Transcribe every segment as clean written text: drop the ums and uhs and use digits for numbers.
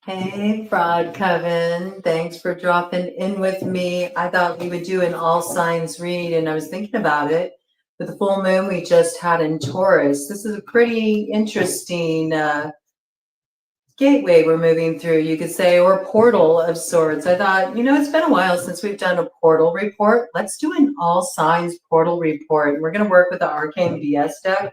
Hey, BroadCoven. Thanks for dropping in with me. I thought we would do an all signs read, and I was thinking about it. With the full moon we just had in Taurus, this is a pretty interesting gateway we're moving through, you could say, or portal of sorts. I thought, it's been a while since we've done a portal report. Let's do an all signs portal report. We're going to work with the Arcane BS deck.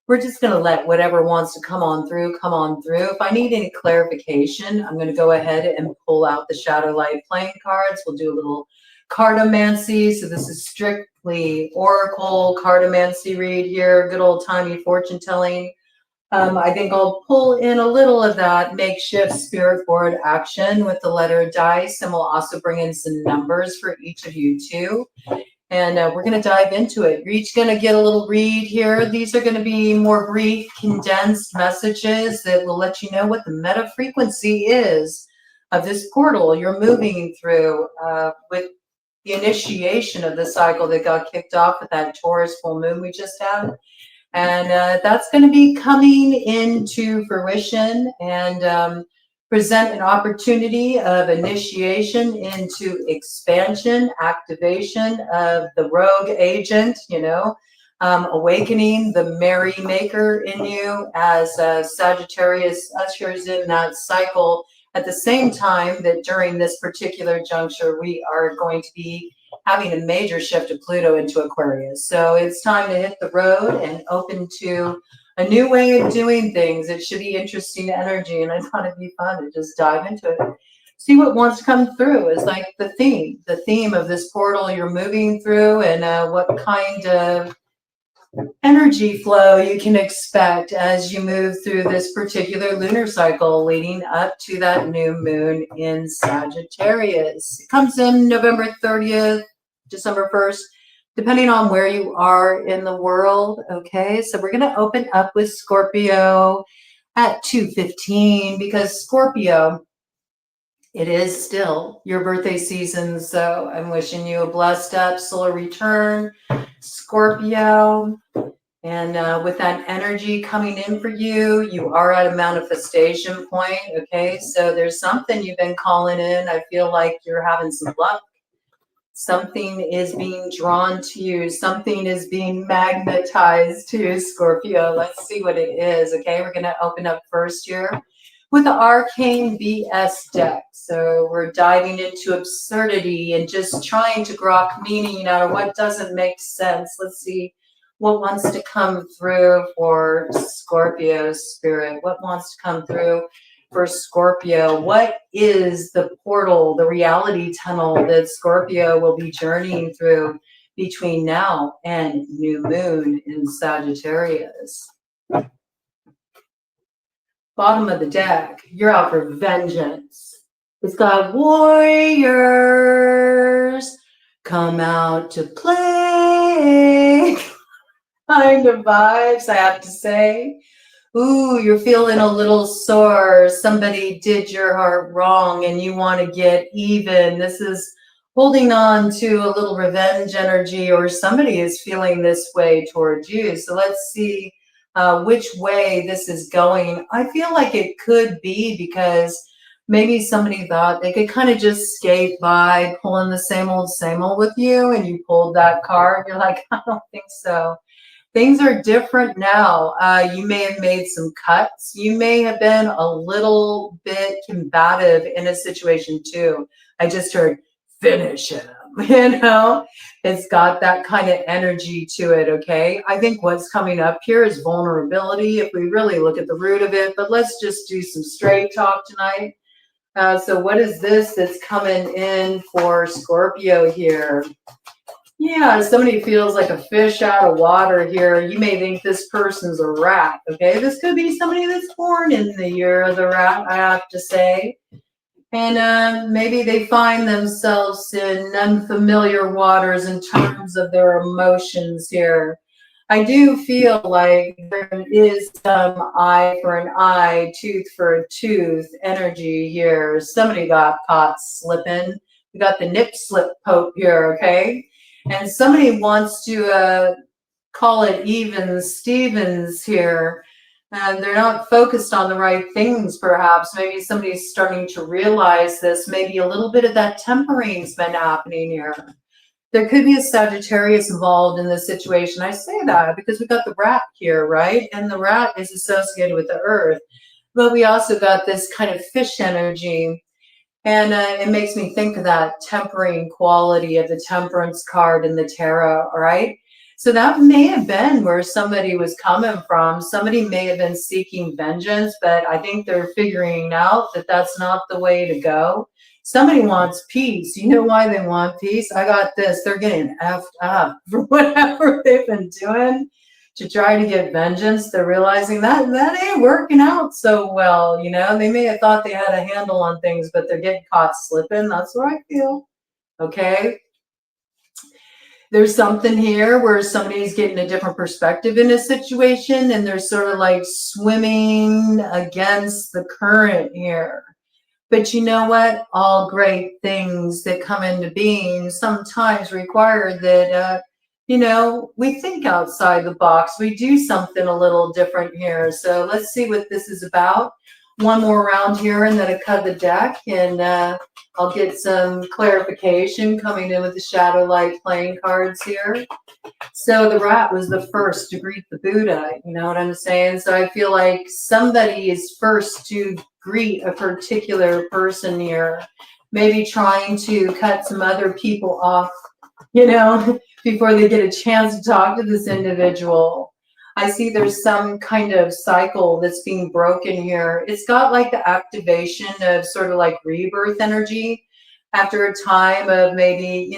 We're just going to let whatever wants to come on through, come on through. If I need any clarification, I'm going to go ahead and pull out the Shadow Light playing cards. We'll do a little cartomancy. So this is strictly oracle cartomancy read here, good old timey fortune telling. I think I'll pull in a little of that makeshift spirit board action with the letter dice, and we'll also bring in some numbers for each of you too. And we're going to dive into it. You're each going to get a little read here. These are going to be more brief, condensed messages that will let you know what the meta frequency is of this portal you're moving through with the initiation of the cycle that got kicked off with that Taurus full moon we just had. And that's going to be coming into fruition and present an opportunity of initiation into expansion, activation of the rogue agent, awakening the merry maker in you as Sagittarius ushers in that cycle at the same time that during this particular juncture, we are going to be having a major shift of Pluto into Aquarius. So it's time to hit the road and open to a new way of doing things. It should be interesting energy, and I thought it'd be fun to just dive into it. See what wants to come through is like the theme of this portal you're moving through, and what kind of energy flow you can expect as you move through this particular lunar cycle leading up to that new moon in Sagittarius. It comes in November 30th, December 1st, depending on where you are in the world. Okay, so we're going to open up with Scorpio at 2:15 because Scorpio, it is still your birthday season. So I'm wishing you a blessed up solar return, Scorpio. And with that energy coming in for you, you are at a manifestation point. Okay, so there's something you've been calling in. I feel like you're having some luck. Something is being drawn to you. Something is being magnetized to you, Scorpio. Let's see what it is. Okay, we're going to open up first here with the Arcane BS deck. So we're diving into absurdity and just trying to grok meaning out of what doesn't make sense. Let's see what wants to come through for Scorpio spirit. What wants to come through for Scorpio? What is the portal, the reality tunnel that Scorpio will be journeying through between now and new moon in Sagittarius? Bottom of the deck, you're out for vengeance. It's got warriors come out to play kind of vibes, I have to say. Ooh, you're feeling a little sore. Somebody did your heart wrong and you want to get even. This is holding on to a little revenge energy, or somebody is feeling this way towards you. So let's see which way this is going. I feel like it could be because maybe somebody thought they could kind of just skate by pulling the same old with you, and you pulled that card. You're like, I don't think so. Things are different now. You may have made some cuts. You may have been a little bit combative in a situation too. I just heard finish him, It's got that kind of energy to it, okay? I think what's coming up here is vulnerability if we really look at the root of it, but let's just do some straight talk tonight. So what is this that's coming in for Scorpio here? Yeah, somebody feels like a fish out of water here. You may think this person's a rat, okay? This could be somebody that's born in the year of the rat, I have to say. And maybe they find themselves in unfamiliar waters in terms of their emotions here. I do feel like there is some eye for an eye, tooth for a tooth energy here. Somebody got caught slipping. We got the nip slip pope here, okay? And somebody wants to call it even Stevens here. And they're not focused on the right things, perhaps. Maybe somebody's starting to realize this. Maybe a little bit of that tempering's been happening here. There could be a Sagittarius involved in this situation. I say that because we got the rat here, right? And the rat is associated with the earth. But we also got this kind of fish energy. And it makes me think of that tempering quality of the temperance card in the tarot, all right? So that may have been where somebody was coming from. Somebody may have been seeking vengeance, but I think they're figuring out that that's not the way to go. Somebody wants peace. You know why they want peace? I got this. They're getting effed up for whatever they've been doing to try to get vengeance. They're realizing that ain't working out so well. You know, they may have thought they had a handle on things, but they're getting caught slipping. That's what I feel. Okay. There's something here where somebody's getting a different perspective in a situation, and they're sort of like swimming against the current here. But you know what? All great things that come into being sometimes require that, we think outside the box. We do something a little different here. So let's see what this is about. One more round here, and then I cut the deck, and I'll get some clarification coming in with the shadow light playing cards here. So the rat was the first to greet the Buddha, you know what I'm saying? So I feel like somebody is first to greet a particular person here, maybe trying to cut some other people off, before they get a chance to talk to this individual. I see there's some kind of cycle that's being broken here. It's got like the activation of sort of like rebirth energy after a time of maybe,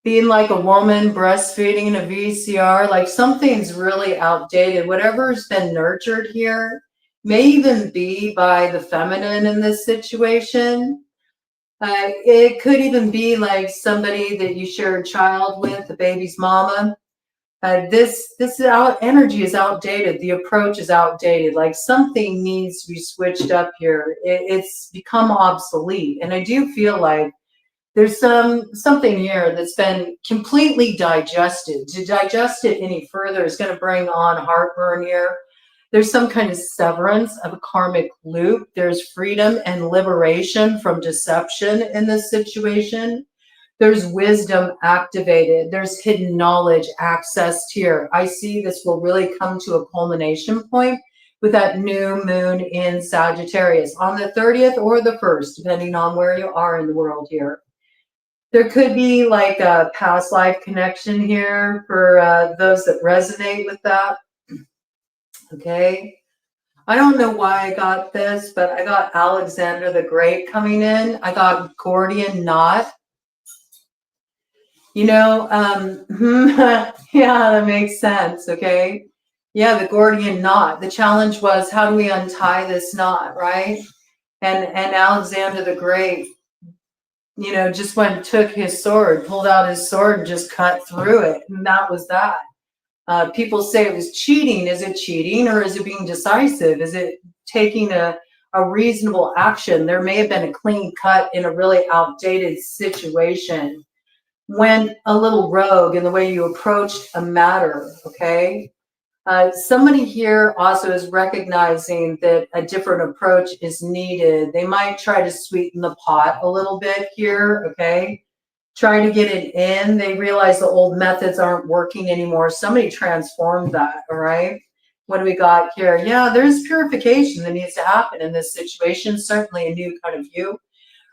being like a woman breastfeeding in a VCR, like something's really outdated. Whatever's been nurtured here may even be by the feminine in this situation. It could even be like somebody that you share a child with, the baby's mama. This energy is outdated. The approach is outdated. Like something needs to be switched up here. It's become obsolete. And I do feel like there's something here that's been completely digested. To digest it any further is going to bring on heartburn here. There's some kind of severance of a karmic loop. There's freedom and liberation from deception in this situation. There's wisdom activated. There's hidden knowledge accessed here. I see this will really come to a culmination point with that new moon in Sagittarius on the 30th or the 1st, depending on where you are in the world here. There could be like a past life connection here for those that resonate with that. Okay. I don't know why I got this, but I got Alexander the Great coming in. I got Gordian knot. Yeah, that makes sense. Okay. Yeah, the Gordian knot. The challenge was, how do we untie this knot, right? And Alexander the Great, just went and took his sword, pulled out his sword and just cut through it. And that was that. People say it was cheating. Is it cheating, or is it being decisive? Is it taking a reasonable action? There may have been a clean cut in a really outdated situation. Went a little rogue in the way you approached a matter, okay? Somebody here also is recognizing that a different approach is needed. They might try to sweeten the pot a little bit here, okay? Try to get it in. They realize the old methods aren't working anymore. Somebody transformed that, all right? What do we got here? Yeah, there's purification that needs to happen in this situation, certainly a new kind of view.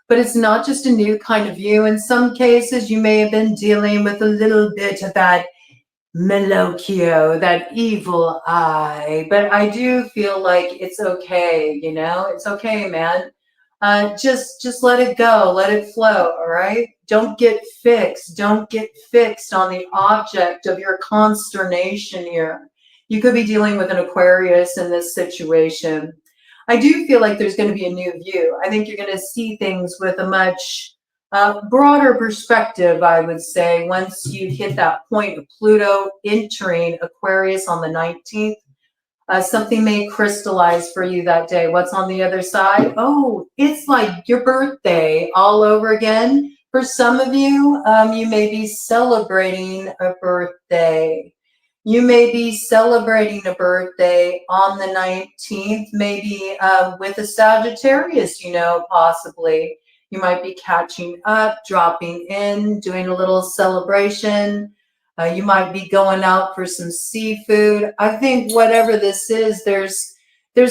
But it's not just a new kind of view. In some cases, you may have been dealing with a little bit of that Melocchio, that evil eye. But I do feel like it's okay, it's okay, man. Just let it go, let it flow, all right? Don't get fixed. Don't get fixed on the object of your consternation here. You could be dealing with an Aquarius in this situation. I do feel like there's going to be a new view. I think you're going to see things with a much broader perspective, I would say, once you hit that point of Pluto entering Aquarius on the 19th. Something may crystallize for you that day. What's on the other side? Oh, it's like your birthday all over again. For some of you, you may be celebrating a birthday. You may be celebrating a birthday on the 19th, maybe with a Sagittarius, you know, possibly. You might be catching up, dropping in, doing a little celebration. You might be going out for some seafood. I think whatever this is, there's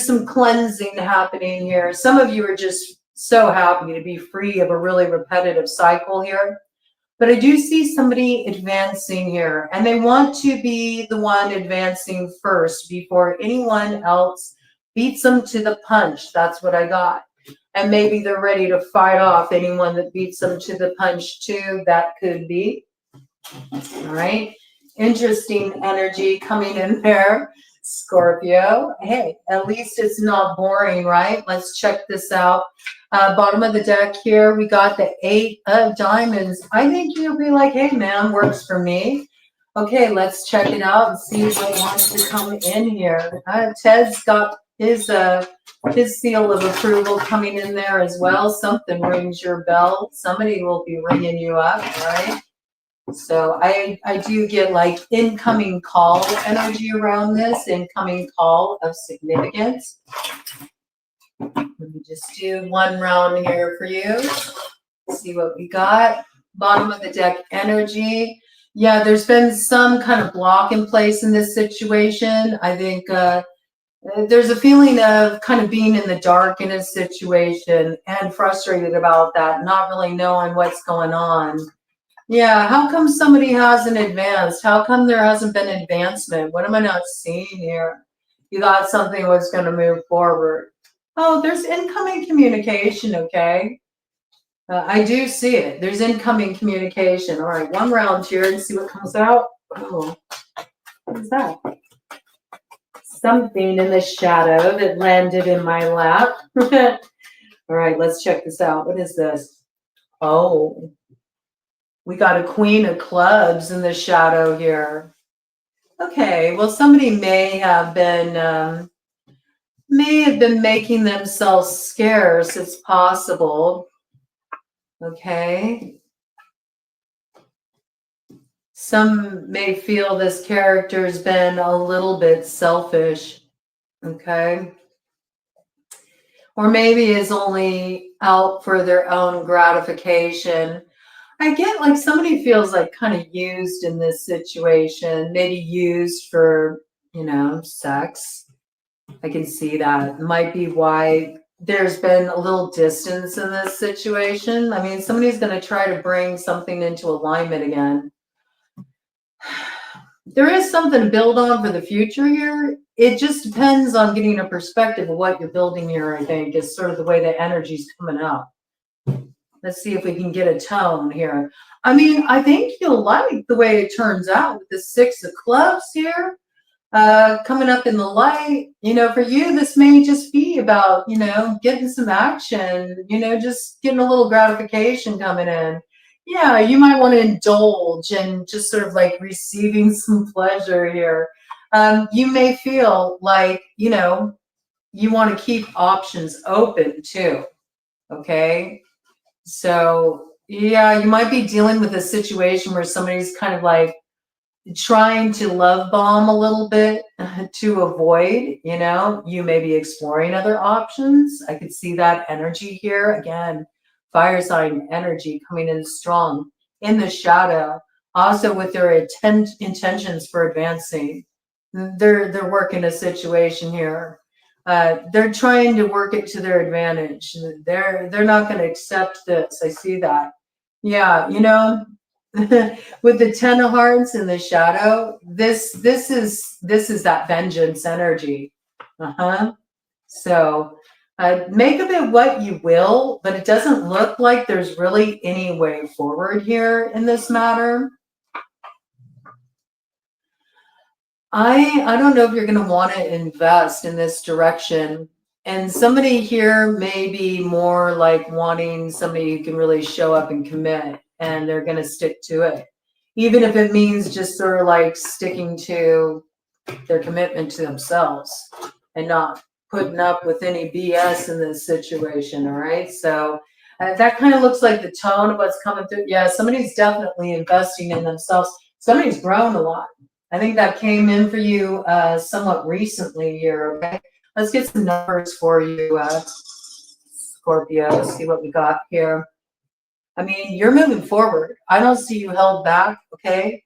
some cleansing happening here. Some of you are just so happy to be free of a really repetitive cycle here. But I do see somebody advancing here, and they want to be the one advancing first before anyone else beats them to the punch. That's what I got. And maybe they're ready to fight off anyone that beats them to the punch too. That could be. All right. Interesting energy coming in there, Scorpio. Hey, at least it's not boring, right? Let's check this out. Bottom of the deck here, we got the 8 of Diamonds. I think you'll be like, hey, man, works for me. Okay, let's check it out and see what wants to come in here. Ted's got his seal of approval coming in there as well. Something rings your bell. Somebody will be ringing you up, right? So I do get like incoming call energy around this, incoming call of significance. Let me just do one round here for you. See what we got. Bottom of the deck energy. Yeah, there's been some kind of block in place in this situation. I think there's a feeling of kind of being in the dark in a situation and frustrated about that, not really knowing what's going on. Yeah, how come somebody hasn't advanced? How come there hasn't been advancement? What am I not seeing here? You thought something was going to move forward. Oh, there's incoming communication, okay? I do see it. There's incoming communication. All right, one round here and see what comes out. Oh, what is that? Something in the shadow that landed in my lap. All right, let's check this out. What is this? Oh, we got a Queen of Clubs in the shadow here. Okay, well, somebody may have been making themselves scarce. It's possible. Okay. Some may feel this character's been a little bit selfish. Okay. Or maybe is only out for their own gratification. I get like somebody feels like kind of used in this situation, maybe used for, you know, sex. I can see that. Might be why there's been a little distance in this situation. I mean, somebody's going to try to bring something into alignment again. There is something to build on for the future here. It just depends on getting a perspective of what you're building here, I think, is sort of the way the energy's coming out. Let's see if we can get a tone here. I mean, I think you'll like the way it turns out with the 6 of Clubs here. Coming up in the light, you know, for you, this may just be about, you know, getting some action, you know, just getting a little gratification coming in. Yeah, you might want to indulge and just sort of like receiving some pleasure here. You may feel like, you know, you want to keep options open too. Okay. So, yeah, you might be dealing with a situation where somebody's kind of like, trying to love bomb a little bit to avoid, you know, you may be exploring other options. I could see that energy here. Again, fire sign energy coming in strong in the shadow, also with their intentions for advancing. They're working a situation here. They're trying to work it to their advantage. They're not going to accept this. I see that. Yeah, you know, with the 10 of Hearts in the shadow, this is that vengeance energy. So make of it what you will, but it doesn't look like there's really any way forward here in this matter. I don't know if you're going to want to invest in this direction. And somebody here may be more like wanting somebody who can really show up and commit, and they're going to stick to it. Even if it means just sort of like sticking to their commitment to themselves and not putting up with any BS in this situation, all right? So that kind of looks like the tone of what's coming through. Yeah, somebody's definitely investing in themselves. Somebody's grown a lot. I think that came in for you somewhat recently here, okay? Let's get some numbers for you, Scorpio. Let's see what we got here. I mean, you're moving forward. I don't see you held back, okay?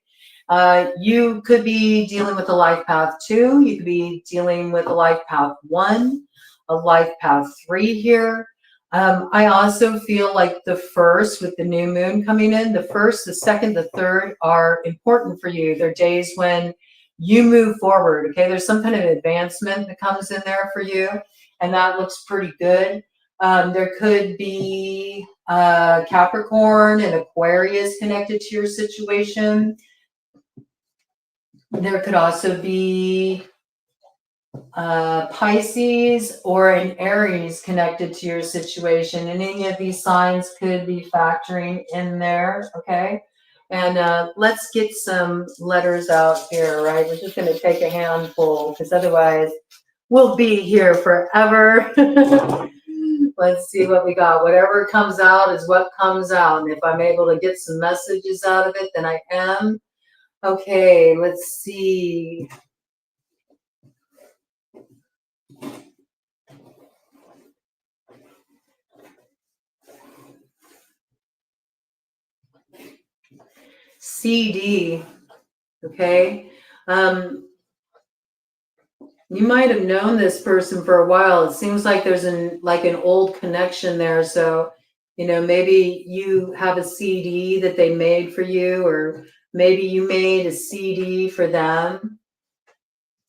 You could be dealing with a life path 2. You could be dealing with a life path 1, a life path 3 here. I also feel like the first, with the new moon coming in, the first, the second, the third are important for you. They're days when you move forward, okay? There's some kind of advancement that comes in there for you, and that looks pretty good. There could be Capricorn and Aquarius connected to your situation. There could also be Pisces or an Aries connected to your situation, and any of these signs could be factoring in there, okay? And let's get some letters out here, right? We're just going to take a handful because otherwise we'll be here forever. Let's see what we got. Whatever comes out is what comes out, and if I'm able to get some messages out of it, then I am. Okay, let's see. CD, okay? You might have known this person for a while. It seems like there's an old connection there. So, maybe you have a CD that they made for you, or maybe you made a CD for them.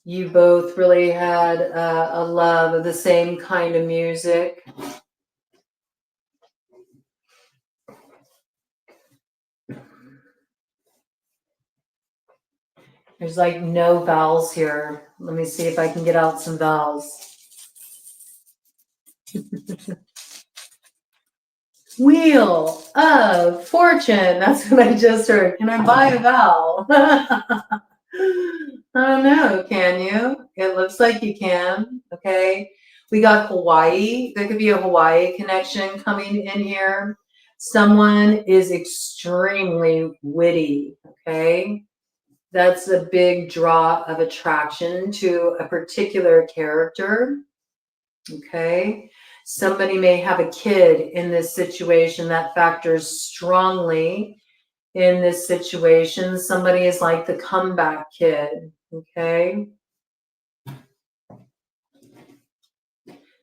You both really had a love of the same kind of music. There's like no vowels here. Let me see if I can get out some vowels. Wheel of Fortune. That's what I just heard. Can I buy a vowel? I don't know. Can you? It looks like you can. Okay. We got Hawaii. There could be a Hawaii connection coming in here. Someone is extremely witty. Okay. That's a big draw of attraction to a particular character. Okay. Somebody may have a kid in this situation that factors strongly in this situation. Somebody is like the comeback kid. Okay.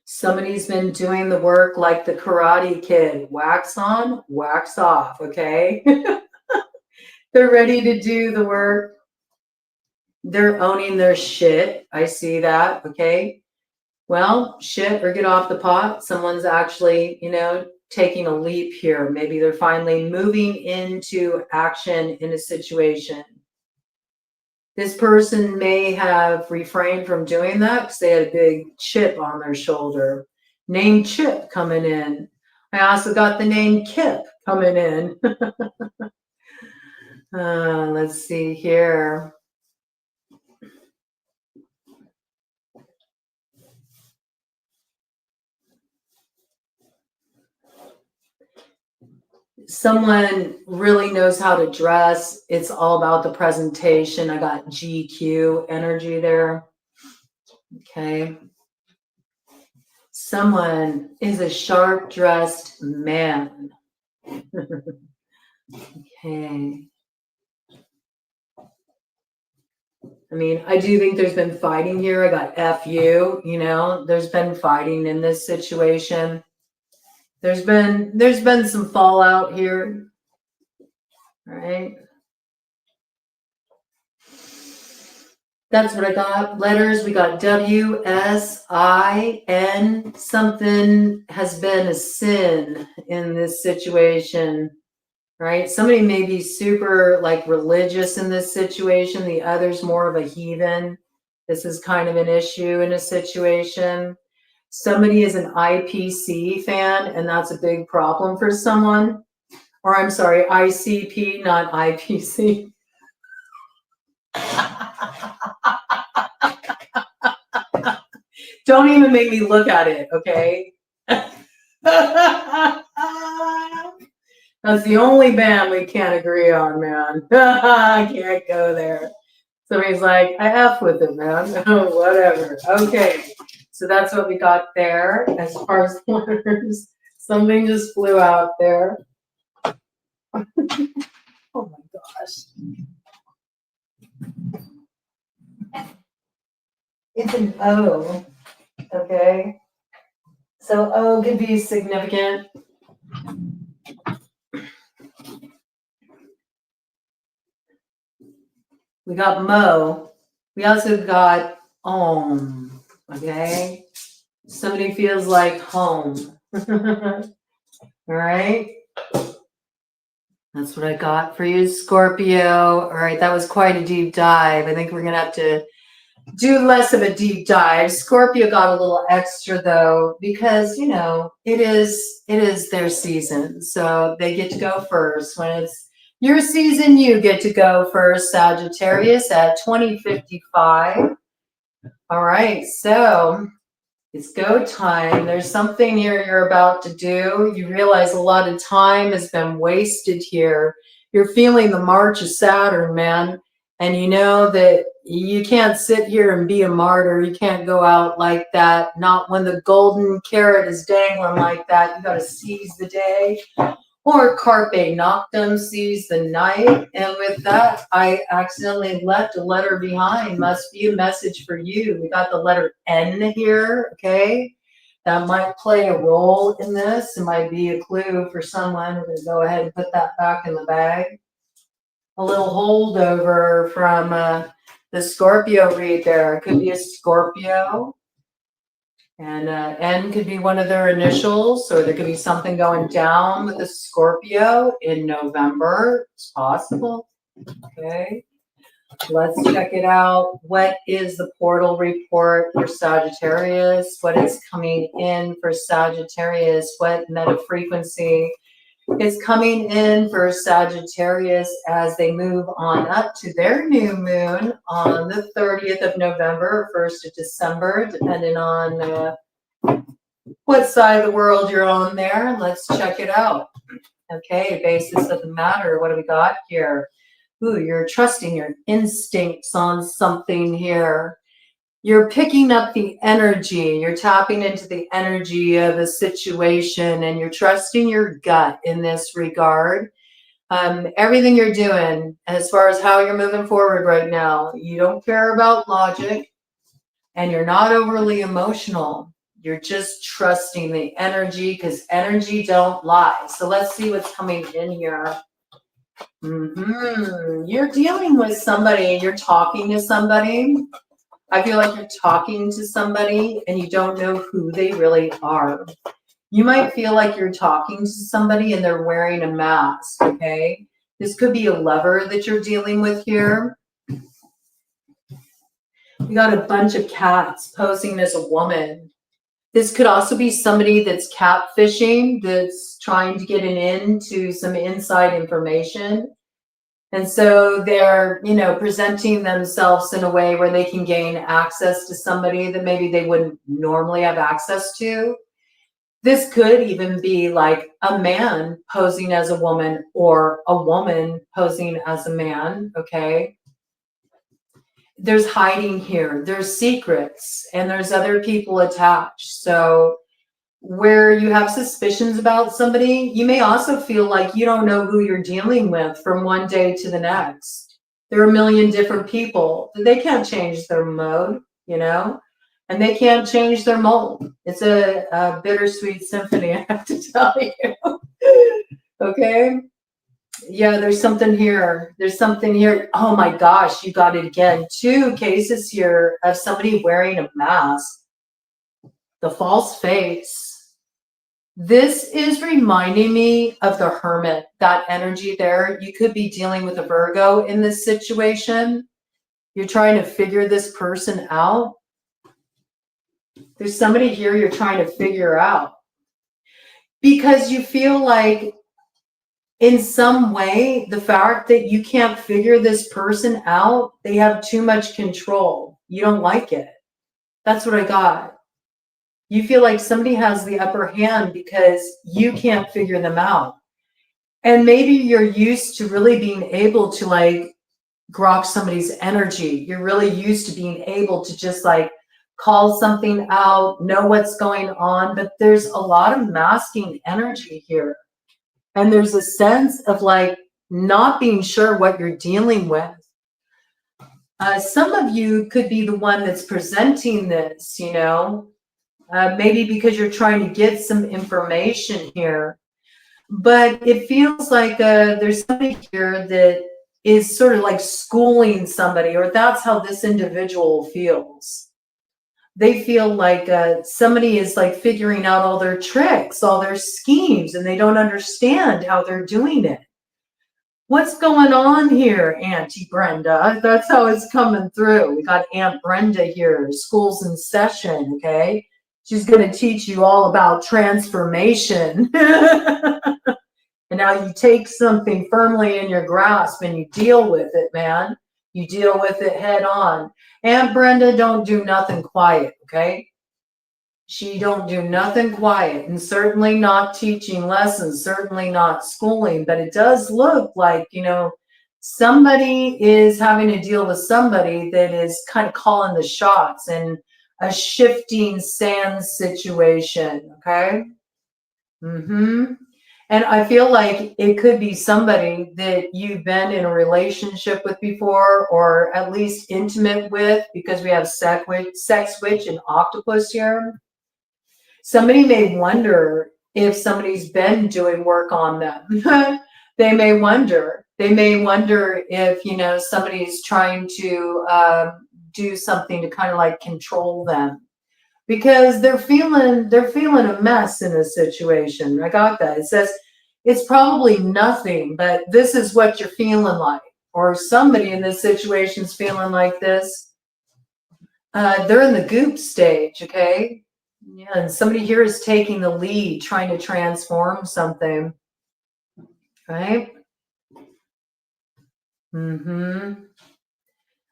Somebody's been doing the work like the Karate Kid. Wax on, wax off. Okay. They're ready to do the work. They're owning their shit. I see that. Okay. Well, shit, or get off the pot. Someone's actually, taking a leap here. Maybe they're finally moving into action in a situation. This person may have refrained from doing that because they had a big chip on their shoulder. Name Chip coming in. I also got the name Kip coming in. Let's see here. Someone really knows how to dress. It's all about the presentation. I got GQ energy there. Okay. Someone is a sharp dressed man. Okay. I mean, I do think there's been fighting here. I got FU, there's been fighting in this situation. There's been some fallout here. All right. That's what I got. Letters, we got W, S, I, N. Something has been a sin in this situation, right? Somebody may be super religious in this situation. The other's more of a heathen. This is kind of an issue in a situation. Somebody is an IPC fan, and that's a big problem for someone. Or I'm sorry, ICP, not IPC. Don't even make me look at it, okay? That's the only band we can't agree on, man. I can't go there. Somebody's like, I F with it, man. Oh, whatever. Okay. So that's what we got there as far as letters. Something just flew out there. Oh my gosh. It's an O. Okay. So O could be significant. We got Mo. We also got Om. Okay. Somebody feels like home. All right. That's what I got for you, Scorpio. All right. That was quite a deep dive. I think we're going to have to do less of a deep dive. Scorpio got a little extra though, because you know it is their season, so they get to go first. When it's your season, you get to go first, Sagittarius, at 20:55. All right, so it's go time. There's something here you're about to do. You realize a lot of time has been wasted here. You're feeling the march of Saturn, man. And you know that you can't sit here and be a martyr. You can't go out like that. Not when the golden carrot is dangling like that. You got to seize the day. Or carpe noctem, seize the night. And with that, I accidentally left a letter behind. Must be a message for you. We got the letter N here, okay? That might play a role in this. It might be a clue for someone. We're going to go ahead and put that back in the bag. A little holdover from the Scorpio read there. It could be a Scorpio. And N could be one of their initials, or there could be something going down with a Scorpio in November. It's possible. Okay. Let's check it out. What is the portal report for Sagittarius? What is coming in for Sagittarius? What meta frequency is coming in for Sagittarius as they move on up to their new moon on the 30th of November, 1st of December, depending on what side of the world you're on there. Let's check it out. Okay, basis of the matter. What do we got here? Ooh, you're trusting your instincts on something here. You're picking up the energy, you're tapping into the energy of a situation, and you're trusting your gut in this regard. Everything you're doing, as far as how you're moving forward right now, you don't care about logic, and you're not overly emotional. You're just trusting the energy, because energy don't lie. So let's see what's coming in here. You're dealing with somebody, you're talking to somebody. I feel like you're talking to somebody and you don't know who they really are. You might feel like you're talking to somebody and they're wearing a mask, okay? This could be a lover that you're dealing with here. You got a bunch of cats posing as a woman. This could also be somebody that's catfishing, that's trying to get into some inside information. And so they're, you know, presenting themselves in a way where they can gain access to somebody that maybe they wouldn't normally have access to. This could even be like a man posing as a woman or a woman posing as a man, okay? There's hiding here, there's secrets, and there's other people attached. So where you have suspicions about somebody, you may also feel like you don't know who you're dealing with from one day to the next. There are a million different people. They can't change their mode, you know, and they can't change their mold. It's a bittersweet symphony, I have to tell you. Okay. Yeah, there's something here. There's something here. Oh my gosh, you got it again. 2 cases here of somebody wearing a mask. The false face. This is reminding me of the Hermit, that energy there. You could be dealing with a Virgo in this situation. You're trying to figure this person out. There's somebody here you're trying to figure out. Because you feel like in some way, the fact that you can't figure this person out, they have too much control. You don't like it. That's what I got. You feel like somebody has the upper hand because you can't figure them out. And maybe you're used to really being able to like grok somebody's energy. You're really used to being able to just like call something out, know what's going on, but there's a lot of masking energy here. And there's a sense of like not being sure what you're dealing with. Some of you could be the one that's presenting this, you know, maybe because you're trying to get some information here. But it feels like there's somebody here that is sort of like schooling somebody, or that's how this individual feels. They feel like somebody is like figuring out all their tricks, all their schemes, and they don't understand how they're doing it. What's going on here, Auntie Brenda? That's how it's coming through. We got Aunt Brenda here. School's in session, okay? She's going to teach you all about transformation. And now you take something firmly in your grasp and you deal with it, man. You deal with it head on. Aunt Brenda don't do nothing quiet, okay? She don't do nothing quiet, and certainly not teaching lessons, certainly not schooling, but it does look like, you know, somebody is having to deal with somebody that is kind of calling the shots in a shifting sand situation, okay? And I feel like it could be somebody that you've been in a relationship with before, or at least intimate with, because we have sex witch and octopus here. Somebody may wonder if somebody's been doing work on them. They may wonder. They may wonder if, you know, somebody's trying to do something to kind of like control them, because they're feeling a mess in a situation. I got that. It says it's probably nothing, but this is what you're feeling like, or somebody in this situation is feeling like this. They're in the goop stage, okay? Yeah, and somebody here is taking the lead, trying to transform something, right?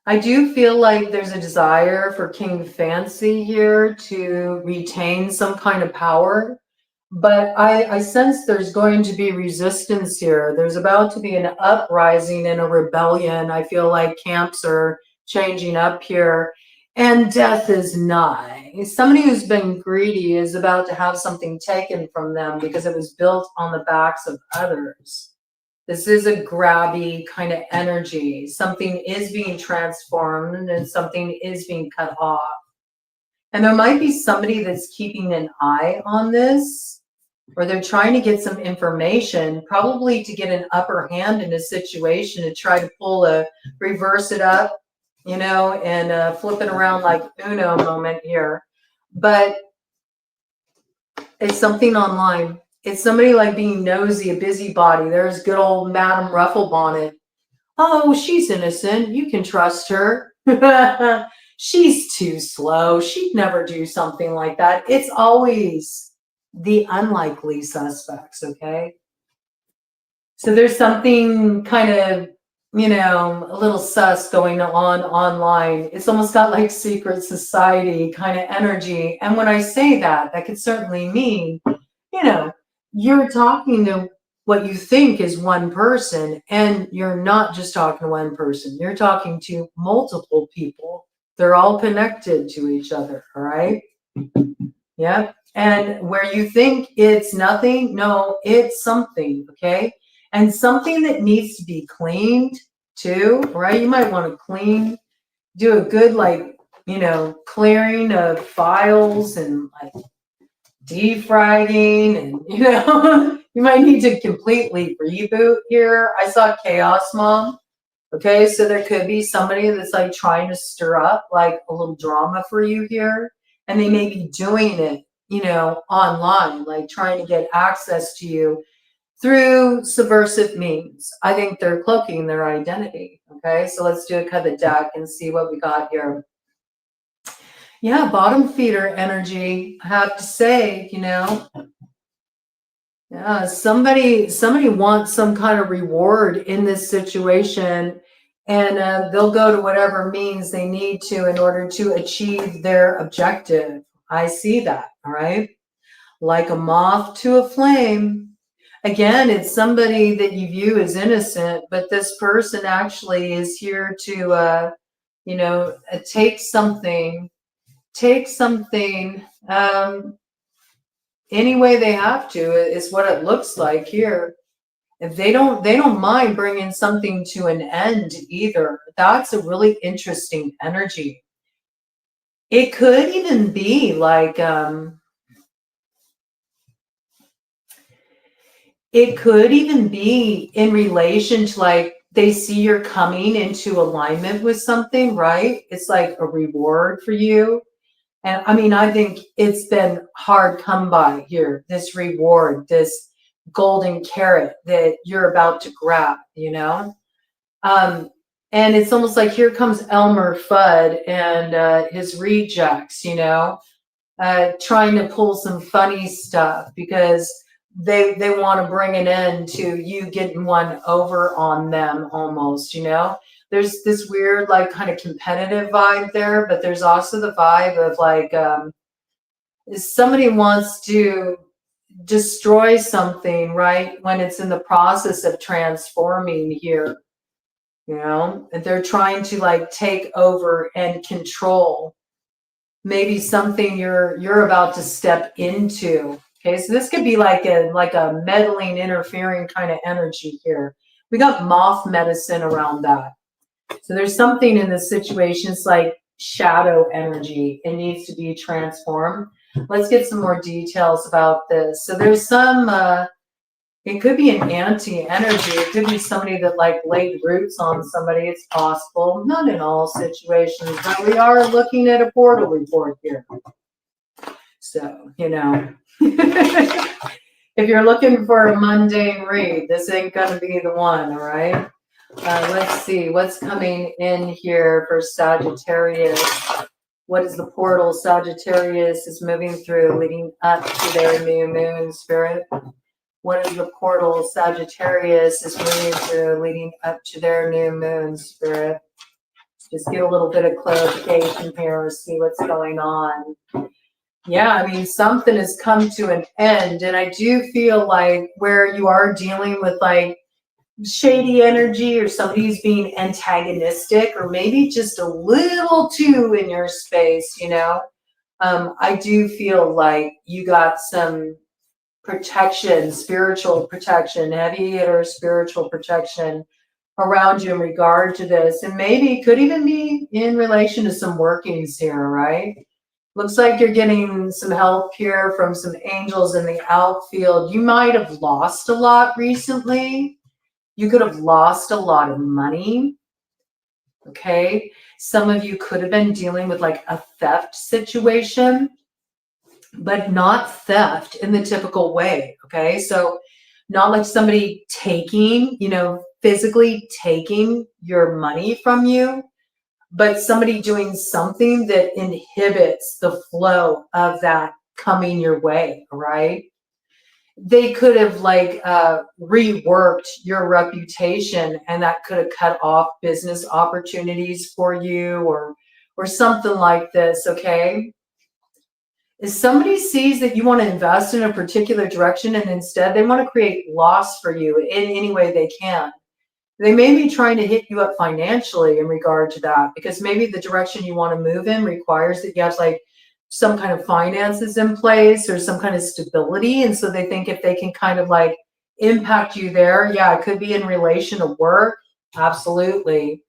I do feel like there's a desire for King Fancy here to retain some kind of power, but I sense there's going to be resistance here. There's about to be an uprising and a rebellion. I feel like camps are changing up here. And death is nigh. Somebody who's been greedy is about to have something taken from them because it was built on the backs of others. This is a grabby kind of energy. Something is being transformed and something is being cut off. And there might be somebody that's keeping an eye on this, or they're trying to get some information, probably to get an upper hand in a situation, to try to reverse it up, you know, and flip it around like Uno moment here. But it's something online. It's somebody like being nosy, a busybody. There's good old Madame Rufflebonnet. Oh, she's innocent. You can trust her. She's too slow. She'd never do something like that. It's always the unlikely suspects, okay? So there's something kind of, you know, a little sus going on online. It's almost got like secret society kind of energy. And when I say that, that could certainly mean, you know, you're talking to what you think is one person, and you're not just talking to one person. You're talking to multiple people. They're all connected to each other, all right? Yeah. And where you think it's nothing, no, it's something, okay? And something that needs to be cleaned too, right? You might want to do a good, like, you know, clearing of files and like defragging, and, you know, you might need to completely reboot here. I saw Chaos Mom. Okay, so there could be somebody that's like trying to stir up like a little drama for you here, and they may be doing it, you know, online, like trying to get access to you through subversive means. I think they're cloaking their identity. Okay, so let's do a cut of the deck and see what we got here. Yeah, bottom feeder energy, I have to say, you know. Yeah, somebody wants some kind of reward in this situation, and they'll go to whatever means they need to in order to achieve their objective. I see that, all right? Like a moth to a flame. again, it's somebody that you view as innocent, but this person actually is here to, you know, take something any way they have to, is what it looks like here. If they don't mind bringing something to an end either. That's a really interesting energy. It could even be like, it could even be in relation to like, they see you're coming into alignment with something, right? It's like a reward for you. And I mean, I think it's been hard come by here, this reward, this golden carrot that you're about to grab, you know? And it's almost like here comes Elmer Fudd and his rejects, you know, trying to pull some funny stuff because they want to bring an end to you getting one over on them almost, you know. There's this weird like kind of competitive vibe there, but there's also the vibe of like somebody wants to destroy something, right, when it's in the process of transforming here, you know, and they're trying to like take over and control maybe something you're about to step into. Okay, so this could be like a meddling, interfering kind of energy here. We got moth medicine around that. So there's something in this situation. It's like shadow energy. It needs to be transformed. Let's get some more details about this. So there's some, it could be an anti-energy. It could be somebody that like laid roots on somebody. It's possible. Not in all situations, but we are looking at a portal report here. So, you know, if you're looking for a mundane read, this ain't going to be the one, all right? Let's see what's coming in here for Sagittarius. What is the portal Sagittarius is moving through leading up to their new moon, Spirit? What is the portal Sagittarius is moving through leading up to their new moon, Spirit? Just get a little bit of clarification here, see what's going on. Yeah, I mean, something has come to an end, and I do feel like where you are dealing with like shady energy or somebody who's being antagonistic or maybe just a little too in your space, you know, I do feel like you got some protection, spiritual protection, heavy hitter spiritual protection around you in regard to this. And maybe it could even be in relation to some workings here, right? Looks like you're getting some help here from some angels in the outfield. You might have lost a lot recently. You could have lost a lot of money. Okay. Some of you could have been dealing with like a theft situation, but not theft in the typical way. Okay. So not like somebody taking, you know, physically taking your money from you, but somebody doing something that inhibits the flow of that coming your way, right? They could have like reworked your reputation, and that could have cut off business opportunities for you or something like this, okay? If somebody sees that you want to invest in a particular direction and instead they want to create loss for you in any way they can, they may be trying to hit you up financially in regard to that, because maybe the direction you want to move in requires that you have like some kind of finances in place or some kind of stability. And so they think if they can kind of like impact you there, yeah, it could be in relation to work. Absolutely.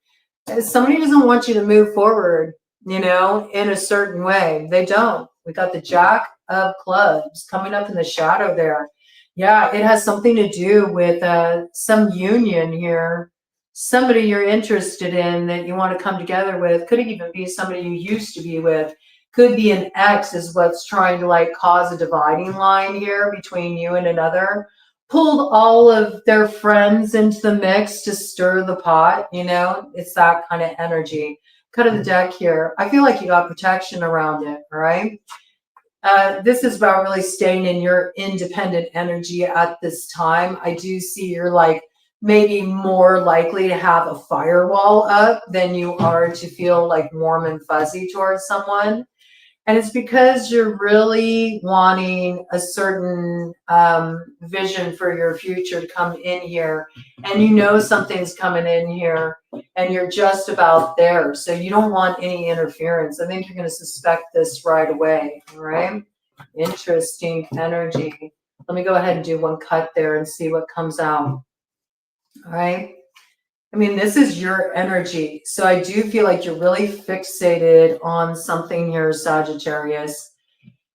Somebody doesn't want you to move forward, you know, in a certain way. They don't. We got the Jack of Clubs coming up in the shadow there. Yeah, it has something to do with some union here. Somebody you're interested in that you want to come together with. Could even be somebody you used to be with. Could be an ex is what's trying to like cause a dividing line here between you and another. Pulled all of their friends into the mix to stir the pot, you know? It's that kind of energy. Cut of the deck here. I feel like you got protection around it, all right? This is about really staying in your independent energy at this time. I do see you're like maybe more likely to have a firewall up than you are to feel like warm and fuzzy towards someone. And it's because you're really wanting a certain vision for your future to come in here. And you know something's coming in here and you're just about there. So you don't want any interference. I think you're going to suspect this right away. All right. Interesting energy. Let me go ahead and do one cut there and see what comes out. All right. I mean, this is your energy. So I do feel like you're really fixated on something here, Sagittarius.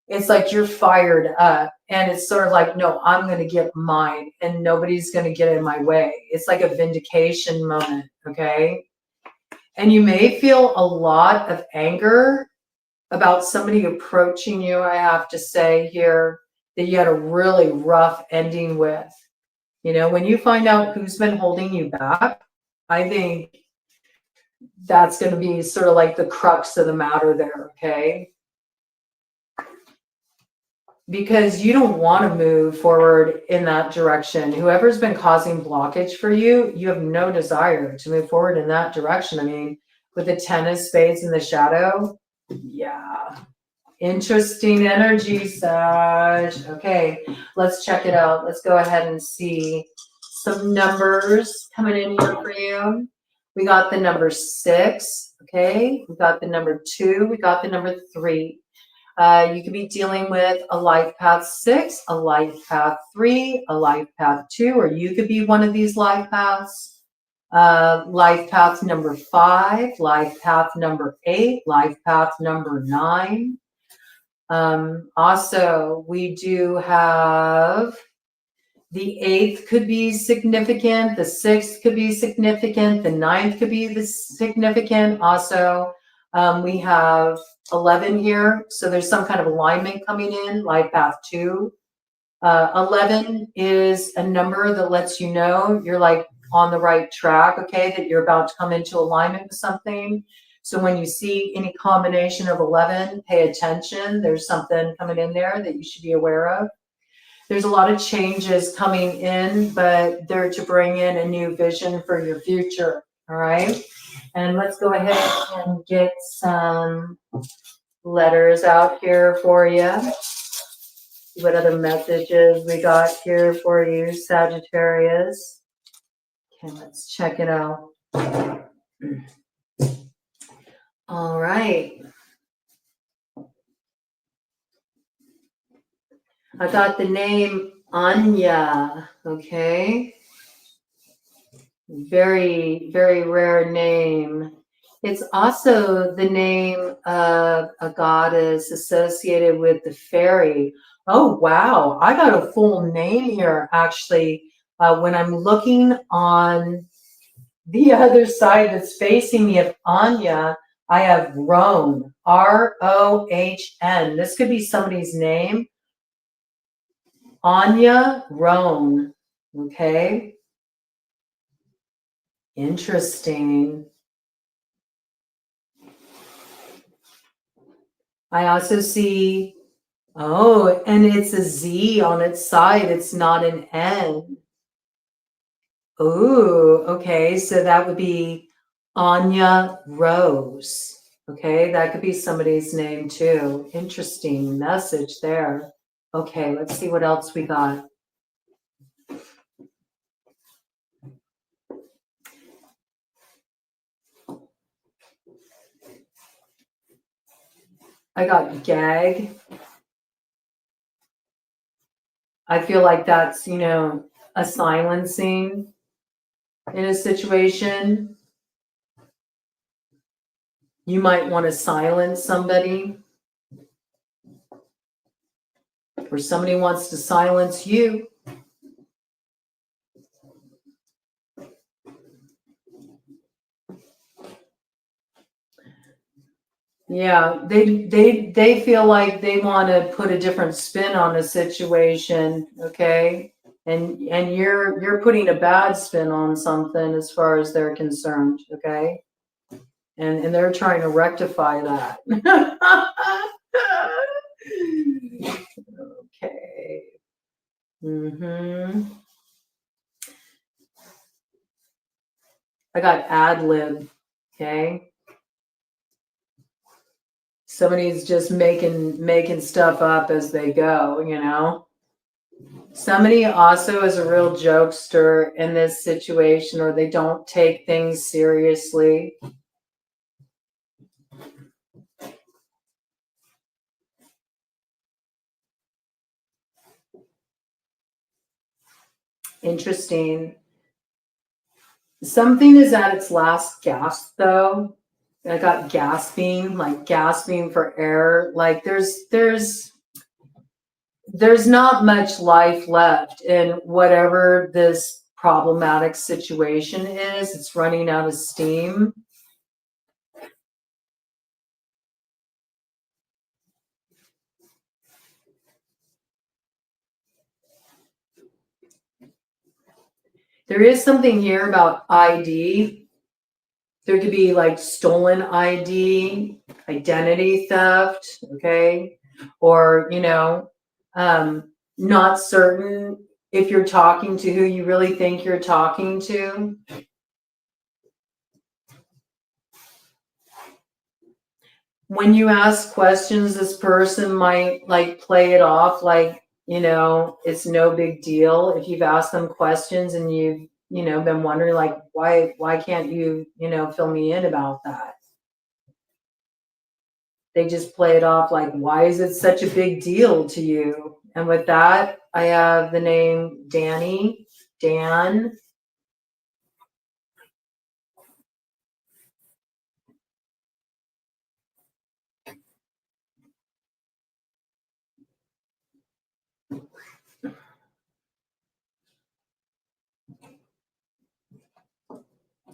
It's like you're fired up and it's sort of like, no, I'm going to get mine and nobody's going to get in my way. It's like a vindication moment. Okay. And you may feel a lot of anger about somebody approaching you, I have to say here, that you had a really rough ending with. You know, when you find out who's been holding you back, I think that's going to be sort of like the crux of the matter there, okay? Because you don't want to move forward in that direction. Whoever's been causing blockage for you, you have no desire to move forward in that direction. I mean, with the 10 of spades in the shadow, yeah. Interesting energy, Sag. Okay, let's check it out. Let's go ahead and see some numbers coming in here for you. We got the number 6, okay? We got the number 2, we got the number 3. You could be dealing with a life path 6, a life path 3, a life path 2, or you could be one of these life paths. Life path number 5, life path number 8, life path number 9. Also, we do have the 8th could be significant, the 6th could be significant, the 9th could be significant. Also, we have 11 here, so there's some kind of alignment coming in, life path 2. 11 is a number that lets you know you're like on the right track, okay, that you're about to come into alignment with something. So when you see any combination of 11, pay attention. There's something coming in there that you should be aware of. There's a lot of changes coming in, but they're to bring in a new vision for your future, all right? And let's go ahead and get some letters out here for you. See what other messages we got here for you, Sagittarius. Okay, let's check it out. All right. I got the name Anya, okay? Very, very rare name. It's also the name of a goddess associated with the fairy. Oh, wow. I got a full name here, actually. When I'm looking on the other side that's facing me of Anya, I have Rohn, R-O-H-N. This could be somebody's name. Anya Rohn, okay? Interesting. I also see, oh, and it's a Z on its side. It's not an N. Oh, okay. So that would be Anya Rose. Okay, that could be somebody's name too. Interesting message there. Okay, let's see what else we got. I got gag. I feel like that's, you know, a silencing in a situation. You might want to silence somebody, or somebody wants to silence you. Yeah, they feel like they want to put a different spin on a situation, okay? And you're putting a bad spin on something as far as they're concerned, okay? And they're trying to rectify that. Okay. I got ad lib, okay? Somebody's just making stuff up as they go, you know. Somebody also is a real jokester in this situation, or they don't take things seriously. Interesting. Something is at its last gasp, though. I got gasping, like gasping for air. Like there's not much life left in whatever this problematic situation is. It's running out of steam. There is something here about ID. There could be like stolen ID, identity theft, okay? Or, you know, not certain if you're talking to who you really think you're talking to. When you ask questions, this person might like play it off like, you know, it's no big deal. If you've asked them questions and you've, you know, been wondering like, why can't you, you know, fill me in about that? They just play it off like, why is it such a big deal to you? And with that, I have the name Danny, Dan.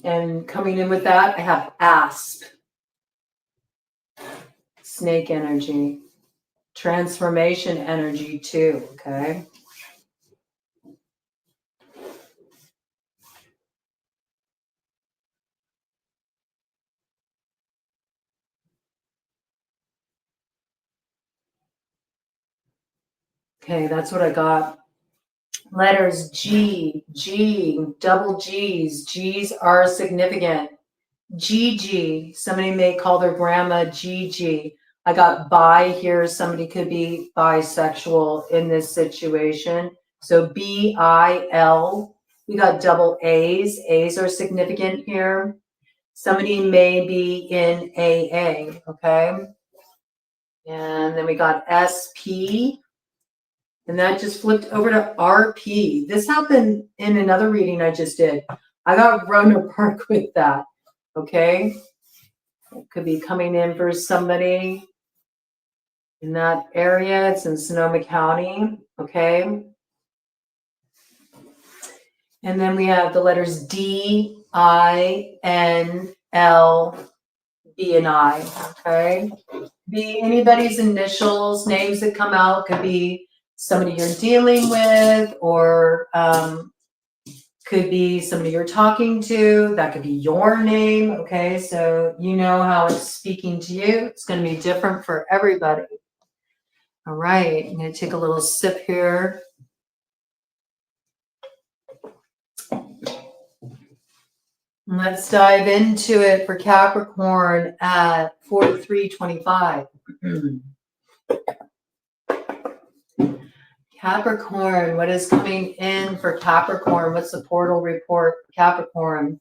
And coming in with that, I have Asp, snake energy, transformation energy too, okay? Okay, that's what I got. Letters G, double G's. G's are significant. Gigi, somebody may call their grandma Gigi. I got bi here. Somebody could be bisexual in this situation. So B-I-L. We got double A's. A's are significant here. Somebody may be in AA, okay? And then we got SP. And that just flipped over to RP. This happened in another reading I just did. I got run apart with that. Okay. It could be coming in for somebody in that area. It's in Sonoma County. Okay. And then we have the letters D, I, N, L, B, and I. Okay. Be anybody's initials, names that come out, could be somebody you're dealing with, or could be somebody you're talking to. That could be your name. Okay, so you know how it's speaking to you. It's going to be different for everybody. All right, I'm going to take a little sip here. Let's dive into it for Capricorn at 4325. Capricorn, what is coming in for Capricorn? What's the portal report for Capricorn?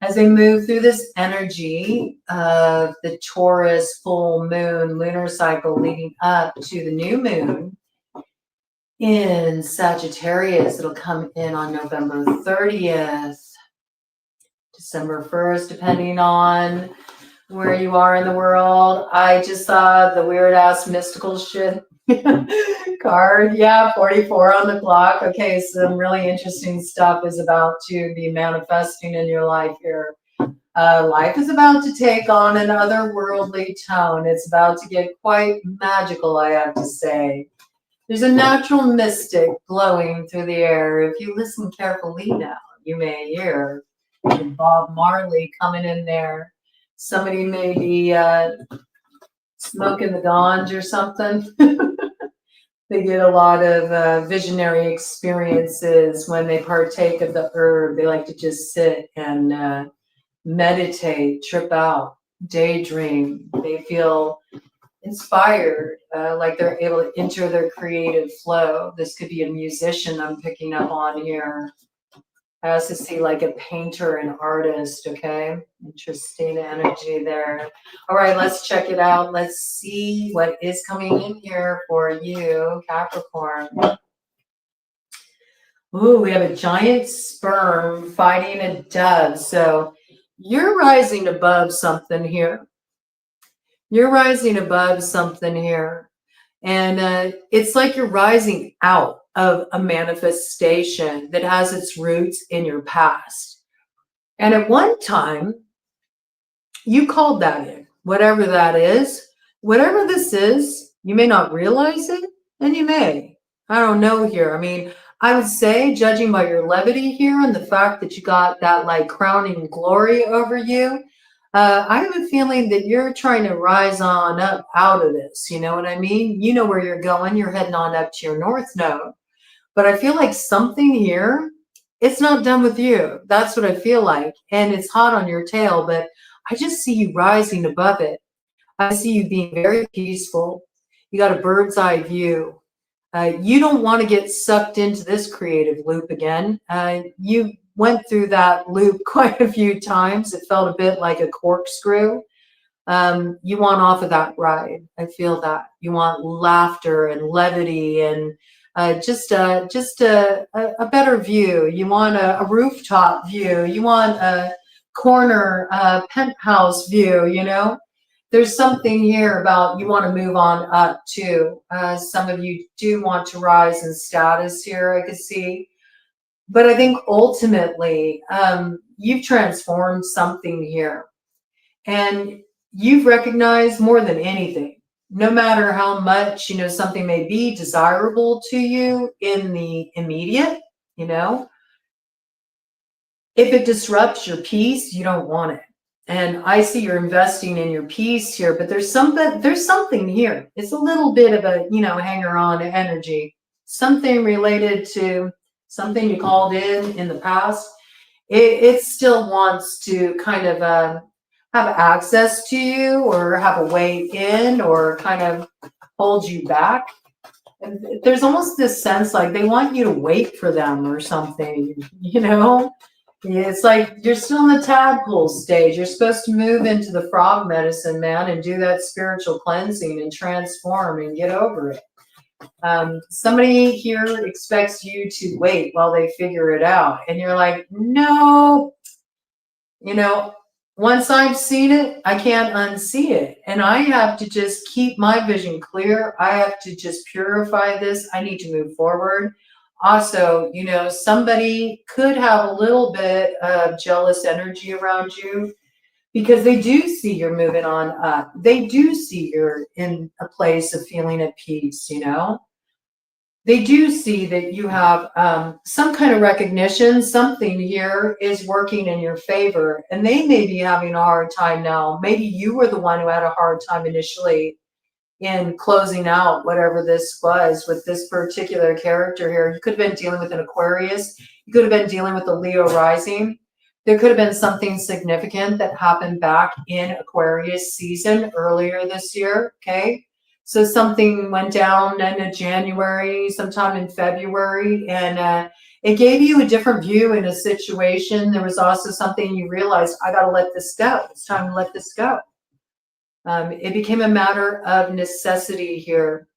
As they move through this energy of the Taurus full moon lunar cycle leading up to the new moon in Sagittarius, it'll come in on November 30th, December 1st, depending on where you are in the world. I just saw the weird ass mystical shit card. Yeah, 44 on the clock. Okay, some really interesting stuff is about to be manifesting in your life here. Life is about to take on an otherworldly tone. It's about to get quite magical, I have to say. There's a natural mystic glowing through the air. If you listen carefully now, you may hear Bob Marley coming in there. Somebody may be smoking the ganj or something. They get a lot of visionary experiences when they partake of the herb. They like to just sit and meditate, trip out, daydream. They feel inspired, like they're able to enter their creative flow. This could be a musician I'm picking up on here. I also see like a painter and artist, okay? Interesting energy there. All right, let's check it out. Let's see what is coming in here for you, Capricorn. Ooh, we have a giant sperm fighting a dove. So you're rising above something here. You're rising above something here. And it's like you're rising out of a manifestation that has its roots in your past. And at one time, you called that in, whatever that is, whatever this is, you may not realize it, and you may. I don't know here. I mean, I would say, judging by your levity here and the fact that you got that like crowning glory over you, I have a feeling that you're trying to rise on up out of this. You know what I mean? You know where you're going. You're heading on up to your north node. But I feel like something here, it's not done with you. That's what I feel like. And it's hot on your tail, but I just see you rising above it. I see you being very peaceful. You got a bird's eye view. You don't want to get sucked into this creative loop again. You went through that loop quite a few times. It felt a bit like a corkscrew. You want off of that ride. I feel that. You want laughter and levity and just a better view. You want a rooftop view. You want a corner penthouse view, you know? There's something here about you want to move on up too. Some of you do want to rise in status here, I could see. But I think ultimately, you've transformed something here. And you've recognized more than anything, no matter how much, you know, something may be desirable to you in the immediate, you know, if it disrupts your peace, you don't want it. And I see you're investing in your peace here, but there's something here. It's a little bit of a, you know, hanger on energy, something related to something you called in the past. It still wants to kind of have access to you or have a way in or kind of hold you back. And there's almost this sense like they want you to wait for them or something, you know? It's like you're still in the tadpole stage. You're supposed to move into the frog medicine, man, and do that spiritual cleansing and transform and get over it. Somebody here expects you to wait while they figure it out. And you're like, no, you know, once I've seen it, I can't unsee it. And I have to just keep my vision clear. I have to just purify this. I need to move forward. Also, you know, somebody could have a little bit of jealous energy around you because they do see you're moving on up. They do see you're in a place of feeling at peace, you know. They do see that you have some kind of recognition, something here is working in your favor, and they may be having a hard time now. Maybe you were the one who had a hard time initially in closing out whatever this was with this particular character here. You could have been dealing with an Aquarius. You could have been dealing with a Leo rising. There could have been something significant that happened back in Aquarius season earlier this year, okay? So something went down in January, sometime in February, and it gave you a different view in a situation. There was also something you realized, I got to let this go. It's time to let this go. It became a matter of necessity here.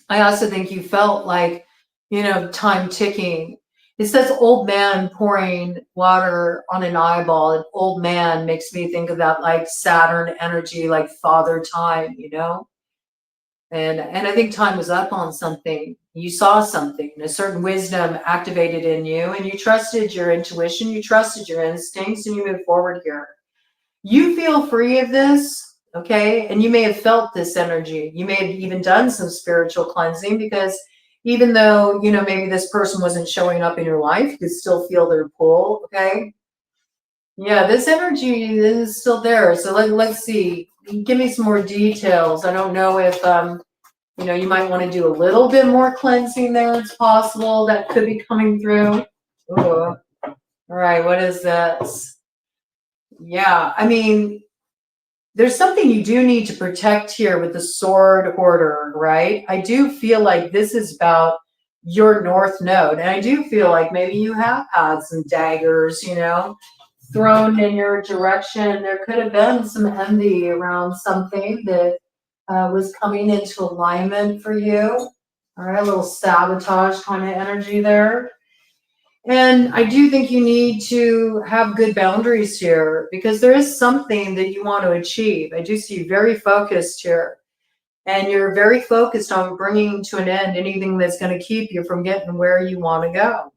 I also think you felt like, you know, time ticking. It says old man pouring water on an eyeball. An old man makes me think of that like Saturn energy, like father time, you know? And I think time was up on something. You saw something, a certain wisdom activated in you, and you trusted your intuition, you trusted your instincts, and you moved forward here. You feel free of this, okay? And you may have felt this energy. You may have even done some spiritual cleansing because even though, you know, maybe this person wasn't showing up in your life, you could still feel their pull, okay? Yeah, this energy is still there. So let's see. Give me some more details. I don't know if, you know, you might want to do a little bit more cleansing there. It's possible that could be coming through. Ooh. All right, what is this? Yeah, I mean, there's something you do need to protect here with the sword hoarder, right? I do feel like this is about your north node. And I do feel like maybe you have had some daggers, you know, thrown in your direction. There could have been some envy around something that was coming into alignment for you. All right, a little sabotage kind of energy there. And I do think you need to have good boundaries here because there is something that you want to achieve. I do see you very focused here. And you're very focused on bringing to an end anything that's going to keep you from getting where you want to go.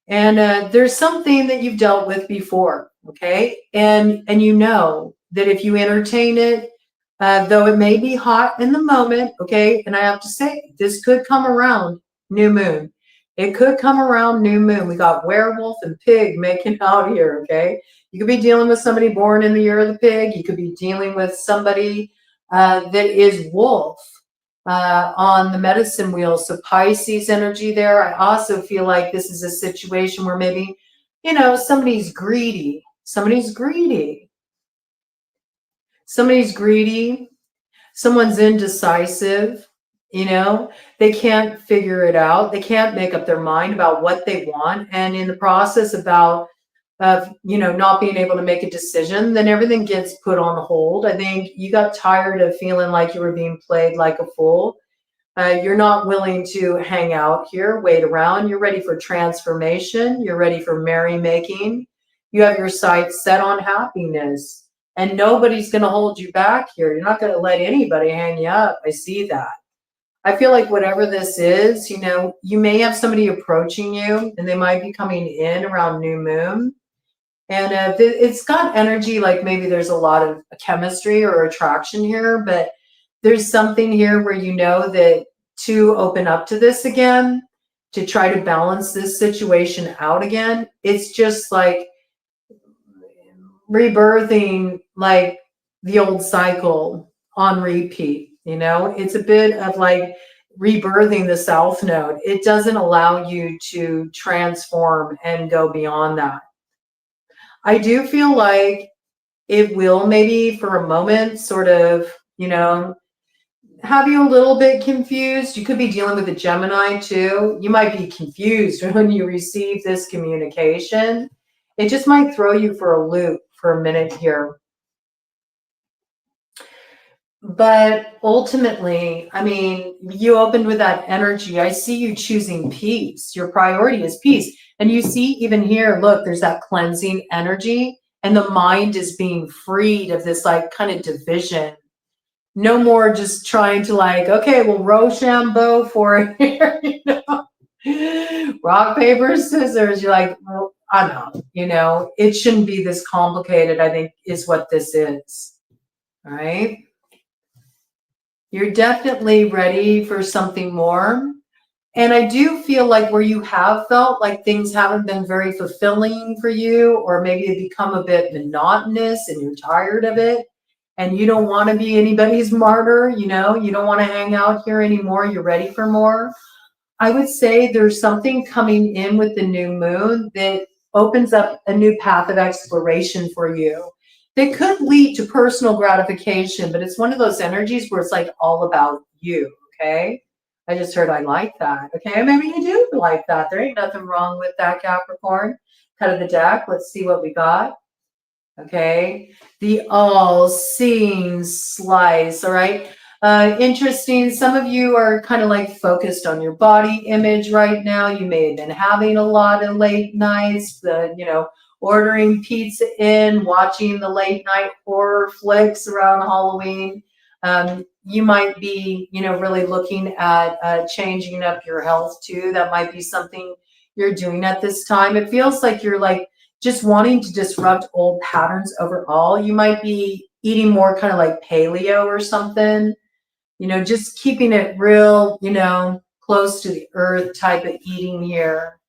And there's something that you've dealt with before, okay? And you know that if you entertain it, though it may be hot in the moment, okay? And I have to say, this could come around new moon. It could come around new moon. We got werewolf and pig making out here, okay? You could be dealing with somebody born in the year of the pig. You could be dealing with somebody that is wolf on the medicine wheel. So Pisces energy there. I also feel like this is a situation where maybe, you know, somebody's greedy. Somebody's greedy. Somebody's greedy. Someone's indecisive. You know, they can't figure it out. They can't make up their mind about what they want. And in the process of, you know, not being able to make a decision, then everything gets put on hold. I think you got tired of feeling like you were being played like a fool. You're not willing to hang out here, wait around. You're ready for transformation. You're ready for merrymaking. You have your sights set on happiness, and nobody's going to hold you back here. You're not going to let anybody hang you up. I see that. I feel like whatever this is, you know, you may have somebody approaching you, and they might be coming in around new moon. And it's got energy like maybe there's a lot of chemistry or attraction here, but there's something here where you know that to open up to this again, to try to balance this situation out again, it's just like rebirthing like the old cycle on repeat. You know, it's a bit of like rebirthing the south node. It doesn't allow you to transform and go beyond that. I do feel like it will maybe for a moment sort of, you know, have you a little bit confused. You could be dealing with a Gemini too. You might be confused when you receive this communication. It just might throw you for a loop for a minute here. But ultimately, I mean, you opened with that energy. I see you choosing peace. Your priority is peace. And you see even here, look, there's that cleansing energy and the mind is being freed of this like kind of division. No more just trying to like, okay, well, Rochambeau for it here, you know, rock, paper, scissors. You're like, well, I know, you know, it shouldn't be this complicated, I think is what this is. All right. You're definitely ready for something more. And I do feel like where you have felt like things haven't been very fulfilling for you, or maybe it become a bit monotonous and you're tired of it and you don't want to be anybody's martyr, you know, you don't want to hang out here anymore. You're ready for more. I would say there's something coming in with the new moon that opens up a new path of exploration for you. That could lead to personal gratification, but it's one of those energies where it's like all about you, okay? I just heard I like that, okay? Maybe you do like that. There ain't nothing wrong with that, Capricorn. Cut of the deck. Let's see what we got. Okay, the all-seeing slice, all right? Interesting. Some of you are kind of like focused on your body image right now. You may have been having a lot of late nights, you know, ordering pizza in, watching the late night horror flicks around Halloween. You might be, you know, really looking at changing up your health too. That might be something you're doing at this time. It feels like you're like just wanting to disrupt old patterns overall. You might be eating more kind of like paleo or something, you know, just keeping it real, you know, close to the earth type of eating here.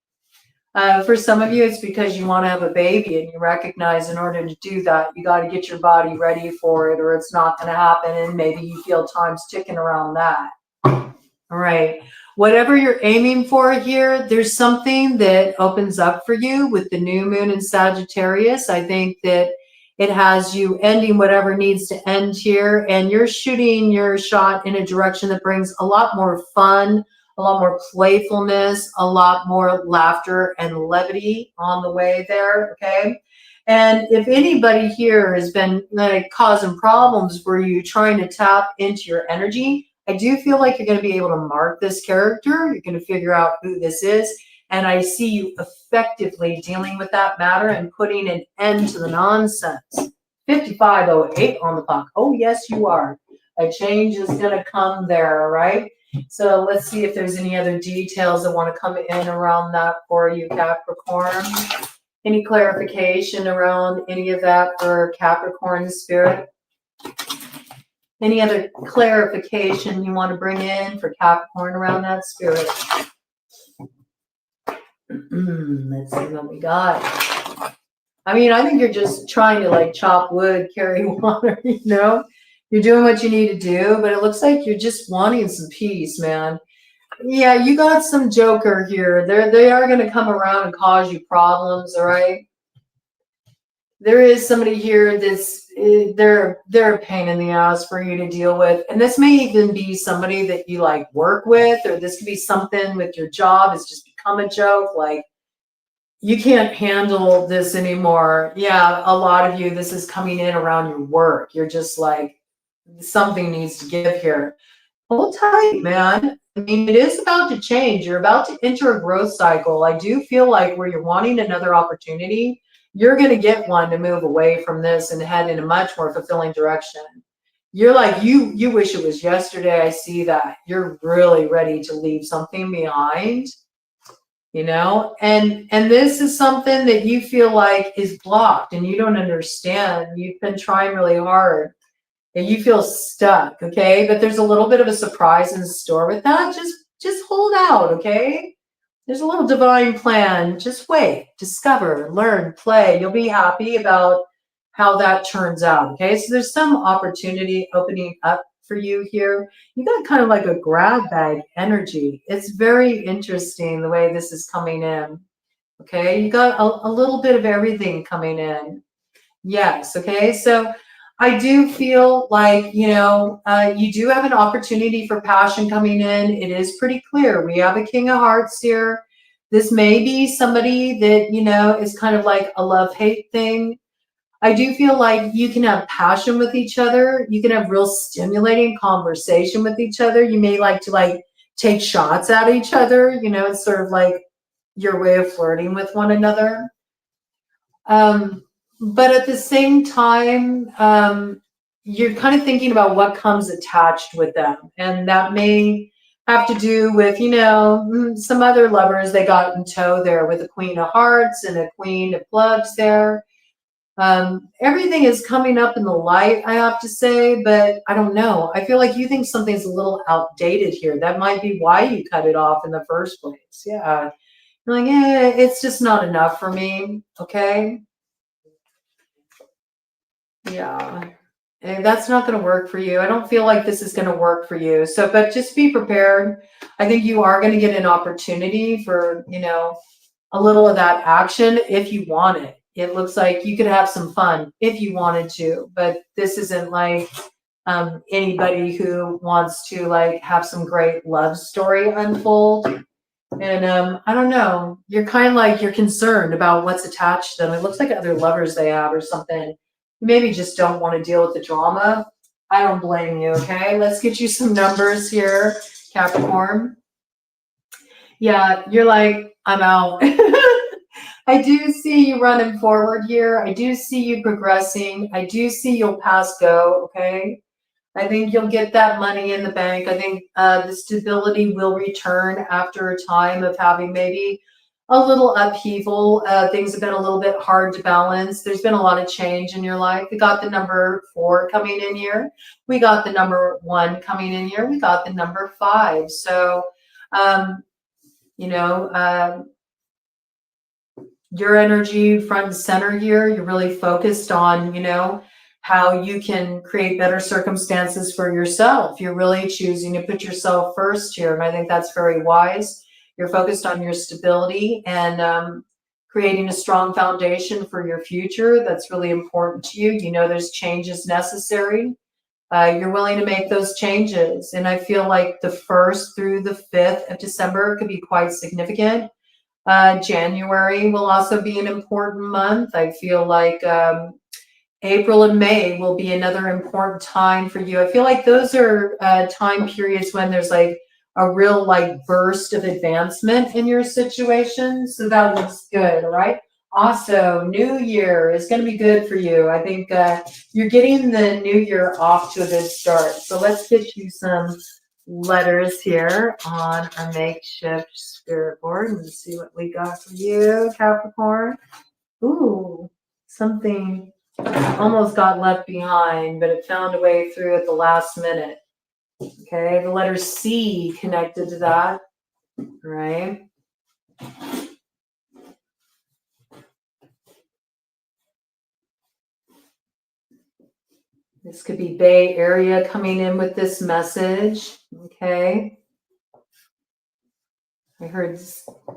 For some of you, it's because you want to have a baby and you recognize in order to do that, you got to get your body ready for it or it's not going to happen. And maybe you feel time's ticking around that. All right. Whatever you're aiming for here, there's something that opens up for you with the new moon in Sagittarius. I think that It has you ending whatever needs to end here, and you're shooting your shot in a direction that brings a lot more fun, a lot more playfulness, a lot more laughter and levity on the way there, okay? And if anybody here has been like causing problems for you trying to tap into your energy, I do feel like you're going to be able to mark this character. You're going to figure out who this is. And I see you effectively dealing with that matter and putting an end to the nonsense. 5508 on the clock. Oh, yes, you are. A change is going to come there, all right? So let's see if there's any other details that want to come in around that for you, Capricorn. Any clarification around any of that for Capricorn spirit? Any other clarification you want to bring in for Capricorn around that spirit? Let's see what we got. I mean, I think you're just trying to like chop wood, carry water, you know? You're doing what you need to do, but it looks like you're just wanting some peace, man. Yeah, you got some joker here. They are going to come around and cause you problems, all right? There is somebody here that's they're a pain in the ass for you to deal with, and this may even be somebody that you like work with, or this could be something with your job. It's just become a joke, like you can't handle this anymore. Yeah, a lot of you, this is coming in around your work. You're just like, something needs to give here. Hold tight, man. I mean, it is about to change. You're about to enter a growth cycle. I do feel like where you're wanting another opportunity, you're going to get one to move away from this and head in a much more fulfilling direction. You're like, you wish it was yesterday. I see that. You're really ready to leave something behind, you know? And this is something that you feel like is blocked and you don't understand. You've been trying really hard. And you feel stuck, okay? But there's a little bit of a surprise in store with that. Just hold out, okay? There's a little divine plan. Just wait, discover, learn, play. You'll be happy about how that turns out, okay? So there's some opportunity opening up for you here. You got kind of like a grab bag energy. It's very interesting the way this is coming in, okay? You got a little bit of everything coming in. Yes, okay? So I do feel like, you know, you do have an opportunity for passion coming in. It is pretty clear. We have a King of Hearts here. This may be somebody that, you know, is kind of like a love-hate thing. I do feel like you can have passion with each other. You can have real stimulating conversation with each other. You may like to like take shots at each other. You know, it's sort of like your way of flirting with one another. But at the same time, you're kind of thinking about what comes attached with them. And that may have to do with, you know, some other lovers they got in tow there with a Queen of Hearts and a Queen of Clubs there. Everything is coming up in the light, I have to say, but I don't know. I feel like you think something's a little outdated here. That might be why you cut it off in the first place. Yeah. You're like, it's just not enough for me. Okay. Yeah, and that's not going to work for you. I don't feel like this is going to work for you. So, but just be prepared. I think you are going to get an opportunity for, you know, a little of that action if you want it. It looks like you could have some fun if you wanted to, but this isn't like anybody who wants to like have some great love story unfold. And I don't know, you're kind of like, you're concerned about what's attached to them. It looks like other lovers they have or something. Maybe just don't want to deal with the drama. I don't blame you, okay? Let's get you some numbers here, Capricorn. Yeah, you're like, I'm out. I do see you running forward here. I do see you progressing. I do see you'll pass go, okay? I think you'll get that money in the bank. I think the stability will return after a time of having maybe a little upheaval. Things have been a little bit hard to balance. There's been a lot of change in your life. We got the number 4 coming in here. We got the number 1 coming in here. We got the number 5. So, you know, your energy front and center here, you're really focused on, you know, how you can create better circumstances for yourself. You're really choosing to put yourself first here. And I think that's very wise. You're focused on your stability and creating a strong foundation for your future. That's really important to you. You know there's changes necessary. You're willing to make those changes. And I feel like the 1st through the 5th of December could be quite significant. January will also be an important month. I feel like April and May will be another important time for you. I feel like those are time periods when there's like a real like burst of advancement in your situation. So that looks good, all right? Also, New Year is going to be good for you. I think you're getting the New Year off to a good start. So let's get you some letters here on our makeshift spirit board and see what we got for you, Capricorn. Ooh, something almost got left behind, but it found a way through at the last minute. Okay, the letter C connected to that, right? This could be Bay Area coming in with this message, okay? I heard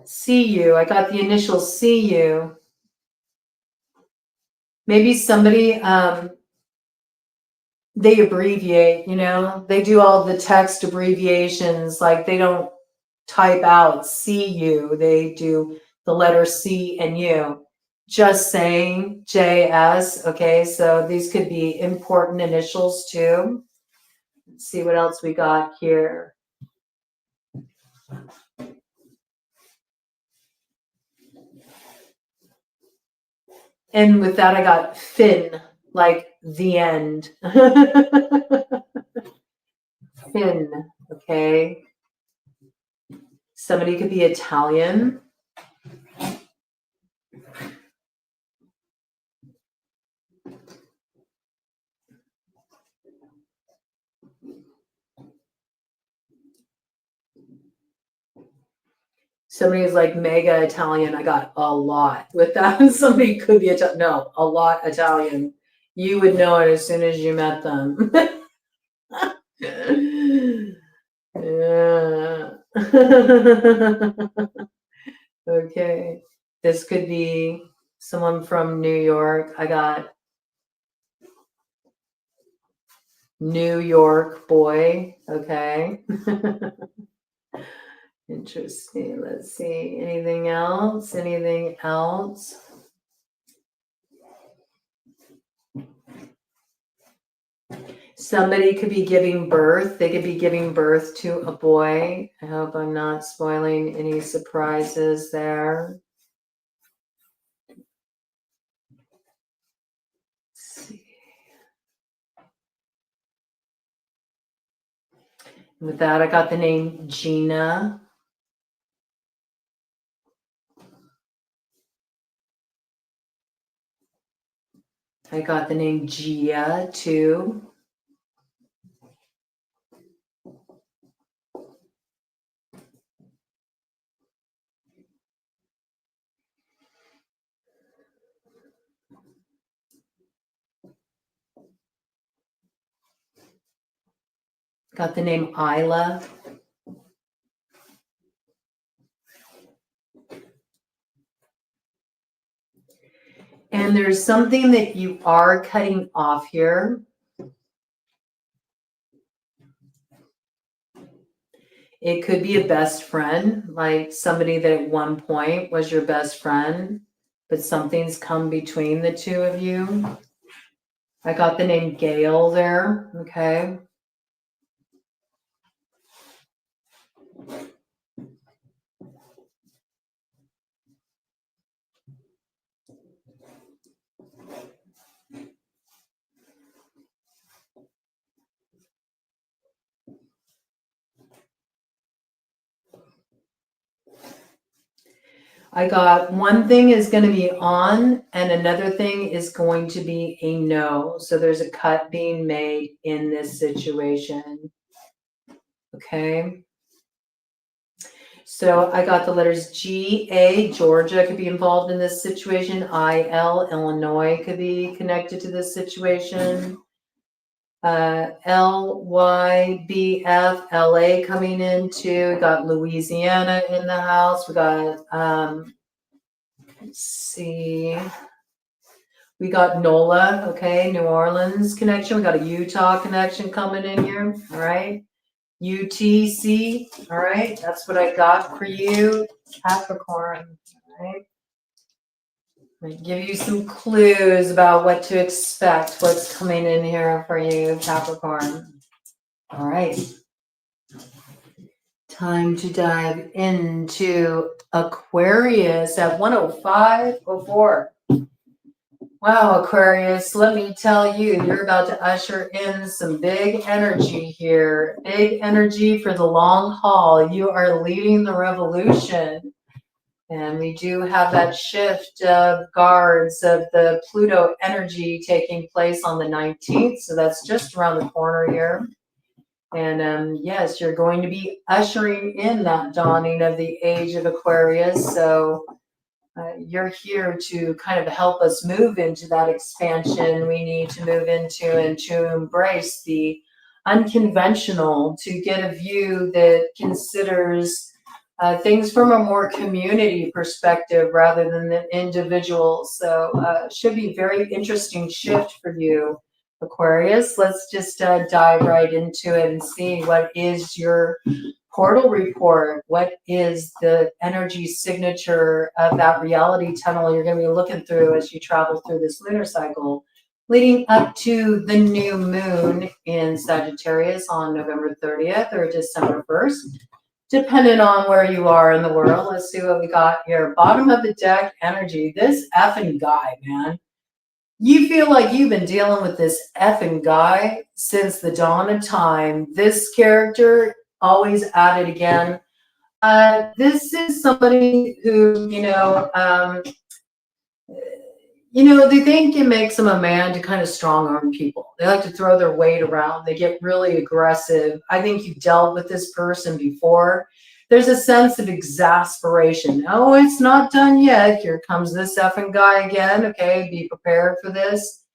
see you. I got the initial see you. Maybe somebody, they abbreviate, you know, they do all the text abbreviations, like they don't type out see you, they do the letter C and U. Just saying JS, okay, so these could be important initials too. Let's see what else we got here. And with that, I got fin, like the end. Fin, okay. Somebody could be Italian. Somebody is like mega Italian. I got a lot with that. Somebody could be Italian. No, a lot Italian. You would know it as soon as you met them. Yeah. Okay. This could be someone from New York. I got New York boy. Okay. Interesting. Let's see. Anything else? Anything else? Somebody could be giving birth. They could be giving birth to a boy. I hope I'm not spoiling any surprises there. Let's see. With that, I got the name Gina. I got the name Gia too. Got the name Isla. And there's something that you are cutting off here. It could be a best friend, like somebody that at one point was your best friend, but something's come between the two of you. I got the name Gail there, okay? I got one thing is going to be on and another thing is going to be a no. So there's a cut being made in this situation. Okay. So I got the letters G-A, Georgia could be involved in this situation. I-L, Illinois could be connected to this situation. L-Y-B-F, L-A coming in too. We got Louisiana in the house. We got Let's see. We got NOLA, okay, New Orleans connection. We got a Utah connection coming in here, all right? UTC, all right? That's what I got for you, Capricorn, all right? I'm gonna give you some clues about what to expect, what's coming in here for you, Capricorn. All right. Time to dive into Aquarius at 105:04. Wow, Aquarius, let me tell you, you're about to usher in some big energy here. Big energy for the long haul. You are leading the revolution. And we do have that shift of guards of the Pluto energy taking place on the 19th. So that's just around the corner here. And yes, you're going to be ushering in that dawning of the age of Aquarius. So you're here to kind of help us move into that expansion we need to move into and to embrace the unconventional, to get a view that considers things from a more community perspective rather than the individual. So should be very interesting shift for you, Aquarius. Let's just dive right into it and see what is your portal report. What is the energy signature of that reality tunnel you're going to be looking through as you travel through this lunar cycle, leading up to the new moon in Sagittarius on November 30th or December 1st, depending on where you are in the world. Let's see what we got here. Bottom of the deck energy. This effing guy, man. You feel like you've been dealing with this effing guy since the dawn of time. This character, always at it again. This is somebody who, they think it makes them a man to kind of strong arm people. They like to throw their weight around. They get really aggressive. I think you've dealt with this person before. There's a sense of exasperation. Oh, it's not done yet. Here comes this effing guy again. Okay, be prepared for this.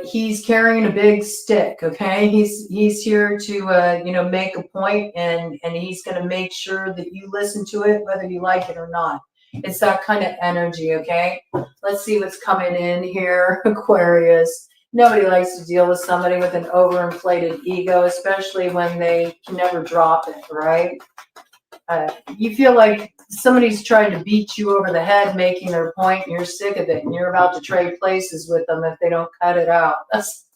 He's carrying a big stick. Okay, he's here to make a point, and he's going to make sure that you listen to it, whether you like it or not. It's that kind of energy. Okay, let's see what's coming in here, Aquarius. Nobody likes to deal with somebody with an overinflated ego, especially when they can never drop it, right? You feel like somebody's trying to beat you over the head, making their point, and you're sick of it, and you're about to trade places with them if they don't cut it out. That's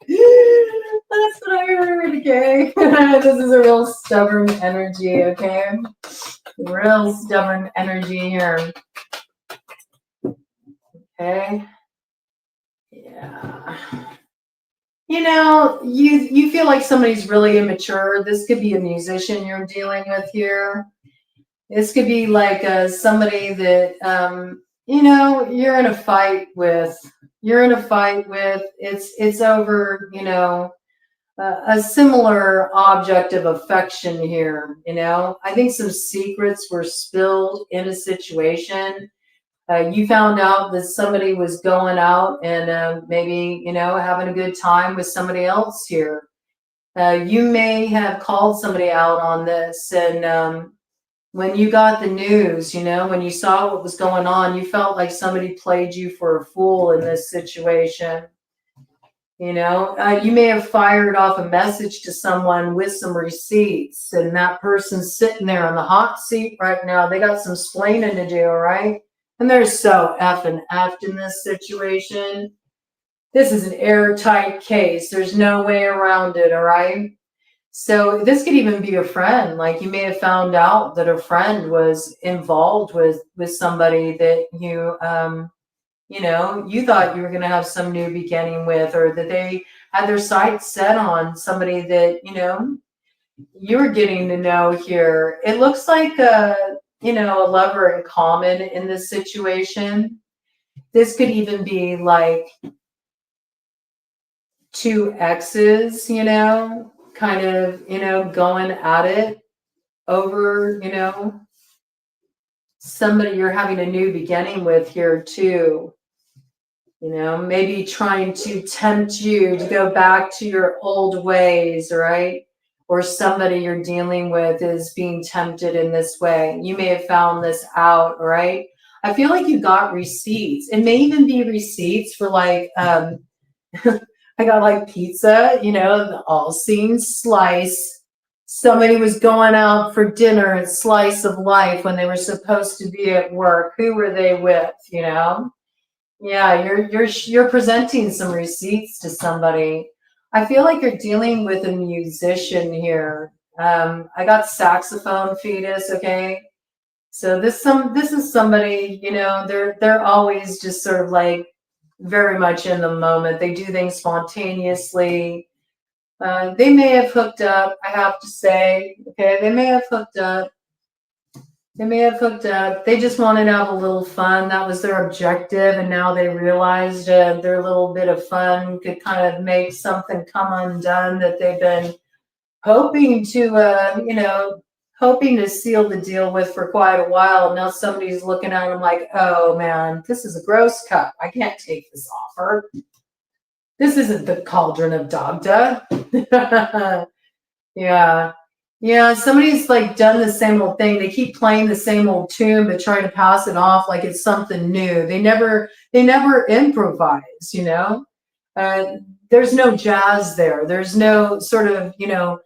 what I heard, okay? This is a real stubborn energy, okay? Real stubborn energy here. Okay? Yeah. You feel like somebody's really immature. This could be a musician you're dealing with here. This could be like somebody that, you're in a fight with. It's over, a similar object of affection here. I think some secrets were spilled in a situation. You found out that somebody was going out and maybe, having a good time with somebody else here. You may have called somebody out on this. And when you got the news, when you saw what was going on, you felt like somebody played you for a fool in this situation. You may have fired off a message to someone with some receipts, and that person's sitting there on the hot seat right now. They got some splaining to do, all right? And they're so effing effed in this situation. This is an airtight case. There's no way around it, all right? So this could even be a friend. Like you may have found out that a friend was involved with somebody that you thought you were going to have some new beginning with, or that they had their sights set on somebody that, you were getting to know here. It looks like a lover in common in this situation. This could even be like two exes, kind of, going at it over, somebody you're having a new beginning with here too. Maybe trying to tempt you to go back to your old ways, right? Or somebody you're dealing with is being tempted in this way. You may have found this out, right? I feel like you got receipts. It may even be receipts for like, I got like pizza, you know, the all-seeing slice. Somebody was going out for dinner at Slice of Life when they were supposed to be at work. Who were they with, you know? Yeah, you're presenting some receipts to somebody. I feel like you're dealing with a musician here. I got saxophone fetus, okay? So this is somebody, you know, they're always just sort of like very much in the moment. They do things spontaneously. They may have hooked up, I have to say. Okay, they may have hooked up. They may have hooked up. They just wanted to have a little fun. That was their objective. And now they realized their little bit of fun could kind of make something come undone that they've been hoping to, you know, hoping to seal the deal with for quite a while. Now somebody's looking at them like, oh man, this is a gross cup. I can't take this offer. This isn't the cauldron of Dagda. Yeah. Yeah, somebody's like done the same old thing. They keep playing the same old tune, but trying to pass it off like it's something new. They never improvise, you know? There's no jazz there. There's no sort of, you know,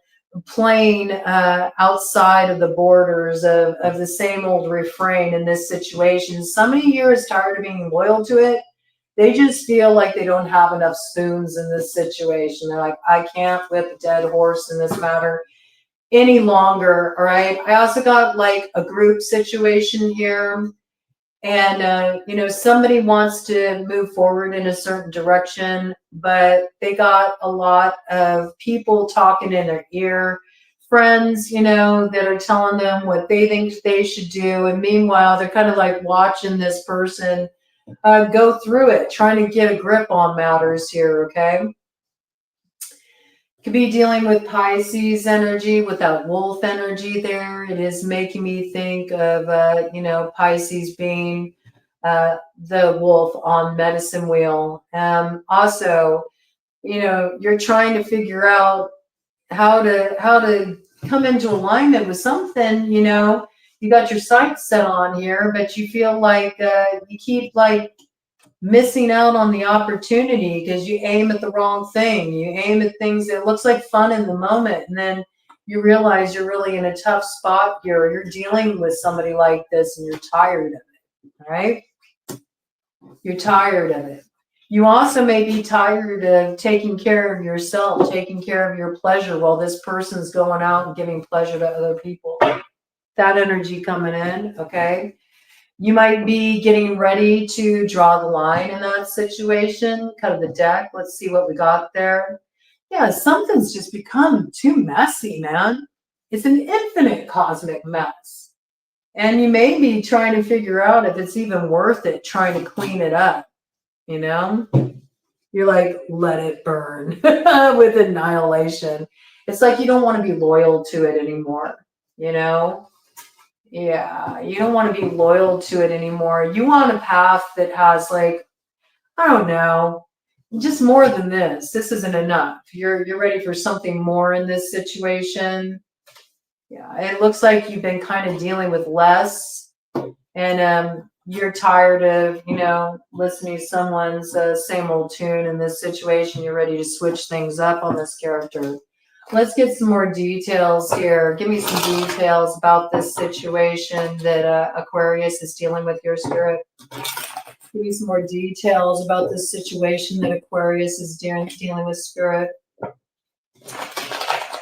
playing outside of the borders of the same old refrain in this situation. Somebody here is tired of being loyal to it. They just feel like they don't have enough spoons in this situation. They're like, I can't whip a dead horse in this matter any longer. All right. I also got like a group situation here. And, you know, somebody wants to move forward in a certain direction, but they got a lot of people talking in their ear, friends, you know, that are telling them what they think they should do. And meanwhile, they're kind of like watching this person go through it, trying to get a grip on matters here. Okay. Could be dealing with Pisces energy, with that wolf energy there. It is making me think of, you know, Pisces being the wolf on medicine wheel. Also, you know, you're trying to figure out how to come into alignment with something, you know. You got your sights set on here, but you feel like you keep like missing out on the opportunity because you aim at the wrong thing. You aim at things that looks like fun in the moment, and then you realize you're really in a tough spot here. You're dealing with somebody like this and you're tired of it, right? You're tired of it. You also may be tired of taking care of yourself, taking care of your pleasure while this person's going out and giving pleasure to other people. That energy coming in, okay? You might be getting ready to draw the line in that situation. Cut of the deck. Let's see what we got there. Yeah, something's just become too messy, man. It's an infinite cosmic mess. And you may be trying to figure out if it's even worth it trying to clean it up, you know? You're like, let it burn with annihilation. It's like you don't want to be loyal to it anymore, you know? Yeah, you don't want to be loyal to it anymore. You want a path that has like, I don't know, just more than this. This isn't enough. You're ready for something more in this situation. Yeah, it looks like you've been kind of dealing with less, and you're tired of, you know, listening to someone's same old tune in this situation. You're ready to switch things up on this character. Let's get some more details here. Give me some details about this situation that Aquarius is dealing with your spirit. Give me some more details about this situation that Aquarius is dealing with spirit.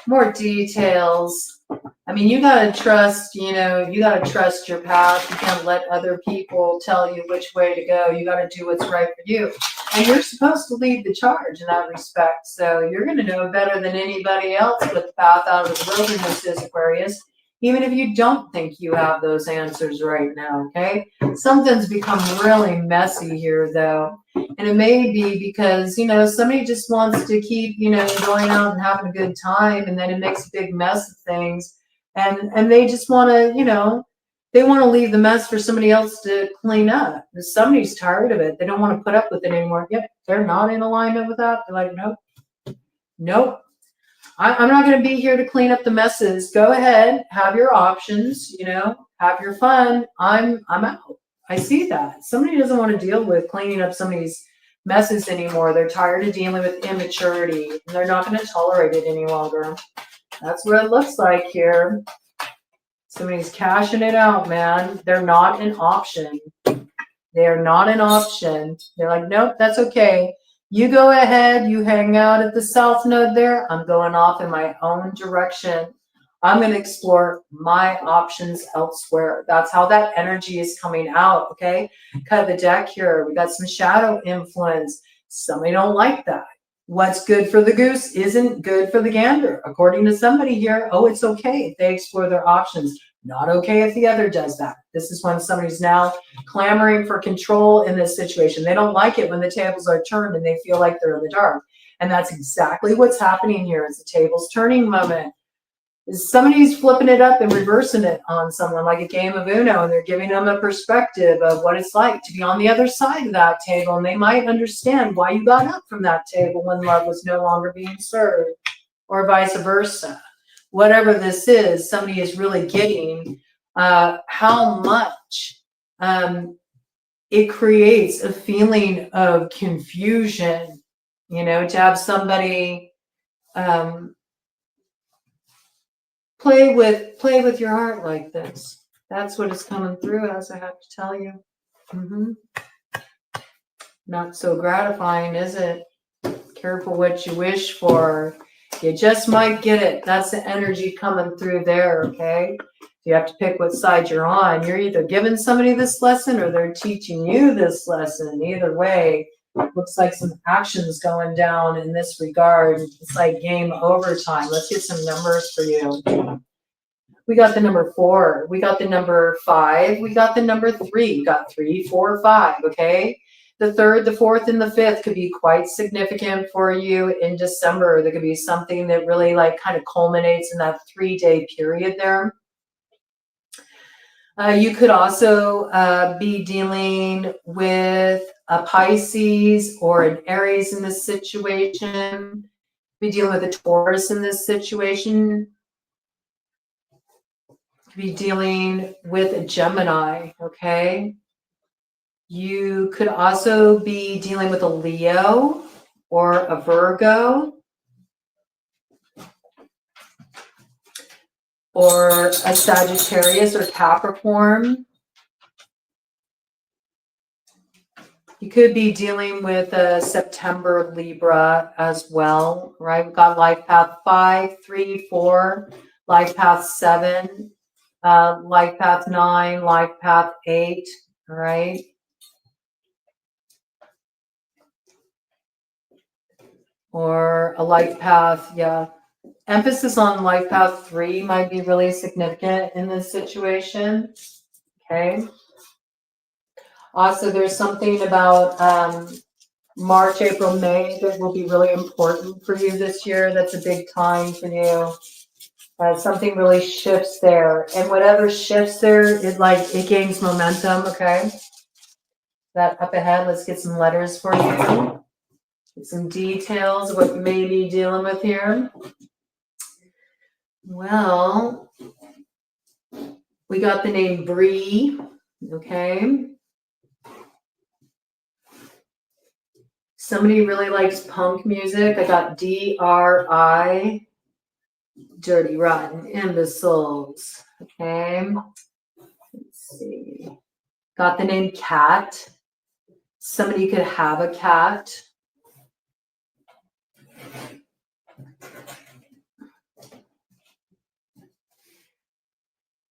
More details. I mean, you got to trust, you know, you got to trust your path. You can't let other people tell you which way to go. You got to do what's right for you. And you're supposed to lead the charge in that respect. So you're going to know better than anybody else what the path out of the wilderness is, Aquarius, even if you don't think you have those answers right now, okay? Something's become really messy here, though. And it may be because, you know, somebody just wants to keep, you know, going out and having a good time, and then it makes a big mess of things. And they just want to, you know, they want to leave the mess for somebody else to clean up. If somebody's tired of it, they don't want to put up with it anymore. Yep, they're not in alignment with that. They're like, nope. I'm not going to be here to clean up the messes. Go ahead, have your options, you know, have your fun. I'm out. I see that. Somebody doesn't want to deal with cleaning up somebody's messes anymore. They're tired of dealing with immaturity, and they're not going to tolerate it any longer. That's what it looks like here. Somebody's cashing it out, man. They're not an option. They are not an option. They're like, nope, that's okay. You go ahead. You hang out at the south node there. I'm going off in my own direction. I'm going to explore my options elsewhere. That's how that energy is coming out, okay? Cut the deck here. We got some shadow influence. Somebody don't like that. What's good for the goose isn't good for the gander. According to somebody here, oh, it's okay if they explore their options. Not okay if the other does that. This is when somebody's now clamoring for control in this situation. They don't like it when the tables are turned and they feel like they're in the dark. And that's exactly what's happening here. It's a tables turning moment. Somebody's flipping it up and reversing it on someone like a game of Uno, and they're giving them a perspective of what it's like to be on the other side of that table, and they might understand why you got up from that table when love was no longer being served, or vice versa. Whatever this is, somebody is really getting how much it creates a feeling of confusion, you know, to have somebody play with your heart like this. That's what is coming through, as I have to tell you. Not so gratifying, is it? Careful what you wish for. You just might get it. That's the energy coming through there, okay? You have to pick what side you're on. You're either giving somebody this lesson or they're teaching you this lesson. Either way, looks like some actions going down in this regard. It's like game overtime. Let's get some numbers for you. We got the number 4. We got the number 5. We got the number 3. We got 3, 4, 5, okay? The 3rd, the 4th, and the 5th could be quite significant for you in December. There could be something that really like kind of culminates in that 3-day period there. You could also be dealing with a Pisces or an Aries in this situation. Be dealing with a Taurus in this situation. Be dealing with a Gemini, okay? You could also be dealing with a Leo or a Virgo or a Sagittarius or Capricorn. You could be dealing with a September Libra as well, right? We've got life path 5, 3, 4, life path 7, life path 9, life path 8, all right? Or a life path, yeah. Emphasis on life path 3 might be really significant in this situation, okay? Also, there's something about March, April, May that will be really important for you this year. That's a big time for you. Something really shifts there. And whatever shifts there, it gains momentum, okay? That up ahead, let's get some letters for you. Get some details of what you may be dealing with here. Well, we got the name Bree, okay? Somebody really likes punk music. I got DRI, Dirty Rotten Imbeciles, okay? Let's see. Got the name Cat. Somebody could have a cat.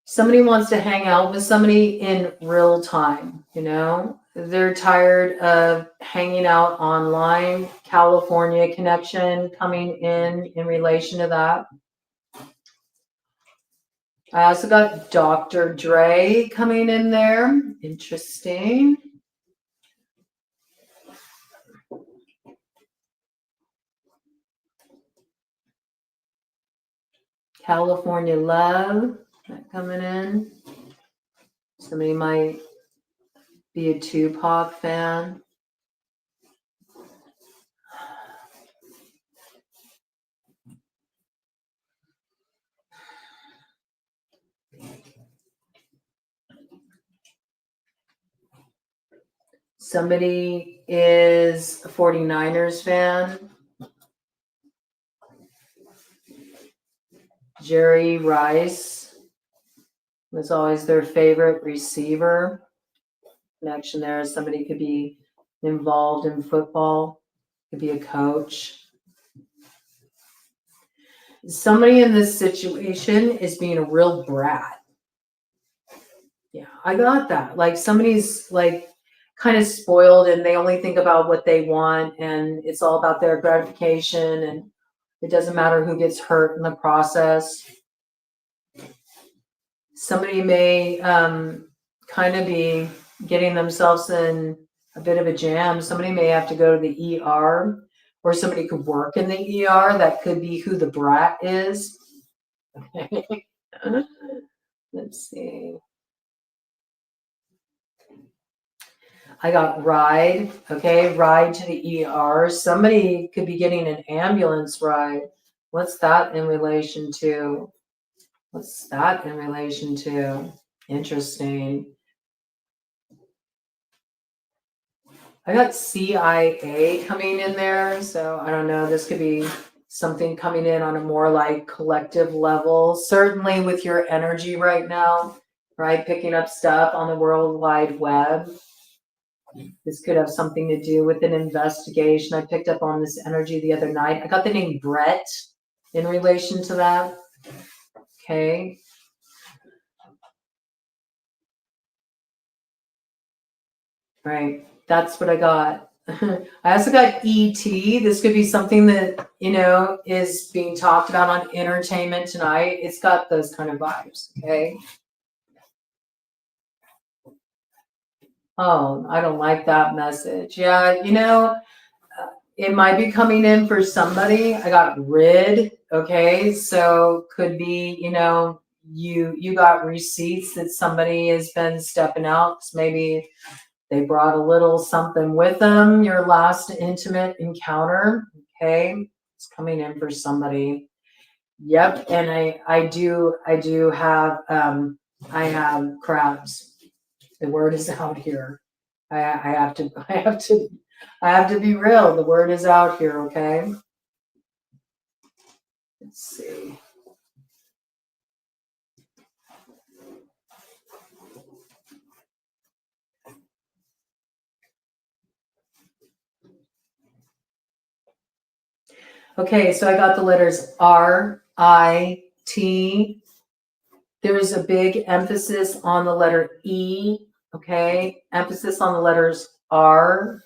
Somebody wants to hang out with somebody in real time, you know? They're tired of hanging out online. California connection coming in relation to that. I also got Dr. Dre coming in there. Interesting. California Love coming in. Somebody might be a Tupac fan. Somebody is a 49ers fan. Jerry Rice was always their favorite receiver. Connection there. Somebody could be involved in football, could be a coach. Somebody in this situation is being a real brat. Yeah, I got that. Like somebody's like kind of spoiled and they only think about what they want and it's all about their gratification and it doesn't matter who gets hurt in the process. Somebody may kind of be getting themselves in a bit of a jam. Somebody may have to go to the ER or somebody could work in the ER. That could be who the brat is. Okay. Let's see. I got ride. Okay, ride to the ER. Somebody could be getting an ambulance ride. What's that in relation to? What's that in relation to? Interesting. I got CIA coming in there, so I don't know. This could be something coming in on a more like collective level. Certainly with your energy right now, right? Picking up stuff on the World Wide Web. This could have something to do with an investigation. I picked up on this energy the other night. I got the name Brett in relation to that. Okay. Right. That's what I got. I also got ET. This could be something that, you know, is being talked about on entertainment tonight. It's got those kind of vibes. Okay. Oh, I don't like that message. Yeah, you know, it might be coming in for somebody. I got rid. Okay. So could be, you know, you got receipts that somebody has been stepping out. Maybe they brought a little something with them, your last intimate encounter. Okay. It's coming in for somebody. Yep. And I do have, I have crabs. The word is out here. I have to be real. The word is out here. Okay. Let's see. Okay, so I got the letters R, I, T. There's a big emphasis on the letter E, okay? Emphasis on the letters R.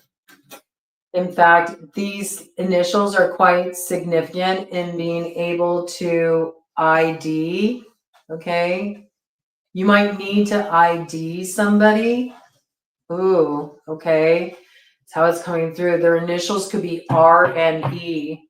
In fact, these initials are quite significant in being able to ID, okay? You might need to ID somebody. Ooh, okay. That's how it's coming through. Their initials could be R and E.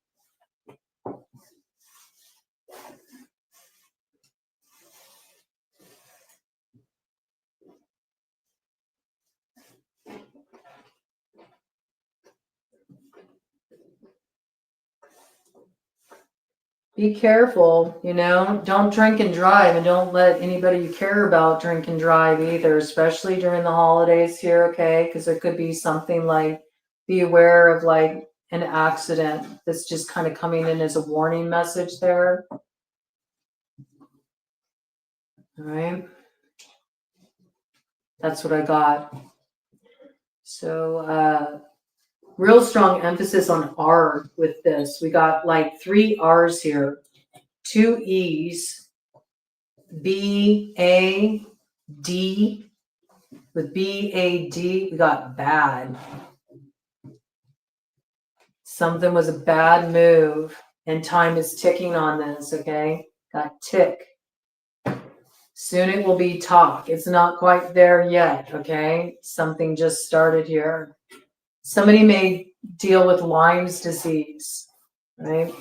Be careful, you know, don't drink and drive and don't let anybody you care about drink and drive either, especially during the holidays here, okay? Because there could be something like, be aware of like an accident that's just kind of coming in as a warning message there. All right. That's what I got. So, real strong emphasis on R with this. We got like 3 R's here, 2 E's, B, A, D. With B-A-D, we got bad. Something was a bad move, and time is ticking on this, okay? Got tick. Soon it will be talk. It's not quite there yet, okay? Something just started here. Somebody may deal with Lyme's disease, right?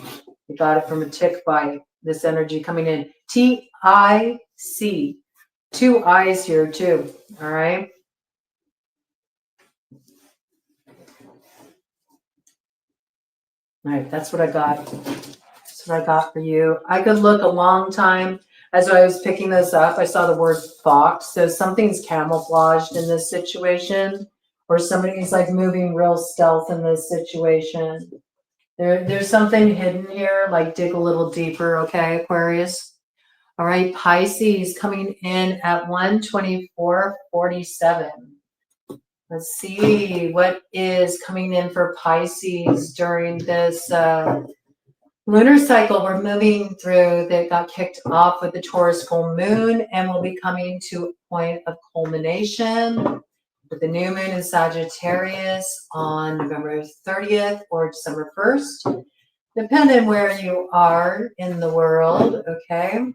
We got it from a tick bite, this energy coming in. T-I-C. 2 I's here too, all right? All right, that's what I got. That's what I got for you. I could look a long time. As I was picking this up, I saw the word fox. So something's camouflaged in this situation, or somebody's like moving real stealth in this situation. There's something hidden here, like dig a little deeper, okay, Aquarius? All right, Pisces coming in at 124.47. Let's see what is coming in for Pisces during this lunar cycle we're moving through that got kicked off with the Taurus full moon and will be coming to a point of culmination with the new moon in Sagittarius on November 30th or December 1st, depending where you are in the world, okay?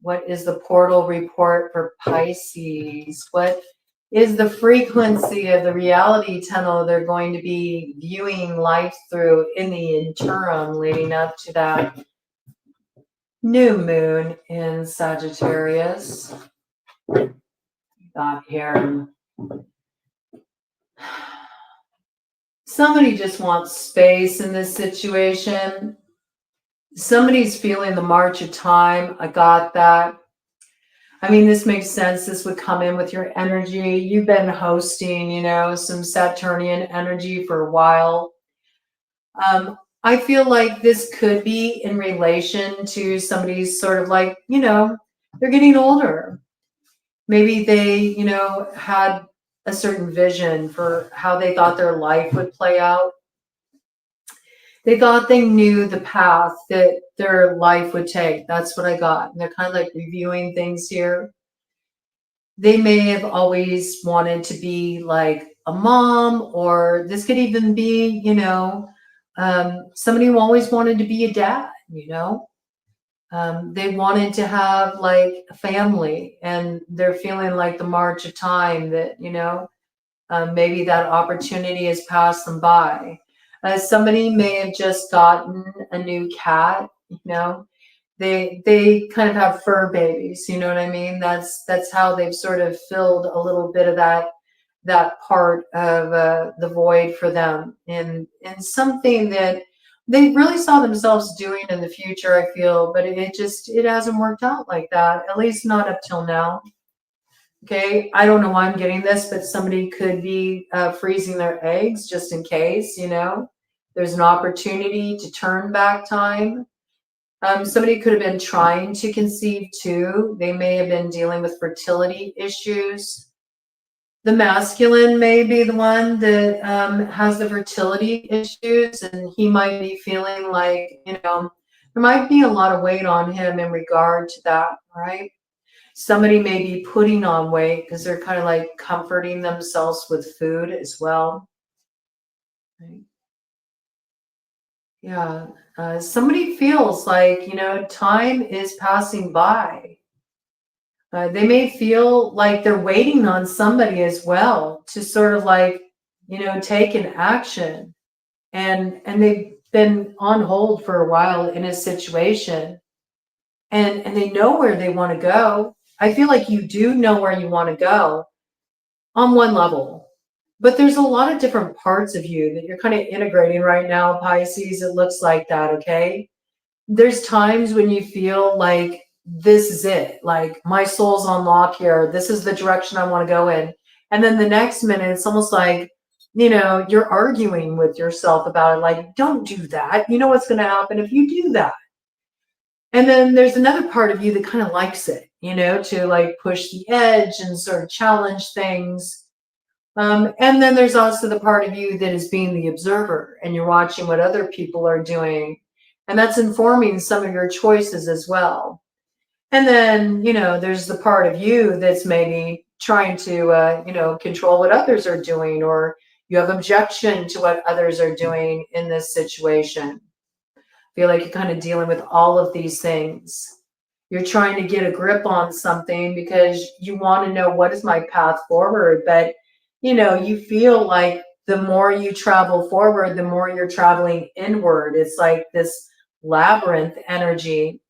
What is the portal report for Pisces? What is the frequency of the reality tunnel they're going to be viewing life through in the interim leading up to that new moon in Sagittarius? Got here. Somebody just wants space in this situation. Somebody's feeling the march of time. I got that. I mean, this makes sense. This would come in with your energy. You've been hosting, you know, some Saturnian energy for a while. I feel like this could be in relation to somebody's sort of like, you know, they're getting older. Maybe they, you know, had a certain vision for how they thought their life would play out. They thought they knew the path that their life would take. That's what I got. And they're kind of like reviewing things here. They may have always wanted to be like a mom, or this could even be, you know, somebody who always wanted to be a dad, you know. They wanted to have like a family, and they're feeling like the march of time that, you know, maybe that opportunity has passed them by. Somebody may have just gotten a new cat, you know. They kind of have fur babies, you know what I mean? That's how they've sort of filled a little bit of that part of the void for them in something that they really saw themselves doing in the future, I feel, but it hasn't worked out like that, at least not up till now. Okay, I don't know why I'm getting this, but somebody could be freezing their eggs just in case, you know. There's an opportunity to turn back time. Somebody could have been trying to conceive too. They may have been dealing with fertility issues. The masculine may be the one that has the fertility issues, and he might be feeling like, you know, there might be a lot of weight on him in regard to that, right? Somebody may be putting on weight because they're kind of like comforting themselves with food as well. Right? Yeah. Somebody feels like, you know, time is passing by. They may feel like they're waiting on somebody as well to sort of like, you know, take an action. And they've been on hold for a while in a situation, and they know where they want to go. I feel like you do know where you want to go on one level, but there's a lot of different parts of you that you're kind of integrating right now, Pisces. It looks like that, okay? There's times when you feel like this is it, like my soul's on lock here. This is the direction I want to go in. And then the next minute, it's almost like, you know, you're arguing with yourself about it, like, don't do that. You know what's going to happen if you do that. And then there's another part of you that kind of likes it, you know, to like push the edge and sort of challenge things. And then there's also the part of you that is being the observer, and you're watching what other people are doing. And that's informing some of your choices as well. And then, you know, there's the part of you that's maybe trying to, you know, control what others are doing, or you have objection to what others are doing in this situation. Feel like you're kind of dealing with all of these things. You're trying to get a grip on something because you want to know, what is my path forward? But, you know, you feel like the more you travel forward, the more you're traveling inward. It's like this labyrinth energy.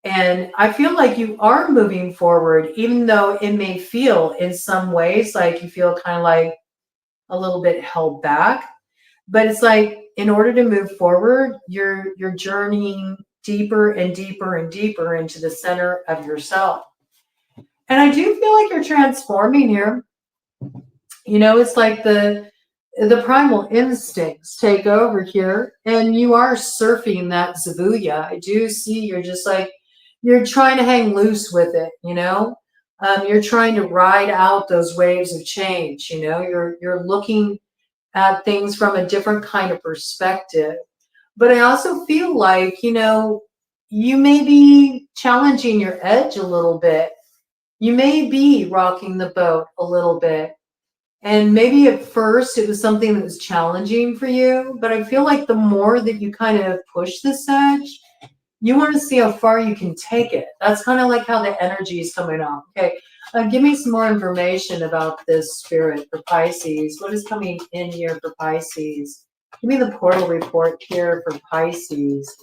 And I feel like you are moving forward, even though it may feel in some ways like you feel kind of like a little bit held back. But it's like, in order to move forward, you're journeying deeper and deeper and deeper into the center of yourself. And I do feel like you're transforming here. You know, it's like the primal instincts take over here, and you are surfing that Zabuya. I do see you're just like, you're trying to hang loose with it, you know? You're trying to ride out those waves of change, you know? You're looking at things from a different kind of perspective. But I also feel like, you know, you may be challenging your edge a little bit. You may be rocking the boat a little bit. And maybe at first it was something that was challenging for you, but I feel like the more that you kind of push this edge, you want to see how far you can take it. That's kind of like how the energy is coming off. Okay, give me some more information about this spirit for Pisces. What is coming in here for Pisces? Give me the portal report here for Pisces.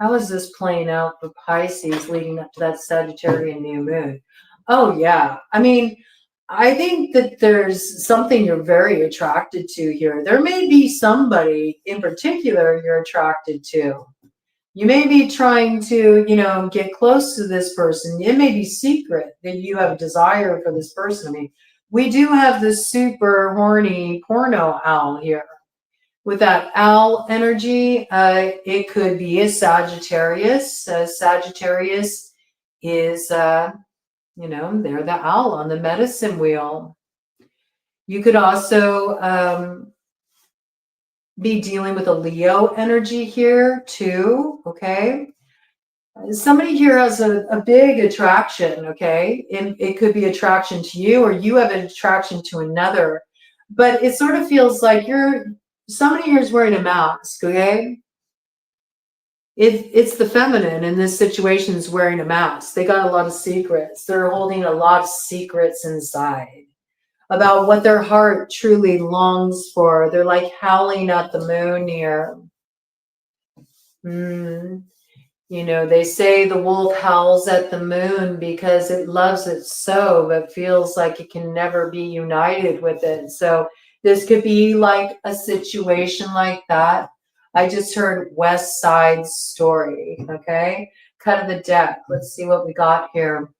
How is this playing out for Pisces leading up to that Sagittarian new moon? Oh, yeah. I mean, I think that there's something you're very attracted to here. There may be somebody in particular you're attracted to. You may be trying to, you know, get close to this person. It may be secret that you have a desire for this person. I mean, we do have this super horny porno owl here. With that owl energy, it could be a Sagittarius. Sagittarius is, you know, they're the owl on the medicine wheel. You could also be dealing with a Leo energy here too, okay? Somebody here has a big attraction, okay? It could be attraction to you, or you have an attraction to another. But it sort of feels like somebody here is wearing a mask, okay? It's the feminine in this situation is wearing a mask. They got a lot of secrets. They're holding a lot of secrets inside about what their heart truly longs for. They're like howling at the moon here. You know, they say the wolf howls at the moon because it loves it so, but feels like it can never be united with it. So this could be like a situation like that. I just heard West Side Story, okay? Cut of the deck. Let's see what we got here.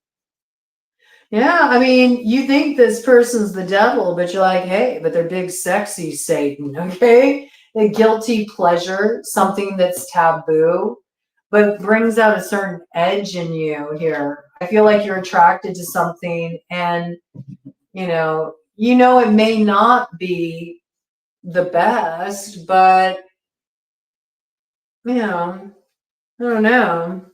Yeah, I mean, you think this person's the devil, but you're like, hey, but they're big, sexy Satan, okay? A guilty pleasure, something that's taboo, but brings out a certain edge in you here. I feel like you're attracted to something, and you know it may not be the best, but I don't know.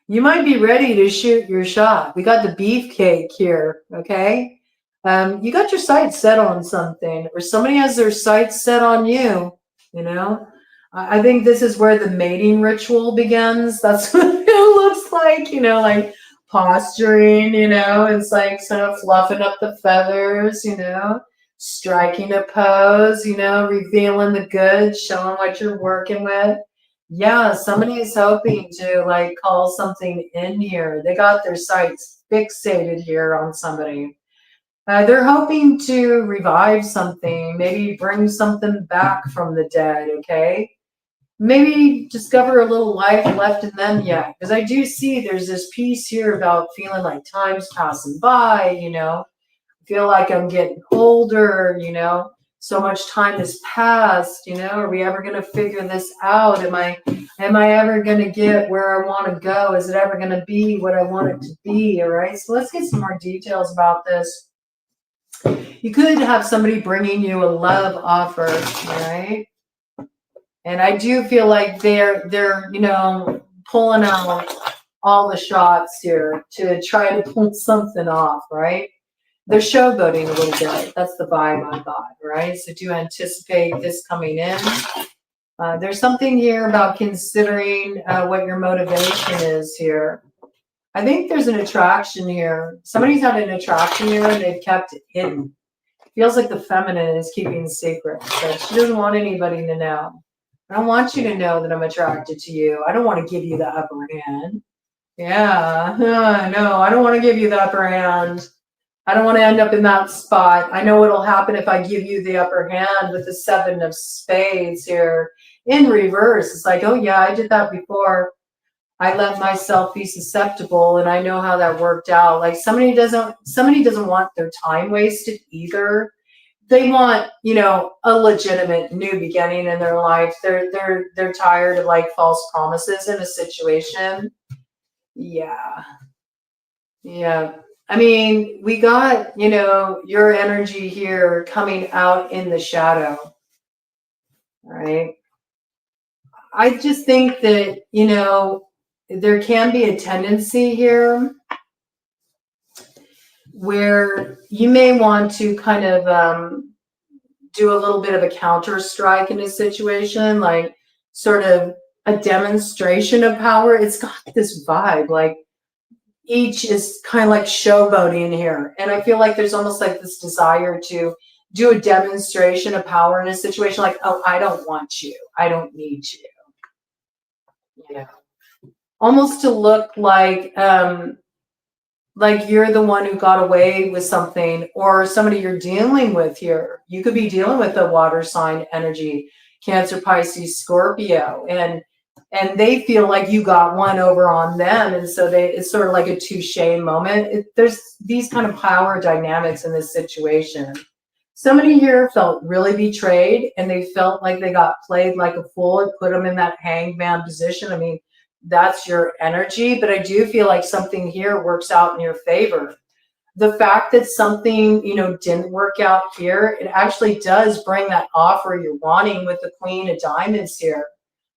You might be ready to shoot your shot. We got the beefcake here, okay? You got your sights set on something, or somebody has their sights set on you, you know? I think this is where the mating ritual begins. That's what it looks like, like posturing, it's like sort of fluffing up the feathers, striking a pose, revealing the goods, showing what you're working with. Yeah, somebody is hoping to like call something in here. They got their sights fixated here on somebody. They're hoping to revive something, maybe bring something back from the dead, okay? Maybe discover a little life left in them yet. Because I do see there's this piece here about feeling like time's passing by, feel like I'm getting older, so much time has passed, are we ever going to figure this out? Am I ever going to get where I want to go? Is it ever going to be what I want it to be? All right, so let's get some more details about this. You could have somebody bringing you a love offer, all right? And I do feel like they're pulling out all the shots here to try to pull something off, right? They're showboating a little bit. That's the vibe I got, right? So do anticipate this coming in. There's something here about considering what your motivation is here. I think there's an attraction here. Somebody's had an attraction here and they've kept it hidden. It feels like the feminine is keeping secrets. So she doesn't want anybody to know. I don't want you to know that I'm attracted to you. I don't want to give you the upper hand. Yeah, no, I don't want to give you the upper hand. I don't want to end up in that spot. I know what'll happen if I give you the upper hand with the 7 of spades here in reverse. It's like, oh yeah, I did that before. I let myself be susceptible, and I know how that worked out. Like somebody doesn't want their time wasted either. they want, you know, a legitimate new beginning in their life. They're tired of like false promises in a situation. Yeah. Yeah. I mean, we got, you know, your energy here coming out in the shadow. Right. I just think that, you know, there can be a tendency here where you may want to kind of do a little bit of a counter strike in a situation, like sort of a demonstration of power. It's got this vibe, like each is kind of like showboating here. And I feel like there's almost like this desire to do a demonstration of power in a situation like, oh, I don't want you. I don't need you. You know, almost to look like you're the one who got away with something, or somebody you're dealing with here. You could be dealing with a water sign energy, Cancer, Pisces, Scorpio, and they feel like you got one over on them, and so it's sort of like a touche moment. There's these kind of power dynamics in this situation. Somebody here felt really betrayed, and they felt like they got played like a fool. It put them in that hangman position. I mean, that's your energy, but I do feel like something here works out in your favor. The fact that something, you know, didn't work out here, it actually does bring that offer you're wanting with the Queen of Diamonds here.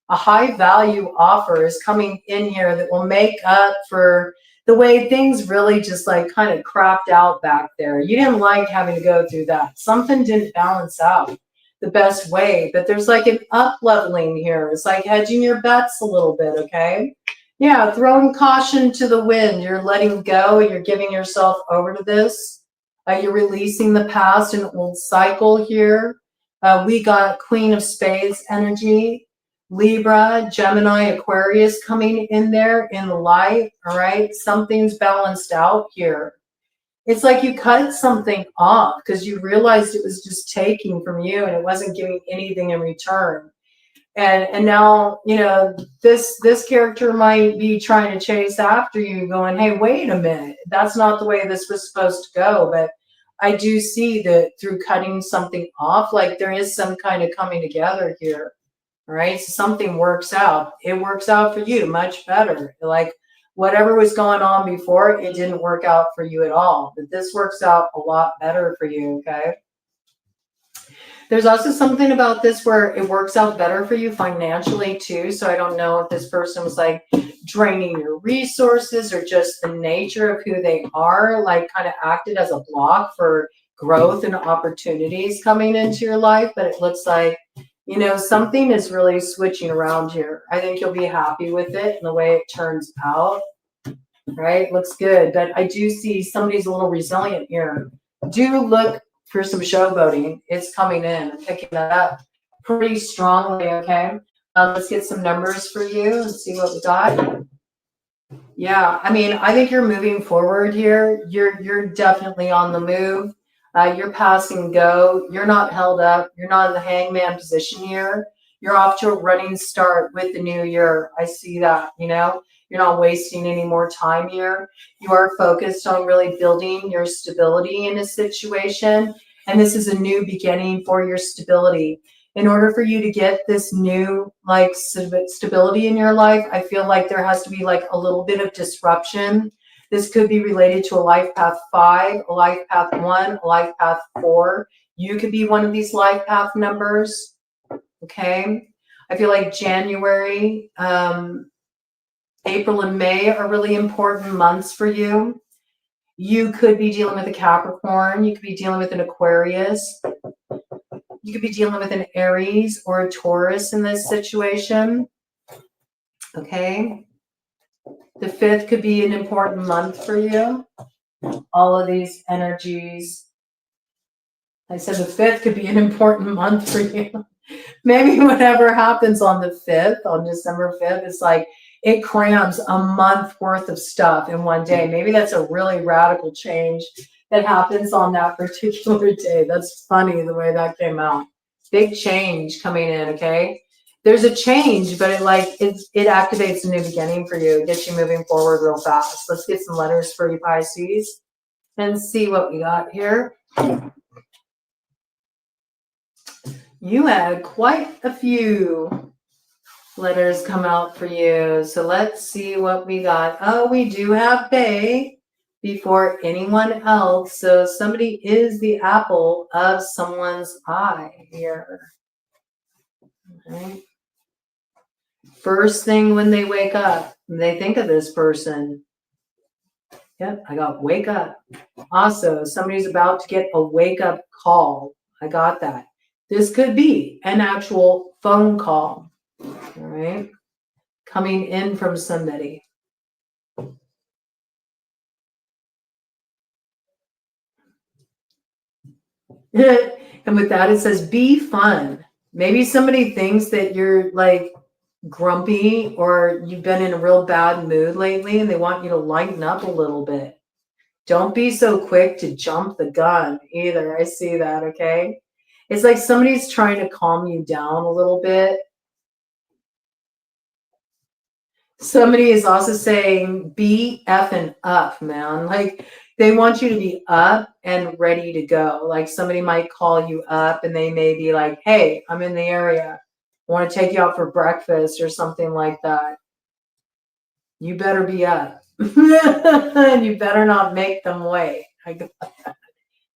A high value offer is coming in here that will make up for the way things really just like kind of crapped out back there. You didn't like having to go through that. Something didn't balance out the best way, but there's like an up leveling here. It's like hedging your bets a little bit, okay? Yeah, throwing caution to the wind. You're letting go and you're giving yourself over to this. You're releasing the past and old cycle here. We got Queen of Spades energy, Libra, Gemini, Aquarius coming in there in the light, all right? Something's balanced out here. It's like you cut something off because you realized it was just taking from you and it wasn't giving anything in return. And now, you know, this character might be trying to chase after you, going, hey, wait a minute, that's not the way this was supposed to go. But I do see that through cutting something off, like there is some kind of coming together here. Right? So something works out. It works out for you much better. Like whatever was going on before, it didn't work out for you at all. But this works out a lot better for you, okay? There's also something about this where it works out better for you financially too. So I don't know if this person was like draining your resources or just the nature of who they are, like kind of acted as a block for growth and opportunities coming into your life. But it looks like, you know, something is really switching around here. I think you'll be happy with it and the way it turns out. Right? Looks good. But I do see somebody's a little resilient here. Do look for some showboating. It's coming in. I'm picking that up pretty strongly, okay? Let's get some numbers for you and see what we got. Yeah, I mean, I think you're moving forward here. You're definitely on the move. You're passing go. You're not held up. You're not in the hangman position here. You're off to a running start with the new year. I see that, you know. You're not wasting any more time here. You are focused on really building your stability in a situation. And this is a new beginning for your stability. In order for you to get this new like stability in your life, I feel like there has to be like a little bit of disruption. This could be related to a life path 5, a life path 1, a life path 4. You could be one of these life path numbers. Okay. I feel like January, April and May are really important months for you. You could be dealing with a Capricorn. You could be dealing with an Aquarius. You could be dealing with an Aries or a Taurus in this situation. Okay. The 5th could be an important month for you. All of these energies. I said the 5th could be an important month for you. Maybe whatever happens on the 5th, on December 5th, it's like it crams a month worth of stuff in one day. Maybe that's a really radical change that happens on that particular day. That's funny the way that came out. Big change coming in, okay? There's a change, but it activates a new beginning for you. It gets you moving forward real fast. Let's get some letters for you, Pisces, and see what we got here. You had quite a few letters come out for you. So let's see what we got. Oh, we do have Bay before anyone else. So somebody is the apple of someone's eye here. Right? First thing when they wake up, they think of this person. Yep, I got wake up. Also, somebody's about to get a wake up call. I got that. This could be an actual phone call. All right. Coming in from somebody. And with that, it says be fun. Maybe somebody thinks that you're like grumpy or you've been in a real bad mood lately and they want you to lighten up a little bit. Don't be so quick to jump the gun either. I see that, okay? It's like somebody's trying to calm you down a little bit. Somebody is also saying be effing up, man. Like they want you to be up and ready to go. Like somebody might call you up and they may be like, hey, I'm in the area. I want to take you out for breakfast or something like that. You better be up. And you better not make them wait.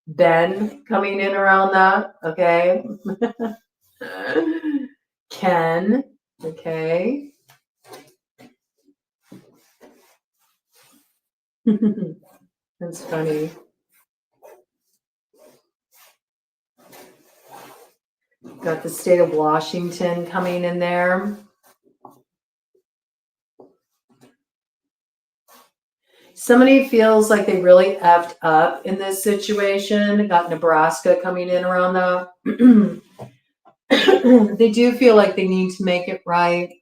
Ben coming in around that, okay? Ken, okay? That's funny. Got the state of Washington coming in there. Somebody feels like they really effed up in this situation. Got Nebraska coming in around that. They do feel like they need to make it right.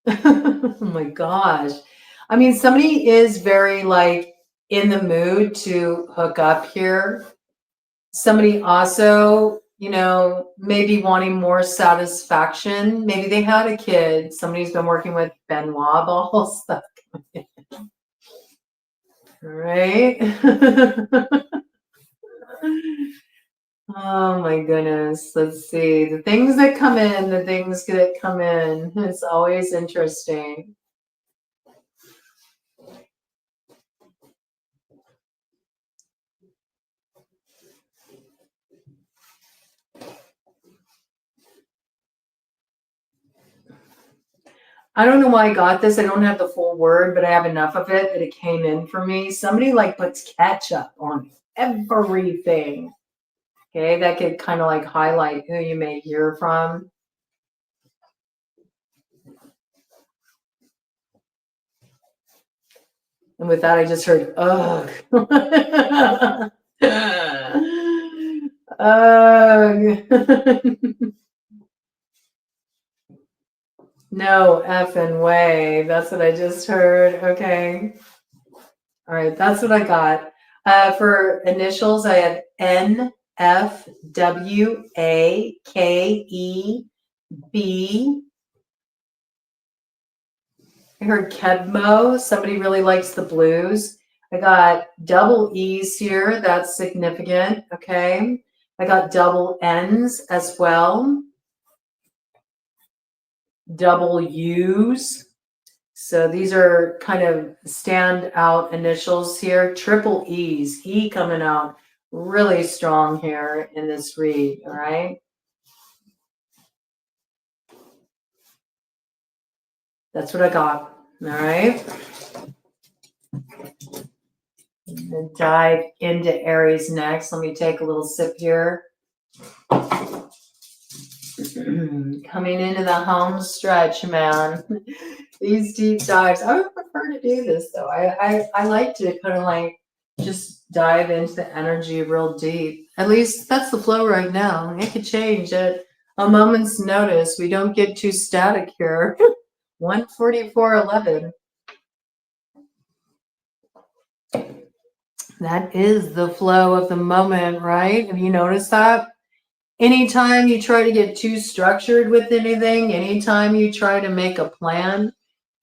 Oh my gosh. I mean, somebody is very like in the mood to hook up here. Somebody also, you know, maybe wanting more satisfaction. Maybe they had a kid. Somebody's been working with Benoit balls. All right. Oh my goodness. Let's see. The things that come in, the things that come in. It's always interesting. I don't know why I got this. I don't have the full word, but I have enough of it that it came in for me. Somebody like puts ketchup on everything. Okay, that could kind of like highlight who you may hear from. And with that, I just heard, ugh. Ugh. No effing way. That's what I just heard. Okay. All right. That's what I got. For initials, I have N, F, W, A, K, E, B. I heard Kedmo. Somebody really likes the blues. I got double E's here. That's significant. Okay. I got double N's as well. Double U's. So these are kind of standout initials here. Triple E's. E coming out really strong here in this read. All right. That's what I got. All right. And dive into Aries next. Let me take a little sip here. Coming into the home stretch, man. These deep dives. I would prefer to do this though. I like to kind of like just dive into the energy real deep. At least that's the flow right now. It could change at a moment's notice. We don't get too static here. 144.11. That is the flow of the moment, right? Have you noticed that? Anytime you try to get too structured with anything, anytime you try to make a plan,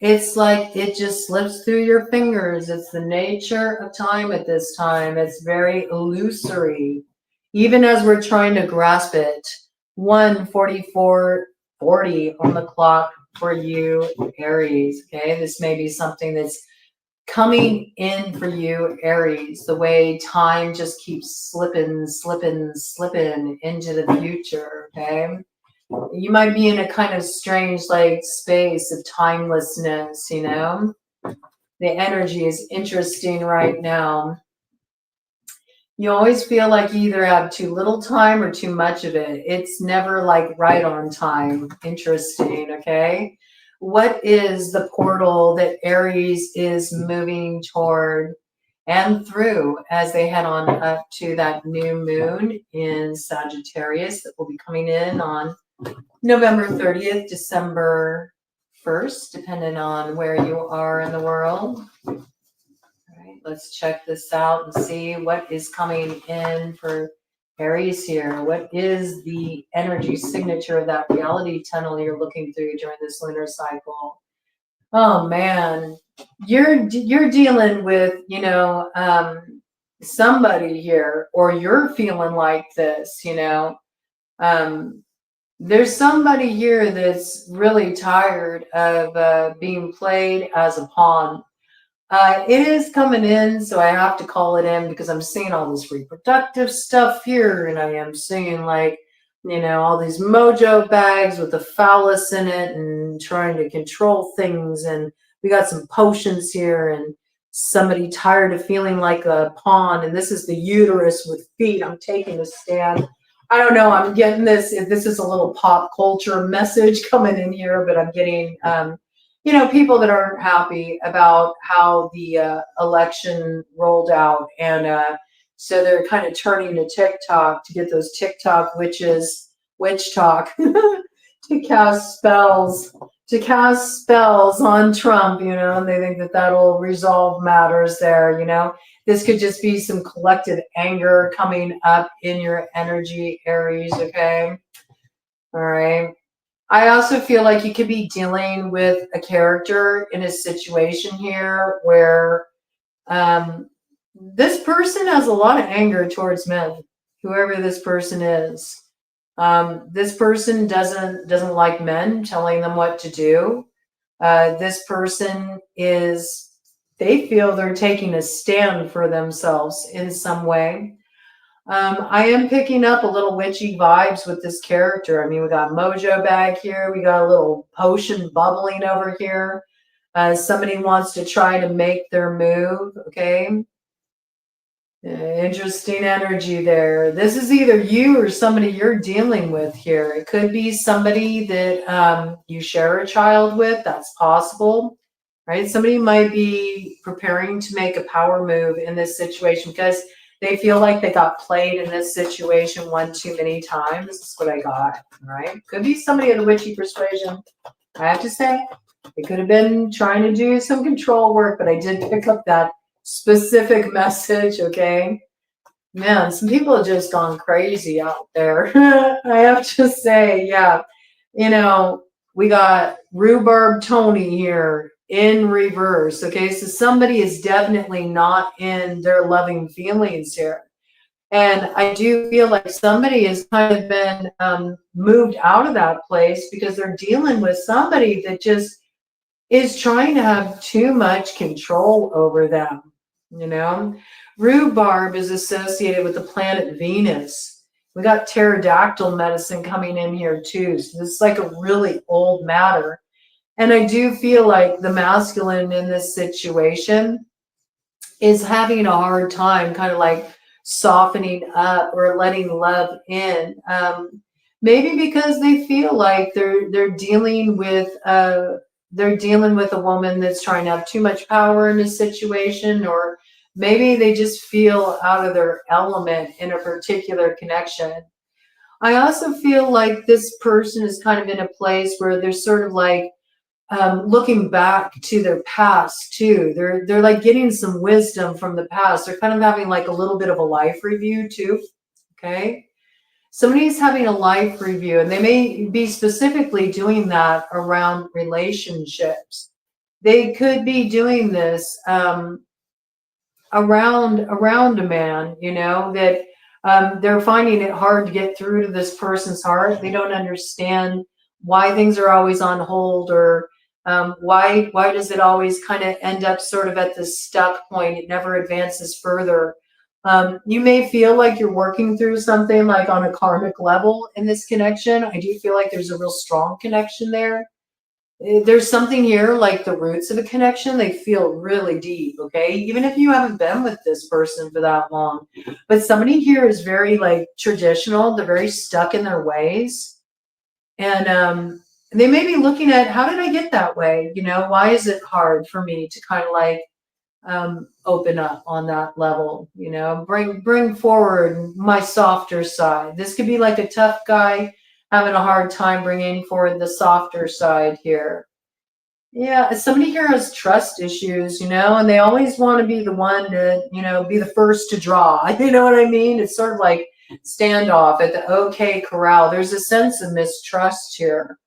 it's like it just slips through your fingers. It's the nature of time at this time. It's very illusory. even as we're trying to grasp it. 1:44:40 on the clock for you, Aries. Okay, this may be something that's coming in for you, Aries, the way time just keeps slipping, slipping, slipping into the future. Okay, you might be in a kind of strange like space of timelessness, you know. The energy is interesting right now. You always feel like you either have too little time or too much of it. It's never like right on time. Interesting, okay? What is the portal that Aries is moving toward and through as they head on up to that new moon in Sagittarius that will be coming in on November 30th, December 1st, depending on where you are in the world? Let's check this out and see what is coming in for Aries here. What is the energy signature of that reality tunnel you're looking through during this lunar cycle? Oh man, you're dealing with, you know, somebody here, or you're feeling like this, you know. There's somebody here that's really tired of being played as a pawn. It is coming in, so I have to call it in because I'm seeing all this reproductive stuff here, and I am seeing like, you know, all these mojo bags with the phallus in it and trying to control things. And we got some potions here, and somebody tired of feeling like a pawn. And this is the uterus with feet. I'm taking a stand. I don't know. I'm getting this. If this is a little pop culture message coming in here, but I'm getting you know, people that aren't happy about how the election rolled out. And so they're kind of turning to TikTok to get those TikTok witches, witch talk, to cast spells, on Trump, you know, and they think that that'll resolve matters there, you know. This could just be some collective anger coming up in your energy, Aries, okay? All right. I also feel like you could be dealing with a character in a situation here where this person has a lot of anger towards men, whoever this person is. This person doesn't like men telling them what to do. This person is, they feel they're taking a stand for themselves in some way. I am picking up a little witchy vibes with this character. I mean, we got Mojo Bag here. We got a little potion bubbling over here. Somebody wants to try to make their move, okay? Interesting energy there. This is either you or somebody you're dealing with here. It could be somebody that you share a child with. That's possible, right? Somebody might be preparing to make a power move in this situation because they feel like they got played in this situation one too many times. This is what I got, right? Could be somebody of the witchy persuasion. I have to say, it could have been trying to do some control work, but I did pick up that specific message, okay? Man, some people have just gone crazy out there. I have to say, yeah. You know, we got Rhubarb Tony here in reverse, okay? So somebody is definitely not in their loving feelings here. And I do feel like somebody has kind of been moved out of that place because they're dealing with somebody that just is trying to have too much control over them, you know? Rhubarb is associated with the planet Venus. We got pterodactyl medicine coming in here too. So this is like a really old matter. And I do feel like the masculine in this situation is having a hard time kind of like softening up or letting love in. Maybe because they feel like they're dealing with a woman that's trying to have too much power in a situation, or maybe they just feel out of their element in a particular connection. I also feel like this person is kind of in a place where they're sort of like looking back to their past too. They're like getting some wisdom from the past. They're kind of having like a little bit of a life review too. Okay. Somebody's having a life review, and they may be specifically doing that around relationships. They could be doing this around a man, you know, that They're finding it hard to get through to this person's heart. They don't understand why things are always on hold, or why does it always kind of end up sort of at this stuck point? It never advances further. You may feel like you're working through something like on a karmic level in this connection. I do feel like there's a real strong connection there. There's something here like the roots of a connection, they feel really deep, okay? Even if you haven't been with this person for that long. But somebody here is very like traditional, they're very stuck in their ways. And they may be looking at, how did I get that way? You know, why is it hard for me to kind of like open up on that level? You know, bring forward my softer side. This could be like a tough guy having a hard time bringing forward the softer side here. Yeah, somebody here has trust issues, you know, and they always want to be the one to, you know, be the first to draw. You know what I mean? It's sort of like standoff at the OK corral. There's a sense of mistrust here.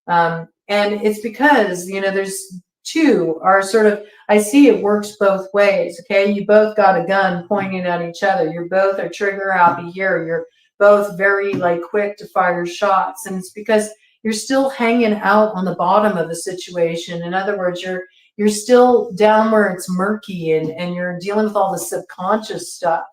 And it's because, you know, there's two are sort of, I see it works both ways. Okay. You both got a gun pointing at each other. You both are trigger happy here. You're both very like quick to fire shots. And it's because you're still hanging out on the bottom of the situation. In other words, you're still down where it's murky, and you're dealing with all the subconscious stuff.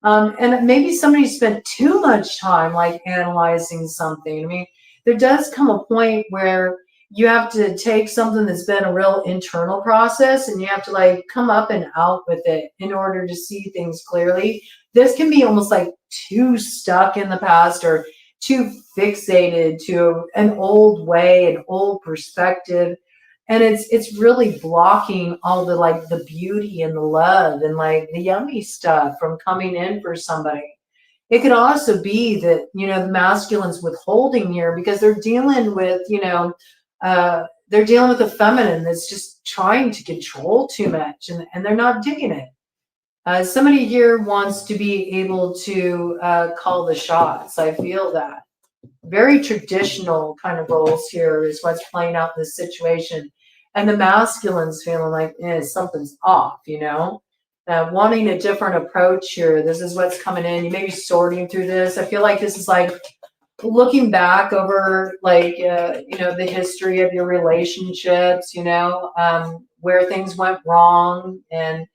And maybe somebody spent too much time like analyzing something. I mean, there does come a point where you have to take something that's been a real internal process, and you have to like come up and out with it in order to see things clearly. This can be almost like too stuck in the past, or too fixated to an old way, an old perspective. And it's really blocking all the like the beauty and the love and like the yummy stuff from coming in for somebody. It could also be that, you know, the masculine's withholding here because they're dealing with, you know, they're dealing with a feminine that's just trying to control too much, and they're not digging it. Somebody here wants to be able to call the shots. I feel that. Very traditional kind of roles here is what's playing out in this situation. And the masculine's feeling like something's off, you know? Wanting a different approach here. This is what's coming in. You may be sorting through this. I feel like this is like looking back over like, you know, the history of your relationships, you know, where things went wrong, and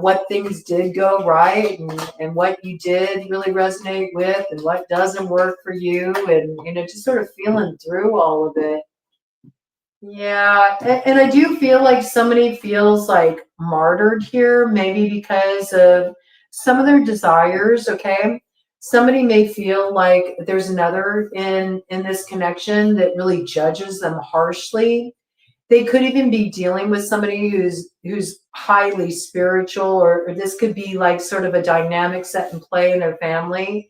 what things did go right, and what you did really resonate with, and what doesn't work for you, and, you know, just sort of feeling through all of it. Yeah, and I do feel like somebody feels like martyred here, maybe because of some of their desires, okay? Somebody may feel like there's another in this connection that really judges them harshly. They could even be dealing with somebody who's highly spiritual, or this could be like sort of a dynamic set in play in their family.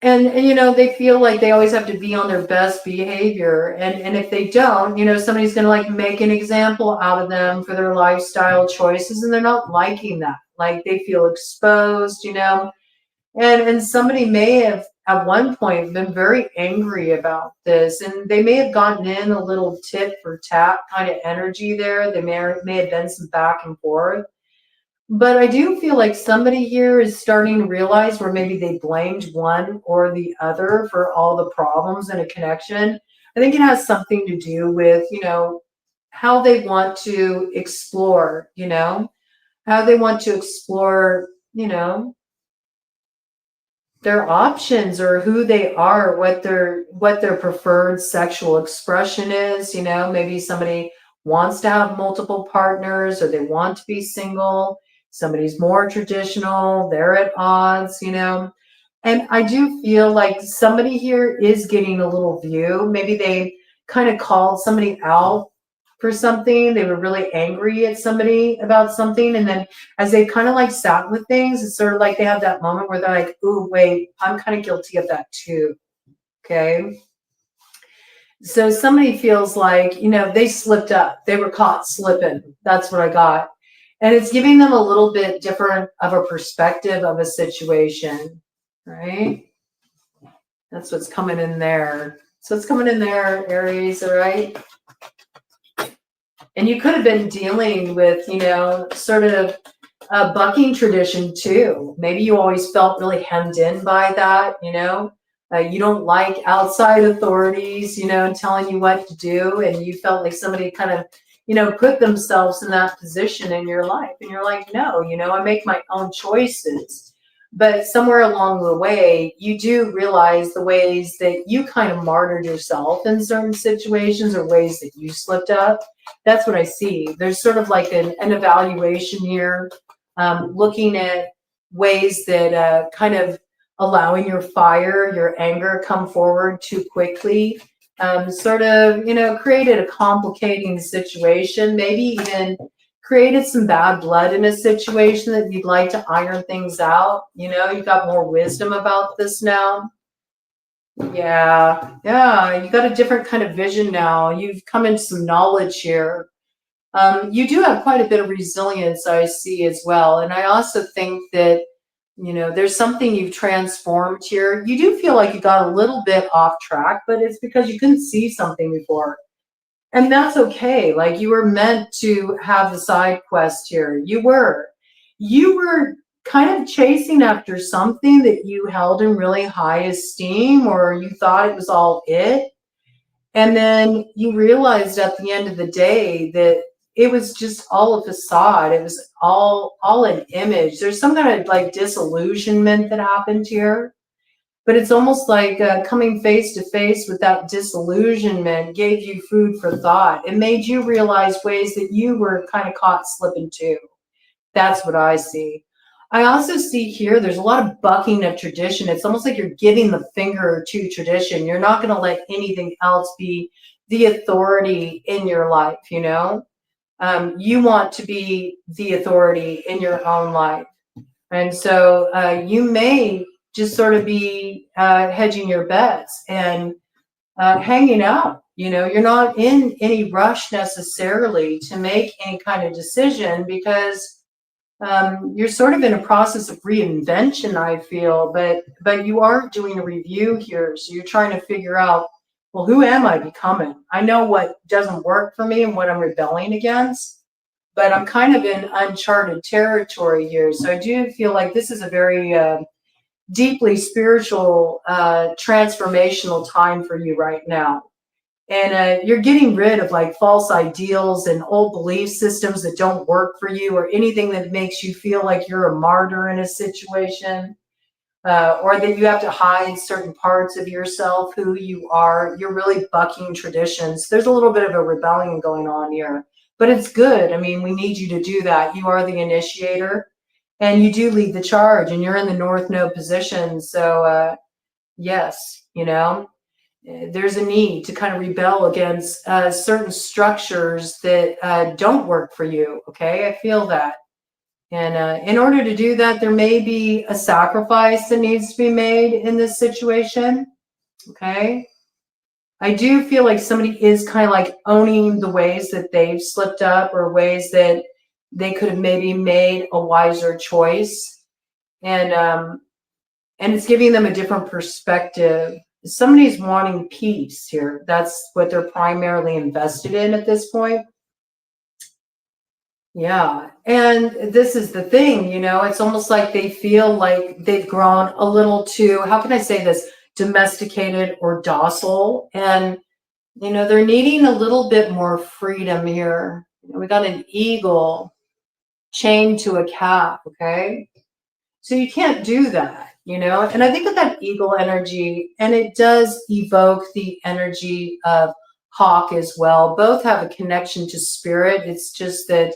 And you know, they feel like they always have to be on their best behavior. And if they don't, you know, somebody's gonna like make an example out of them for their lifestyle choices, and they're not liking that. Like they feel exposed, you know. And somebody may have at one point been very angry about this, and they may have gotten in a little tit for tat kind of energy there. There may have been some back and forth. But I do feel like somebody here is starting to realize where maybe they blamed one or the other for all the problems in a connection. I think it has something to do with, you know, how they want to explore, you know, how they want to explore, you know, their options, or who they are, what their preferred sexual expression is. You know, maybe somebody wants to have multiple partners, or they want to be single. Somebody's more traditional, they're at odds, you know. And I do feel like somebody here is getting a little view. Maybe they kind of called somebody out for something. They were really angry at somebody about something. And then as they kind of like sat with things, it's sort of like they have that moment where they're like, ooh, wait, I'm kind of guilty of that too. Okay. So somebody feels like, you know, they slipped up. They were caught slipping. That's what I got. And it's giving them a little bit different of a perspective of a situation, right? That's what's coming in there. So it's coming in there, Aries, all right? And you could have been dealing with, you know, sort of bucking tradition too. Maybe you always felt really hemmed in by that, you know. You don't like outside authorities, you know, telling you what to do, and you felt like somebody kind of, you know, put themselves in that position in your life, and you're like, no, you know, I make my own choices. But somewhere along the way, you do realize the ways that you kind of martyred yourself in certain situations or ways that you slipped up. That's what I see. There's sort of like an evaluation here, looking at ways that kind of allowing your fire, your anger come forward too quickly, sort of, you know, created a complicating situation, maybe even created some bad blood in a situation that you'd like to iron things out. You know, you've got more wisdom about this now. Yeah, you got a different kind of vision now. You've come into some knowledge here. You do have quite a bit of resilience, I see as well. And I also think that, you know, there's something you've transformed here. You do feel like you got a little bit off track, but it's because you couldn't see something before. And that's okay. Like, you were meant to have the side quest here. You were kind of chasing after something that you held in really high esteem, or you thought it was all it. And then you realized at the end of the day that it was just all a facade. It was all an image. There's some kind of like disillusionment that happened here. But it's almost like coming face to face with that disillusionment gave you food for thought. It made you realize ways that you were kind of caught slipping too. That's what I see. I also see here there's a lot of bucking of tradition. It's almost like you're giving the finger to tradition. You're not going to let anything else be the authority in your life, you know? You want to be the authority in your own life. And so you may just sort of be hedging your bets and hanging out. You know, you're not in any rush necessarily to make any kind of decision because you're sort of in a process of reinvention, I feel, but you are doing a review here. So you're trying to figure out, well, who am I becoming? I know what doesn't work for me and what I'm rebelling against, but I'm kind of in uncharted territory here. So I do feel like this is a very deeply spiritual, transformational time for you right now. And you're getting rid of like false ideals and old belief systems that don't work for you, or anything that makes you feel like you're a martyr in a situation, or that you have to hide certain parts of yourself, who you are. You're really bucking traditions. There's a little bit of a rebellion going on here, but it's good. I mean, we need you to do that. You are the initiator and you do lead the charge, and you're in the North Node position. So yes, you know, there's a need to kind of rebel against certain structures that don't work for you. Okay, I feel that. And in order to do that, there may be a sacrifice that needs to be made in this situation. Okay. I do feel like somebody is kind of like owning the ways that they've slipped up, or ways that they could have maybe made a wiser choice. And it's giving them a different perspective. Somebody's wanting peace here. That's what they're primarily invested in at this point. Yeah. And this is the thing, you know, it's almost like they feel like they've grown a little too, how can I say this, domesticated or docile. And, you know, they're needing a little bit more freedom here. We got an eagle chained to a cat. Okay. So you can't do that, you know? And I think of that eagle energy, and it does evoke the energy of hawk as well. Both have a connection to spirit. It's just that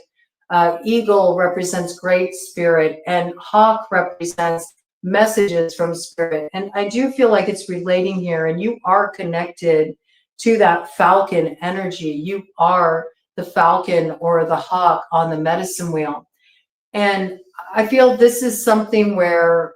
eagle represents great spirit, and hawk represents messages from spirit. And I do feel like it's relating here, and you are connected to that falcon energy. You are the falcon or the hawk on the medicine wheel. And I feel this is something where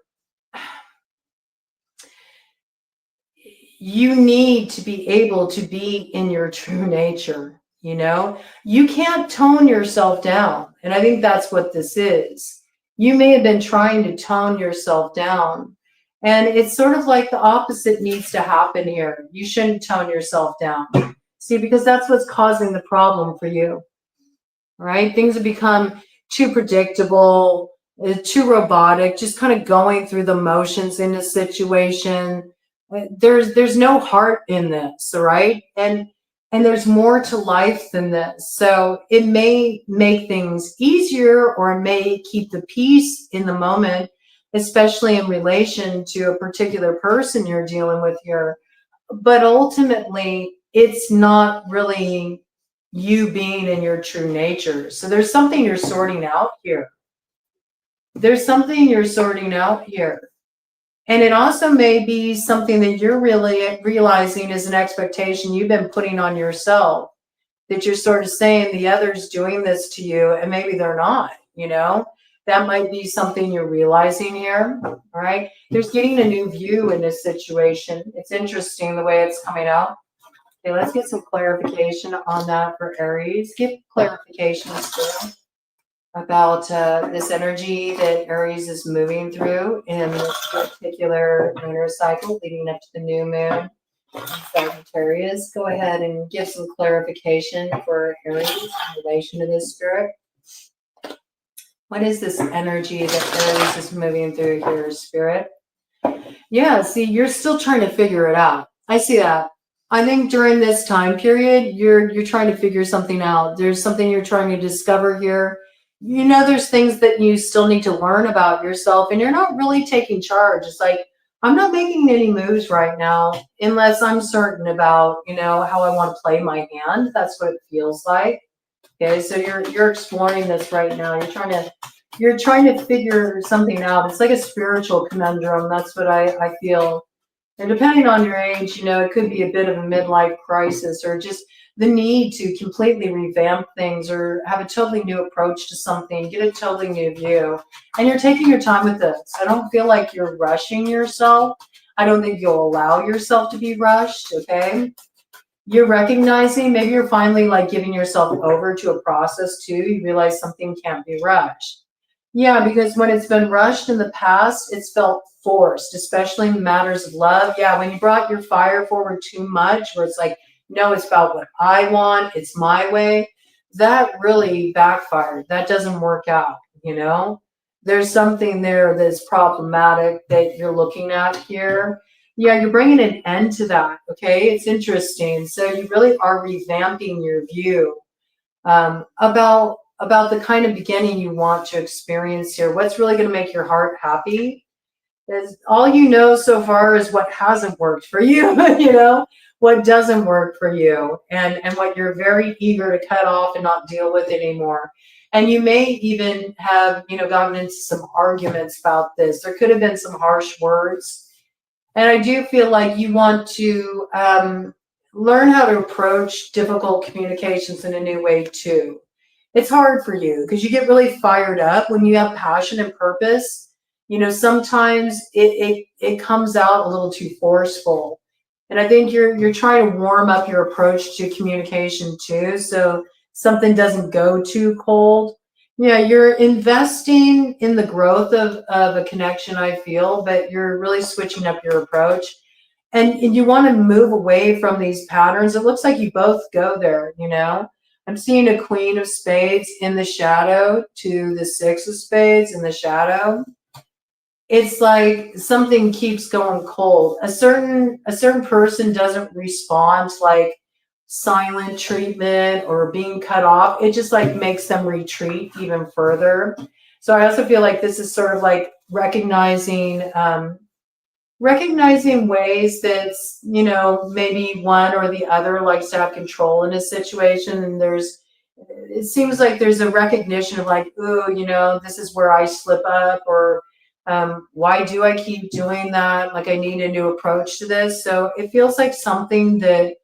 you need to be able to be in your true nature. You know, you can't tone yourself down. And I think that's what this is. You may have been trying to tone yourself down. And it's sort of like the opposite needs to happen here. You shouldn't tone yourself down. See, because that's what's causing the problem for you. Right? Things have become too predictable, too robotic, just kind of going through the motions in a situation. There's no heart in this, all right? And there's more to life than this. So it may make things easier, or it may keep the peace in the moment, especially in relation to a particular person you're dealing with here. But ultimately, it's not really you being in your true nature. So there's something you're sorting out here. There's something you're sorting out here. And it also may be something that you're really realizing is an expectation you've been putting on yourself, that you're sort of saying the other's doing this to you, and maybe they're not, you know? That might be something you're realizing here, all right? There's getting a new view in this situation. It's interesting the way it's coming out. Okay, let's get some clarification on that for Aries. Give clarification still about this energy that Aries is moving through in this particular lunar cycle leading up to the new moon in Sagittarius. Go ahead and give some clarification for Aries in relation to this spirit. What is this energy that Aries is moving through here, spirit? Yeah, see, you're still trying to figure it out. I see that. I think during this time period, you're trying to figure something out. There's something you're trying to discover here. You know, there's things that you still need to learn about yourself, and you're not really taking charge. It's like, I'm not making any moves right now unless I'm certain about, you know, how I want to play my hand. That's what it feels like. Okay, so you're exploring this right now. You're trying to figure something out. It's like a spiritual conundrum. That's what I feel. And depending on your age, you know, it could be a bit of a midlife crisis, or just the need to completely revamp things, or have a totally new approach to something, get a totally new view. And you're taking your time with this. I don't feel like you're rushing yourself. I don't think you'll allow yourself to be rushed, okay? You're recognizing, maybe you're finally like giving yourself over to a process too. You realize something can't be rushed. Yeah, because when it's been rushed in the past, it's felt forced, especially in matters of love. Yeah, when you brought your fire forward too much, where it's like, no, it's about what I want, it's my way, that really backfired. That doesn't work out, you know? There's something there that's problematic that you're looking at here. Yeah, you're bringing an end to that, okay? It's interesting. So you really are revamping your view about the kind of beginning you want to experience here. What's really going to make your heart happy is all you know so far is what hasn't worked for you, you know, what doesn't work for you, and what you're very eager to cut off and not deal with anymore. And you may even have, you know, gotten into some arguments about this. There could have been some harsh words. And I do feel like you want to learn how to approach difficult communications in a new way too. It's hard for you because you get really fired up when you have passion and purpose. You know, sometimes it comes out a little too forceful. And I think you're trying to warm up your approach to communication too, so something doesn't go too cold. Yeah, you're investing in the growth of a connection, I feel, but you're really switching up your approach. And you want to move away from these patterns. It looks like you both go there, you know. I'm seeing a Queen of Spades in the shadow to the Six of Spades in the shadow. It's like something keeps going cold. A certain person doesn't respond to like silent treatment or being cut off. It just like makes them retreat even further. So I also feel like this is sort of like recognizing ways that, you know, maybe one or the other likes to have control in a situation, and it seems like there's a recognition of like, oh, you know, this is where I slip up, or why do I keep doing that? Like I need a new approach to this. So it feels like something that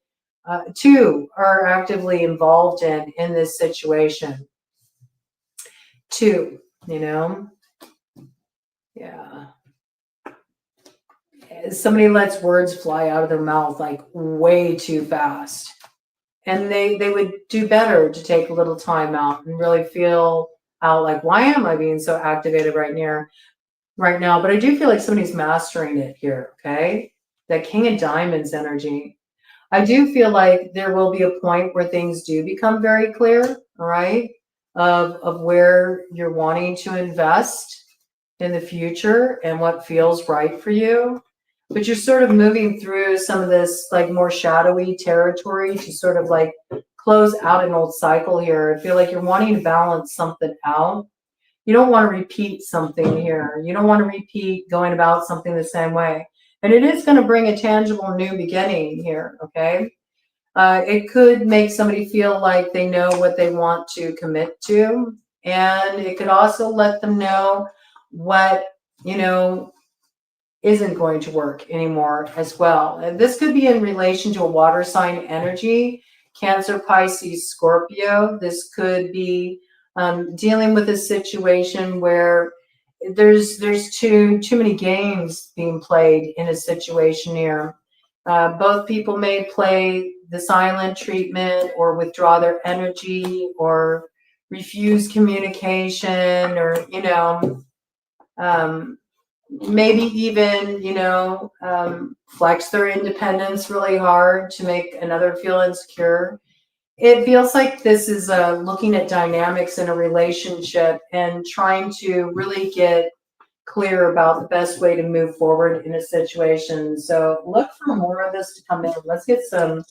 two are actively involved in this situation. Two, you know, yeah. Somebody lets words fly out of their mouth like way too fast, and they would do better to take a little time out and really feel out like, why am I being so activated right now? But I do feel like somebody's mastering it here. Okay, that King of Diamonds energy. I do feel like there will be a point where things do become very clear. All right. of where you're wanting to invest in the future and what feels right for you. But you're sort of moving through some of this like more shadowy territory to sort of like close out an old cycle here. I feel like you're wanting to balance something out. You don't want to repeat something here. You don't want to repeat going about something the same way. And it is going to bring a tangible new beginning here, okay? It could make somebody feel like they know what they want to commit to. And it could also let them know what, you know, isn't going to work anymore as well. And this could be in relation to a water sign energy, Cancer, Pisces, Scorpio. This could be dealing with a situation where there's too many games being played in a situation here. Both people may play the silent treatment or withdraw their energy or refuse communication or, maybe even, flex their independence really hard to make another feel insecure. It feels like this is looking at dynamics in a relationship and trying to really get clear about the best way to move forward in a situation. So look for more of this to come in. Let's get some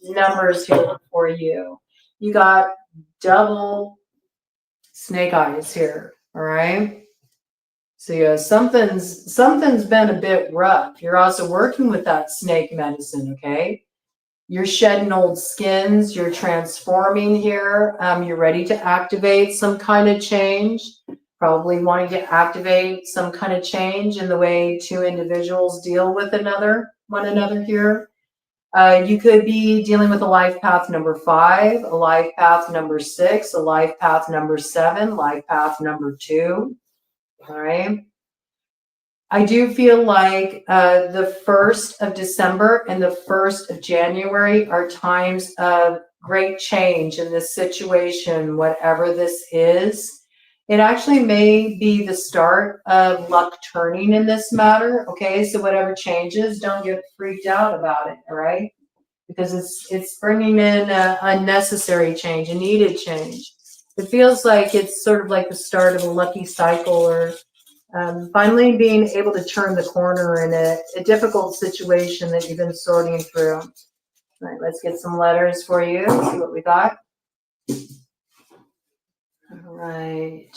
numbers here for you. You got double snake eyes here, all right? So yeah, something's been a bit rough. You're also working with that snake medicine, okay? You're shedding old skins, you're transforming here. You're ready to activate some kind of change. Probably wanting to activate some kind of change in the way two individuals deal with one another here. You could be dealing with a life path number 5, a life path number 6, a life path number 7, life path number 2. All right. I do feel like the 1st of December and the 1st of January are times of great change in this situation, whatever this is. It actually may be the start of luck turning in this matter. Okay, so whatever changes, don't get freaked out about it. All right, because it's bringing in a unnecessary change, a needed change. It feels like it's sort of like the start of a lucky cycle or finally being able to turn the corner in a difficult situation that you've been sorting through. All right, let's get some letters for you. See what we got. All right.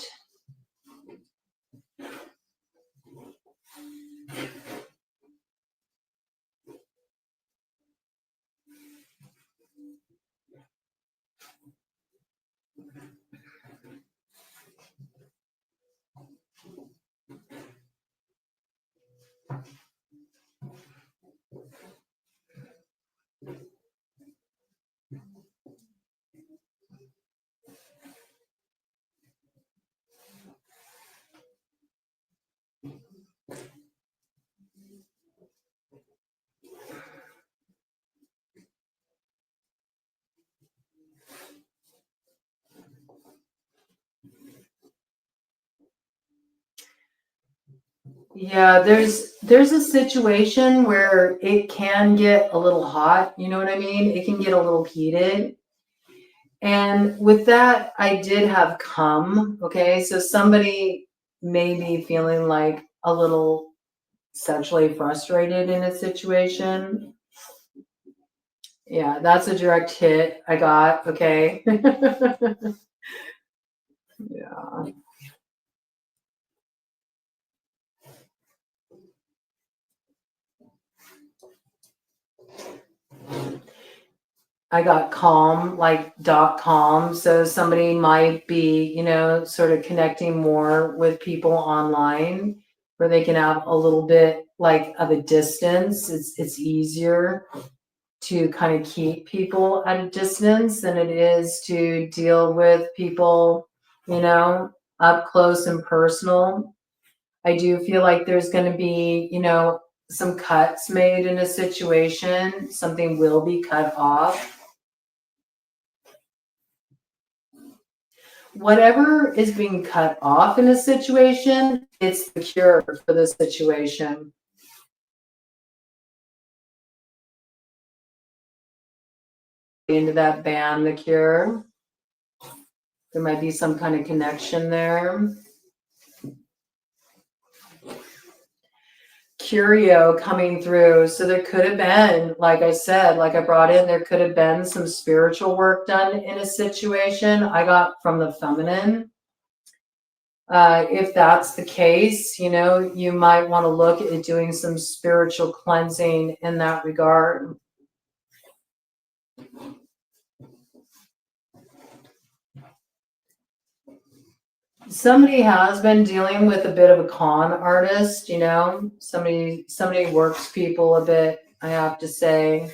Yeah, there's a situation where it can get a little hot, you know what I mean? It can get a little heated. And with that, I did have come, okay? So somebody may be feeling like a little sexually frustrated in a situation. Yeah, that's a direct hit I got, okay? Yeah. I got calm, like .com. So somebody might be, sort of connecting more with people online where they can have a little bit like of a distance. It's easier to kind of keep people at a distance than it is to deal with people, up close and personal. I do feel like there's going to be, some cuts made in a situation. Something will be cut off. Whatever is being cut off in a situation, it's the cure for the situation. Into that band, The Cure. There might be some kind of connection there. Curio coming through. So there could have been, like I said, like I brought in, there could have been some spiritual work done in a situation. I got from the feminine. If that's the case, you know, you might want to look at doing some spiritual cleansing in that regard. Somebody has been dealing with a bit of a con artist, you know, somebody works people a bit, I have to say.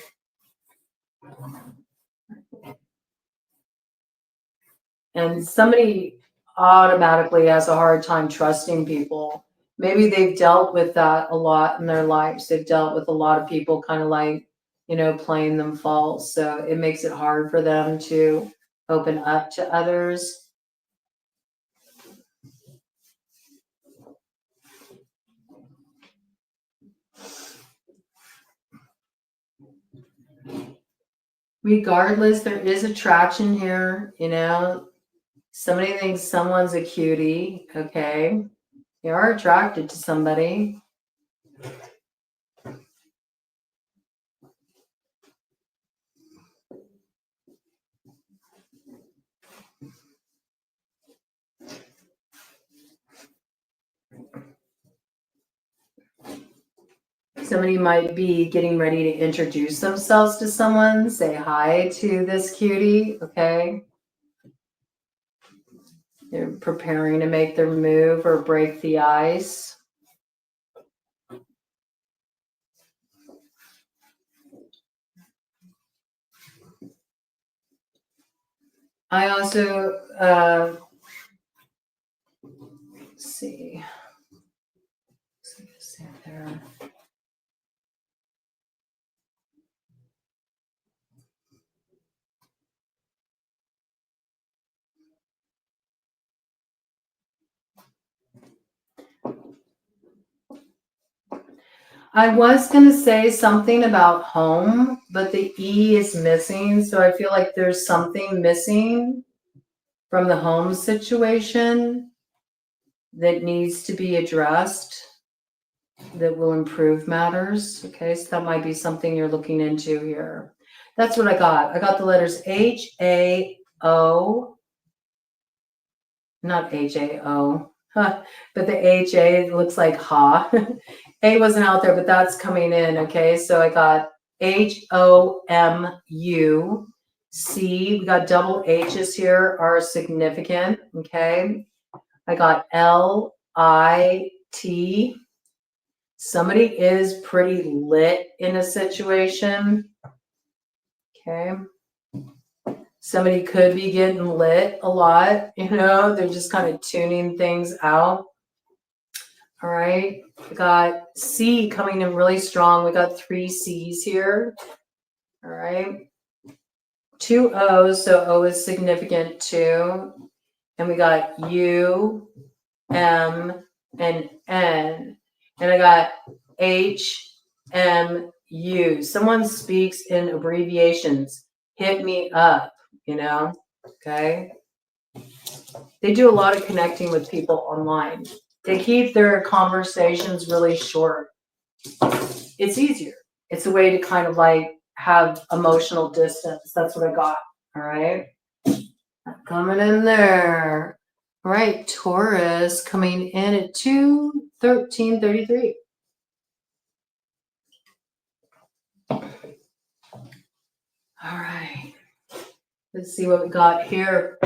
And somebody automatically has a hard time trusting people. Maybe they've dealt with that a lot in their lives. They've dealt with a lot of people kind of like, you know, playing them false. So it makes it hard for them to open up to others. Regardless, there is attraction here, you know. Somebody thinks someone's a cutie, okay? You are attracted to somebody. Somebody might be getting ready to introduce themselves to someone, say hi to this cutie, okay? They're preparing to make their move or break the ice. I also, let's see. There. I was going to say something about home, but the E is missing. So I feel like there's something missing from the home situation that needs to be addressed that will improve matters. Okay, so that might be something you're looking into here. That's what I got. I got the letters H-A-O, not H-A-O, but the H-A looks like ha. A wasn't out there, but that's coming in. Okay, so I got H-O-M-U. C, we got double H's here are significant. Okay, I got L-I-T. Somebody is pretty lit in a situation. Okay. Somebody could be getting lit a lot, you know, they're just kind of tuning things out. All right. We got C coming in really strong. We got 3 C's here. All right. 2 O's, so O is significant too. And we got U, M, and N. And I got H, M, U. Someone speaks in abbreviations. Hit me up, you know? Okay. They do a lot of connecting with people online. They keep their conversations really short. It's easier. It's a way to kind of like have emotional distance. That's what I got. All right. Coming in there. All right. Taurus coming in at 2/13/33. All right. Let's see what we got here.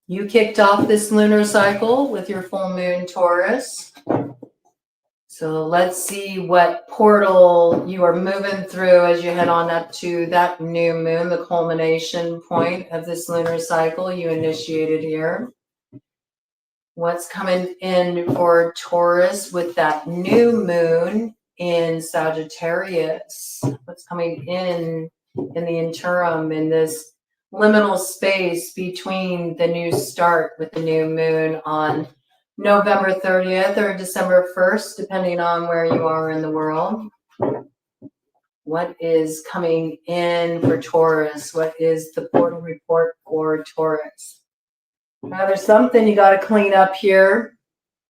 You kicked off this lunar cycle with your full moon, Taurus. So let's see what portal you are moving through as you head on up to that new moon, the culmination point of this lunar cycle you initiated here. What's coming in for Taurus with that new moon in Sagittarius? What's coming in the interim, in this liminal space between the new start with the new moon on November 30th or December 1st, depending on where you are in the world? What is coming in for Taurus? What is the portal report for Taurus? Now, there's something you got to clean up here.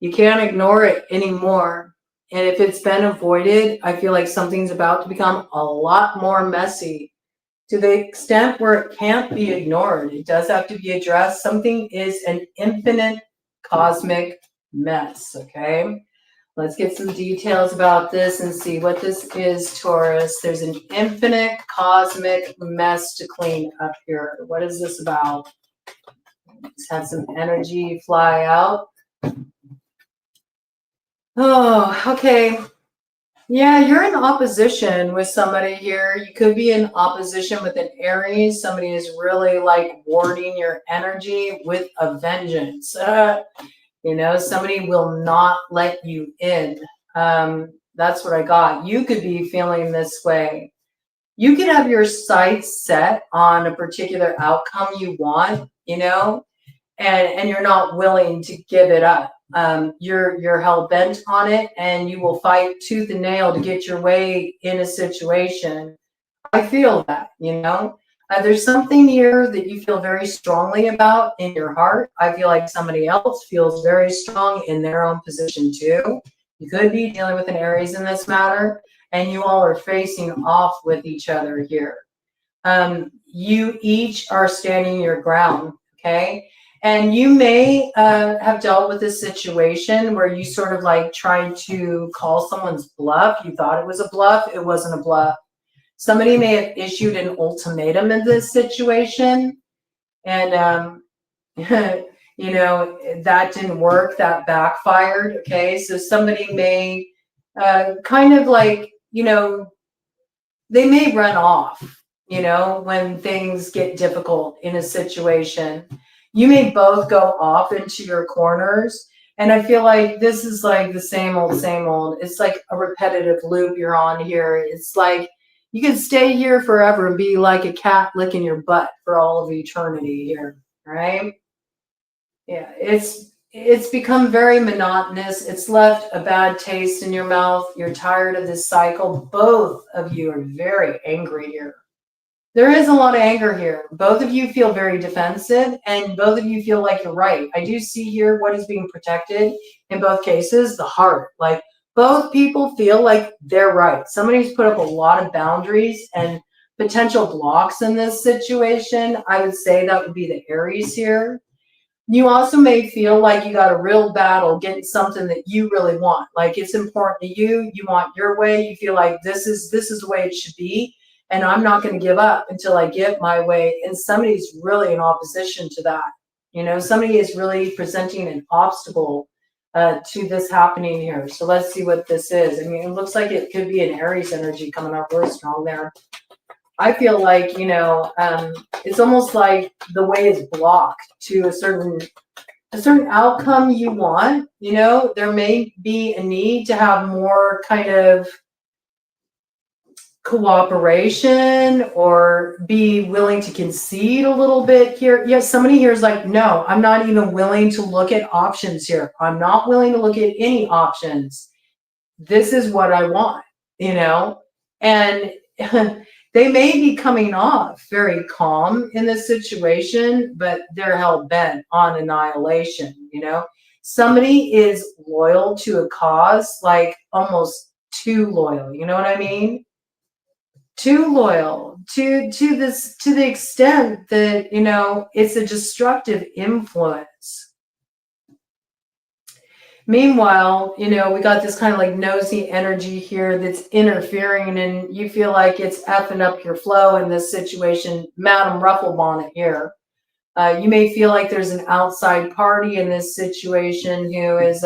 You can't ignore it anymore. And if it's been avoided, I feel like something's about to become a lot more messy to the extent where it can't be ignored. It does have to be addressed. Something is an infinite cosmic mess, okay? Let's get some details about this and see what this is, Taurus. There's an infinite cosmic mess to clean up here. What is this about? Let's have some energy fly out. Oh, okay. Yeah, you're in opposition with somebody here. You could be in opposition with an Aries. Somebody is really like warding your energy with a vengeance. Somebody will not let you in. That's what I got. You could be feeling this way. You could have your sights set on a particular outcome you want, and you're not willing to give it up. You're hell bent on it, and you will fight tooth and nail to get your way in a situation. I feel that, there's something here that you feel very strongly about in your heart. I feel like somebody else feels very strong in their own position too. You could be dealing with an Aries in this matter, and you all are facing off with each other here. You each are standing your ground, okay? And you may have dealt with this situation where you sort of like tried to call someone's bluff. You thought it was a bluff. It wasn't a bluff. Somebody may have issued an ultimatum in this situation. And, that didn't work. That backfired. Okay. So somebody may kind of like, they may run off, when things get difficult in a situation. You may both go off into your corners. And I feel like this is like the same old, same old. It's like a repetitive loop you're on here. It's like you can stay here forever and be like a cat licking your butt for all of eternity here, right? Yeah, it's become very monotonous. It's left a bad taste in your mouth. You're tired of this cycle. Both of you are very angry here. There is a lot of anger here. Both of you feel very defensive, and both of you feel like you're right. I do see here what is being protected in both cases, the heart. Like both people feel like they're right. Somebody's put up a lot of boundaries and potential blocks in this situation. I would say that would be the Aries here. You also may feel like you got a real battle getting something that you really want. Like it's important to you. You want your way. You feel like this is the way it should be. And I'm not going to give up until I get my way. And somebody's really in opposition to that. Somebody is really presenting an obstacle to this happening here. So let's see what this is. I mean, it looks like it could be an Aries energy coming up real strong there. I feel like, it's almost like the way is blocked to a certain outcome you want. There may be a need to have more kind of cooperation or be willing to concede a little bit here. Yes, somebody here is like, no, I'm not even willing to look at options here. I'm not willing to look at any options. This is what I want, and they may be coming off very calm in this situation, but they're hell bent on annihilation. Somebody is loyal to a cause, like almost too loyal. You know what I mean? Too loyal to the extent that it's a destructive influence. Meanwhile, we got this kind of like nosy energy here that's interfering, and you feel like it's effing up your flow in this situation. Madam Rufflebonnet here. You may feel like there's an outside party in this situation who is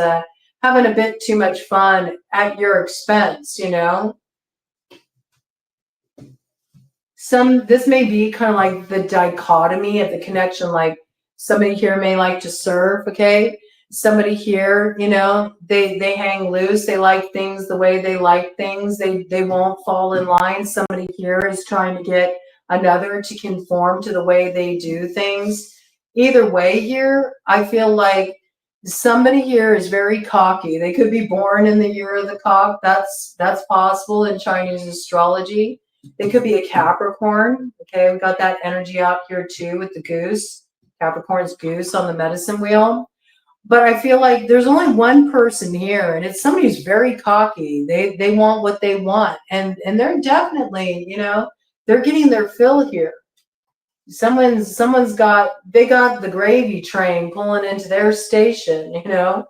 having a bit too much fun at your expense, This may be kind of like the dichotomy of the connection, like somebody here may like to serve, okay? Somebody here, they hang loose. They like things the way they like things. They won't fall in line. Somebody here is trying to get another to conform to the way they do things. Either way here, I feel like somebody here is very cocky. They could be born in the year of the cock. That's possible in Chinese astrology. They could be a Capricorn. Okay, we got that energy out here too with the goose. Capricorn's goose on the medicine wheel. But I feel like there's only one person here, and it's somebody who's very cocky. They want what they want, and they're definitely, you know, they're getting their fill here. Someone's got, they got the gravy train pulling into their station, you know.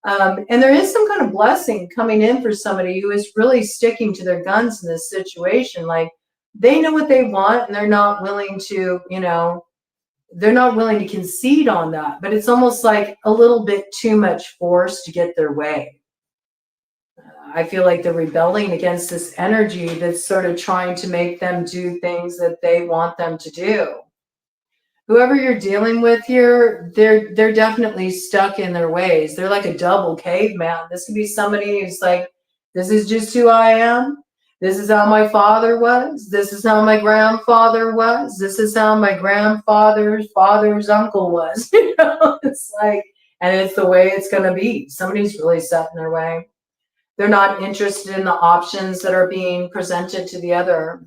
And there is some kind of blessing coming in for somebody who is really sticking to their guns in this situation. Like, they know what they want, and they're not willing to, you know, they're not willing to concede on that. But it's almost like a little bit too much force to get their way. I feel like they're rebelling against this energy that's sort of trying to make them do things that they want them to do. Whoever you're dealing with here, they're definitely stuck in their ways. They're like a double caveman. This could be somebody who's like, this is just who I am. This is how my father was. This is how my grandfather was. This is how my grandfather's father's uncle was. You know, it's like, and it's the way it's going to be. Somebody's really set in their way. They're not interested in the options that are being presented to the other.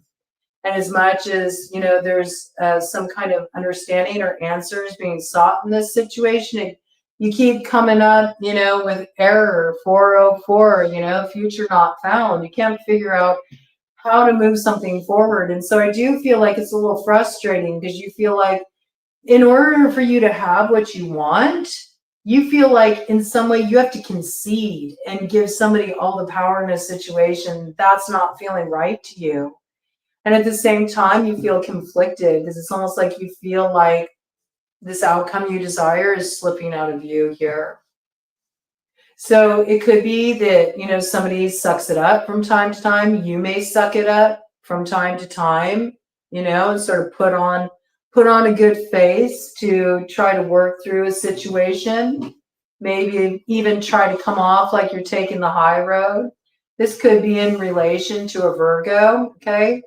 And as much as, you know, there's some kind of understanding or answers being sought in this situation, you keep coming up, you know, with error 404, you know, future not found. You can't figure out how to move something forward. And so I do feel like it's a little frustrating, because you feel like in order for you to have what you want, you feel like in some way you have to concede and give somebody all the power in a situation that's not feeling right to you. And at the same time, you feel conflicted, because it's almost like you feel like this outcome you desire is slipping out of you here. So it could be that, you know, somebody sucks it up from time to time. You may suck it up from time to time, you know, and sort of put on a good face to try to work through a situation. Maybe even try to come off like you're taking the high road. This could be in relation to a Virgo, okay?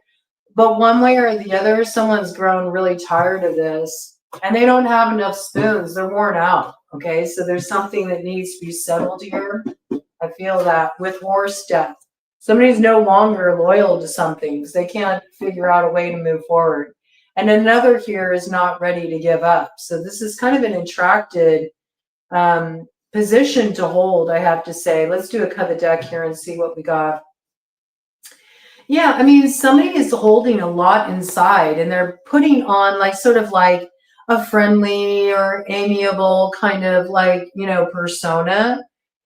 But one way or the other, someone's grown really tired of this, and they don't have enough spoons. They're worn out. Okay, so there's something that needs to be settled here. I feel that with horse death, somebody's no longer loyal to something because they can't figure out a way to move forward. And another here is not ready to give up. So this is kind of an attracted position to hold, I have to say. Let's do a cut of the deck here and see what we got. Yeah, I mean, somebody is holding a lot inside, and they're putting on like sort of like a friendly or amiable kind of like, you know, persona.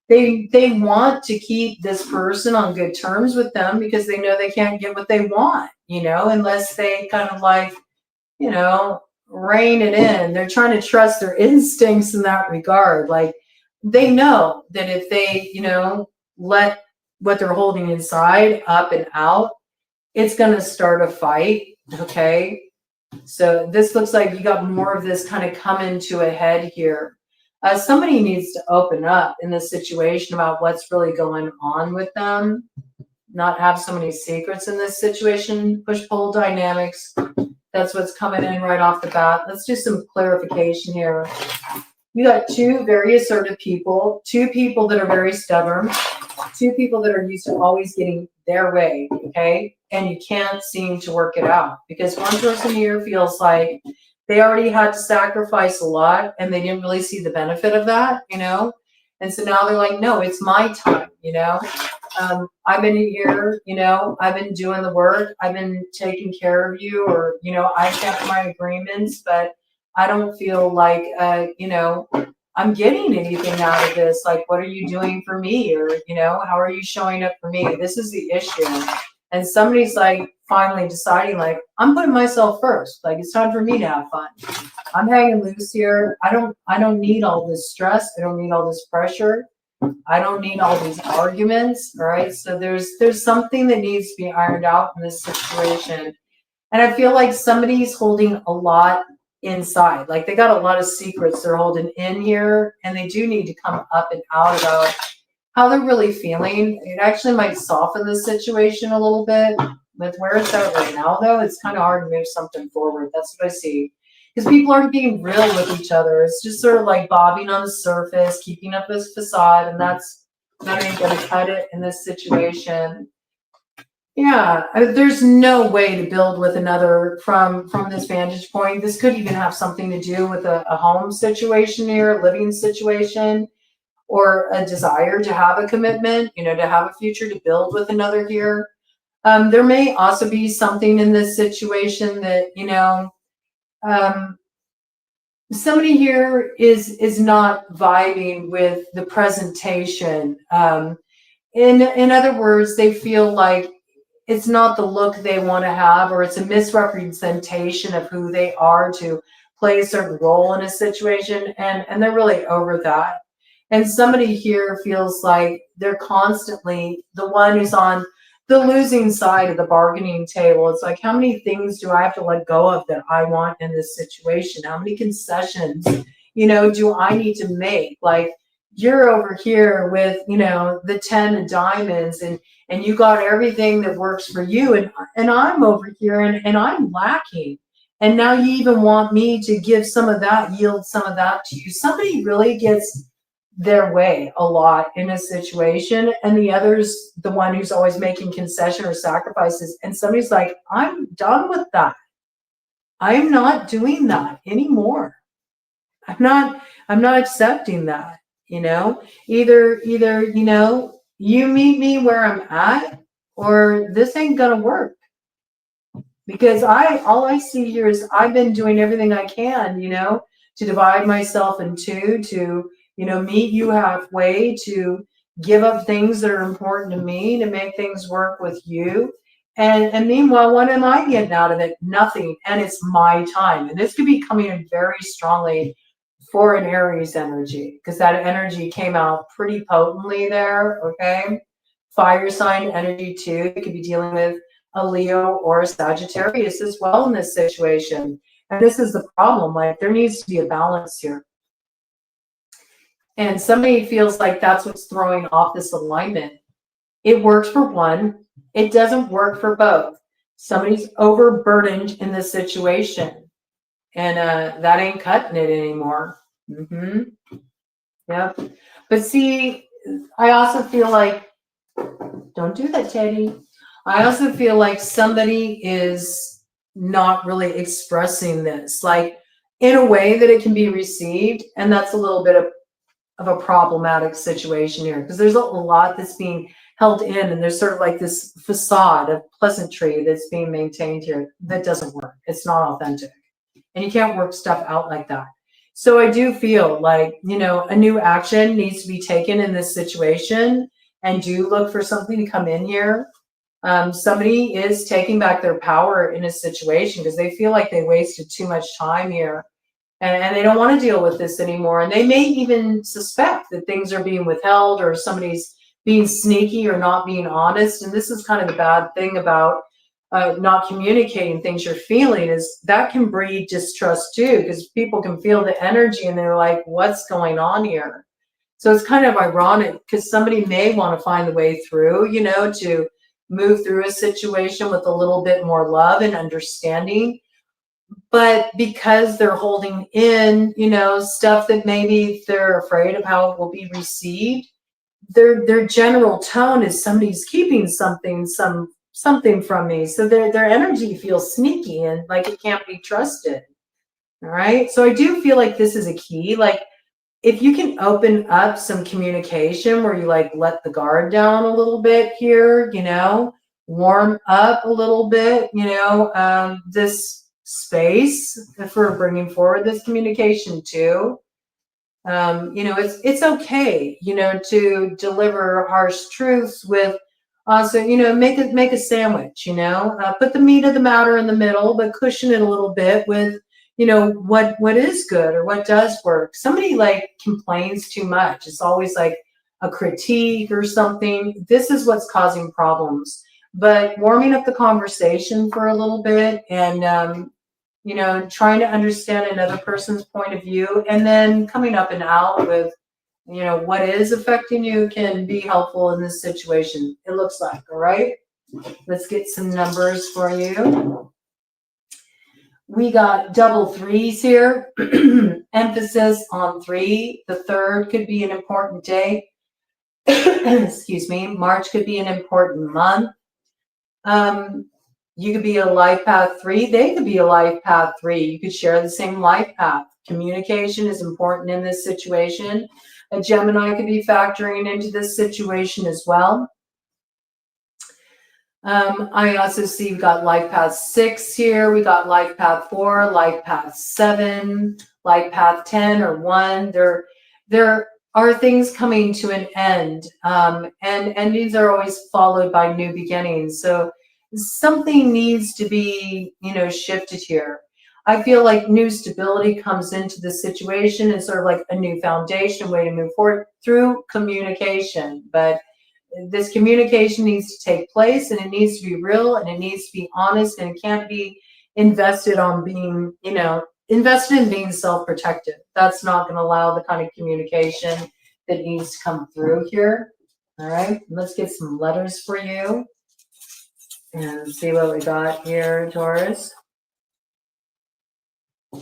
They want to keep this person on good terms with them because they know they can't get what they want, you know, unless they kind of like, you know, rein it in. They're trying to trust their instincts in that regard. Like, they know that if they, you know, let what they're holding inside up and out, it's going to start a fight. Okay. So this looks like you got more of this kind of coming to a head here. Somebody needs to open up in this situation about what's really going on with them, not have so many secrets in this situation. Push-pull dynamics. That's what's coming in right off the bat. Let's do some clarification here. You got two very assertive people, two people that are very stubborn, two people that are used to always getting their way, okay? And you can't seem to work it out because one person here feels like they already had to sacrifice a lot and they didn't really see the benefit of that, you know? And so now they're like, no, it's my time, you know? I've been here, you know, I've been doing the work, I've been taking care of you, or, you know, I've kept my agreements, but I don't feel like, you know, I'm getting anything out of this. Like, what are you doing for me? Or, you know, how are you showing up for me? This is the issue. And somebody's like finally deciding, like, I'm putting myself first. Like, it's time for me to have fun. I'm hanging loose here. I don't need all this stress. I don't need all this pressure. I don't need all these arguments. All right. So there's something that needs to be ironed out in this situation. And I feel like somebody's holding a lot inside. Like, they got a lot of secrets they're holding in here, and they do need to come up and out about how they're really feeling. It actually might soften the situation a little bit. With where it's at right now, though, it's kind of hard to move something forward. That's what I see. Because people aren't being real with each other. It's just sort of like bobbing on the surface, keeping up this facade, and that ain't going to cut it in this situation. Yeah, there's no way to build with another from this vantage point. This could even have something to do with a home situation here, a living situation, or a desire to have a commitment, to have a future, to build with another here. There may also be something in this situation that, um, somebody here is not vibing with the presentation. In other words, they feel like it's not the look they want to have, or it's a misrepresentation of who they are to play a certain role in a situation, and they're really over that. And somebody here feels like they're constantly the one who's on the losing side of the bargaining table. It's like, how many things do I have to let go of that I want in this situation? How many concessions, do I need to make? Like, you're over here with, the 10 of diamonds, and you got everything that works for you, and I'm over here, and I'm lacking. And now you even want me to give some of that, yield some of that to you. Somebody really gets their way a lot in a situation, and the other's the one who's always making concession or sacrifices, and somebody's like, I'm done with that. I'm not doing that anymore. I'm not accepting that. Either you meet me where I'm at, or this ain't gonna work. Because all I see here is I've been doing everything I can, to divide myself in two, to, meet you halfway, to give up things that are important to me, to make things work with you. And meanwhile, what am I getting out of it? Nothing. And it's my time. And this could be coming in very strongly for an Aries energy, because that energy came out pretty potently there. Okay. Fire sign energy too. You could be dealing with a Leo or a Sagittarius as well in this situation. And this is the problem. Like, there needs to be a balance here. And somebody feels like that's what's throwing off this alignment. It works for one, it doesn't work for both. Somebody's overburdened in this situation, and that ain't cutting it anymore. Yep. But see, I also feel like, don't do that, Teddy. I also feel like somebody is not really expressing this, like, in a way that it can be received. And that's a little bit of a problematic situation here, because there's a lot that's being held in, and there's sort of like this facade of pleasantry that's being maintained here that doesn't work. It's not authentic. And you can't work stuff out like that. So I do feel like, a new action needs to be taken in this situation, and do look for something to come in here. Somebody is taking back their power in a situation because they feel like they wasted too much time here, and they don't want to deal with this anymore. And they may even suspect that things are being withheld, or somebody's being sneaky or not being honest. And this is kind of the bad thing about not communicating things you're feeling, is that can breed distrust too, because people can feel the energy and they're like, what's going on here? So it's kind of ironic, because somebody may want to find the way through, to move through a situation with a little bit more love and understanding. But because they're holding in, stuff that maybe they're afraid of how it will be received, their general tone is, somebody's keeping something from me. So their energy feels sneaky and like it can't be trusted. All right. So I do feel like this is a key. Like, if you can open up some communication where you like let the guard down a little bit here, warm up a little bit, this space, if we're bringing forward this communication too. It's okay, to deliver harsh truths with also, make a sandwich, put the meat of the matter in the middle, but cushion it a little bit with, what is good or what does work. Somebody like complains too much. It's always like a critique or something. This is what's causing problems. But warming up the conversation for a little bit, and trying to understand another person's point of view, and then coming up and out with, what is affecting you can be helpful in this situation, it looks like. All right, let's get some numbers for you. We got double threes here. Emphasis on 3. The 3rd could be an important day. Excuse me. March could be an important month. You could be a life path 3. They could be a life path 3. You could share the same life path. Communication is important in this situation. A Gemini could be factoring into this situation as well. I also see we've got life path 6 here. We got life path 4, life path 7, life path 10 or 1. There are things coming to an end. And these are always followed by new beginnings. So something needs to be, shifted here. I feel like new stability comes into the situation and sort of like a new foundation, way to move forward through communication. But this communication needs to take place, and it needs to be real, and it needs to be honest, and it can't be invested on being, invested in being self-protective. That's not going to allow the kind of communication that needs to come through here. All right, let's get some letters for you and see what we got here, Taurus.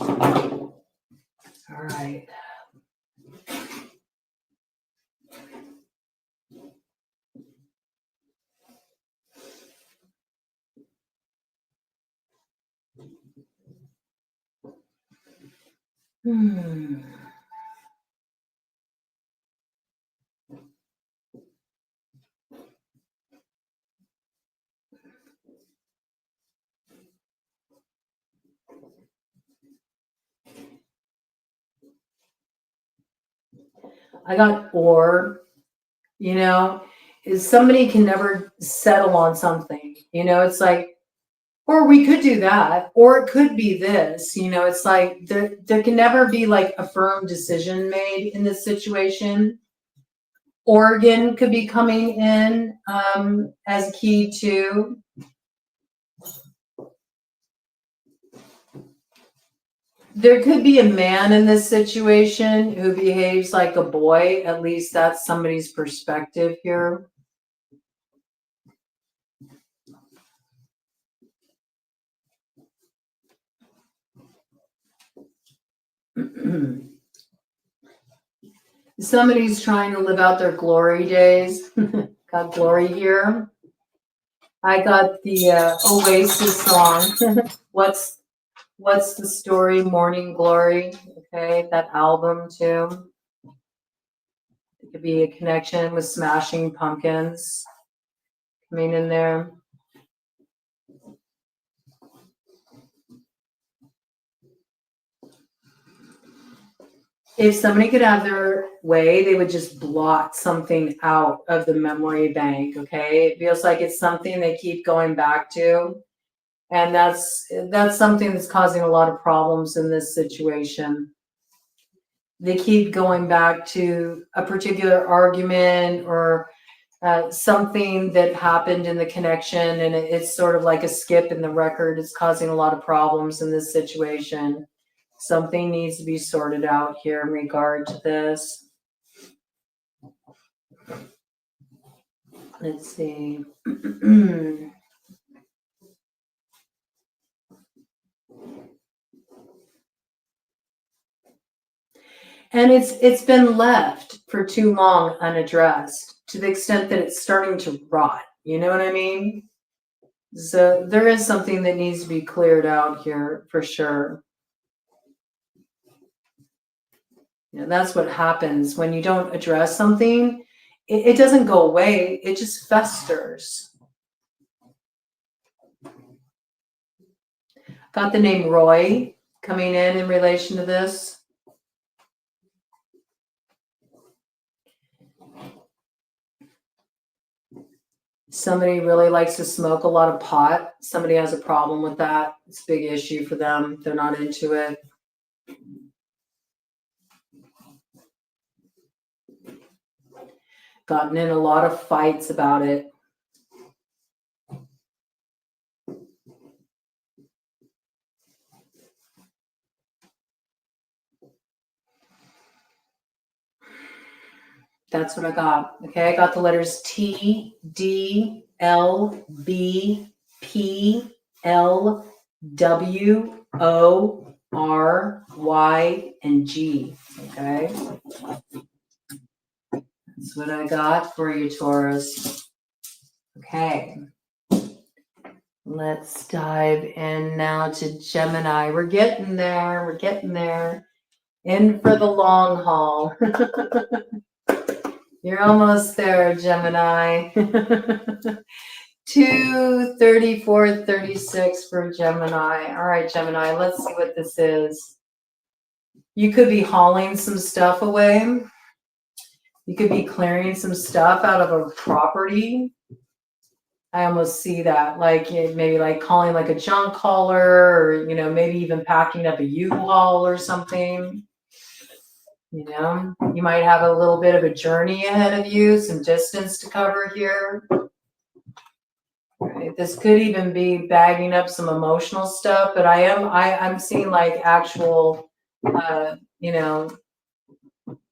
All right. I got or, is somebody can never settle on something. It's like, or we could do that, or it could be this. It's like there can never be like a firm decision made in this situation. Oregon could be coming in as key too. There could be a man in this situation who behaves like a boy. At least that's somebody's perspective here. Somebody's trying to live out their glory days. Got glory here. I got the Oasis song. What's the story? Morning Glory. Okay, that album too. It could be a connection with Smashing Pumpkins coming in there. If somebody could have their way, they would just blot something out of the memory bank, okay? It feels like it's something they keep going back to. And that's something that's causing a lot of problems in this situation. They keep going back to a particular argument or something that happened in the connection, and it's sort of like a skip in the record. It's causing a lot of problems in this situation. Something needs to be sorted out here in regard to this. Let's see. And it's been left for too long unaddressed, to the extent that it's starting to rot. You know what I mean? So there is something that needs to be cleared out here for sure. That's what happens when you don't address something. It doesn't go away. It just festers. Got the name Roy coming in relation to this. Somebody really likes to smoke a lot of pot. Somebody has a problem with that. It's a big issue for them. They're not into it. Gotten in a lot of fights about it. That's what I got. Okay, I got the letters T, D, L, B, P, L, W, O, R, Y, and G. Okay. That's what I got for you, Taurus. Okay. Let's dive in now to Gemini. We're getting there. We're getting there. In for the long haul. You're almost there, Gemini. 23436 for Gemini. All right, Gemini, let's see what this is. You could be hauling some stuff away. You could be clearing some stuff out of a property. I almost see that, like maybe like calling like a junk hauler, or maybe even packing up a U-Haul or something. You might have a little bit of a journey ahead of you, some distance to cover here. Right. This could even be bagging up some emotional stuff, but I'm seeing like actual,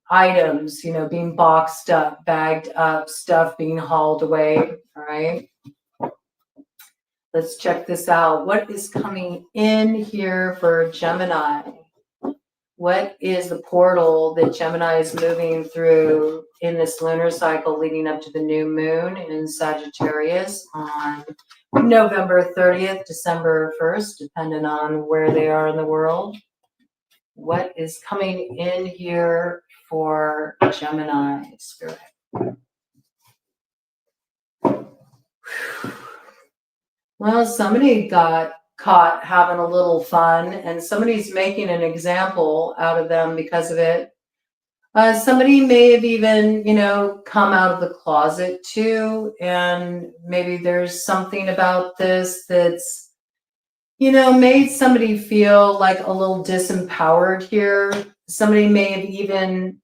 items, being boxed up, bagged up, stuff being hauled away. All right. Let's check this out. What is coming in here for Gemini? What is the portal that Gemini is moving through in this lunar cycle leading up to the new moon in Sagittarius on November 30th, December 1st, depending on where they are in the world? What is coming in here for Gemini spirit? Well, somebody got caught having a little fun, and somebody's making an example out of them because of it. Somebody may have even, come out of the closet too, and maybe there's something about this that's, made somebody feel like a little disempowered here. Somebody may have even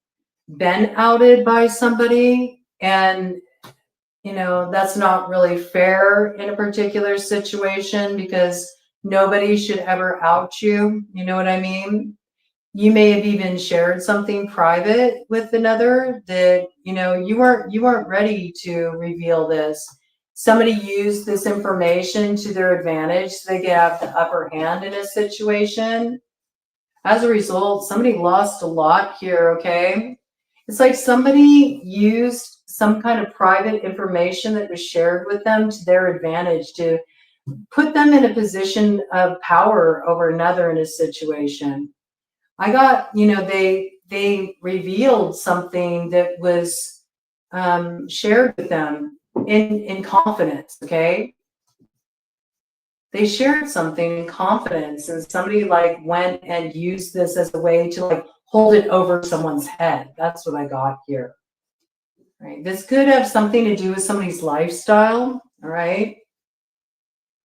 been outed by somebody, and that's not really fair in a particular situation, because nobody should ever out you. You know what I mean? You may have even shared something private with another that, you weren't ready to reveal this. Somebody used this information to their advantage so they could have the upper hand in a situation. As a result, somebody lost a lot here, okay? It's like somebody used some kind of private information that was shared with them to their advantage to put them in a position of power over another in a situation. I got, they revealed something that was shared with them in confidence, okay? They shared something in confidence, and somebody like went and used this as a way to like hold it over someone's head. That's what I got here. Right? This could have something to do with somebody's lifestyle, all right?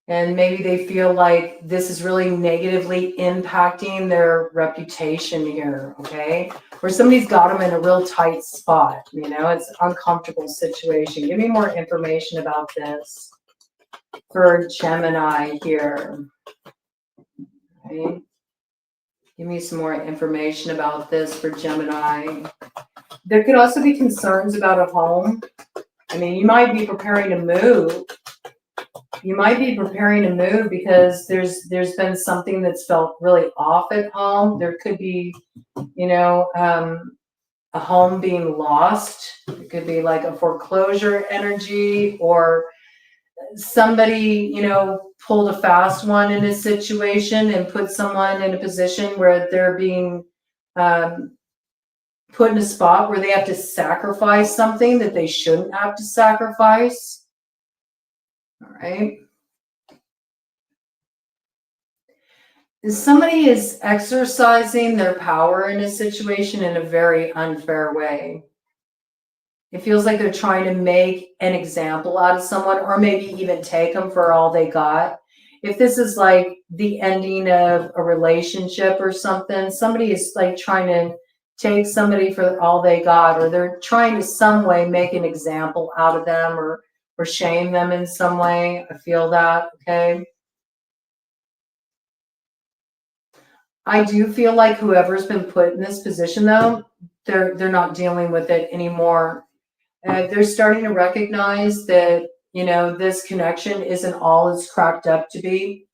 And maybe they feel like this is really negatively impacting their reputation here, okay? Or somebody's got them in a real tight spot, it's an uncomfortable situation. Give me more information about this for Gemini here, right? Give me some more information about this for Gemini. There could also be concerns about a home. You might be preparing to move. You might be preparing to move because there's been something that's felt really off at home. There could be, a home being lost. It could be like a foreclosure energy, or somebody, pulled a fast one in a situation and put someone in a position where they're being put in a spot where they have to sacrifice something that they shouldn't have to sacrifice. All right. Somebody is exercising their power in a situation in a very unfair way. It feels like they're trying to make an example out of someone, or maybe even take them for all they got. If this is like the ending of a relationship or something, somebody is like trying to take somebody for all they got, or they're trying to some way make an example out of them, or shame them in some way. I feel that, okay? I do feel like whoever's been put in this position, though, they're not dealing with it anymore. They're starting to recognize that, this connection isn't all it's cracked up to be.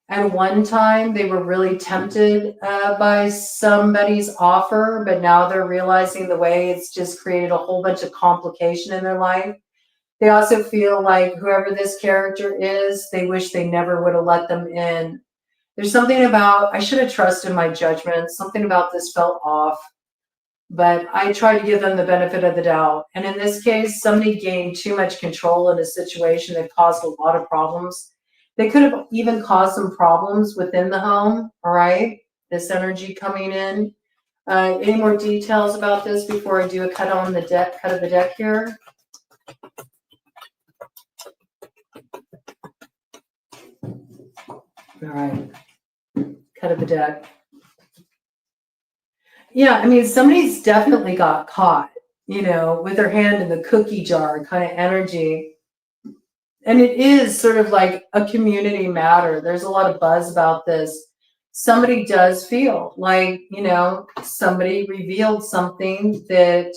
At one time, they were really tempted by somebody's offer, but now they're realizing the way it's just created a whole bunch of complication in their life. They also feel like whoever this character is, they wish they never would have let them in. There's something about, I should have trusted my judgment. Something about this felt off, but I tried to give them the benefit of the doubt. And in this case, somebody gained too much control in a situation that caused a lot of problems. They could have even caused some problems within the home, all right? This energy coming in. Any more details about this before I do a cut of the deck here? All right, cut of the deck. Yeah, I mean, somebody's definitely got caught, you know, with their hand in the cookie jar kind of energy. And it is sort of like a community matter. There's a lot of buzz about this. Somebody does feel like, you know, somebody revealed something that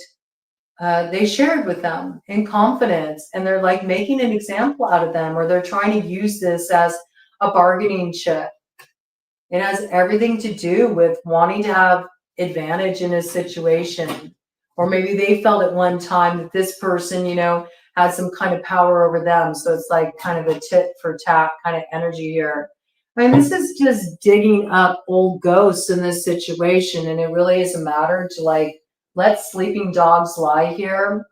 they shared with them in confidence, and they're like making an example out of them, or they're trying to use this as a bargaining chip. It has everything to do with wanting to have advantage in a situation. Or maybe they felt at one time that this person, you know, had some kind of power over them. So it's like kind of a tit for tat kind of energy here. I mean, this is just digging up old ghosts in this situation. And it really is a matter to like, let sleeping dogs lie here.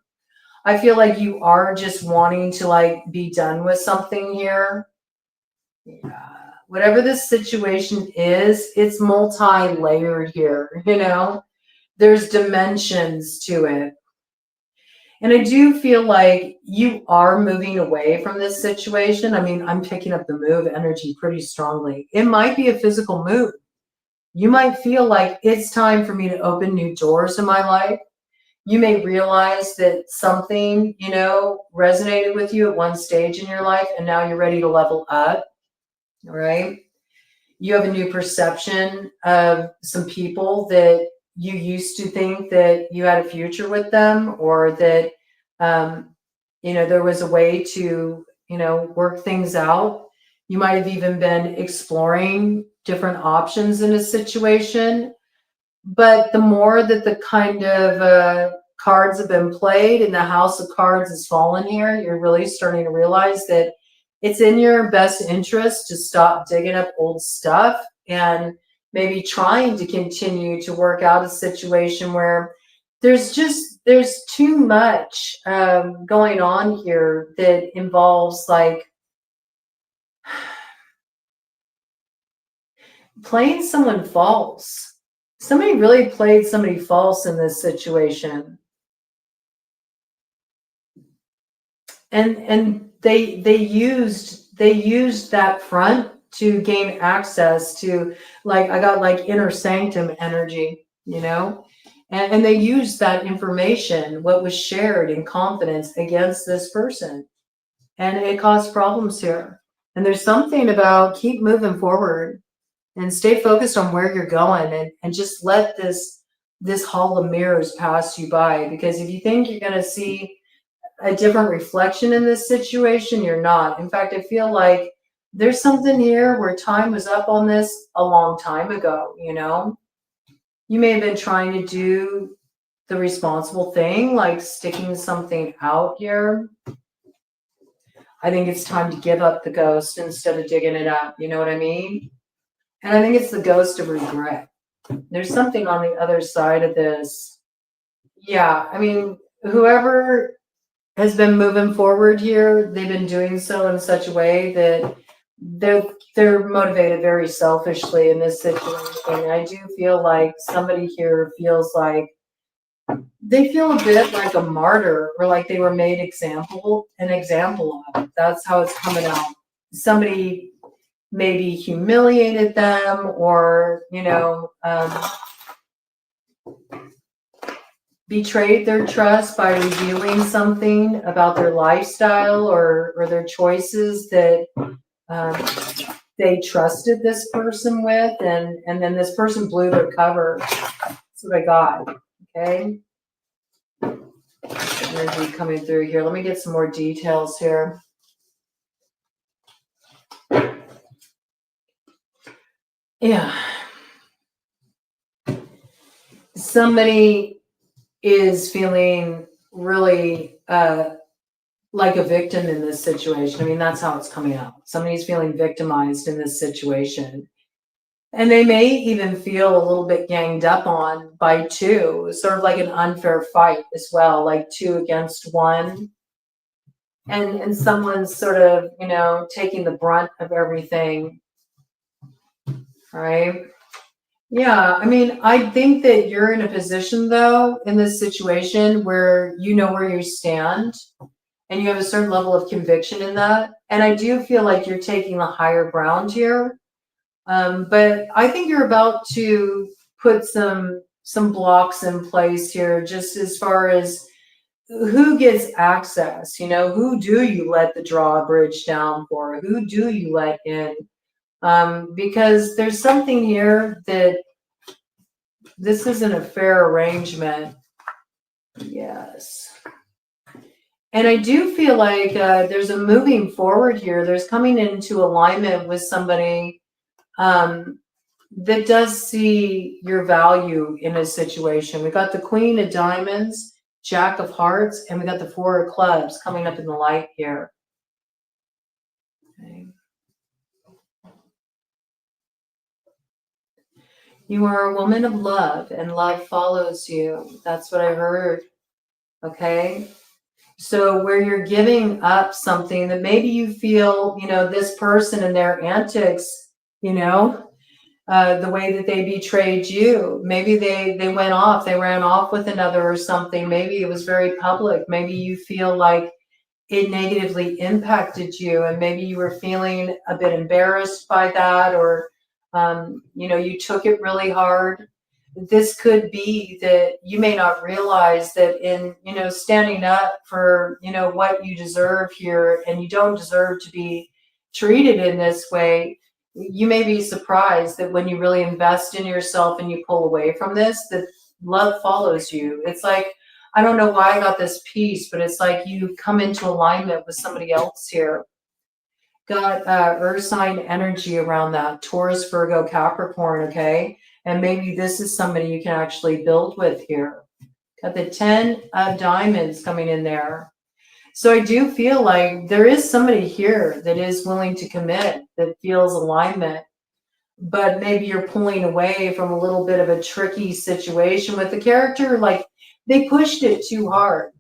I feel like you are just wanting to like be done with something here. Yeah. Whatever this situation is, it's multi-layered here, you know? There's dimensions to it. And I do feel like you are moving away from this situation. I mean, I'm picking up the move energy pretty strongly. It might be a physical move. You might feel like it's time for me to open new doors in my life. You may realize that something, you know, resonated with you at one stage in your life, and now you're ready to level up. All right. You have a new perception of some people that you used to think that you had a future with them, or that, you know, there was a way to, you know, work things out. You might have even been exploring different options in a situation. But the more that the kind of cards have been played and the house of cards has fallen here, you're really starting to realize that it's in your best interest to stop digging up old stuff and maybe trying to continue to work out a situation where there's too much going on here that involves like playing someone false. Somebody really played somebody false in this situation. And they used that front to gain access to, like, I got like inner sanctum energy, you know, and they used that information, what was shared in confidence, against this person, and it caused problems here. And there's something about keep moving forward and stay focused on where you're going, and just let this hall of mirrors pass you by, because if you think you're going to see a different reflection in this situation, you're not. In fact, I feel like there's something here where time was up on this a long time ago, you know? You may have been trying to do the responsible thing, like sticking something out here. I think it's time to give up the ghost instead of digging it up. You know what I mean? And I think it's the ghost of regret. There's something on the other side of this. Yeah, I mean, whoever has been moving forward here, they've been doing so in such a way that they're motivated very selfishly in this situation. I do feel like somebody here feels like they feel a bit like a martyr, or like they were made an example of. That's how it's coming out. Somebody maybe humiliated them, or, you know, betrayed their trust by revealing something about their lifestyle, or their choices that they trusted this person with, and then this person blew their cover. That's what I got. Okay. Energy coming through here. Let me get some more details here. Yeah. Somebody is feeling really like a victim in this situation. I mean, that's how it's coming out. Somebody's feeling victimized in this situation. And they may even feel a little bit ganged up on by two, sort of like an unfair fight as well, like two against one. And someone's sort of, you know, taking the brunt of everything, right? Yeah, I mean, I think that you're in a position, though, in this situation where you know where you stand and you have a certain level of conviction in that. And I do feel like you're taking the higher ground here. But I think you're about to put some blocks in place here, just as far as who gets access. You know, who do you let the drawbridge down for? Who do you let in? Because there's something here that this isn't a fair arrangement. Yes. And I do feel like there's a moving forward here. There's coming into alignment with somebody that does see your value in a situation. We got the Queen of Diamonds, Jack of Hearts, and we got the Four of Clubs coming up in the light here. Okay. You are a woman of love, and love follows you. That's what I heard. Okay. So where you're giving up something that maybe you feel, you know, this person and their antics, you know, the way that they betrayed you. Maybe they went off, they ran off with another or something. Maybe it was very public. Maybe you feel like it negatively impacted you, and maybe you were feeling a bit embarrassed by that, or you know, you took it really hard. This could be that you may not realize that in, you know, standing up for, you know, what you deserve here, and you don't deserve to be treated in this way. You may be surprised that when you really invest in yourself and you pull away from this, that love follows you. It's like, I don't know why I got this piece, but it's like you come into alignment with somebody else here. Got earth sign energy around that, Taurus, Virgo, Capricorn, okay? And maybe this is somebody you can actually build with here. Got the 10 of Diamonds coming in there. So I do feel like there is somebody here that is willing to commit, that feels alignment, but maybe you're pulling away from a little bit of a tricky situation with the character. Like they pushed it too hard.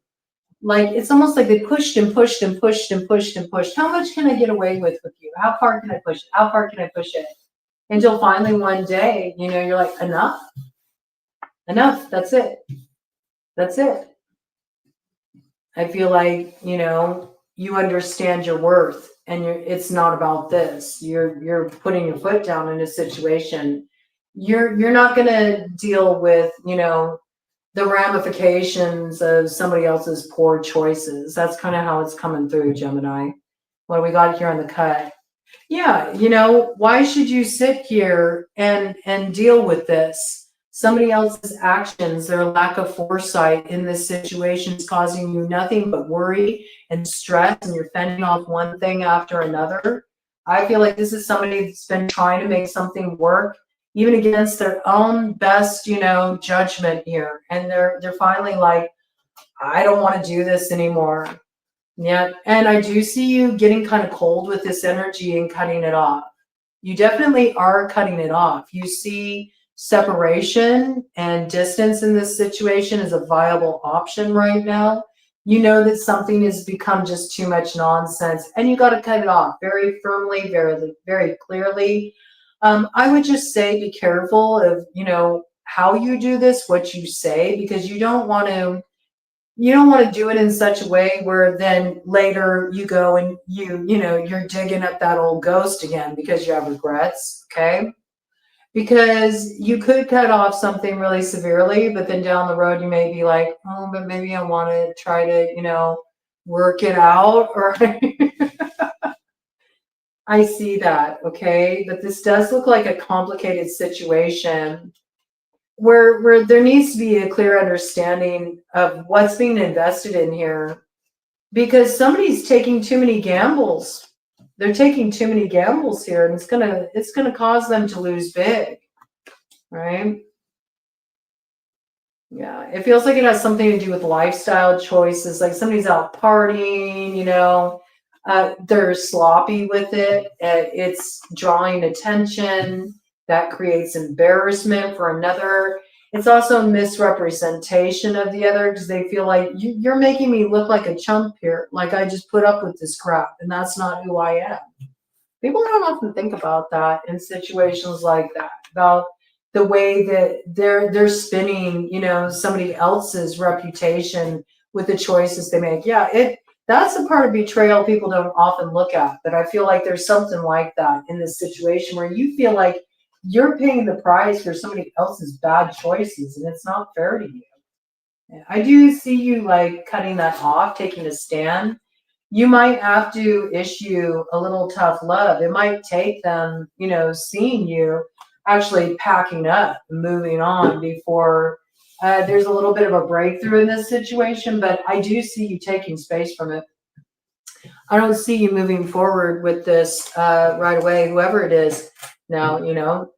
Like it's almost like they pushed and pushed and pushed and pushed and pushed. How much can I get away with you? How far can I push it? How far can I push it? Until finally one day, you know, you're like, enough, enough. That's it. That's it. I feel like, you know, you understand your worth, and it's not about this. You're putting your foot down in a situation. You're not going to deal with, you know, the ramifications of somebody else's poor choices. That's kind of how it's coming through, Gemini. What do we got here on the cut? Yeah, you know, why should you sit here and deal with this? Somebody else's actions, their lack of foresight in this situation is causing you nothing but worry and stress, and you're fending off one thing after another. I feel like this is somebody that's been trying to make something work, even against their own best, you know, judgment here. And they're finally like, I don't want to do this anymore. Yeah, and I do see you getting kind of cold with this energy and cutting it off. You definitely are cutting it off. You see separation and distance in this situation as a viable option right now. You know that something has become just too much nonsense, and you got to cut it off very firmly, very, very clearly. I would just say be careful of, you know, how you do this, what you say, because you don't want to do it in such a way where then later you go and you know, you're digging up that old ghost again because you have regrets, okay? Because you could cut off something really severely, but then down the road you may be like, oh, but maybe I want to try to, you know, work it out, or I see that, okay? But this does look like a complicated situation where there needs to be a clear understanding of what's being invested in here, because somebody's taking too many gambles. They're taking too many gambles here, and it's gonna cause them to lose big, right? Yeah, it feels like it has something to do with lifestyle choices. Like somebody's out partying, you know, they're sloppy with it. It's drawing attention that creates embarrassment for another. It's also misrepresentation of the other because they feel like you're making me look like a chump here, like I just put up with this crap, and that's not who I am. People don't often think about that in situations like that, about the way that they're spinning, you know, somebody else's reputation with the choices they make. Yeah, that's a part of betrayal people don't often look at, but I feel like there's something like that in this situation where you feel like you're paying the price for somebody else's bad choices, and it's not fair to you. I do see you like cutting that off, taking a stand. You might have to issue a little tough love. It might take them, you know, seeing you actually packing up, moving on before there's a little bit of a breakthrough in this situation. But I do see you taking space from it. I don't see you moving forward with this right away, whoever it is. Now, you know,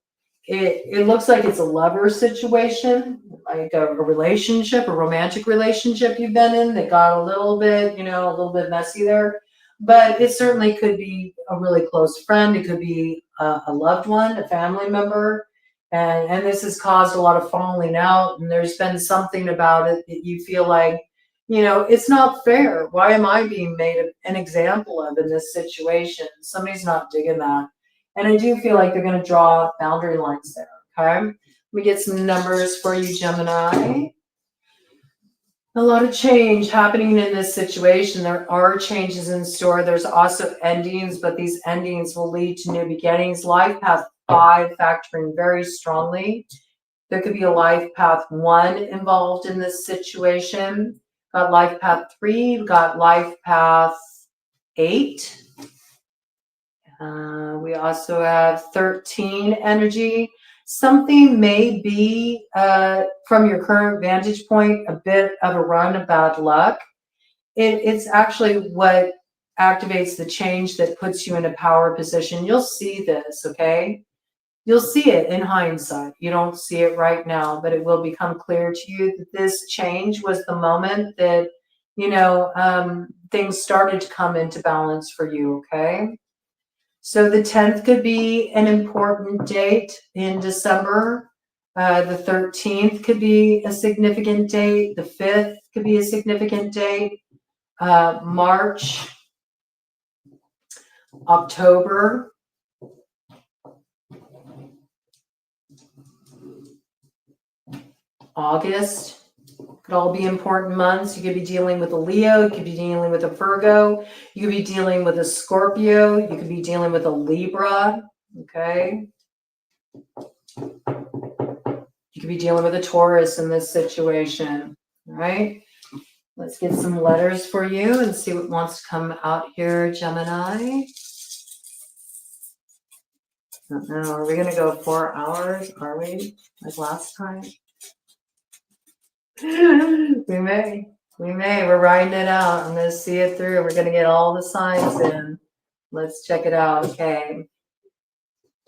it looks like it's a lover situation, like a relationship, a romantic relationship you've been in that got a little bit, you know, a little bit messy there. But it certainly could be a really close friend. It could be a loved one, a family member. And this has caused a lot of falling out. And there's been something about it that you feel like, you know, it's not fair. Why am I being made an example of in this situation? Somebody's not digging that. And I do feel like they're going to draw boundary lines there. Okay. Let me get some numbers for you, Gemini. A lot of change happening in this situation. There are changes in store. There's also endings, but these endings will lead to new beginnings. Life path 5 factoring very strongly. There could be a life path 1 involved in this situation. Got life path 3, got life path 8. We also have 13 energy. Something may be, from your current vantage point, a bit of a run of bad luck. It's actually what activates the change that puts you in a power position. You'll see this, okay? You'll see it in hindsight. You don't see it right now, but it will become clear to you that this change was the moment that, you know, things started to come into balance for you, okay? So the 10th could be an important date in December. The 13th could be a significant date. The 5th could be a significant date. March, October, August could all be important months. You could be dealing with a Leo. You could be dealing with a Virgo. You could be dealing with a Scorpio. You could be dealing with a Libra. Okay. You could be dealing with a Taurus in this situation. All right. Let's get some letters for you and see what wants to come out here, Gemini. I don't know. Are we going to go 4 hours? Are we? Like last time? We may. We may. We're writing it out. I'm going to see it through. We're going to get all the signs in. Let's check it out. Okay.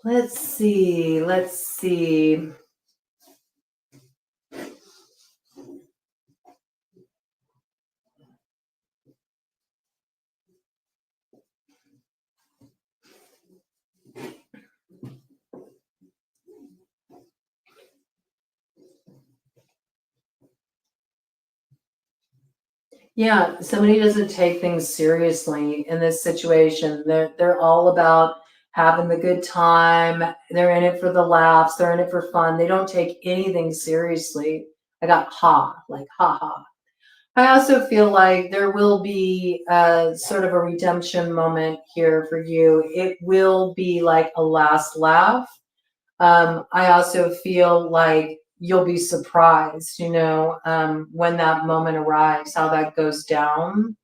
Let's see. Let's see. Yeah, somebody doesn't take things seriously in this situation. They're all about having the good time. They're in it for the laughs. They're in it for fun. They don't take anything seriously. I got like ha ha. I also feel like there will be sort of a redemption moment here for you. It will be like a last laugh. I also feel like you'll be surprised, you know, when that moment arrives, how that goes down.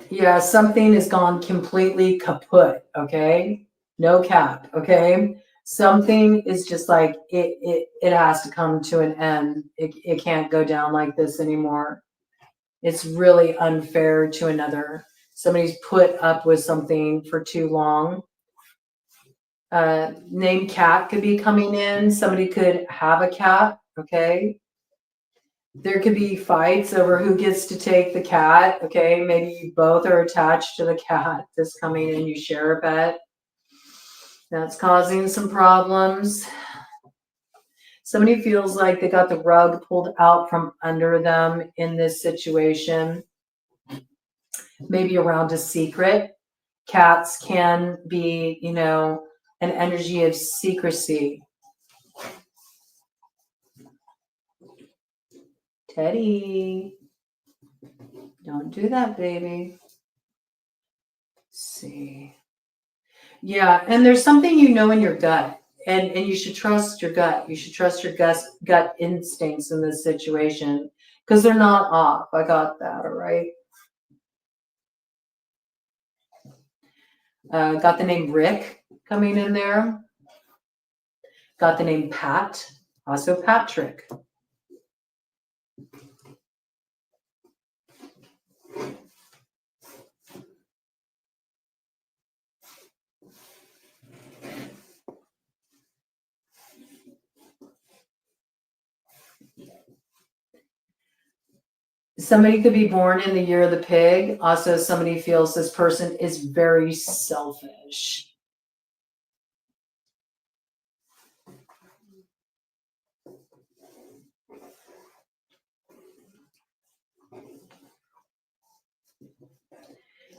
Yeah, something has gone completely kaput, okay? No cap, okay? Something is just like it has to come to an end. It can't go down like this anymore. It's really unfair to another. Somebody's put up with something for too long. Named cat could be coming in. Somebody could have a cat, okay? There could be fights over who gets to take the cat, okay? Maybe you both are attached to the cat that's coming in. You share a pet. That's causing some problems. Somebody feels like they got the rug pulled out from under them in this situation. Maybe around a secret. Cats can be, you know, an energy of secrecy. Teddy, don't do that, baby. Let's see. Yeah, and there's something you know in your gut, and you should trust your gut. You should trust your gut instincts in this situation because they're not off. I got that, all right? Got the name Rick coming in there. Got the name Pat, also Patrick. Somebody could be born in the year of the pig. Also, somebody feels this person is very selfish.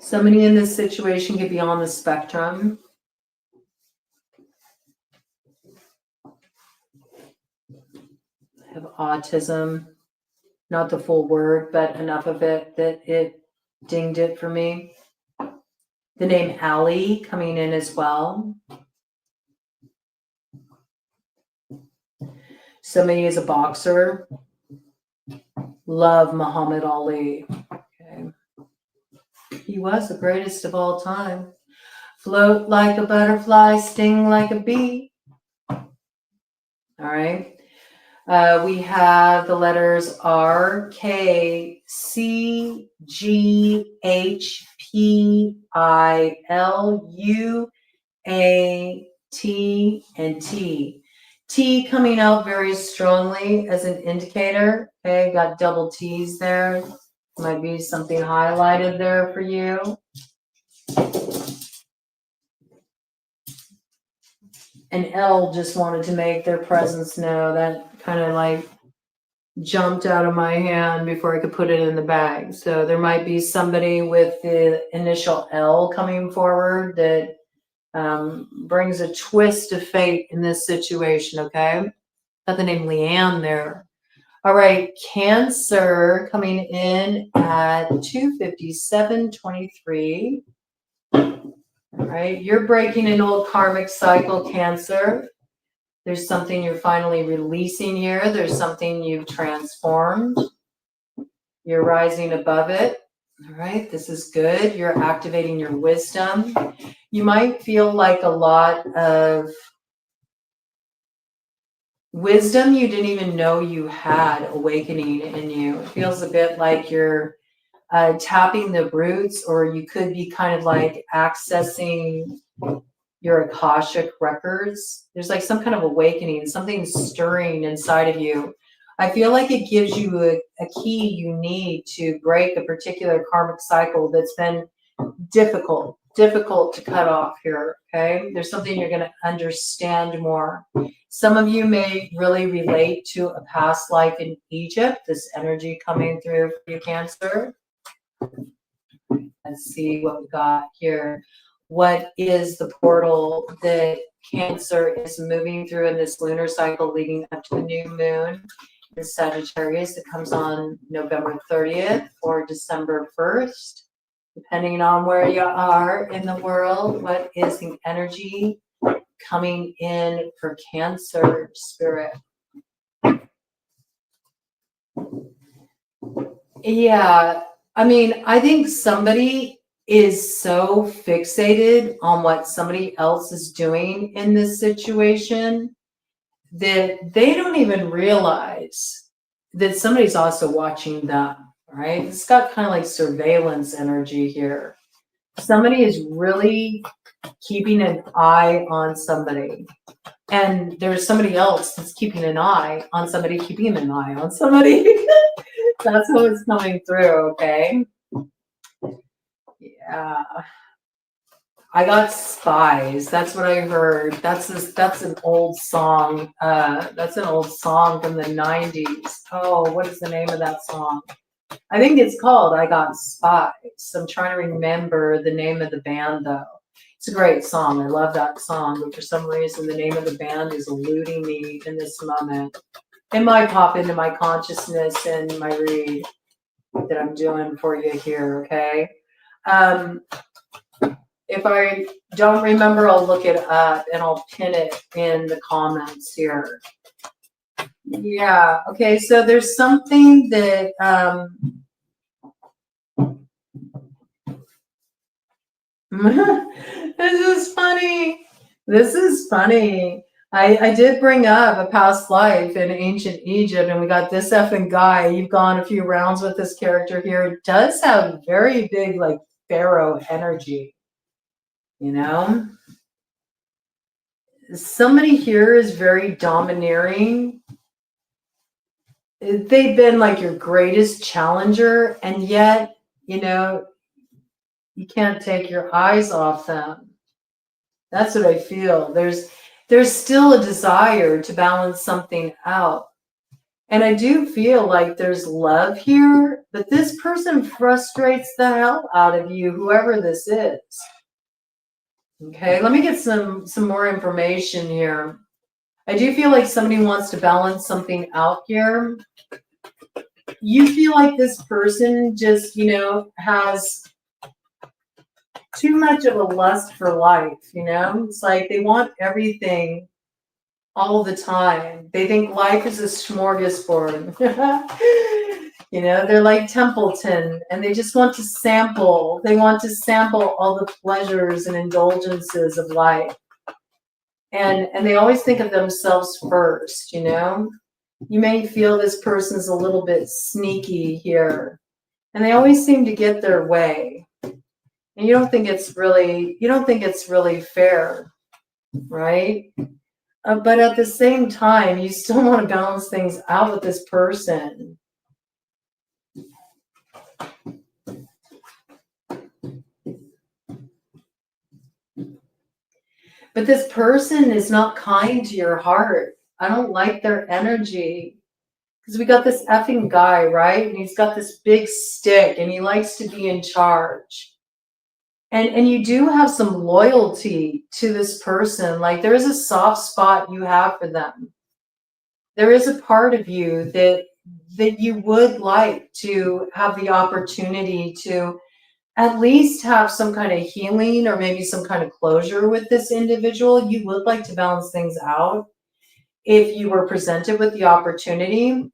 Somebody in this situation could be on the spectrum. Have autism. Not the full word, but enough of it that it dinged it for me. The name Allie coming in as well. Somebody is a boxer. Love Muhammad Ali. Okay. He was the greatest of all time. Float like a butterfly, sting like a bee. All right. We have the letters R, K, C, G, H, P, I, L, U, A, T, and T. T coming out very strongly as an indicator. Okay, got double T's there. Might be something highlighted there for you. And L just wanted to make their presence know. That kind of like jumped out of my hand before I could put it in the bag. So there might be somebody with the initial L coming forward that brings a twist of fate in this situation, okay? Got the name Leanne there. All right, Cancer coming in at 257.23. All right, you're breaking an old karmic cycle, Cancer. There's something you're finally releasing here. There's something you've transformed. You're rising above it. All right, this is good. You're activating your wisdom. You might feel like a lot of wisdom you didn't even know you had awakening in you. It feels a bit like you're tapping the roots, or you could be kind of like accessing your Akashic records. There's like some kind of awakening, something stirring inside of you. I feel like it gives you a key you need to break a particular karmic cycle that's been difficult to cut off here, okay? There's something you're going to understand more. Some of you may really relate to a past life in Egypt, this energy coming through for you, Cancer. Let's see what we got here. What is the portal that Cancer is moving through in this lunar cycle leading up to the new moon in Sagittarius that comes on November 30th or December 1st, depending on where you are in the world? What is the energy coming in for Cancer spirit? Yeah, I mean, I think somebody is so fixated on what somebody else is doing in this situation that they don't even realize that somebody's also watching them, right? It's got kind of like surveillance energy here. somebody is really keeping an eye on somebody. And there's somebody else that's keeping an eye on somebody, keeping an eye on somebody. That's how it's coming through, okay? Yeah. I got spies. That's what I heard. That's an old song. That's an old song from the 90s. Oh, what is the name of that song? I think it's called I Got Spies. I'm trying to remember the name of the band though. It's a great song. I love that song, but for some reason the name of the band is eluding me in this moment. It might pop into my consciousness in my read that I'm doing for you here, okay? If I don't remember, I'll look it up and I'll pin it in the comments here. Yeah, okay, so there's something that this is funny. This is funny. I did bring up a past life in ancient Egypt, and we got this effing guy. You've gone a few rounds with this character here. It does have very big, like, pharaoh energy, you know? Somebody here is very domineering. They've been like your greatest challenger, and yet, you know, you can't take your eyes off them. That's what I feel. There's still a desire to balance something out. And I do feel like there's love here, but this person frustrates the hell out of you, whoever this is. Okay, let me get some more information here. I do feel like somebody wants to balance something out here. You feel like this person just, you know, has too much of a lust for life, you know? It's like they want everything all the time. They think life is a smorgasbord. You know, they're like Templeton, and they just want to sample. They want to sample all the pleasures and indulgences of life. And they always think of themselves first, you know? You may feel this person's a little bit sneaky here, and they always seem to get their way. And you don't think it's really fair, right? But at the same time, you still want to balance things out with this person. But this person is not kind to your heart. I don't like their energy. Because we got this effing guy, right? And he's got this big stick and he likes to be in charge. And you do have some loyalty to this person. Like there is a soft spot you have for them. There is a part of you that you would like to have the opportunity to at least have some kind of healing or maybe some kind of closure with this individual. You would like to balance things out if you were presented with the opportunity.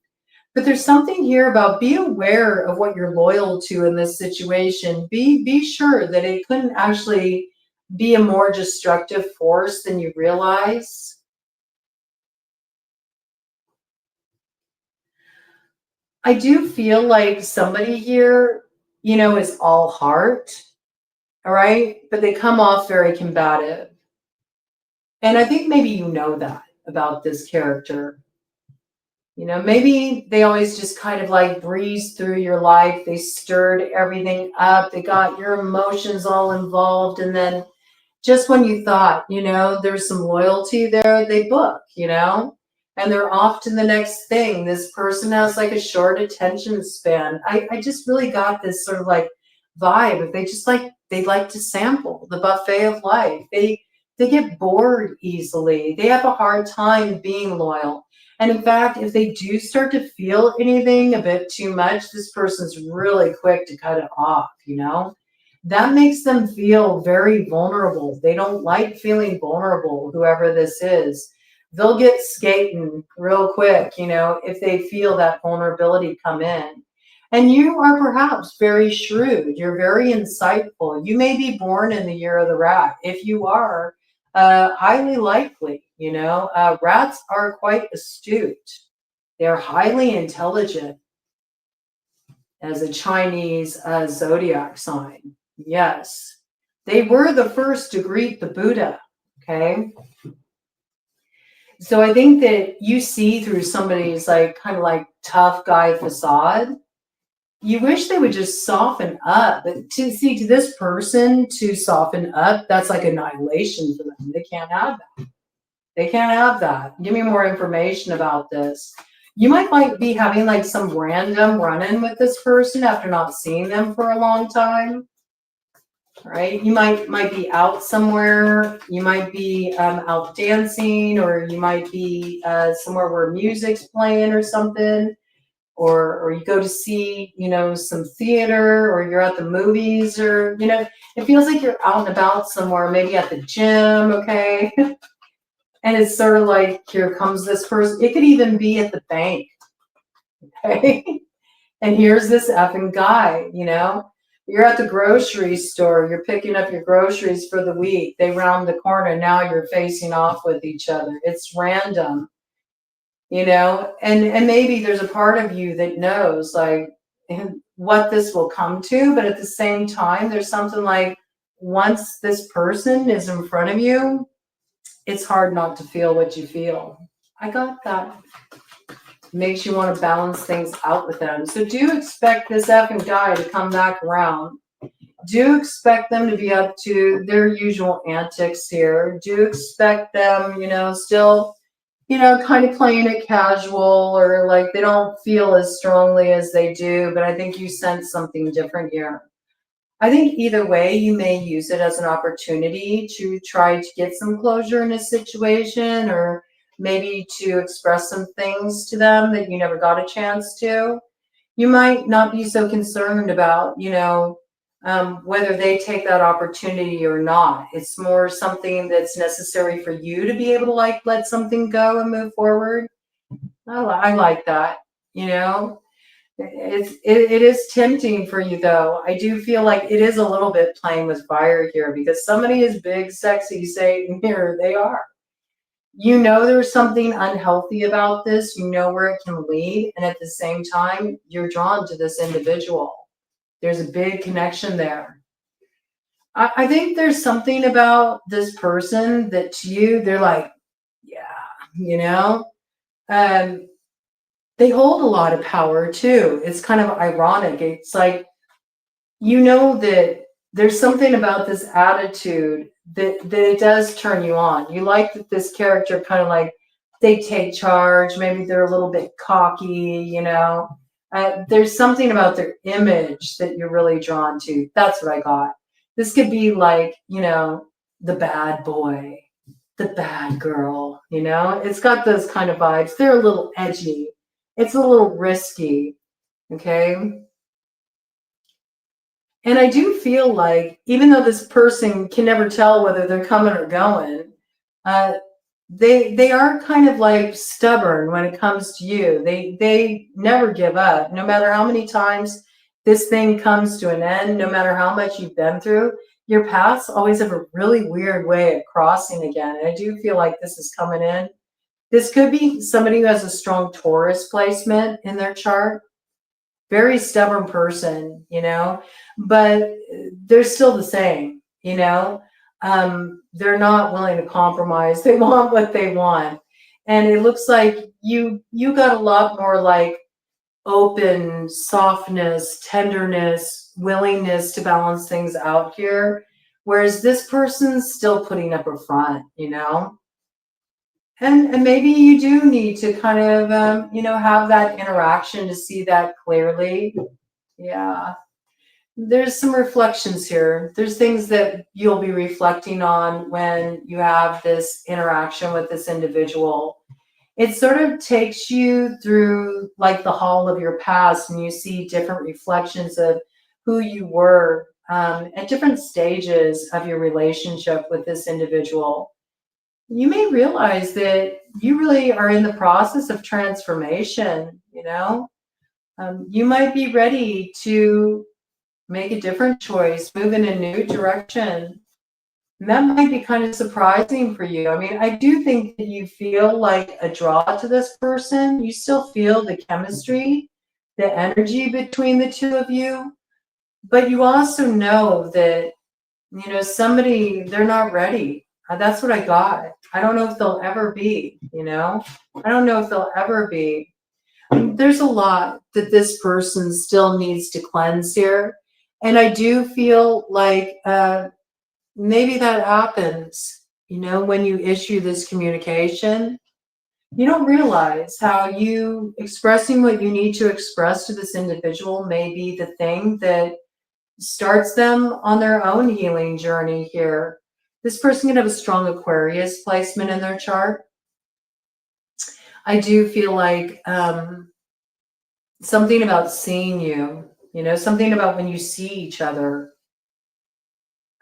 But there's something here about be aware of what you're loyal to in this situation. Be sure that it couldn't actually be a more destructive force than you realize. I do feel like somebody here, you know, is all heart, all right? But they come off very combative. And I think maybe you know that about this character. You know, maybe they always just kind of like breezed through your life. They stirred everything up. They got your emotions all involved. And then just when you thought, you know, there's some loyalty there, they book, you know, and they're off to the next thing. This person has like a short attention span. I just really got this sort of like vibe. They just like, they like to sample the buffet of life. They get bored easily. They have a hard time being loyal. And in fact, if they do start to feel anything a bit too much, this person's really quick to cut it off, you know? That makes them feel very vulnerable. They don't like feeling vulnerable, whoever this is. They'll get skating real quick, you know, if they feel that vulnerability come in. And you are perhaps very shrewd. You're very insightful. You may be born in the year of the rat. If you are, highly likely, you know, rats are quite astute. They're highly intelligent as a Chinese zodiac sign. Yes. They were the first to greet the Buddha, okay? So I think that you see through somebody's like kind of like tough guy facade. You wish they would just soften up. But to this person to soften up, that's like annihilation for them. They can't have that. They can't have that. Give me more information about this. You might like be having like some random run-in with this person after not seeing them for a long time. Right? You might be out somewhere. You might be out dancing, or you might be somewhere where music's playing or something, or you go to see, you know, some theater, or you're at the movies, or, you know, it feels like you're out and about somewhere, maybe at the gym, okay? And it's sort of like, here comes this person. It could even be at the bank, okay? And here's this effing guy, you know? You're at the grocery store, you're picking up your groceries for the week. They round the corner, now you're facing off with each other. It's random, you know? And maybe there's a part of you that knows like what this will come to, but at the same time, there's something like once this person is in front of you, it's hard not to feel what you feel. I got that. Makes you want to balance things out with them. So do expect this effing guy to come back around. Do expect them to be up to their usual antics here. Do expect them, you know, still, you know, kind of playing it casual, or like they don't feel as strongly as they do, but I think you sense something different here. I think either way, you may use it as an opportunity to try to get some closure in a situation, or maybe to express some things to them that you never got a chance to. You might not be so concerned about, you know, whether they take that opportunity or not. It's more something that's necessary for you to be able to like let something go and move forward. I like that, you know. It is tempting for you though. I do feel like it is a little bit playing with fire here, because somebody is big, sexy, Satan here. They are. You know there's something unhealthy about this. You know where it can lead, and at the same time, you're drawn to this individual. There's a big connection there. I think there's something about this person that to you, they're like, yeah, you know. Um, they hold a lot of power too. It's kind of ironic. It's like, you know that there's something about this attitude that it does turn you on. You like that this character kind of like, they take charge. Maybe they're a little bit cocky, you know. There's something about their image that you're really drawn to. That's what I got. This could be like, you know, the bad boy, the bad girl, you know. It's got those kind of vibes. They're a little edgy. It's a little risky, okay? And I do feel like, even though this person can never tell whether they're coming or going, uh, they are kind of like stubborn when it comes to you. They never give up, no matter how many times this thing comes to an end, no matter how much you've been through. Your paths always have a really weird way of crossing again. And I do feel like this is coming in. This could be somebody who has a strong Taurus placement in their chart. Very stubborn person, you know, but they're still the same, you know. They're not willing to compromise. They want what they want. And it looks like you got a lot more like open softness, tenderness, willingness to balance things out here. Whereas this person's still putting up a front, you know. And maybe you do need to kind of, you know, have that interaction to see that clearly. Yeah. There's some reflections here. There's things that you'll be reflecting on when you have this interaction with this individual. It sort of takes you through like the hall of your past, and you see different reflections of who you were at different stages of your relationship with this individual. You may realize that you really are in the process of transformation, you know. You might be ready to make a different choice, move in a new direction. And that might be kind of surprising for you. I mean, I do think that you feel like a draw to this person. You still feel the chemistry, the energy between the two of you. But you also know that You know, somebody, they're not ready. That's what I got. I don't know if they'll ever be, you know? I don't know if they'll ever be. There's a lot that this person still needs to cleanse here. And I do feel like maybe that happens, you know, when you issue this communication. You don't realize how you expressing what you need to express to this individual may be the thing that starts them on their own healing journey here. This person can have a strong Aquarius placement in their chart. I do feel like something about seeing you, you know, something about when you see each other.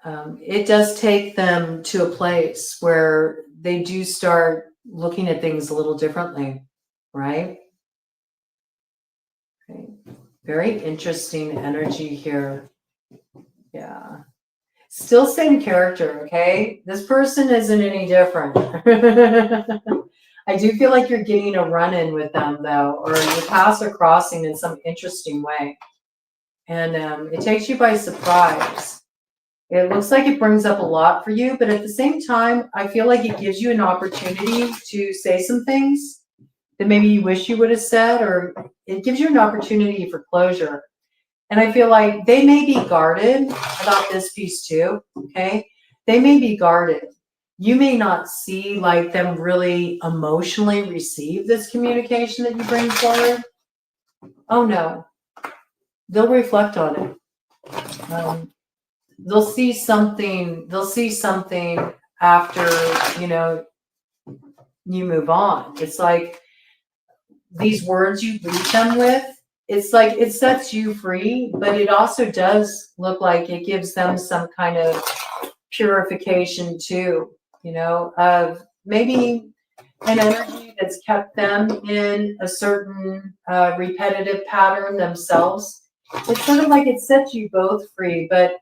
It does take them to a place where they do start looking at things a little differently, right? Okay. Very interesting energy here. Yeah. Still same character, okay? This person isn't any different. I do feel like you're getting a run-in with them, though, or your paths are crossing in some interesting way. And it takes you by surprise. It looks like it brings up a lot for you, but at the same time, I feel like it gives you an opportunity to say some things that maybe you wish you would have said, or it gives you an opportunity for closure. And I feel like they may be guarded about this piece too, okay? They may be guarded. You may not see like them really emotionally receive this communication that you bring forward. Oh no, they'll reflect on it. They'll see something after, you know, you move on. It's like these words you greet them with, it's like it sets you free, but it also does look like it gives them some kind of purification too, you know, of maybe an energy that's kept them in a certain repetitive pattern themselves. It's sort of like it sets you both free, but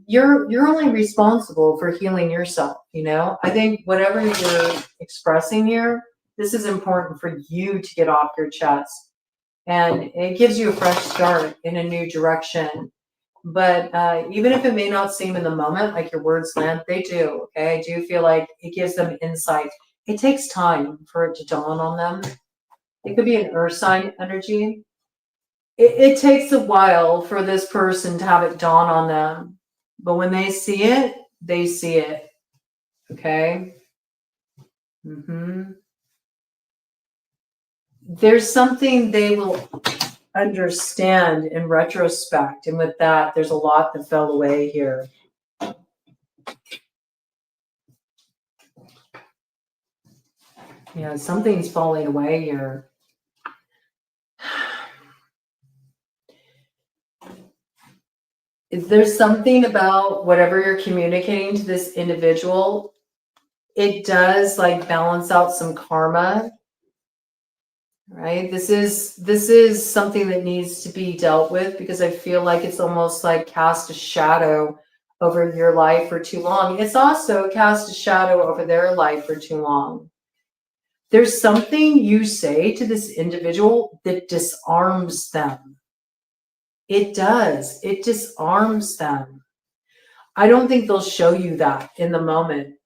you're only responsible for healing yourself, you know? I think whatever you're expressing here, this is important for you to get off your chest. And it gives you a fresh start in a new direction. But even if it may not seem in the moment like your words land, they do, okay? I do feel like it gives them insight. It takes time for it to dawn on them. It could be an earth sign energy. It takes a while for this person to have it dawn on them. But when they see it, they see it. Okay? There's something they will understand in retrospect. And with that, there's a lot that fell away here. Yeah, something's falling away here. There's something about whatever you're communicating to this individual, it does like balance out some karma, right? This is something that needs to be dealt with, because I feel like it's almost like cast a shadow over your life for too long. It's also cast a shadow over their life for too long. There's something you say to this individual that disarms them. It does. It disarms them. I don't think they'll show you that in the moment.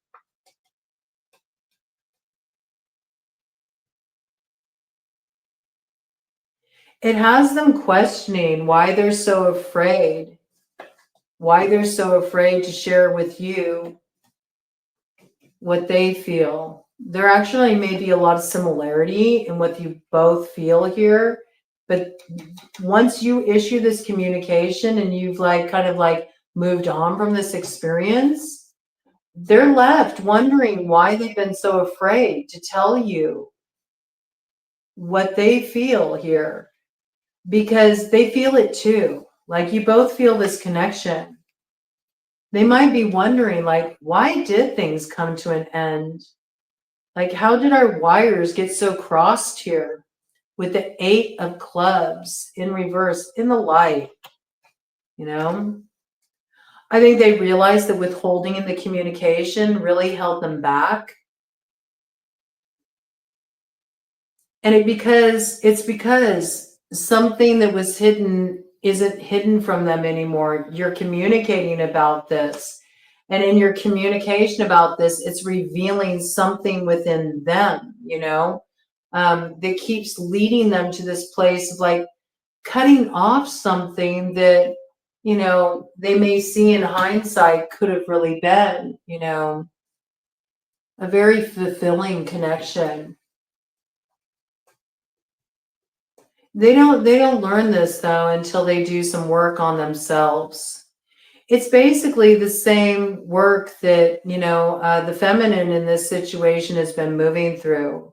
It has them questioning why they're so afraid, to share with you what they feel. There actually may be a lot of similarity in what you both feel here, but once you issue this communication and you've like kind of like moved on from this experience, they're left wondering why they've been so afraid to tell you what they feel here, because they feel it too. Like you both feel this connection. They might be wondering, like, why did things come to an end? Like, how did our wires get so crossed here with the 8 of clubs in reverse in the light? You know, I think they realized that withholding in the communication really held them back. And it's because something that was hidden isn't hidden from them anymore. You're communicating about this. And in your communication about this, it's revealing something within them, you know, that keeps leading them to this place of like cutting off something that, you know, they may see in hindsight could have really been, you know, a very fulfilling connection. They don't learn this though until they do some work on themselves. It's basically the same work that, you know, the feminine in this situation has been moving through.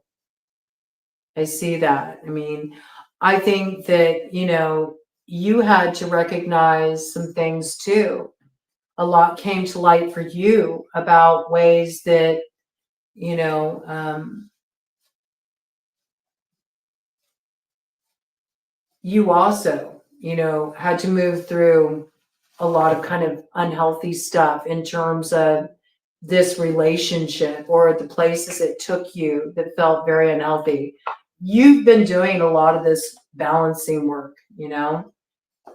I see that. I mean, I think that, you know, you had to recognize some things too. A lot came to light for you about ways that, you know, you also, you know, had to move through a lot of kind of unhealthy stuff in terms of this relationship or the places it took you that felt very unhealthy. You've been doing a lot of this balancing work, you know,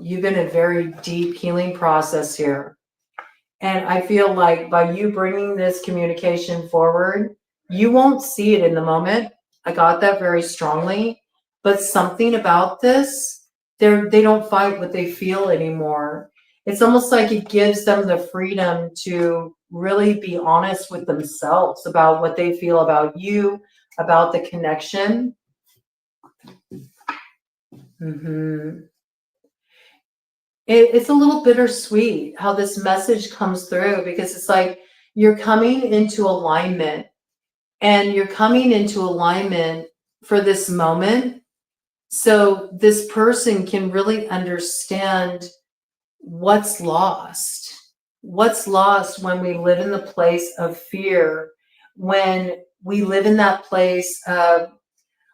you've been a very deep healing process here. And I feel like by you bringing this communication forward, you won't see it in the moment. I got that very strongly. But something about this, they don't fight what they feel anymore. It's almost like it gives them the freedom to really be honest with themselves about what they feel about you, about the connection. Mm-hmm. It's a little bittersweet how this message comes through because it's like you're coming into alignment and you're coming into alignment for this moment. So this person can really understand what's lost when we live in the place of fear, when we live in that place of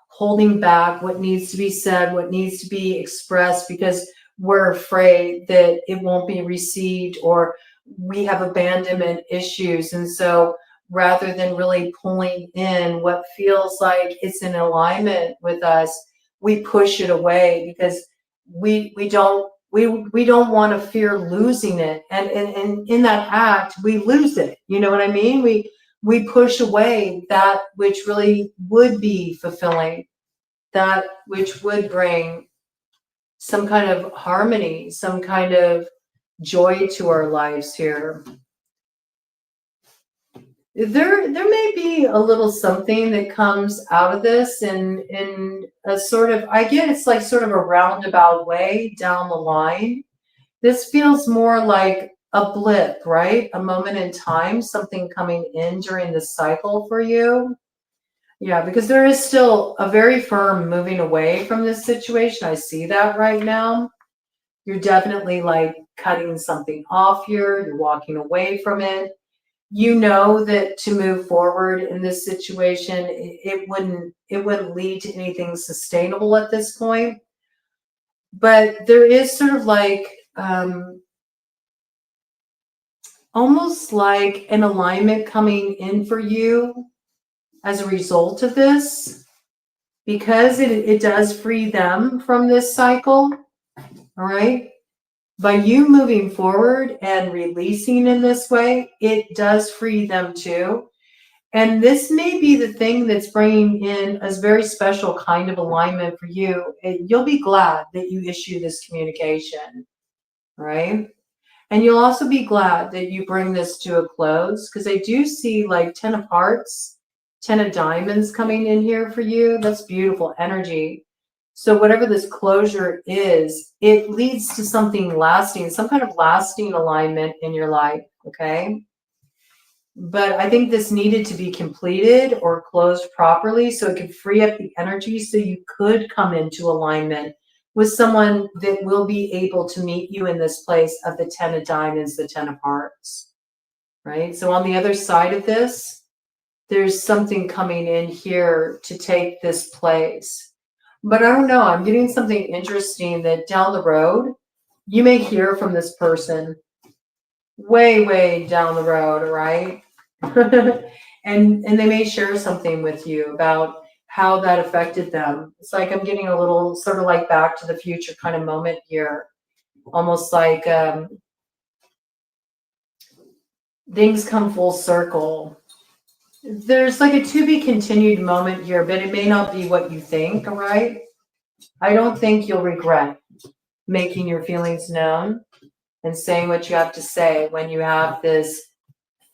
holding back what needs to be said, what needs to be expressed, because we're afraid that it won't be received or we have abandonment issues. And so rather than really pulling in what feels like it's in alignment with us, we push it away because we don't want to fear losing it. And in that act, we lose it. You know what I mean? We push away that which really would be fulfilling, that which would bring some kind of harmony, some kind of joy to our lives here. There may be a little something that comes out of this in a sort of, I get it's like sort of a roundabout way down the line. This feels more like a blip, right? A moment in time, something coming in during the cycle for you. Yeah, because there is still a very firm moving away from this situation. I see that right now. You're definitely like cutting something off here. You're walking away from it. You know that to move forward in this situation, it wouldn't lead to anything sustainable at this point. But there is sort of like almost like an alignment coming in for you as a result of this, because it does free them from this cycle. All right. By you moving forward and releasing in this way, it does free them too. And this may be the thing that's bringing in a very special kind of alignment for you. You'll be glad that you issue this communication, right? And you'll also be glad that you bring this to a close, because I do see like 10 of hearts, 10 of diamonds coming in here for you. That's beautiful energy. So whatever this closure is, it leads to something lasting, some kind of lasting alignment in your life, okay? But I think this needed to be completed or closed properly so it could free up the energy so you could come into alignment with someone that will be able to meet you in this place of the 10 of diamonds, the 10 of hearts, right? So on the other side of this, there's something coming in here to take this place. But I don't know, I'm getting something interesting that down the road, you may hear from this person way, way down the road, right? and they may share something with you about how that affected them. It's like I'm getting a little sort of like Back to the Future kind of moment here, almost like things come full circle. There's like a to be continued moment here, but it may not be what you think, all right? I don't think you'll regret making your feelings known and saying what you have to say when you have this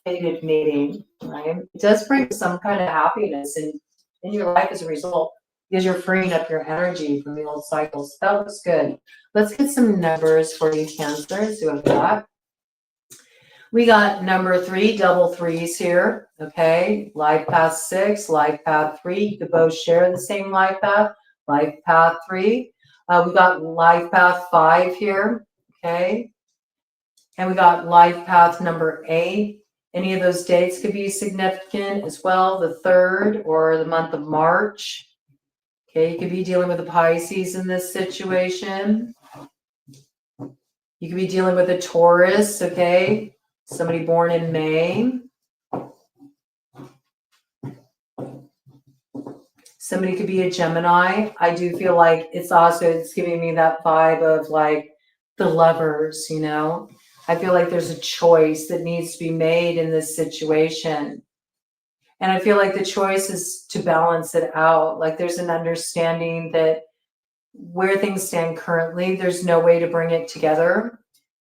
fated meeting, right? It does bring some kind of happiness in your life as a result because you're freeing up your energy from the old cycles. That looks good. Let's get some numbers for you Cancers who have that. We got number 3, double threes here, okay? Life path 6, life path 3. You could both share the same life path. Life path 3. We got life path 5 here, okay? And we got life path number 8. Any of those dates could be significant as well. The 3rd or the month of March. Okay, you could be dealing with a Pisces in this situation. You could be dealing with a Taurus, okay? Somebody born in May. Somebody could be a Gemini. I do feel like it's giving me that vibe of like the Lovers, you know? I feel like there's a choice that needs to be made in this situation. And I feel like the choice is to balance it out. Like there's an understanding that where things stand currently, there's no way to bring it together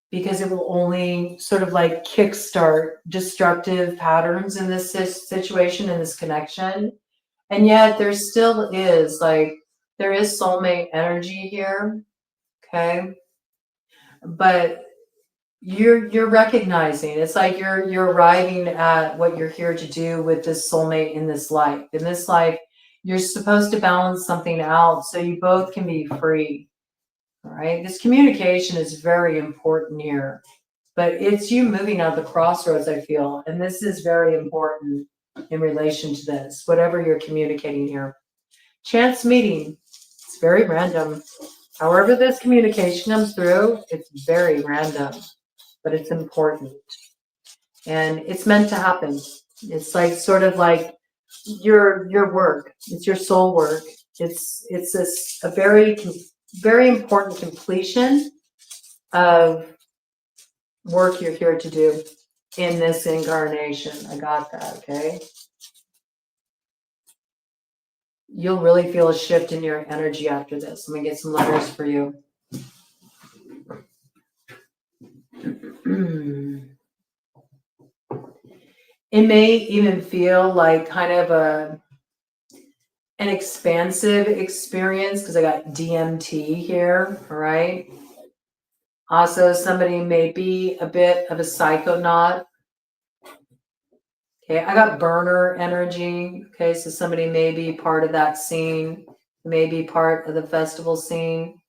because it will only sort of like kickstart destructive patterns in this situation, in this connection. And yet there still is there is soulmate energy here. Okay. But you're recognizing it's like you're arriving at what you're here to do with this soulmate in this life. In this life, you're supposed to balance something out so you both can be free. All right. This communication is very important here, but it's you moving out the crossroads, I feel. And this is very important in relation to this, whatever you're communicating here. Chance meeting. It's very random. However this communication comes through, it's very random, but it's important. And it's meant to happen. It's like sort of like your work. It's your soul work. It's a very very important completion of work you're here to do in this incarnation. I got that, okay? You'll really feel a shift in your energy after this. Let me get some letters for you. It may even feel like kind of an expansive experience because I got DMT here, all right? Also, somebody may be a bit of a psychonaut. Okay, I got burner energy. Okay, so somebody may be part of that scene, may be part of the festival scene.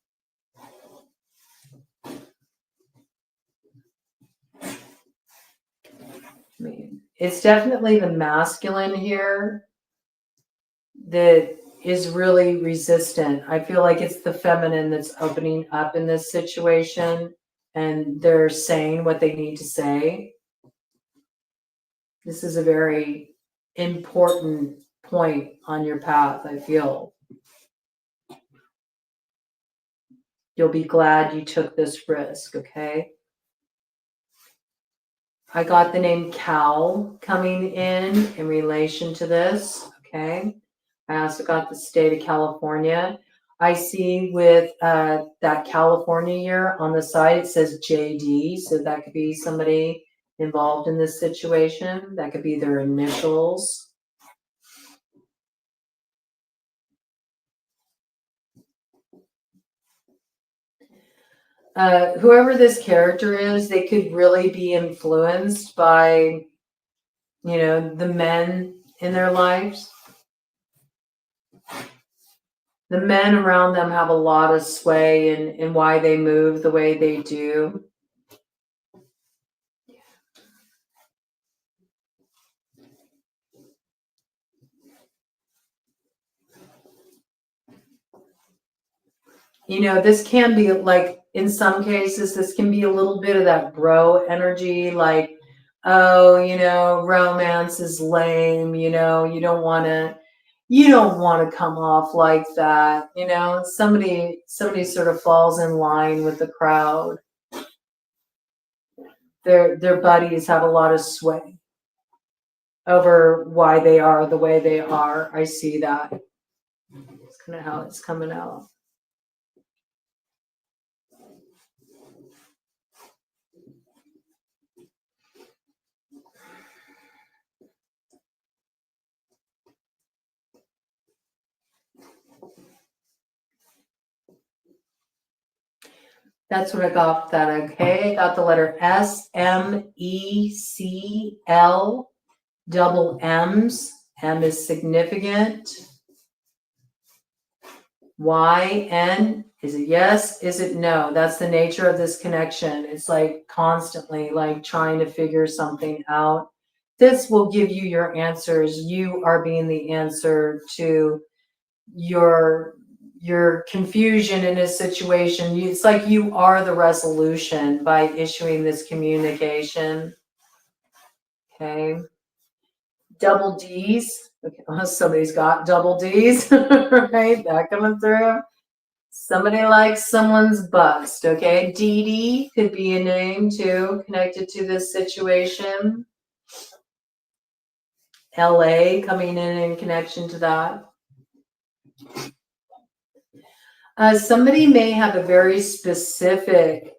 It's definitely the masculine here that is really resistant. I feel like it's the feminine that's opening up in this situation and they're saying what they need to say. This is a very important point on your path, I feel. You'll be glad you took this risk, okay? I got the name Cal coming in relation to this, okay? I also got the state of California. I see with that California year on the side, it says JD, so that could be somebody involved in this situation. That could be their initials. Whoever this character is, they could really be influenced by, you know, the men in their lives. The men around them have a lot of sway in why they move the way they do. You know, this can be like, in some cases, this can be a little bit of that bro energy, like, oh, you know, romance is lame, you know, you don't want to come off like that, you know. Somebody sort of falls in line with the crowd. their buddies have a lot of sway over why they are the way they are. I see that. It's kind of how it's coming out. That's what I got that. Okay, I got the letter S, M, E, C, L, double M's. M is significant. Y, N, is it yes? Is it no? That's the nature of this connection. It's like constantly like trying to figure something out. This will give you your answers. You are being the answer to your confusion in a situation. It's like you are the resolution by issuing this communication. Okay. Double D's. Okay. Well, somebody's got double D's, right? That coming through. Somebody likes someone's bust. Okay. Dee Dee could be a name too, connected to this situation. LA coming in connection to that. Somebody may have a very specific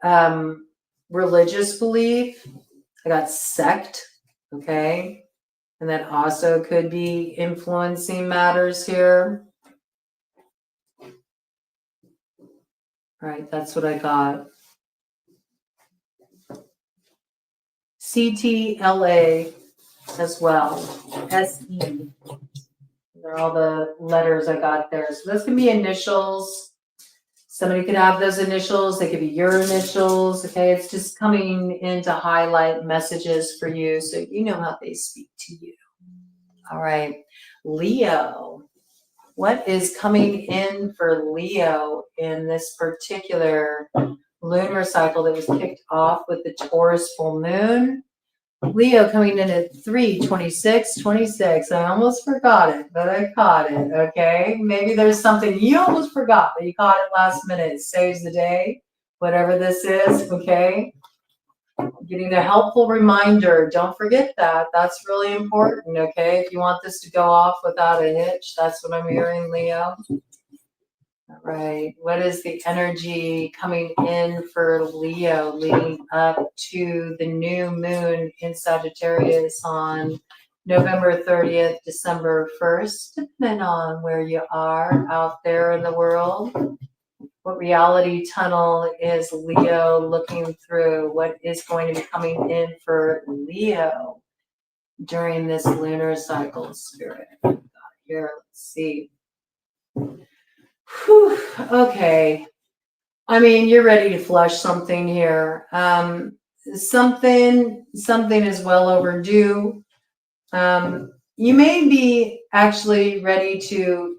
religious belief. I got sect, okay? And that also could be influencing matters here. All right, that's what I got. CTLA as well. SE. They're all the letters I got there. So those can be initials. Somebody could have those initials. They could be your initials. Okay, it's just coming in to highlight messages for you so you know how they speak to you. All right, Leo. What is coming in for Leo in this particular lunar cycle that was kicked off with the Taurus full moon? Leo coming in at 3/26/26. I almost forgot it, but I caught it. Okay. Maybe there's something you almost forgot, but you caught it last minute. It saves the day, whatever this is. Okay. Getting a helpful reminder. Don't forget that. That's really important. Okay. If you want this to go off without a hitch, that's what I'm hearing, Leo. All right. What is the energy coming in for Leo leading up to the new moon in Sagittarius on November 30th, December 1st, depending on where you are out there in the world? What reality tunnel is Leo looking through? What is going to be coming in for Leo during this lunar cycle, Spirit? Here, let's see. Whew, okay. I mean, you're ready to flush something here. Something is well overdue. You may be actually ready to,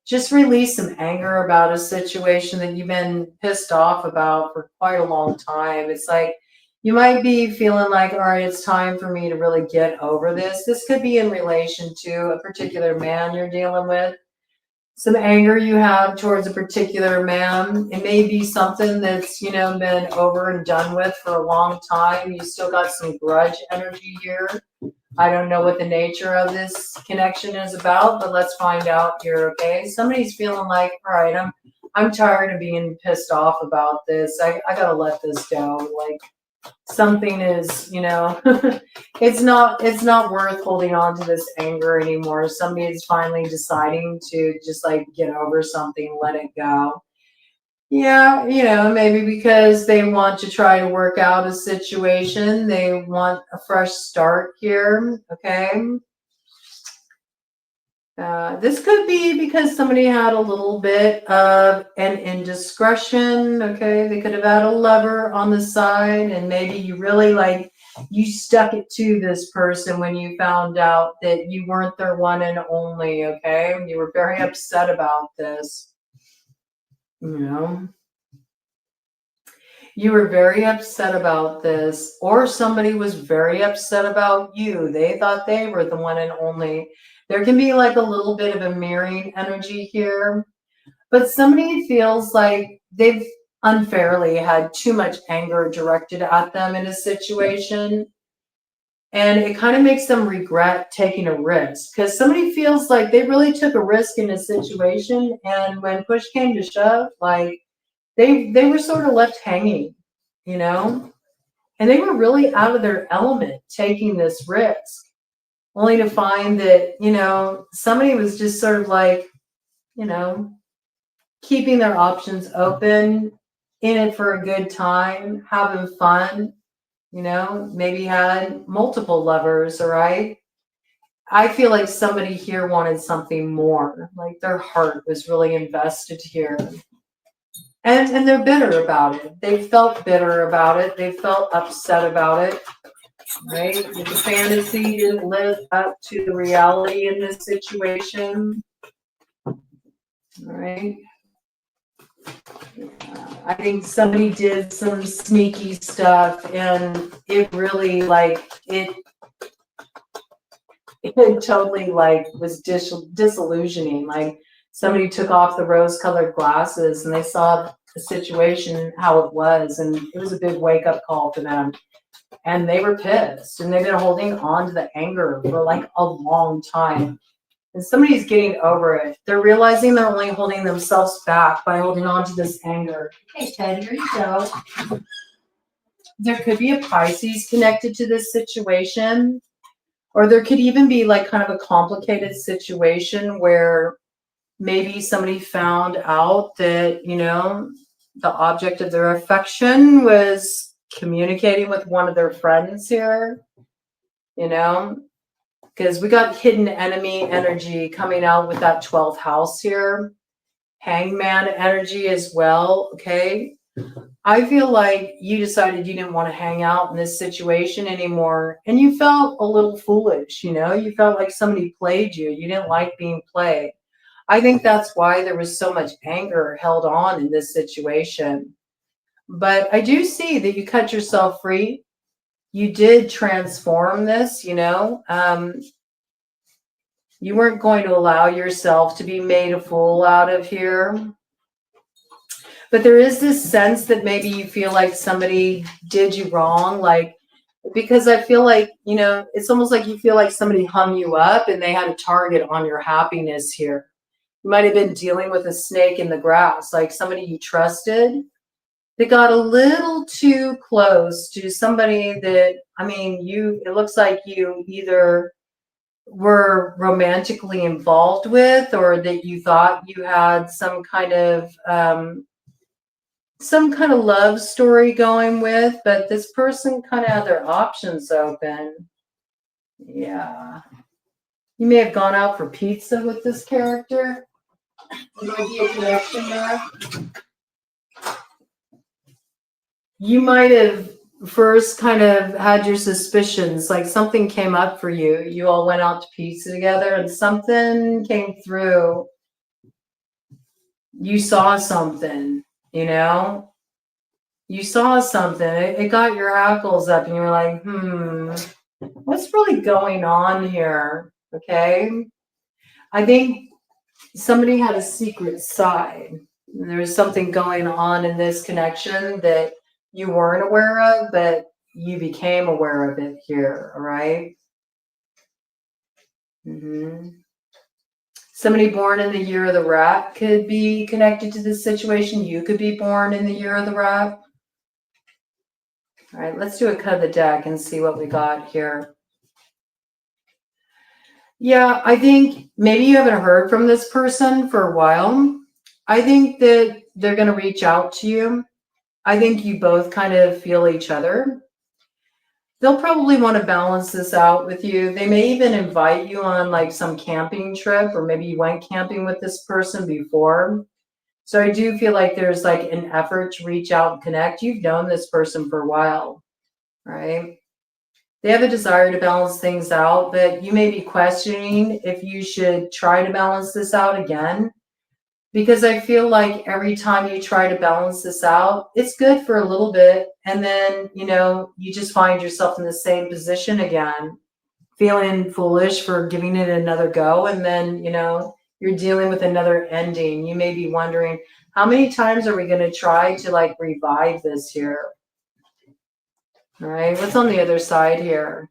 just release some anger about a situation that you've been pissed off about for quite a long time. It's like you might be feeling like, all right, it's time for me to really get over this. This could be in relation to a particular man you're dealing with. Some anger you have towards a particular man. It may be something that's, been over and done with for a long time. You still got some grudge energy here. I don't know what the nature of this connection is about, but let's find out here, okay? Somebody's feeling like, all right, I'm tired of being pissed off about this. I gotta let this go. Like something is, it's not worth holding on to this anger anymore. Somebody is finally deciding to just like get over something, let it go. Yeah, maybe because they want to try to work out a situation. They want a fresh start here, okay? This could be because somebody had a little bit of an indiscretion, okay? They could have had a lover on the side, and maybe you really you stuck it to this person when you found out that you weren't their one and only, okay? You were very upset about this. You were very upset about this, or somebody was very upset about you. They thought they were the one and only. There can be like a little bit of a mirroring energy here, but somebody feels like they've unfairly had too much anger directed at them in a situation. And it kind of makes them regret taking a risk because somebody feels like they really took a risk in a situation. And when push came to shove, like they were sort of left hanging, you know, and they were really out of their element taking this risk, only to find that, you know, somebody was just sort of like, you know, keeping their options open, in it for a good time, having fun, you know, maybe had multiple lovers, all right? I feel like somebody here wanted something more, like their heart was really invested here. And they're bitter about it. They felt bitter about it. They felt upset about it, right? The fantasy didn't live up to the reality in this situation, all right? I think somebody did some sneaky stuff and it really like it totally like was disillusioning. Like somebody took off the rose-colored glasses and they saw the situation how it was, and it was a big wake-up call for them. And they were pissed, and they've been holding on to the anger for like a long time. And somebody's getting over it. They're realizing they're only holding themselves back by holding on to this anger. Hey, Ted, here you go. There could be a Pisces connected to this situation. Or there could even be like kind of a complicated situation where maybe somebody found out that, you know, the object of their affection was communicating with one of their friends here, you know, because we got hidden enemy energy coming out with that 12th house here. Hangman energy as well, okay? I feel like you decided you didn't want to hang out in this situation anymore, and you felt a little foolish, you know? You felt like somebody played you. You didn't like being played. I think that's why there was so much anger held on in this situation. But I do see that you cut yourself free. You did transform this, you know? You weren't going to allow yourself to be made a fool out of here. But there is this sense that maybe you feel like somebody did you wrong, like, because I feel like, you know, it's almost like you feel like somebody hung you up and they had a target on your happiness here. You might have been dealing with a snake in the grass, like somebody you trusted. They got a little too close to somebody that, I mean, it looks like you either were romantically involved with, or that you thought you had some kind of love story going with, but this person kind of had their options open. Yeah. You may have gone out for pizza with this character. There might be a connection there. You might have first kind of had your suspicions, like something came up for you. You all went out to pizza together and something came through. You saw something, you know? You saw something, it got your hackles up and you were like, what's really going on here? Okay. I think somebody had a secret side. There was something going on in this connection that you weren't aware of, but you became aware of it here. All right. Somebody born in the year of the rat could be connected to this situation. You could be born in the year of the rat. All right, let's do a cut of the deck and see what we got here. Yeah, I think maybe you haven't heard from this person for a while. I think that they're going to reach out to you. I think you both kind of feel each other. They'll probably want to balance this out with you. They may even invite you on like some camping trip, or maybe you went camping with this person before. So I do feel like there's like an effort to reach out and connect. You've known this person for a while, right? They have a desire to balance things out, but you may be questioning if you should try to balance this out again. Because I feel like every time you try to balance this out, it's good for a little bit. And then, you know, you just find yourself in the same position again, feeling foolish for giving it another go. And then, you know, You're dealing with another ending. You may be wondering, how many times are we going to try to like revive this here? All right, what's on the other side here?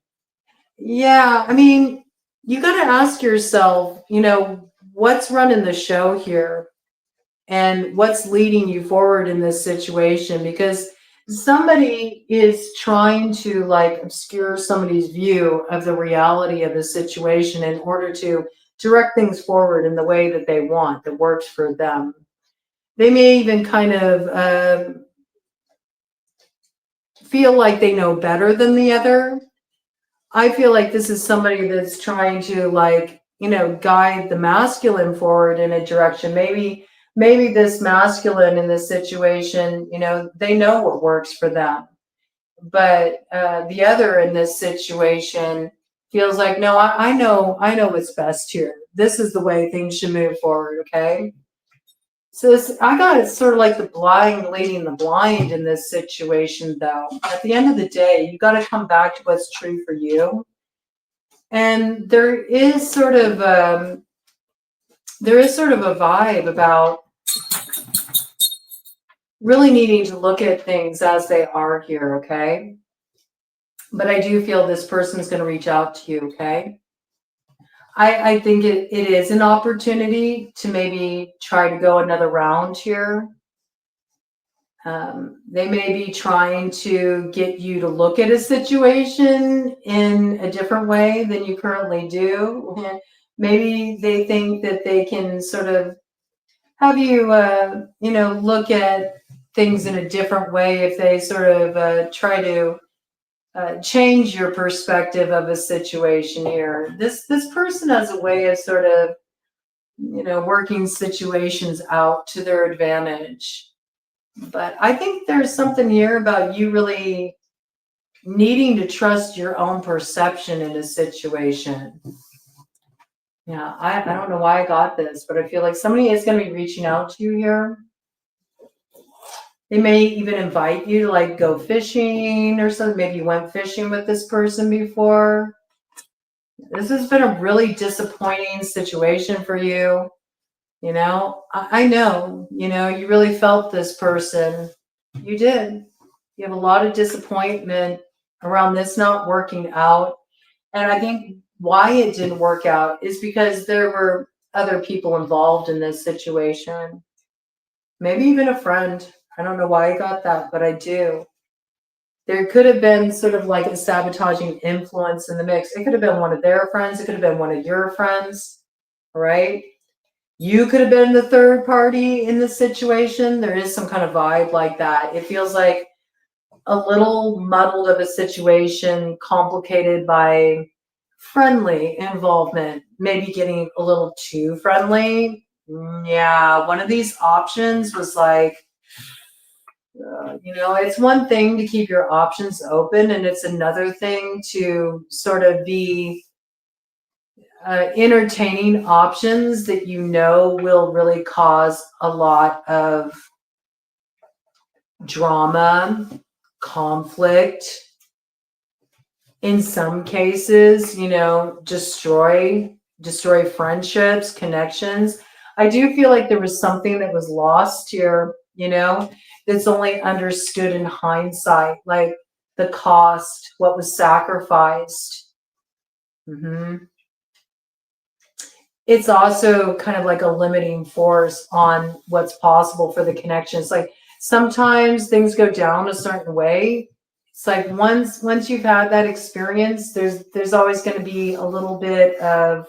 Yeah, I mean, you got to ask yourself, you know, what's running the show here and what's leading you forward in this situation? Because somebody is trying to like obscure somebody's view of the reality of the situation in order to direct things forward in the way that they want, that works for them. They may even kind of feel like they know better than the other. I feel like this is somebody that's trying to like, you know, guide the masculine forward in a direction. Maybe this masculine in this situation, you know, they know what works for them. But the other in this situation feels like, no, I know what's best here. This is the way things should move forward, okay? So I got it sort of like the blind leading the blind in this situation, though. At the end of the day, you got to come back to what's true for you. And there is sort of a vibe about really needing to look at things as they are here, okay? But I do feel this person is going to reach out to you, okay? I think it is an opportunity to maybe try to go another round here. They may be trying to get you to look at a situation in a different way than you currently do. Maybe they think that they can sort of have you, you know, look at things in a different way if they sort of try to change your perspective of a situation here. This person has a way of sort of, you know, working situations out to their advantage. But I think there's something here about you really needing to trust your own perception in a situation. Yeah, I don't know why I got this, but I feel like somebody is going to be reaching out to you here. They may even invite you to like go fishing or something. Maybe you went fishing with this person before. This has been a really disappointing situation for you. You know, I know, you know, you really felt this person. You did. You have a lot of disappointment around this not working out. And I think why it didn't work out is because there were other people involved in this situation. Maybe even a friend. I don't know why I got that, but I do. There could have been sort of like a sabotaging influence in the mix. It could have been one of their friends. It could have been one of your friends, right? You could have been the third party in this situation. There is some kind of vibe like that. It feels like a little muddled of a situation, complicated by friendly involvement, maybe getting a little too friendly. Yeah, one of these options was like, you know, it's one thing to keep your options open, and it's another thing to sort of be entertaining options that you know will really cause a lot of drama, conflict. In some cases, you know, destroy friendships, connections. I do feel like there was something that was lost here, you know, that's only understood in hindsight, like the cost, what was sacrificed. It's also kind of like a limiting force on what's possible for the connections. Like sometimes things go down a certain way. It's like once you've had that experience, there's always going to be a little bit of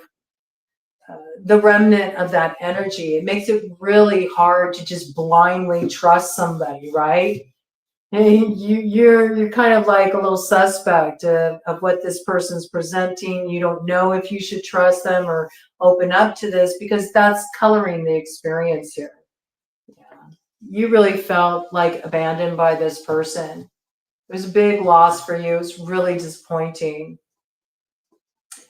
the remnant of that energy. It makes it really hard to just blindly trust somebody, right? And you're kind of like a little suspect of what this person's presenting. You don't know if you should trust them or open up to this because that's coloring the experience here. Yeah. You really felt like abandoned by this person. It was a big loss for you. It was really disappointing.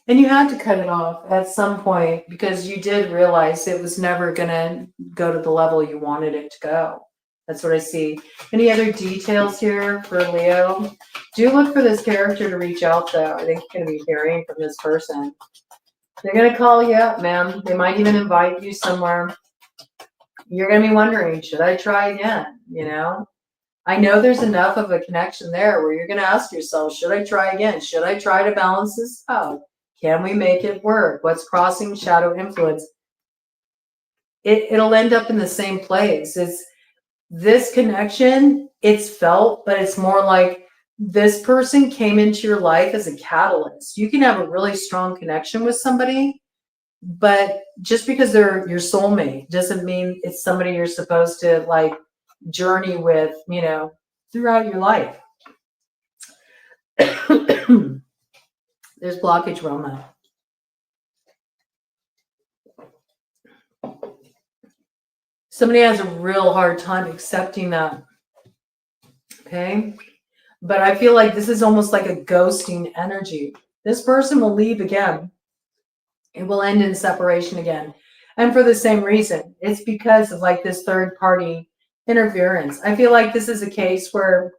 And you had to cut it off at some point because you did realize it was never going to go to the level you wanted it to go. That's what I see. Any other details here for Leo? Do look for this character to reach out, though. I think you're going to be hearing from this person. They're going to call you up, man. They might even invite you somewhere. You're going to be wondering, should I try again? You know, I know there's enough of a connection there where you're going to ask yourself, should I try again? Should I try to balance this out? Can we make it work? What's crossing shadow influence? It'll end up in the same place. It's this connection, it's felt, but it's more like this person came into your life as a catalyst. You can have a really strong connection with somebody, but just because they're your soulmate doesn't mean it's somebody you're supposed to like journey with, you know, throughout your life. There's blockage, Roma. Somebody has a real hard time accepting that. Okay. But I feel like this is almost like a ghosting energy. This person will leave again. It will end in separation again. And for the same reason. It's because of like this third party interference. I feel like this is a case where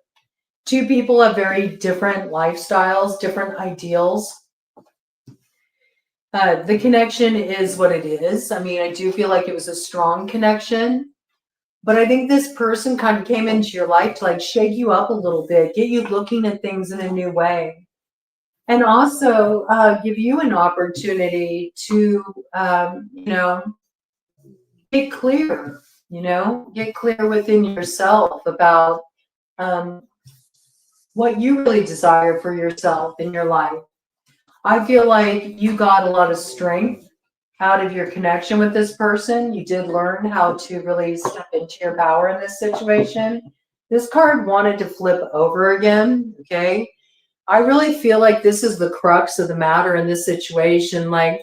two people have very different lifestyles, different ideals. The connection is what it is. I mean, I do feel like it was a strong connection, but I think this person kind of came into your life to like shake you up a little bit, get you looking at things in a new way, and also give you an opportunity to, you know, get clear, get clear within yourself about what you really desire for yourself in your life. I feel like you got a lot of strength out of your connection with this person. You did learn how to really step into your power in this situation. This card wanted to flip over again, okay? I really feel like this is the crux of the matter in this situation. Like,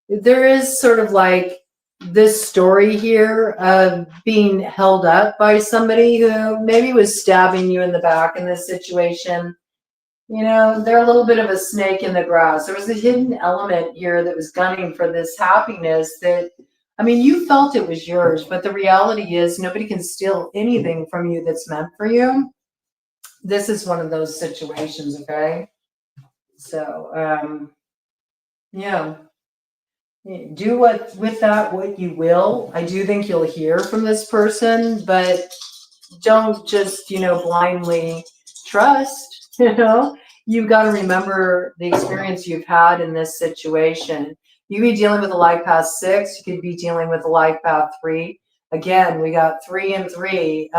there is sort of like this story here of being held up by somebody who maybe was stabbing you in the back in this situation. You know, they're a little bit of a snake in the grass. There was a hidden element here that was gunning for this happiness that, I mean, you felt it was yours, but the reality is nobody can steal anything from you that's meant for you. This is one of those situations, okay? So, yeah, do what with that what you will. I do think you'll hear from this person, but don't just, blindly trust, You've got to remember the experience you've had in this situation. You could be dealing with a life path 6. You could be dealing with a life path 3. Again, we got 3 and 3.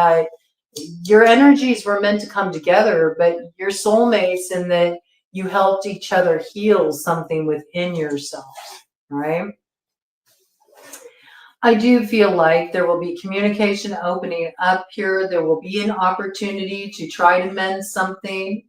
Your energies were meant to come together, but your soulmates in that you helped each other heal something within yourself, right? I do feel like there will be communication opening up here. There will be an opportunity to try to mend something.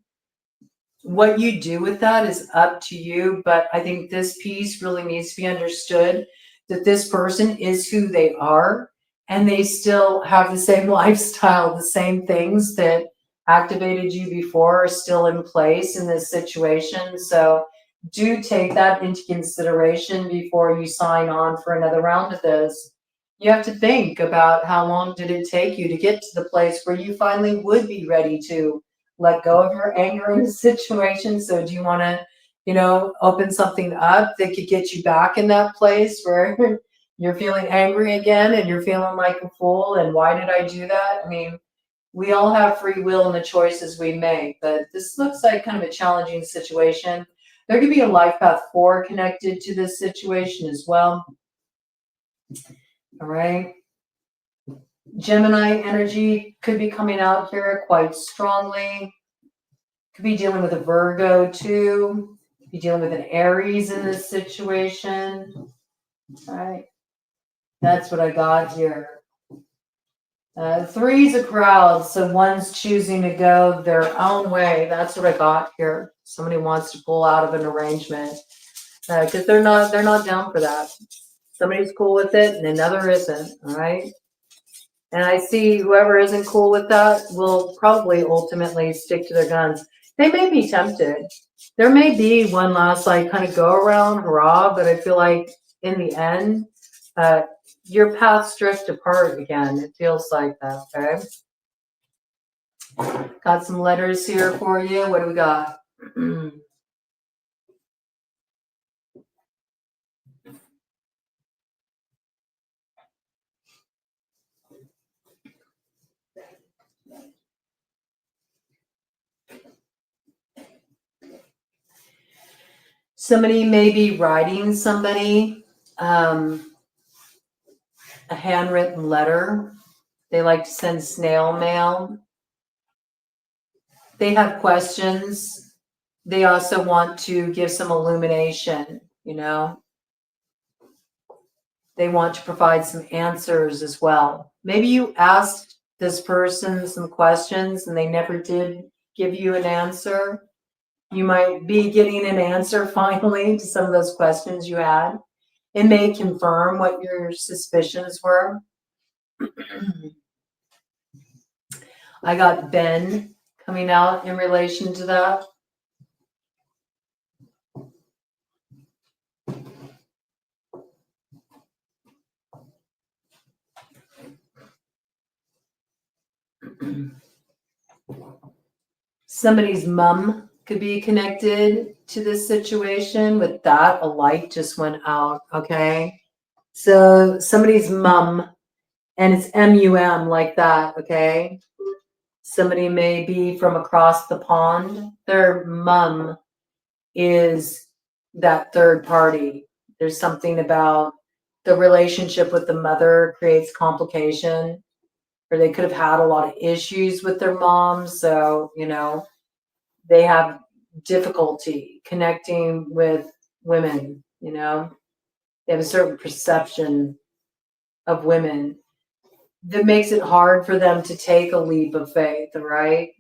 What you do with that is up to you, but I think this piece really needs to be understood, that this person is who they are, and they still have the same lifestyle, the same things that activated you before are still in place in this situation. So do take that into consideration before you sign on for another round of this. You have to think about how long did it take you to get to the place where you finally would be ready to let go of your anger in the situation. So do you want to, open something up that could get you back in that place where you're feeling angry again and you're feeling like a fool? And why did I do that? I mean, we all have free will in the choices we make, but this looks like kind of a challenging situation. There could be a life path 4 connected to this situation as well. All right. Gemini energy could be coming out here quite strongly. Could be dealing with a Virgo too. Could be dealing with an Aries in this situation. All right. That's what I got here. 3's a crowd, so one's choosing to go their own way. That's what I got here. Somebody wants to pull out of an arrangement because they're not down for that. Somebody's cool with it and another isn't. All right. And I see whoever isn't cool with that will probably ultimately stick to their guns. They may be tempted. There may be one last like kind of go around hurrah, but I feel like in the end, your paths drift apart again. It feels like that, okay? Got some letters here for you. What do we got? Somebody may be writing somebody a handwritten letter. They like to send snail mail. They have questions. They also want to give some illumination, you know. They want to provide some answers as well. Maybe you asked this person some questions and they never did give you an answer. You might be getting an answer finally to some of those questions you had. It may confirm what your suspicions were. I got Ben coming out in relation to that. Somebody's mom could be connected to this situation. With that, a light just went out, okay? So somebody's mom, and it's M-U-M like that, okay? Somebody may be from across the pond. Their mom is that third party. There's something about the relationship with the mother creates complication, or they could have had a lot of issues with their mom. So, you know, they have difficulty connecting with women, you know, they have a certain perception of women that makes it hard for them to take a leap of faith, right?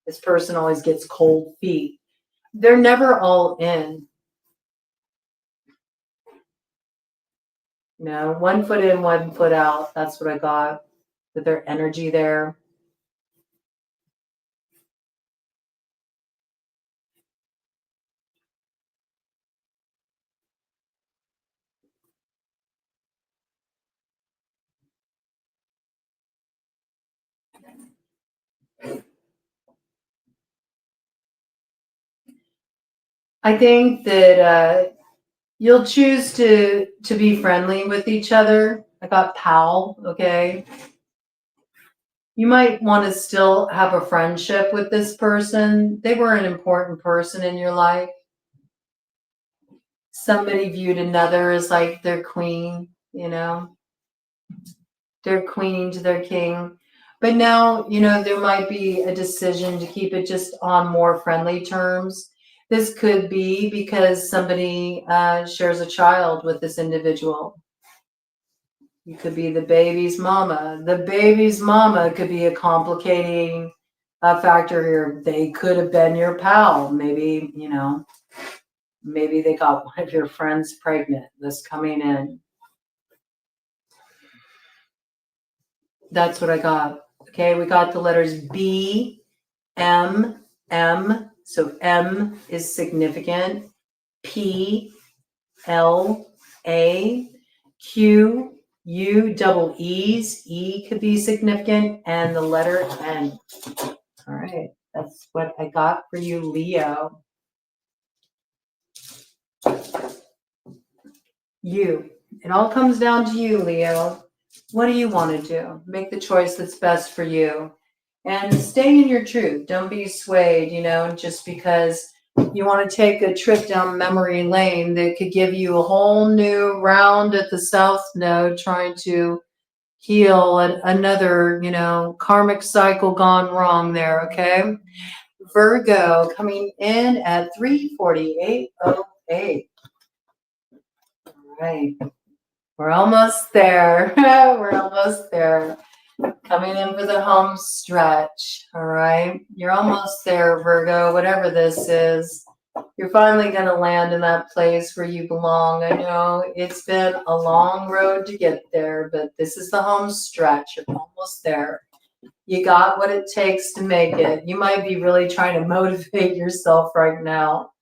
This person always gets cold feet. They're never all in. You know, 1 foot in, 1 foot out. That's what I got with their energy there. I think that you'll choose to be friendly with each other. I got pal, okay? You might want to still have a friendship with this person. They were an important person in your life. Somebody viewed another as like their queen, you know, their queen to their king. But now, you know, there might be a decision to keep it just on more friendly terms. This could be because somebody shares a child with this individual. You could be the baby's mama. The baby's mama could be a complicating factor here. They could have been your pal. Maybe, you know, maybe they got one of your friends pregnant this coming in. That's what I got. Okay, we got the letters B, M, M. So M is significant. P, L, A, Q, U, double E's. E could be significant. And the letter N. All right, that's what I got for you, Leo. You. It all comes down to you, Leo. What do you want to do? Make the choice that's best for you. And stay in your truth. Don't be swayed, you know, just because you want to take a trip down memory lane that could give you a whole new round at the South Node trying to heal another, you know, karmic cycle gone wrong there, okay? Virgo coming in at 348.08. All right. We're almost there. We're almost there. Coming in for the home stretch. All right. You're almost there, Virgo, whatever this is. You're finally going to land in that place where you belong. I know it's been a long road to get there, but this is the home stretch. You're almost there. You got what it takes to make it. You might be really trying to motivate yourself right now.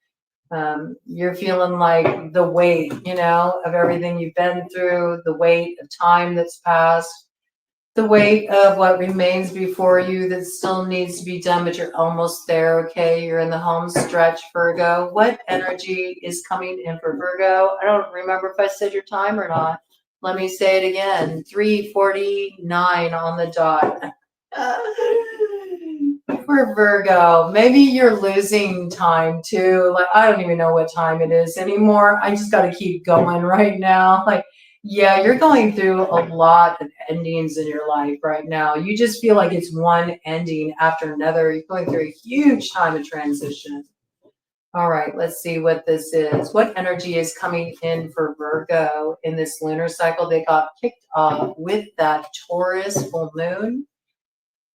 You're feeling like the weight, you know, of everything you've been through, the weight of time that's passed, the weight of what remains before you that still needs to be done, but you're almost there, okay? You're in the home stretch, Virgo. What energy is coming in for Virgo? I don't remember if I said your time or not. Let me say it again, 3:49 on the dot. for Virgo, maybe you're losing time too. Like, I don't even know what time it is anymore. I just got to keep going right now. Like, yeah, you're going through a lot of endings in your life right now. You just feel like it's one ending after another. You're going through a huge time of transition. All right, let's see what this is. What energy is coming in for Virgo in this lunar cycle? They got kicked off with that Taurus full moon.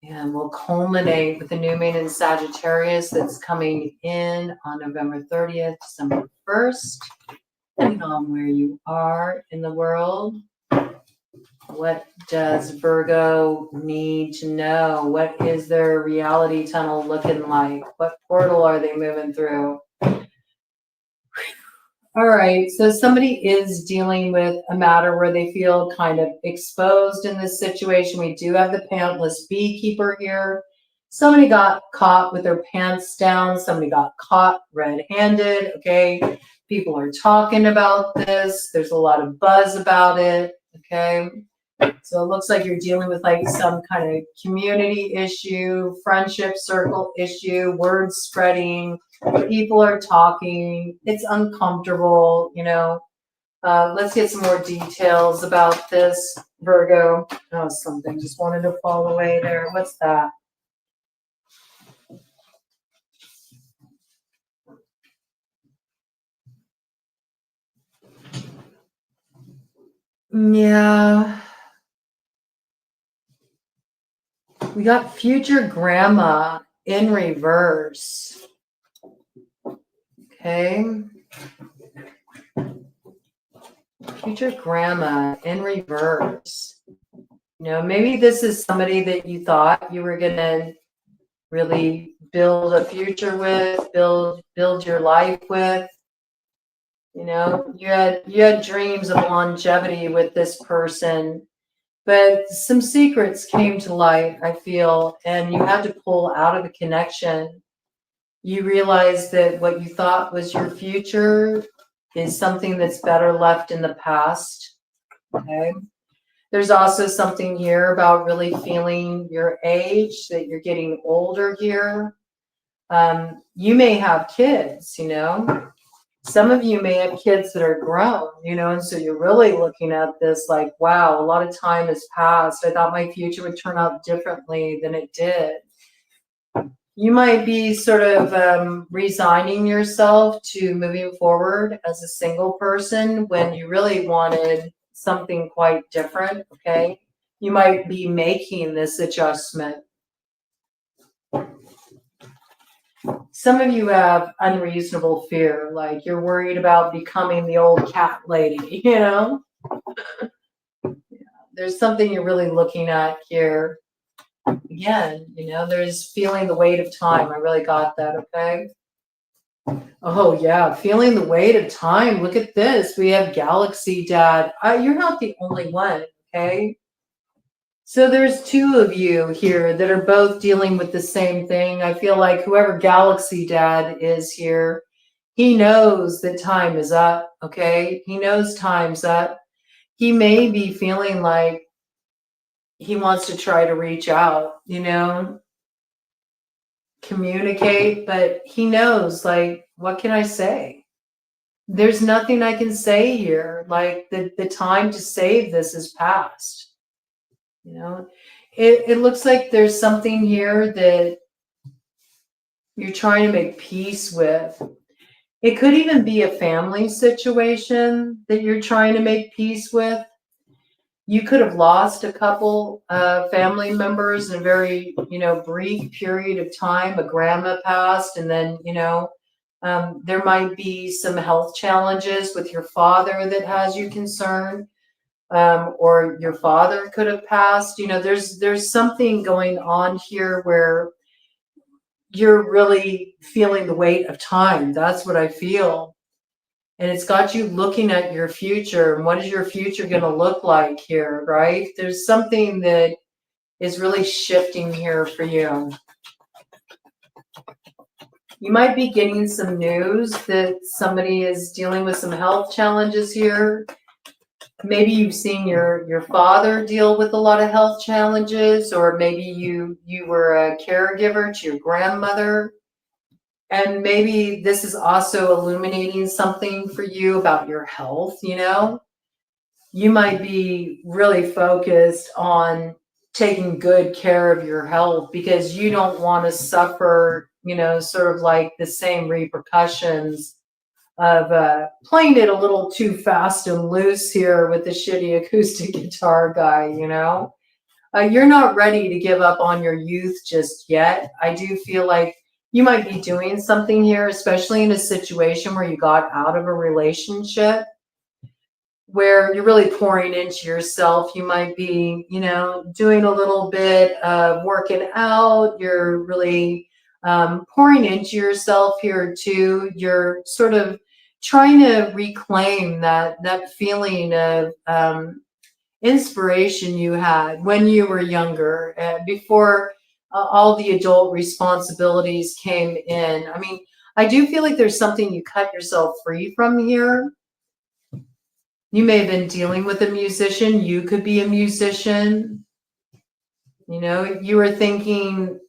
And we'll culminate with the new moon in Sagittarius that's coming in on November 30th, December 1st, depending on where you are in the world. What does Virgo need to know? What is their reality tunnel looking like? What portal are they moving through? All right, so somebody is dealing with a matter where they feel kind of exposed in this situation. We do have the pantless beekeeper here. Somebody got caught with their pants down. Somebody got caught red-handed, okay? People are talking about this. There's a lot of buzz about it, okay? So it looks like you're dealing with like some kind of community issue, friendship circle issue, word spreading. People are talking. It's uncomfortable, you know. Let's get some more details about this, Virgo. Oh, something just wanted to fall away there. What's that? Yeah. We got future grandma in reverse. Okay. Future grandma in reverse. You know, maybe this is somebody that you thought you were going to really build a future with, build your life with. You know, you had dreams of longevity with this person, but some secrets came to light, I feel, and you had to pull out of the connection. You realized that what you thought was your future is something that's better left in the past. Okay. There's also something here about really feeling your age, that you're getting older here. You may have kids, you know. Some of you may have kids that are grown, you know, and so you're really looking at this like, wow, a lot of time has passed. I thought my future would turn out differently than it did. You might be sort of resigning yourself to moving forward as a single person when you really wanted something quite different, okay? You might be making this adjustment. Some of you have unreasonable fear, like you're worried about becoming the old cat lady, you know? There's something you're really looking at here. Again, you know, there's feeling the weight of time. I really got that, okay? Oh, yeah, feeling the weight of time. Look at this. We have Galaxy Dad. You're not the only one, okay? So there's two of you here that are both dealing with the same thing. I feel like whoever Galaxy Dad is here, he knows that time is up, okay? He knows time's up. He may be feeling like he wants to try to reach out, you know, communicate, but he knows, like, what can I say? There's nothing I can say here. Like, the time to save this is past. You know, it looks like there's something here that you're trying to make peace with. It could even be a family situation that you're trying to make peace with. You could have lost a couple family members in a very, you know, brief period of time. A grandma passed, and then, you know, there might be some health challenges with your father that has you concerned, or your father could have passed. You know, there's something going on here where you're really feeling the weight of time. That's what I feel. And it's got you looking at your future and what is your future going to look like here, right? There's something that is really shifting here for you. You might be getting some news that somebody is dealing with some health challenges here. maybe you've seen your father deal with a lot of health challenges, or maybe you were a caregiver to your grandmother. And maybe this is also illuminating something for you about your health, you know? You might be really focused on taking good care of your health because you don't want to suffer, you know, sort of like the same repercussions of playing it a little too fast and loose here with the shitty acoustic guitar guy, you know? You're not ready to give up on your youth just yet. I do feel like you might be doing something here, especially in a situation where you got out of a relationship where you're really pouring into yourself. You might be, you know, doing a little bit of working out. You're really pouring into yourself here too. You're sort of trying to reclaim that feeling of inspiration you had when you were younger, before all the adult responsibilities came in. I mean, I do feel like there's something you cut yourself free from here. You may have been dealing with a musician. You could be a musician. You know, you were thinking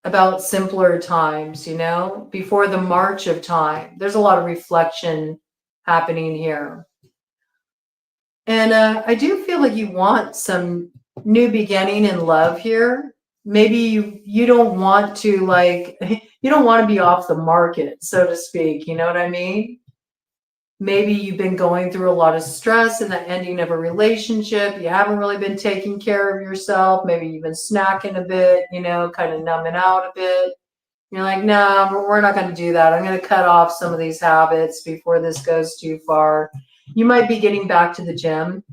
about simpler times, you know, before the march of time. There's a lot of reflection happening here. And I do feel like you want some new beginning in love here. Maybe you don't want to, like, you don't want to be off the market, so to speak. You know what I mean? Maybe you've been going through a lot of stress in the ending of a relationship. You haven't really been taking care of yourself. Maybe you've been snacking a bit, you know, kind of numbing out a bit. You're like, no, we're not going to do that. I'm going to cut off some of these habits before this goes too far. You might be getting back to the gym.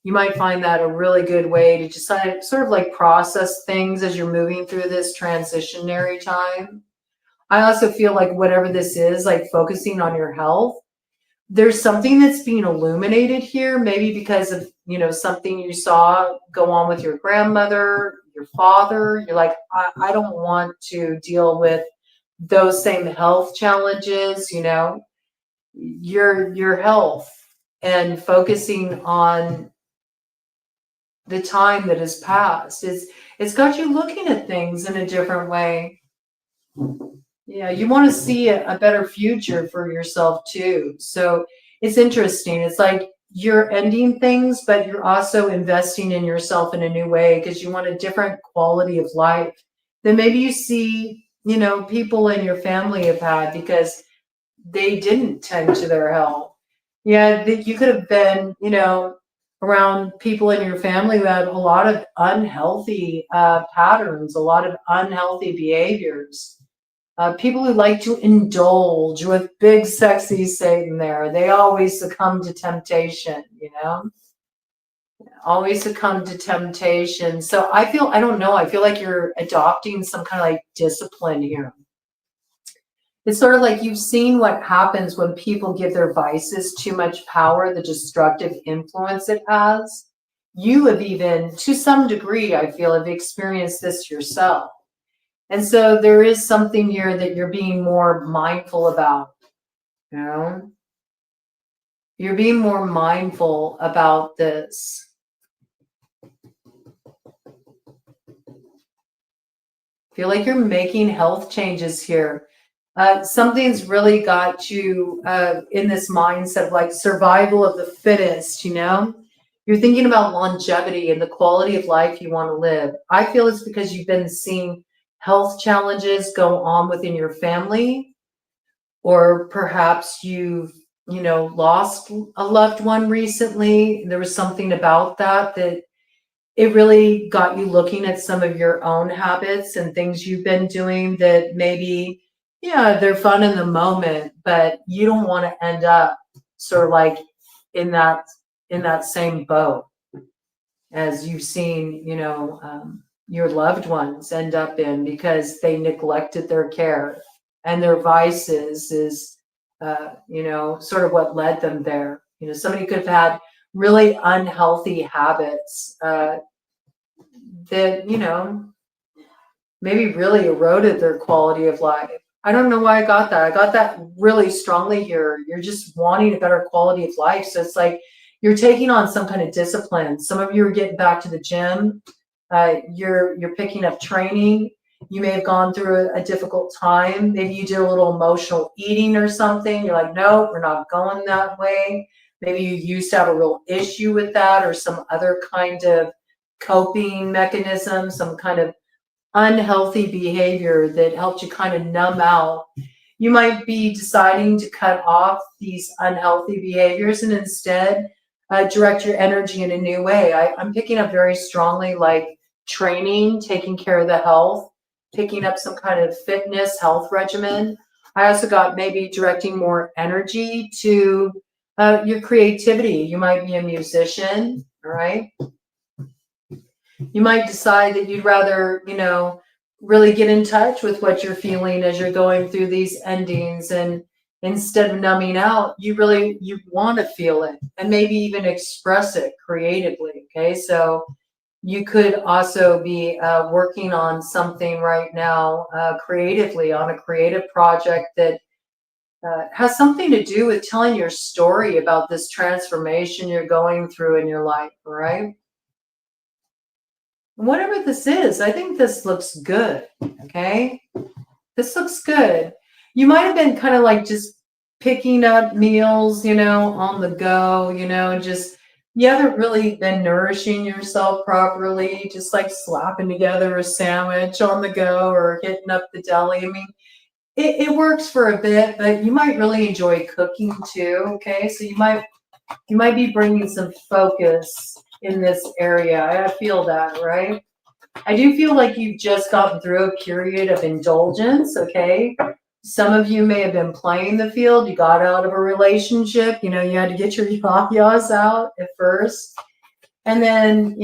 You might find that a really good way to just sort of like process things as you're moving through this transitionary time. I also feel like whatever this is, like focusing on your health, there's something that's being illuminated here, maybe because of, you know, something you saw go on with your grandmother, your father. You're like, I don't want to deal with those same health challenges, you know, your health, and focusing on the time that has passed. It's got you looking at things in a different way. Yeah, you want to see a better future for yourself too. So it's interesting. It's like you're ending things, but you're also investing in yourself in a new way because you want a different quality of life than maybe you see, you know, people in your family have had because they didn't tend to their health. Yeah, you could have been, you know, around people in your family who had a lot of unhealthy patterns, a lot of unhealthy behaviors. People who like to indulge with big, sexy Satan there, they always succumb to temptation, you know? Always succumb to temptation. So I don't know, I feel like you're adopting some kind of like discipline here. It's sort of like you've seen what happens when people give their vices too much power, the destructive influence it has. You have even, to some degree, I feel, have experienced this yourself. And so there is something here that you're being more mindful about, you know? You're being more mindful about this. Feel like you're making health changes here. Something's really got you in this mindset of like survival of the fittest, you know? You're thinking about longevity and the quality of life you want to live. I feel it's because you've been seeing health challenges go on within your family, or perhaps you've, you know, lost a loved one recently. There was something about that it really got you looking at some of your own habits and things you've been doing that maybe, yeah, they're fun in the moment, but you don't want to end up sort of like in that same boat as you've seen, you know, your loved ones end up in because they neglected their care, and their vices is, you know, sort of what led them there. You know, somebody could have had really unhealthy habits that, you know, maybe really eroded their quality of life. I don't know why I got that. I got that really strongly here. You're just wanting a better quality of life. So it's like you're taking on some kind of discipline. Some of you are getting back to the gym. You're picking up training. You may have gone through a difficult time. Maybe you did a little emotional eating or something. You're like, no, we're not going that way. Maybe you used to have a real issue with that, or some other kind of coping mechanism, some kind of unhealthy behavior that helped you kind of numb out. You might be deciding to cut off these unhealthy behaviors and instead direct your energy in a new way. I'm picking up very strongly like training, taking care of the health, picking up some kind of fitness health regimen. I also got maybe directing more energy to your creativity. You might be a musician, all right? You might decide that you'd rather, really get in touch with what you're feeling as you're going through these endings. And instead of numbing out, you want to feel it and maybe even express it creatively. Okay. So you could also be working on something right now creatively, on a creative project that has something to do with telling your story about this transformation you're going through in your life. All right. Whatever this is, I think this looks good, okay? This looks good. You might have been kind of like just picking up meals, on the go, just you haven't really been nourishing yourself properly, just like slapping together a sandwich on the go or hitting up the deli. I mean, it works for a bit, but you might really enjoy cooking too, okay? So you might be bringing some focus in this area. I feel that, right? I do feel like you've just gotten through a period of indulgence, okay? Some of you may have been playing the field. You got out of a relationship. You had to get your yah-yahs out at first. And then,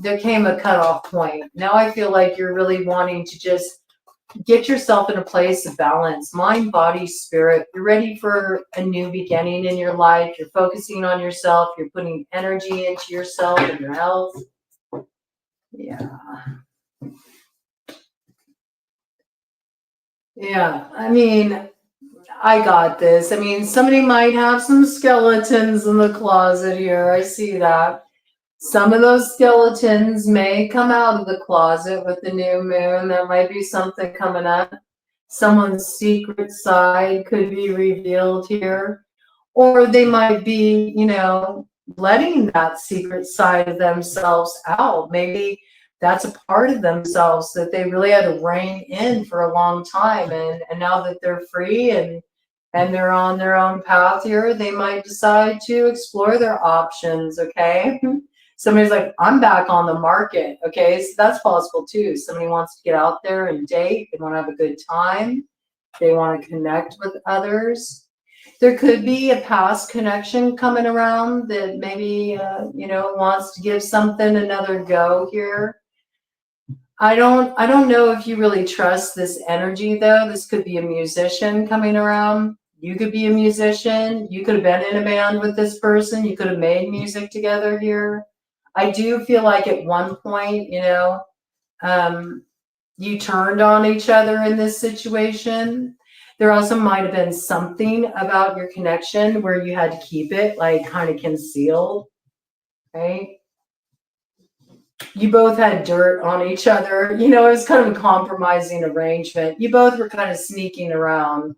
there came a cutoff point. Now I feel like you're really wanting to just get yourself in a place of balance, mind, body, spirit. You're ready for a new beginning in your life. You're focusing on yourself. You're putting energy into yourself and your health. Yeah. Yeah. I mean, I got this. I mean, somebody might have some skeletons in the closet here. I see that. Some of those skeletons may come out of the closet with the new moon. There might be something coming up. Someone's secret side could be revealed here. Or they might be, letting that secret side of themselves out. Maybe that's a part of themselves that they really had to rein in for a long time. And now that they're free and they're on their own path here, they might decide to explore their options, okay? Somebody's like, I'm back on the market, okay? So that's possible too. Somebody wants to get out there and date. They want to have a good time. They want to connect with others. There could be a past connection coming around that maybe, wants to give something another go here. I don't know if you really trust this energy though. This could be a musician coming around. You could be a musician. You could have been in a band with this person. You could have made music together here. I do feel like at one point, you turned on each other in this situation. There also might have been something about your connection where you had to keep it like kind of concealed, right? You both had dirt on each other. It was kind of a compromising arrangement. You both were kind of sneaking around.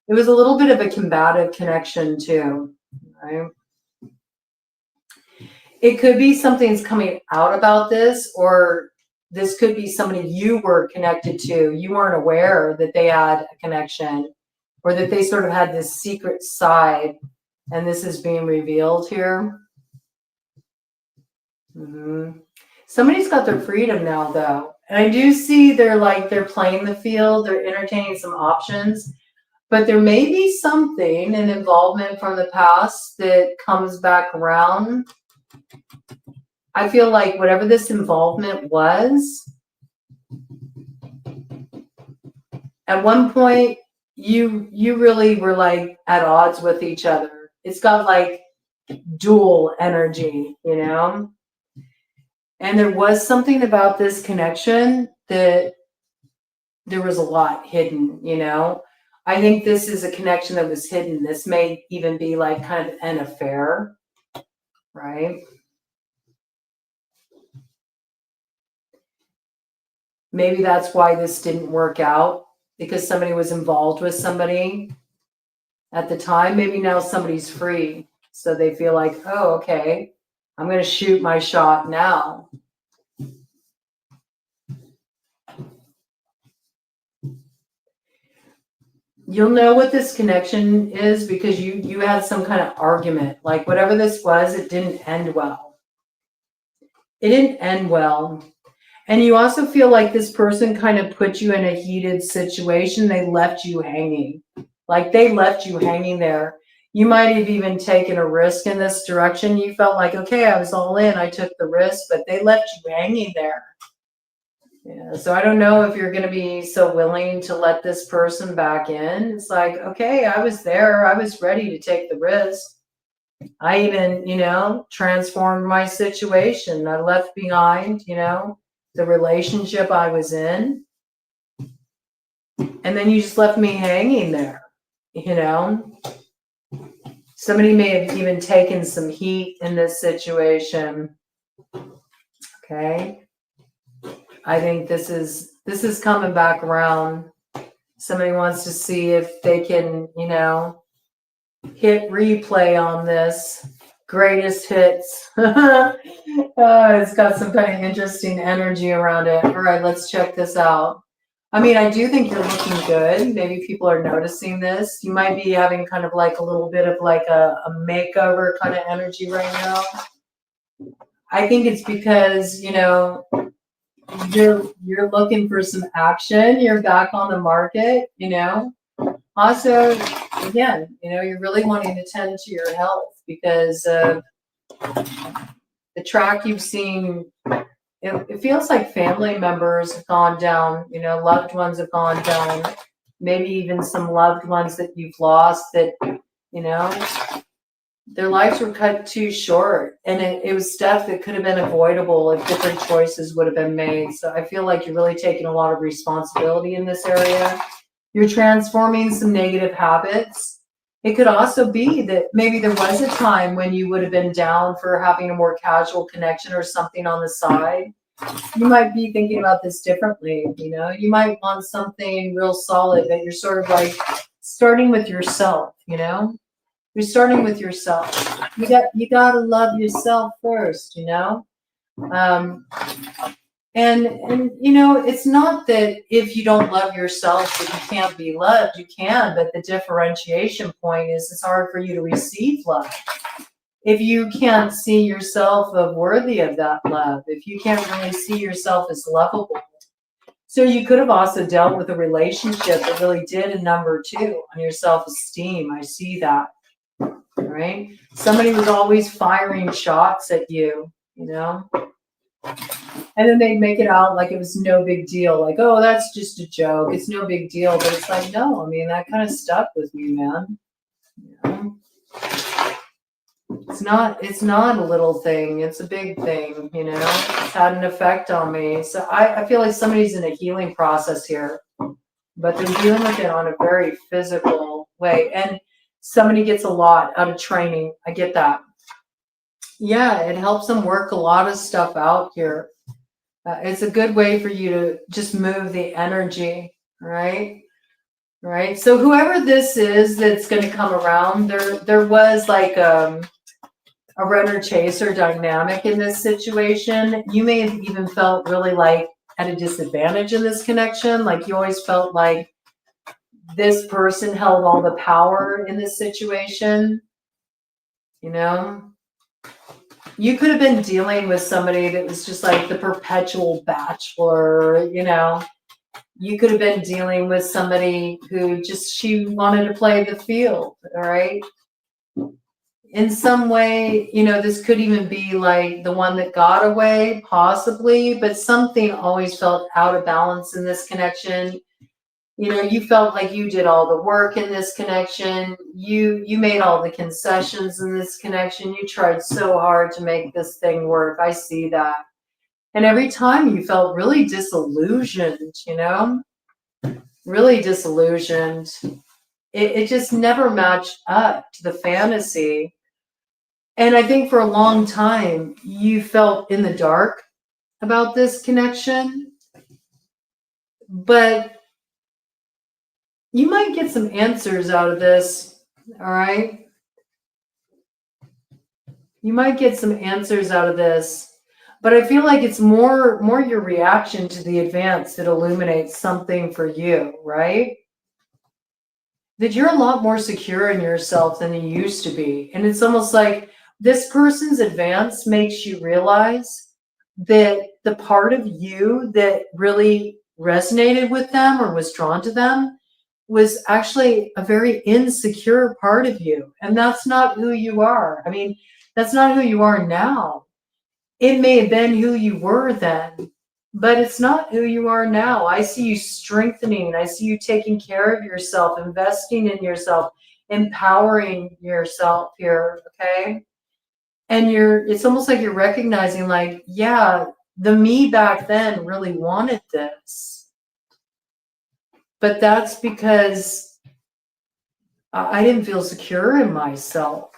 It was a little bit of a combative connection too, right? It could be something's coming out about this, or this could be somebody you were connected to. You weren't aware that they had a connection, or that they sort of had this secret side, and this is being revealed here. Mm-hmm. Somebody's got their freedom now, though. And I do see they're playing the field, they're entertaining some options, but there may be something, an involvement from the past that comes back around. I feel like whatever this involvement was, at one point, you really were like at odds with each other. It's got like dual energy, And there was something about this connection that there was a lot hidden, I think this is a connection that was hidden. This may even be like kind of an affair. right? Maybe that's why this didn't work out, because somebody was involved with somebody at the time. Maybe now somebody's free, so they feel like, oh, okay, I'm going to shoot my shot now. You'll know what this connection is because you had some kind of argument. Like whatever this was, it didn't end well. It didn't end well. And you also feel like this person kind of put you in a heated situation. They left you hanging. Like they left you hanging there. You might have even taken a risk in this direction. You felt like, okay, I was all in. I took the risk, but they left you hanging there. Yeah, so I don't know if you're going to be so willing to let this person back in. It's like, okay, I was there. I was ready to take the risk. I even, transformed my situation. I left behind, the relationship I was in. And then you just left me hanging there, Somebody may have even taken some heat in this situation. Okay. I think this is coming back around. Somebody wants to see if they can, hit replay on this. Greatest hits. It's got some kind of interesting energy around it. All right, let's check this out. I mean, I do think you're looking good. Maybe people are noticing this. You might be having kind of like a little bit of like a makeover kind of energy right now. I think it's because, you're looking for some action. You're back on the market, Also, again, you're really wanting to tend to your health because the track you've seen, it feels like family members have gone down, loved ones have gone down, maybe even some loved ones that you've lost that, their lives were cut too short, and it was stuff that could have been avoidable if different choices would have been made. So I feel like you're really taking a lot of responsibility in this area. You're transforming some negative habits. It could also be that maybe there was a time when you would have been down for having a more casual connection or something on the side. You might be thinking about this differently. You might want something real solid that you're sort of like starting with yourself, You're starting with yourself. You got to love yourself first, And it's not that if you don't love yourself that you can't be loved. You can, but the differentiation point is it's hard for you to receive love. If you can't see yourself as worthy of that love, if you can't really see yourself as lovable. So you could have also dealt with a relationship that really did a number 2 on your self-esteem. I see that. Right? Somebody was always firing shots at you, And then they'd make it out like it was no big deal. Like, oh, that's just a joke. It's no big deal. But it's like, no, I mean, that kind of stuck with me, man. It's not a little thing. It's a big thing, It's had an effect on me. So I feel like somebody's in a healing process here, but they're dealing with it on a very physical way. And somebody gets a lot out of training. I get that. Yeah, it helps them work a lot of stuff out here. It's a good way for you to just move the energy, right? Right. So whoever this is that's going to come around, there was like a runner chaser dynamic in this situation. You may have even felt really like at a disadvantage in this connection. Like you always felt like this person held all the power in this situation. You could have been dealing with somebody that was just like the perpetual bachelor, You could have been dealing with somebody who she wanted to play the field, all right? In some way, this could even be like the one that got away, possibly, but something always felt out of balance in this connection. You felt like you did all the work in this connection. You made all the concessions in this connection. You tried so hard to make this thing work. I see that. And every time you felt really disillusioned, really disillusioned. It just never matched up to the fantasy. And I think for a long time, you felt in the dark about this connection, but you might get some answers out of this. All right. You might get some answers out of this, but I feel like it's more your reaction to the advance that illuminates something for you, right? That you're a lot more secure in yourself than you used to be. And it's almost like this person's advance makes you realize that the part of you that really resonated with them or was drawn to them was actually a very insecure part of you. And that's not who you are. I mean, that's not who you are now. It may have been who you were then, but it's not who you are now. I see you strengthening. I see you taking care of yourself, investing in yourself, empowering yourself here, okay? And it's almost like you're recognizing, like, yeah, the me back then really wanted this. But that's because I didn't feel secure in myself.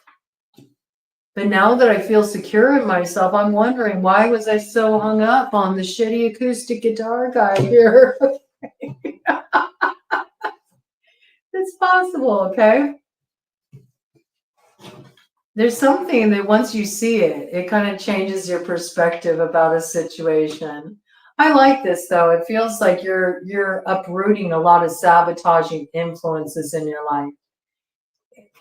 But now that I feel secure in myself, I'm wondering, why was I so hung up on the shitty acoustic guitar guy here? It's possible, okay? There's something that once you see it, it kind of changes your perspective about a situation. I like this though. It feels like you're uprooting a lot of sabotaging influences in your life.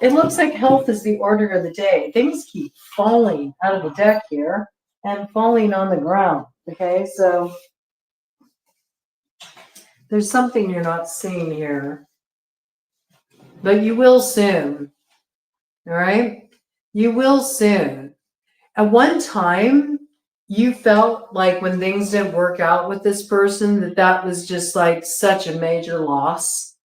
It looks like health is the order of the day. Things keep falling out of the deck here and falling on the ground. Okay, so there's something you're not seeing here, but you will soon. All right, you will soon. At one time, you felt like when things didn't work out with this person, that was just like such a major loss.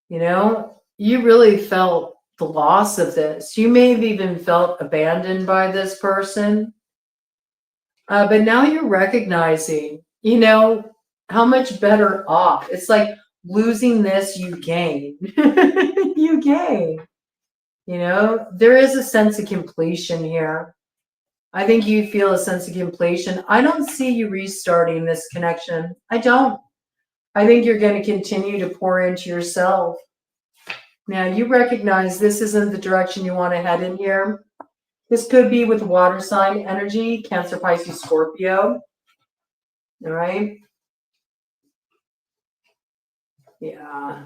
You know, you really felt the loss of this. You may have even felt abandoned by this person. But now you're recognizing, you know, how much better off. It's like losing this, you gain. You gain. You know, there is a sense of completion here. I think you feel a sense of completion. I don't see you restarting this connection. I don't. I think you're going to continue to pour into yourself. Now, you recognize this isn't the direction you want to head in here. This could be with water sign energy, Cancer, Pisces, Scorpio. All right. Yeah.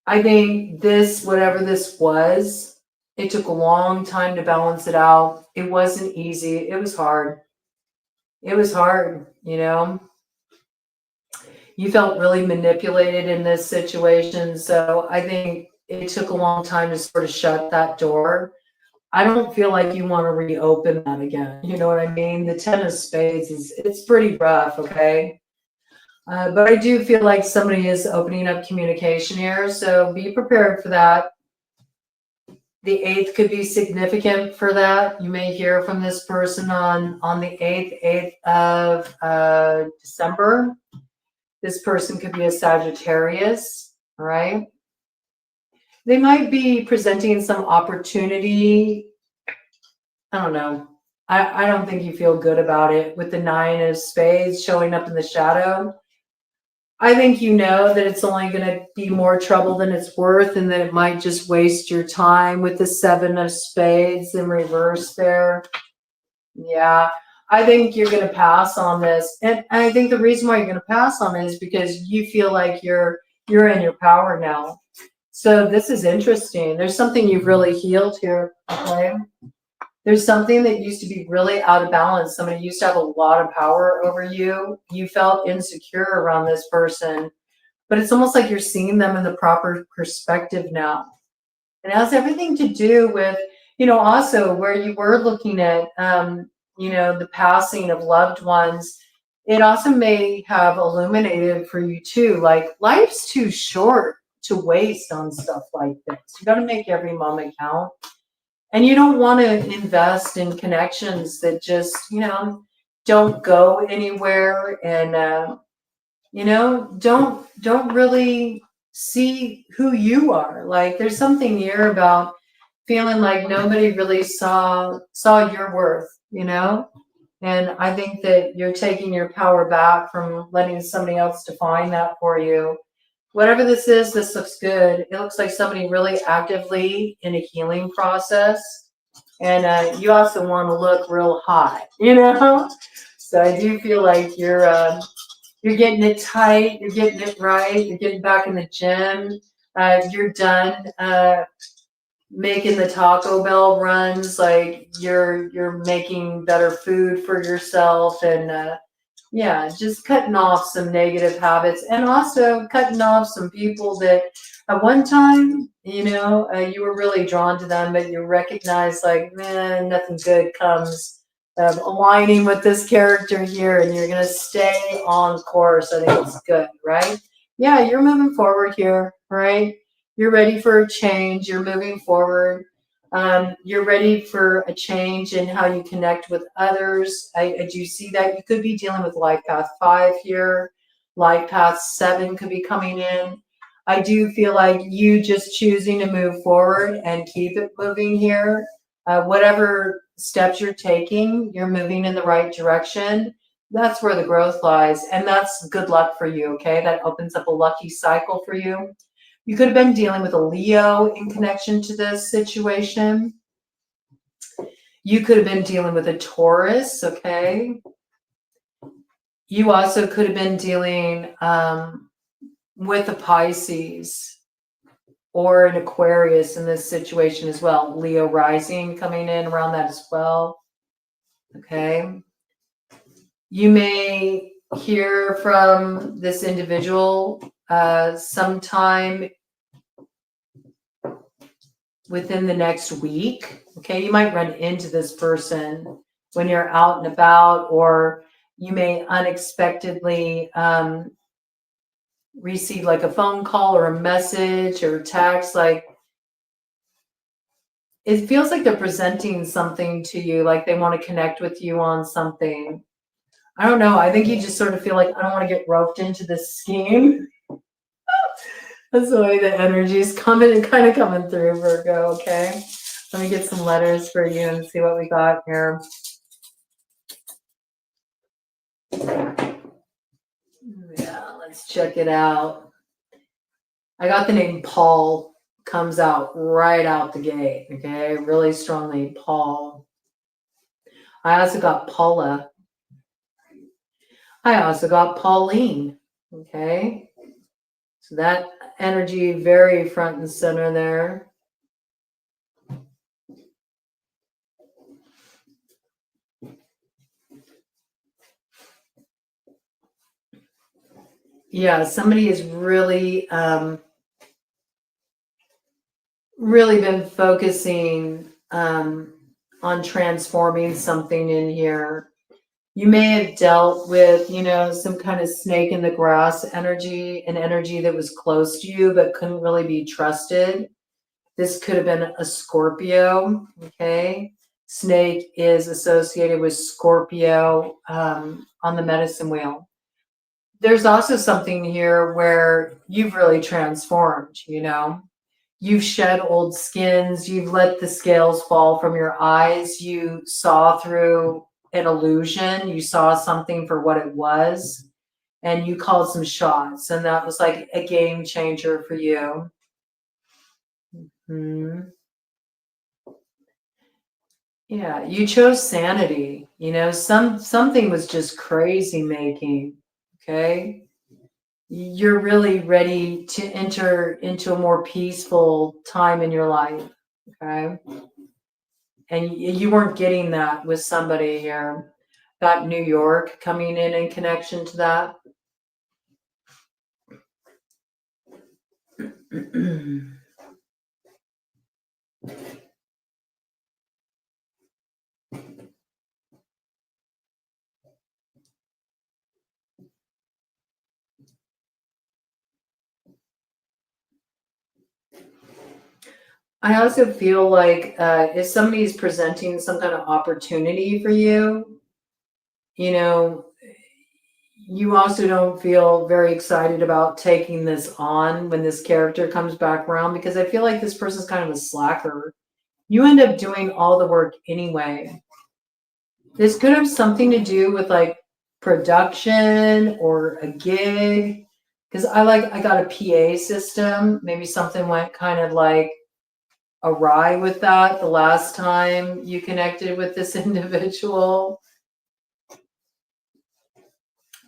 I think this, whatever this was, it took a long time to balance it out. It wasn't easy. It was hard. It was hard, you know. You felt really manipulated in this situation. So I think it took a long time to sort of shut that door. I don't feel like you want to reopen that again. You know what I mean? The Ten of Spades it's pretty rough, okay? But I do feel like somebody is opening up communication here. So be prepared for that. The 8th could be significant for that. You may hear from this person on the 8th of December. This person could be a Sagittarius, all right? They might be presenting some opportunity. I don't know. I don't think you feel good about it with the 9 of Spades showing up in the shadow. I think you know that it's only going to be more trouble than it's worth, and that it might just waste your time with the 7 of Spades in reverse there. Yeah, I think you're going to pass on this. And I think the reason why you're going to pass on it is because you feel like you're in your power now. So this is interesting. There's something you've really healed here, okay? There's something that used to be really out of balance. Somebody used to have a lot of power over you. You felt insecure around this person, but it's almost like you're seeing them in the proper perspective now. It has everything to do with, you know, also where you were looking at, you know, the passing of loved ones. It also may have illuminated for you too, like life's too short to waste on stuff like this. You got to make every moment count. And you don't want to invest in connections that just, you know, don't go anywhere, and you know, don't really see who you are. Like there's something here about feeling like nobody really saw your worth, you know? And I think that you're taking your power back from letting somebody else define that for you. Whatever this is, this looks good. It looks like somebody really actively in a healing process. And you also want to look real hot, you know? So I do feel like you're getting it tight, you're getting it right, you're getting back in the gym, you're done making the Taco Bell runs, like you're making better food for yourself, and yeah, just cutting off some negative habits, and also cutting off some people that at one time, you were really drawn to them, but you recognize like, man, nothing good comes of aligning with this character here, and you're gonna stay on course. I think it's good, right? Yeah, you're moving forward here, right? You're ready for a change. You're moving forward. You're ready for a change in how you connect with others. I do see that you could be dealing with life path 5 here. Life path 7 could be coming in. I do feel like you just choosing to move forward and keep it moving here. Whatever steps you're taking, you're moving in the right direction. That's where the growth lies. And that's good luck for you, okay? That opens up a lucky cycle for you. You could have been dealing with a Leo in connection to this situation. You could have been dealing with a Taurus, okay? You also could have been dealing with a Pisces or an Aquarius in this situation as well. Leo rising coming in around that as well, okay? You may hear from this individual sometime within the next week, okay? You might run into this person when you're out and about, or you may unexpectedly receive like a phone call or a message or text. Like, it feels like they're presenting something to you, like they want to connect with you on something. I don't know. I think you just sort of feel like, I don't want to get roped into this scheme. That's the way the energy is coming and kind of coming through, Virgo, okay? Let me get some letters for you and see what we got here. Yeah, let's check it out. I got the name Paul, comes out right out the gate, okay? Really strongly, Paul. I also got Paula. I also got Pauline, okay? So that energy very front and center there. Yeah, somebody has really, really been focusing on transforming something in here. You may have dealt with, some kind of snake in the grass energy, an energy that was close to you but couldn't really be trusted. This could have been a Scorpio, okay? Snake is associated with Scorpio on the medicine wheel. There's also something here where you've really transformed, You've shed old skins. You've let the scales fall from your eyes. You saw through an illusion. You saw something for what it was, and you called some shots. And that was like a game changer for you. Yeah, you chose sanity. Something was just crazy making. Okay. You're really ready to enter into a more peaceful time in your life. Okay. And you weren't getting that with somebody here. Got New York coming in connection to that. I also feel like if somebody is presenting some kind of opportunity for you, you also don't feel very excited about taking this on when this character comes back around, because I feel like this person's kind of a slacker. You end up doing all the work anyway. This could have something to do with like production or a gig. Because I got a PA system. Maybe something went kind of like awry with that the last time you connected with this individual.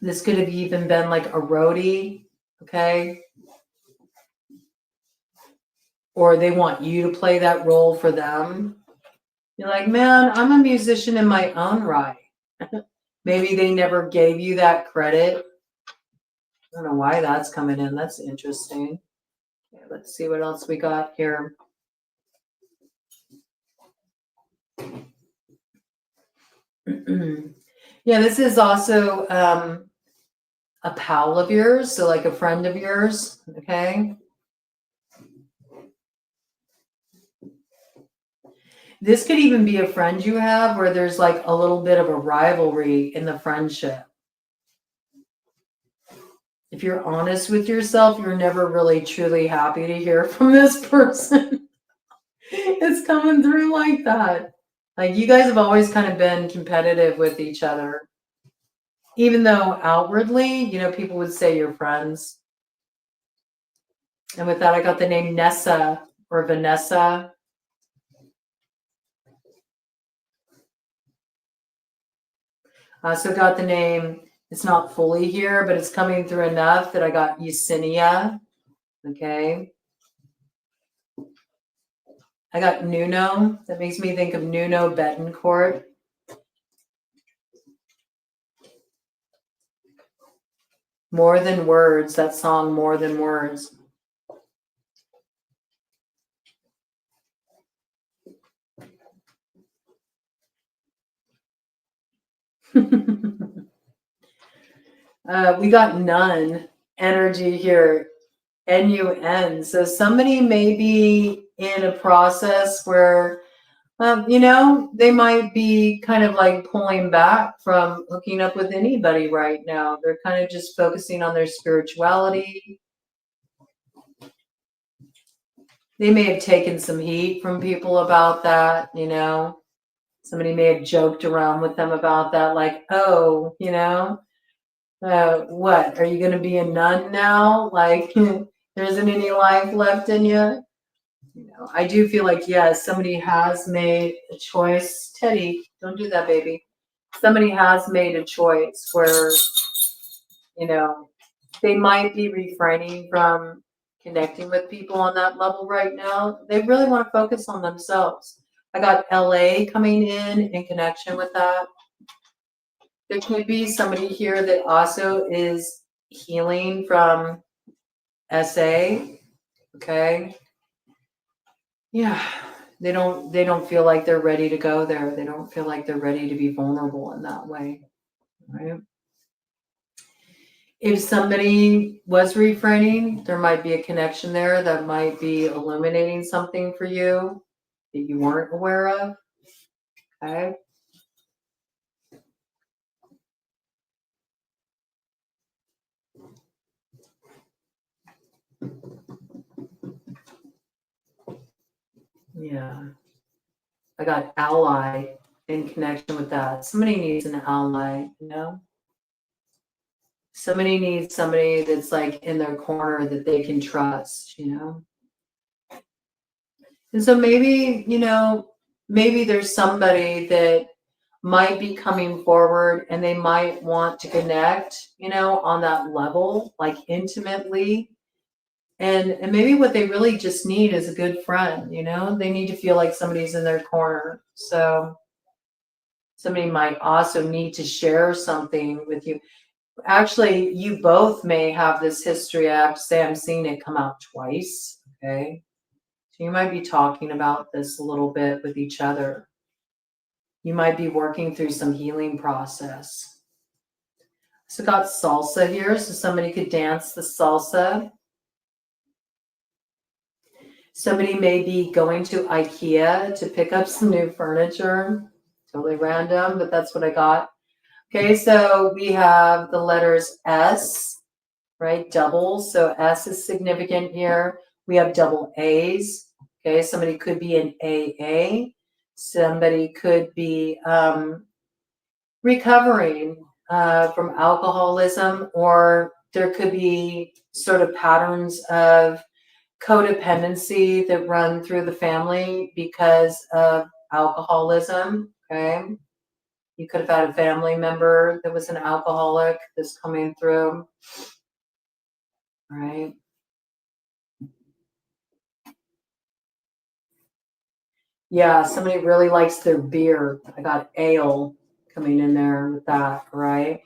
This could have even been like a roadie, okay? Or they want you to play that role for them. You're like, man, I'm a musician in my own right. Maybe they never gave you that credit. I don't know why that's coming in. That's interesting. Okay, let's see what else we got here. Yeah, this is also a pal of yours, so like a friend of yours, okay? This could even be a friend you have where there's like a little bit of a rivalry in the friendship. If you're honest with yourself, you're never really truly happy to hear from this person. It's coming through like that. Like you guys have always kind of been competitive with each other. Even though outwardly, you know, people would say you're friends. And with that, I got the name Nessa or Vanessa. I also got the name, it's not fully here, but it's coming through enough that I got Yesenia. Okay. I got Nuno. That makes me think of Nuno Betancourt. More Than Words, that song More Than Words. We got Nun energy here, N-U-N. So somebody may be in a process where, you know, they might be kind of like pulling back from hooking up with anybody right now. They're kind of just focusing on their spirituality. They may have taken some heat from people about that, you know. Somebody may have joked around with them about that, like, oh, you know, what, are you going to be a nun now? Like, there isn't any life left in you? You know, I do feel like, yes, somebody has made a choice. Teddy, don't do that, baby. Somebody has made a choice where, you know, they might be refraining from connecting with people on that level right now. They really want to focus on themselves. I got LA coming in connection with that. There could be somebody here that also is healing from SA. Okay. Yeah. They don't feel like they're ready to go there. They don't feel like they're ready to be vulnerable in that way. Right? If somebody was refraining, there might be a connection there that might be illuminating something for you that you weren't aware of. Okay. Yeah. I got ally in connection with that. Somebody needs an ally, you know? Somebody needs somebody that's like in their corner that they can trust, you know? And so maybe, you know, maybe there's somebody that might be coming forward and they might want to connect, you know, on that level, like intimately. And maybe what they really just need is a good friend, you know? They need to feel like somebody's in their corner. So somebody might also need to share something with you. Actually, you both may have this history. I have to say, I'm seeing it come out twice. Okay. So you might be talking about this a little bit with each other. You might be working through some healing process. So got salsa here, so somebody could dance the salsa. Somebody may be going to IKEA to pick up some new furniture. Totally random, but that's what I got. Okay, so we have the letters S, right? Double. So S is significant here. We have double A's. Okay, somebody could be in AA. Somebody could be recovering from alcoholism, or there could be sort of patterns of codependency that run through the family because of alcoholism. Okay, you could have had a family member that was an alcoholic that's coming through. Right. Yeah, somebody really likes their beer. I got ale coming in there with that, right?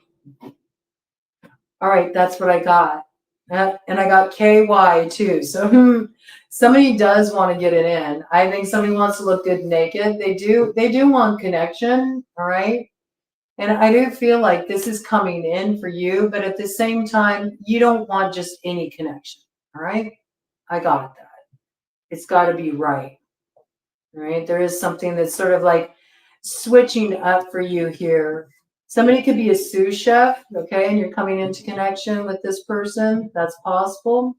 All right, that's what I got. And I got KY too. So somebody does want to get it in. I think somebody wants to look good naked. They do want connection, all right? And I do feel like this is coming in for you, but at the same time, you don't want just any connection, all right? I got that. It's got to be right. Right? There is something that's sort of like switching up for you here. Somebody could be a sous chef, okay, and you're coming into connection with this person. That's possible.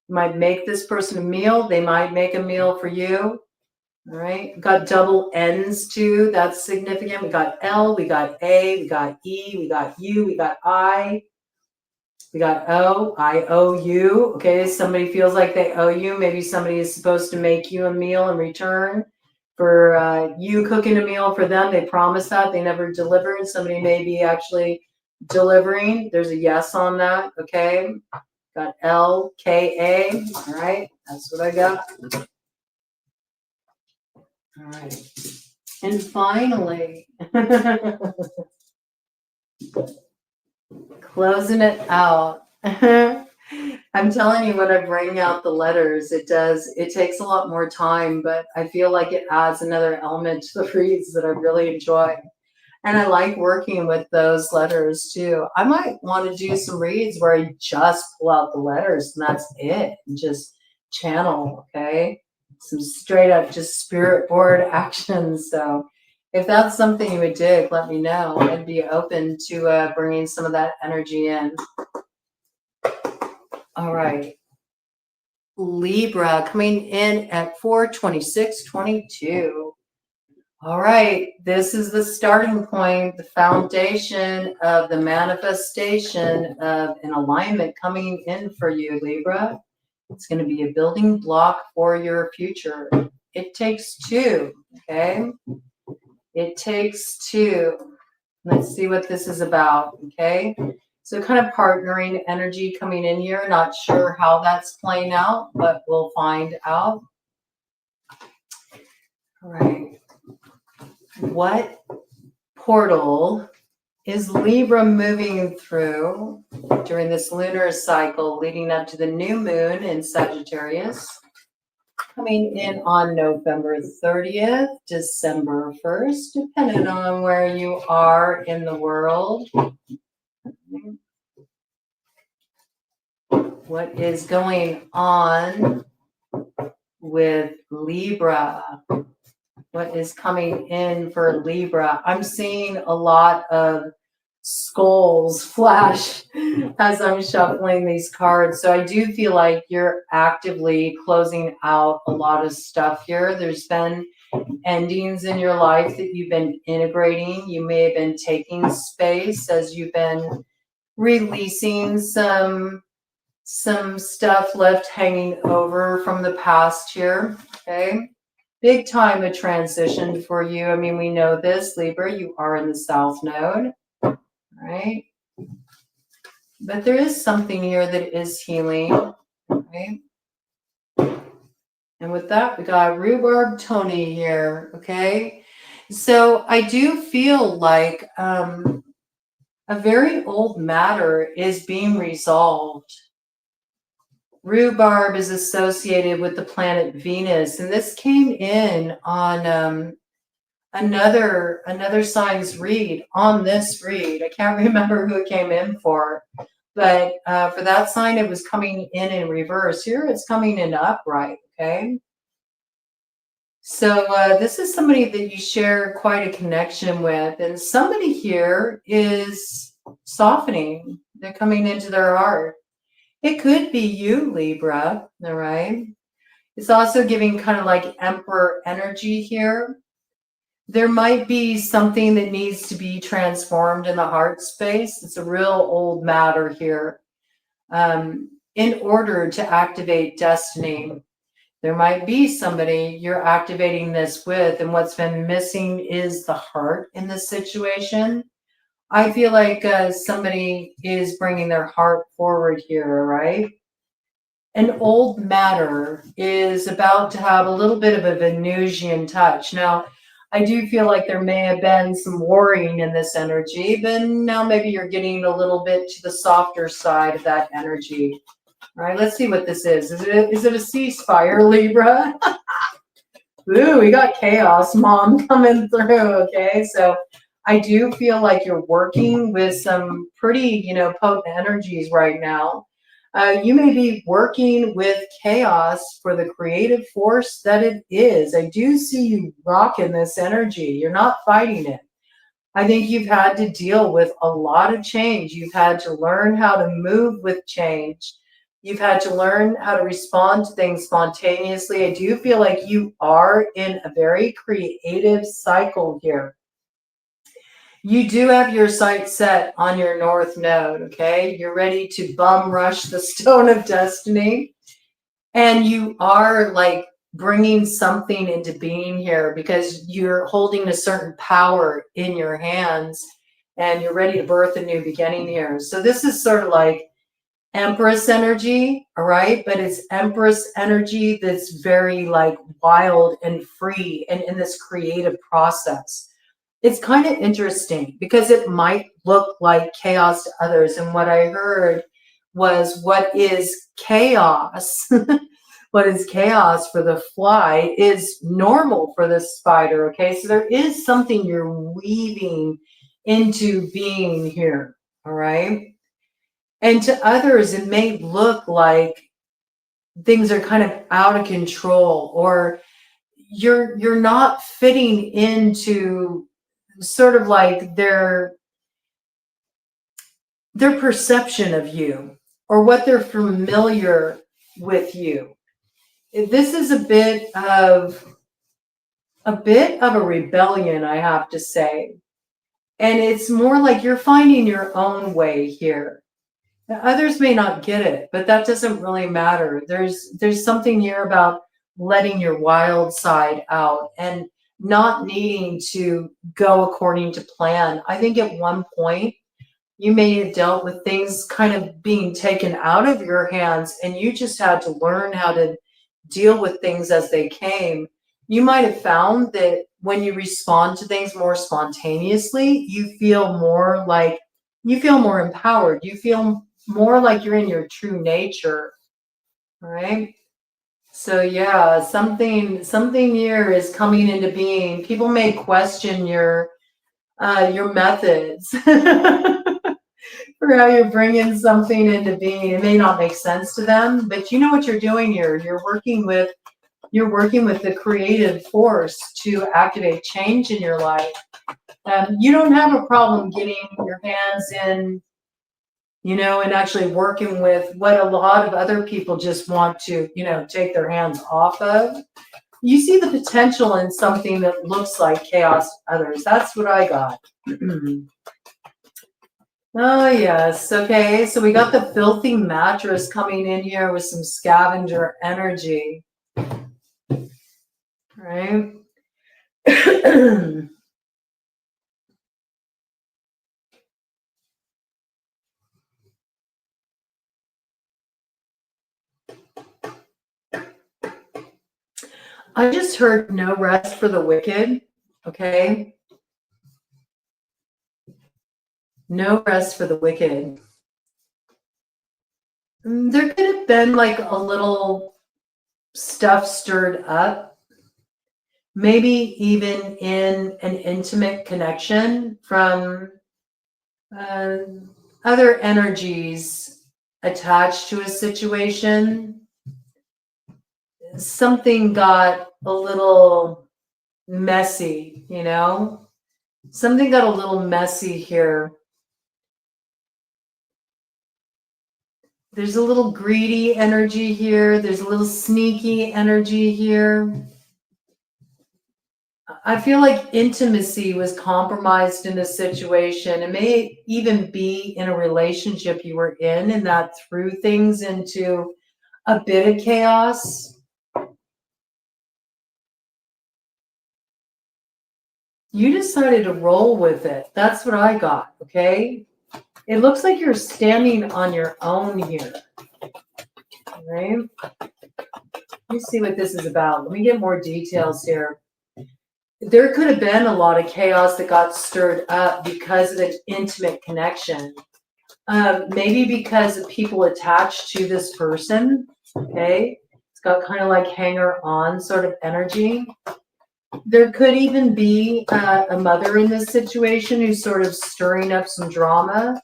You might make this person a meal. They might make a meal for you. All right. We've got double N's too. That's significant. We got L, we got A, we got E, we got U, we got I. We got O, I owe you. Okay, somebody feels like they owe you. Maybe somebody is supposed to make you a meal in return for you cooking a meal for them. They promised that. They never delivered. Somebody may be actually delivering. There's a yes on that. Okay, got L, K, A. All right, that's what I got. All right. And finally, closing it out. I'm telling you, when I bring out the letters, it takes a lot more time, but I feel like it adds another element to the reads that I really enjoy. And I like working with those letters too. I might want to do some reads where I just pull out the letters and that's it, and just channel, okay? Some straight up just spirit board action. So if that's something you would dig, let me know. I'd be open to bringing some of that energy in. All right. Libra coming in at 426.22. All right. This is the starting point, the foundation of the manifestation of an alignment coming in for you, Libra. It's going to be a building block for your future. It takes two, okay? It takes two. Let's see what this is about, okay? So kind of partnering energy coming in here. Not sure how that's playing out, but we'll find out. All right. What portal is Libra moving through during this lunar cycle leading up to the new moon in Sagittarius? Coming in on November 30th, December 1st, depending on where you are in the world. What is going on with Libra? What is coming in for Libra? I'm seeing a lot of skulls flash as I'm shuffling these cards. So I do feel like you're actively closing out a lot of stuff here. There's been endings in your life that you've been integrating. You may have been taking space as you've been releasing some stuff left hanging over from the past here. Okay. Big time of transition for you. I mean, we know this, Libra, you are in the South Node, right? But there is something here that is healing, right? And with that, we got Rhubarb Tony here, okay? So I do feel like a very old matter is being resolved. Rhubarb is associated with the planet Venus, and this came in on another sign's read on this read. I can't remember who it came in for, but for that sign, it was coming in reverse. Here, it's coming in upright, okay? So this is somebody that you share quite a connection with, and somebody here is softening. They're coming into their heart. It could be you, Libra, all right? It's also giving kind of like Emperor energy here. There might be something that needs to be transformed in the heart space. It's a real old matter here. In order to activate destiny, there might be somebody you're activating this with, and what's been missing is the heart in this situation. I feel like somebody is bringing their heart forward here, right? An old matter is about to have a little bit of a Venusian touch. Now, I do feel like there may have been some worrying in this energy, but now maybe you're getting a little bit to the softer side of that energy. All right, let's see what this is. Is it a ceasefire, Libra? Ooh, we got chaos, mom, coming through. Okay, so I do feel like you're working with some pretty, potent energies right now. You may be working with chaos for the creative force that it is. I do see you rocking this energy. You're not fighting it. I think you've had to deal with a lot of change. You've had to learn how to move with change. You've had to learn how to respond to things spontaneously. I do feel like you are in a very creative cycle here. You do have your sights set on your north node, okay? You're ready to bum rush the stone of destiny. And you are like bringing something into being here because you're holding a certain power in your hands and you're ready to birth a new beginning here. So this is sort of like Empress energy, all right? But it's Empress energy that's very like wild and free and in this creative process. It's kind of interesting because it might look like chaos to others. And what I heard was what is chaos, what is chaos for the fly is normal for the spider, okay? So there is something you're weaving into being here, all right? And to others, it may look like things are kind of out of control or you're not fitting into sort of like their perception of you or what they're familiar with you. This is a bit of a rebellion, I have to say. And it's more like you're finding your own way here. Now, others may not get it, but that doesn't really matter. There's something here about letting your wild side out and not needing to go according to plan. I think at one point you may have dealt with things kind of being taken out of your hands and you just had to learn how to deal with things as they came. You might have found that when you respond to things more spontaneously, you feel more empowered. You feel more like you're in your true nature. All right. So yeah, something here is coming into being. People may question your methods for how you're bringing something into being. It may not make sense to them, but you know what you're doing here. You're working with the creative force to activate change in your life. You don't have a problem getting your hands in, and actually working with what a lot of other people just want to, take their hands off of. You see the potential in something that looks like chaos to others. That's what I got. Oh, yes. Okay. So we got the filthy mattress coming in here with some scavenger energy. Right? I just heard no rest for the wicked. Okay. No rest for the wicked. There could have been like a little stuff stirred up, maybe even in an intimate connection from other energies attached to a situation. Something got a little messy, Something got a little messy here. There's a little greedy energy here. There's a little sneaky energy here. I feel like intimacy was compromised in this situation. It may even be in a relationship you were in, and that threw things into a bit of chaos. You decided to roll with it. That's what I got, okay? It looks like you're standing on your own here. All right? Let me see what this is about. Let me get more details here. There could have been a lot of chaos that got stirred up because of an intimate connection. Maybe because of people attached to this person, okay? It's got kind of like hanger-on sort of energy. There could even be a mother in this situation who's sort of stirring up some drama,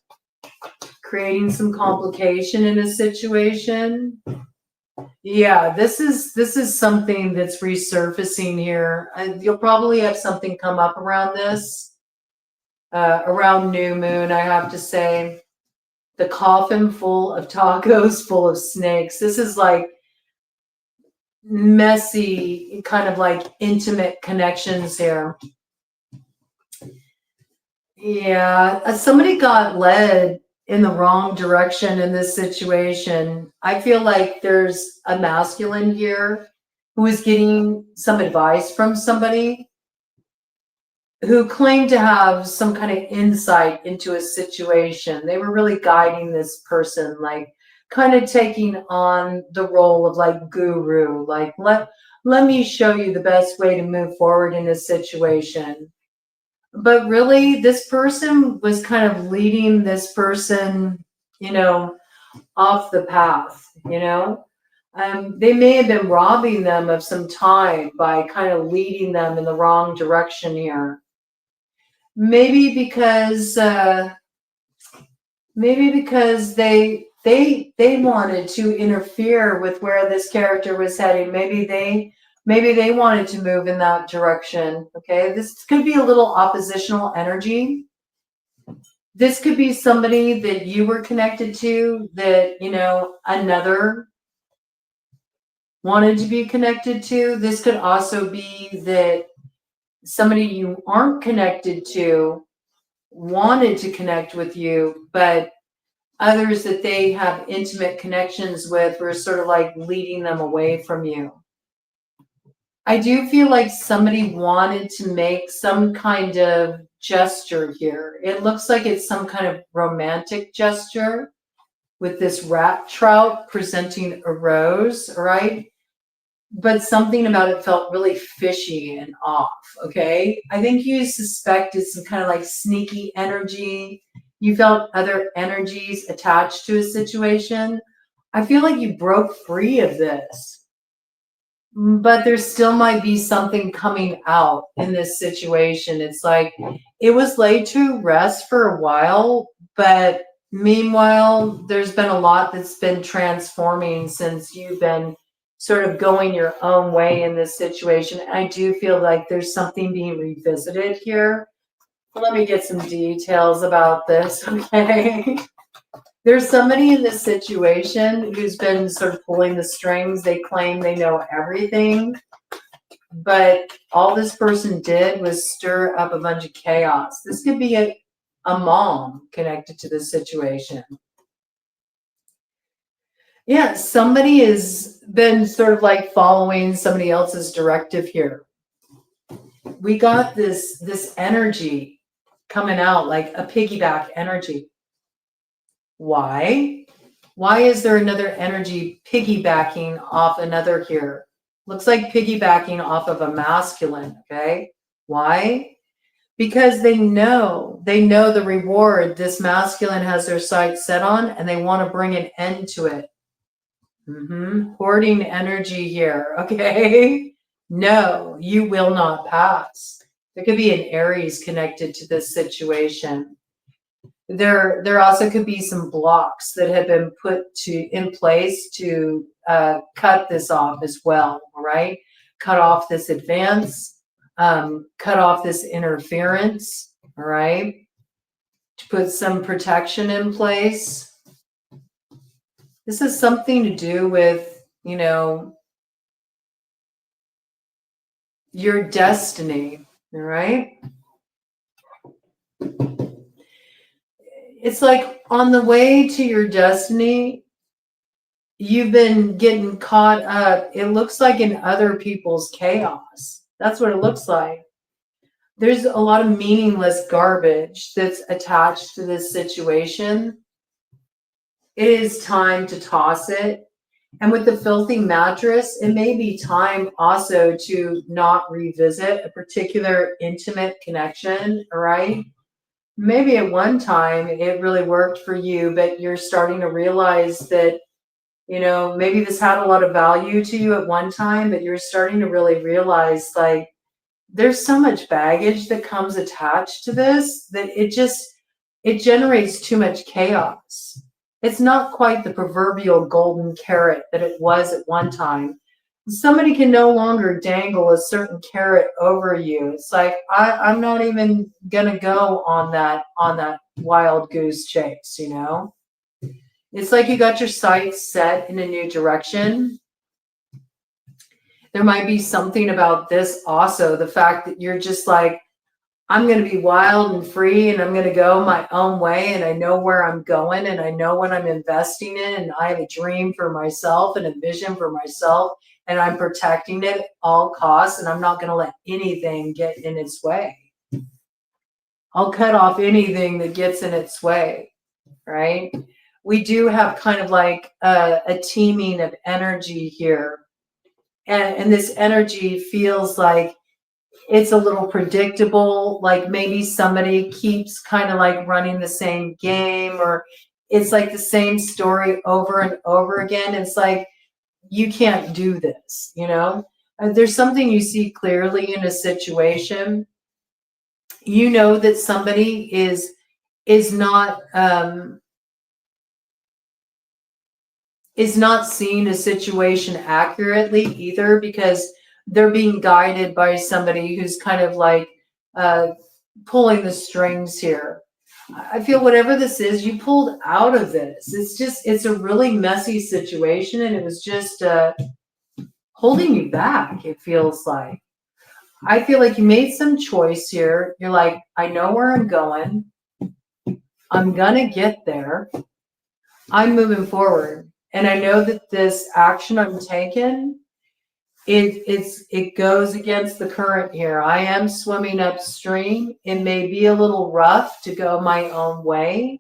creating some complication in a situation. Yeah, this is something that's resurfacing here. You'll probably have something come up around this, around new moon, I have to say. The coffin full of tacos, full of snakes. This is like messy, kind of like intimate connections here. Yeah, somebody got led in the wrong direction in this situation. I feel like there's a masculine here who is getting some advice from somebody who claimed to have some kind of insight into a situation. They were really guiding this person, like kind of taking on the role of like guru, like let me show you the best way to move forward in a situation. But really, this person was kind of leading this person, off the path, They may have been robbing them of some time by kind of leading them in the wrong direction here. Maybe because they wanted to interfere with where this character was heading. Maybe they wanted to move in that direction. Okay, this could be a little oppositional energy. This could be somebody that you were connected to that, another wanted to be connected to. This could also be that somebody you aren't connected to wanted to connect with you, but others that they have intimate connections with were sort of like leading them away from you. I do feel like somebody wanted to make some kind of gesture here. It looks like it's some kind of romantic gesture with this rat trout presenting a rose, right? But something about it felt really fishy and off, okay? I think you suspected some kind of like sneaky energy. You felt other energies attached to a situation. I feel like you broke free of this, but there still might be something coming out in this situation. It's like it was laid to rest for a while, but meanwhile, there's been a lot that's been transforming since you've been sort of going your own way in this situation. I do feel like there's something being revisited here. Let me get some details about this, okay? There's somebody in this situation who's been sort of pulling the strings. They claim they know everything, but all this person did was stir up a bunch of chaos. This could be a mom connected to this situation. Yeah, somebody has been sort of like following somebody else's directive here. We got this energy coming out like a piggyback energy. Why? Why is there another energy piggybacking off another here? Looks like piggybacking off of a masculine, okay? Why? Because they know the reward this masculine has their sights set on, and they want to bring an end to it. Hoarding energy here, okay? No, you will not pass. There could be an Aries connected to this situation. There also could be some blocks that have been put in place to cut this off as well, all right? Cut off this advance, cut off this interference, all right? To put some protection in place. This has something to do with, you know, your destiny, all right? It's like on the way to your destiny, you've been getting caught up, it looks like, in other people's chaos. That's what it looks like. There's a lot of meaningless garbage that's attached to this situation. It is time to toss it. And with the filthy mattress, it may be time also to not revisit a particular intimate connection, right? Maybe at one time it really worked for you, but you're starting to realize that, you know, maybe this had a lot of value to you at one time, but you're starting to really realize, like, there's so much baggage that comes attached to this that it generates too much chaos. It's not quite the proverbial golden carrot that it was at one time. Somebody can no longer dangle a certain carrot over you. It's like, I'm not even gonna go on that wild goose chase, you know? It's like you got your sights set in a new direction. There might be something about this also, the fact that you're just like, I'm going to be wild and free, and I'm going to go my own way, and I know where I'm going, and I know what I'm investing in, and I have a dream for myself and a vision for myself, and I'm protecting it at all costs, and I'm not going to let anything get in its way. I'll cut off anything that gets in its way, right? We do have kind of like a teaming of energy here. And this energy feels like it's a little predictable, like maybe somebody keeps kind of like running the same game, or it's like the same story over and over again. It's like, you can't do this, you know? There's something you see clearly in a situation. You know that somebody is not seeing a situation accurately either, because they're being guided by somebody who's kind of like pulling the strings here. I feel whatever this is, you pulled out of this. It's a really messy situation, and it was just holding you back, it feels like. I feel like you made some choice here. You're like, I know where I'm going. I'm gonna get there. I'm moving forward. And I know that this action I'm taking, it goes against the current here. I am swimming upstream. It may be a little rough to go my own way,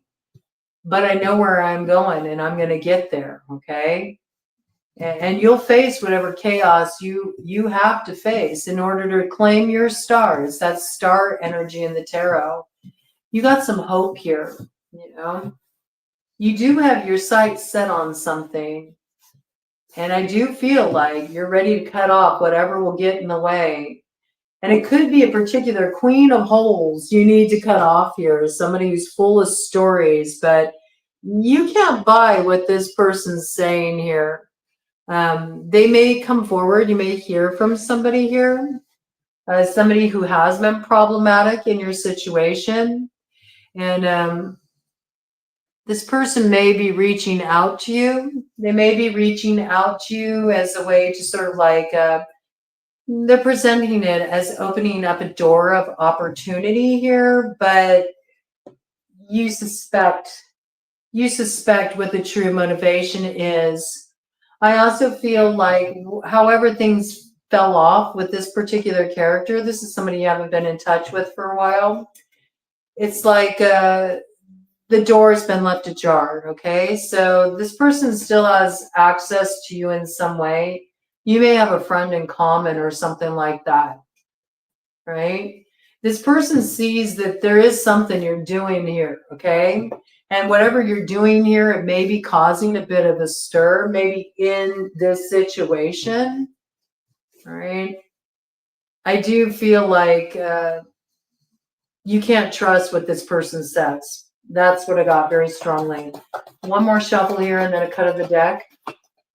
but I know where I'm going, and I'm going to get there. Okay. And you'll face whatever chaos you have to face in order to claim your stars. That's star energy in the tarot. You got some hope here, you know. You do have your sights set on something. And I do feel like you're ready to cut off whatever will get in the way. And it could be a particular queen of holes you need to cut off here, somebody who's full of stories, but you can't buy what this person's saying here. They may come forward. You may hear from somebody here, somebody who has been problematic in your situation. And this person may be reaching out to you. They may be reaching out to you as a way to sort of like, they're presenting it as opening up a door of opportunity here, but you suspect what the true motivation is. I also feel like however things fell off with this particular character, this is somebody you haven't been in touch with for a while. It's like, the door has been left ajar, okay? So this person still has access to you in some way. You may have a friend in common or something like that, right? This person sees that there is something you're doing here, okay? And whatever you're doing here, it may be causing a bit of a stir, maybe in this situation, all right? I do feel like you can't trust what this person says. That's what I got very strongly. One more shuffle here and then a cut of the deck.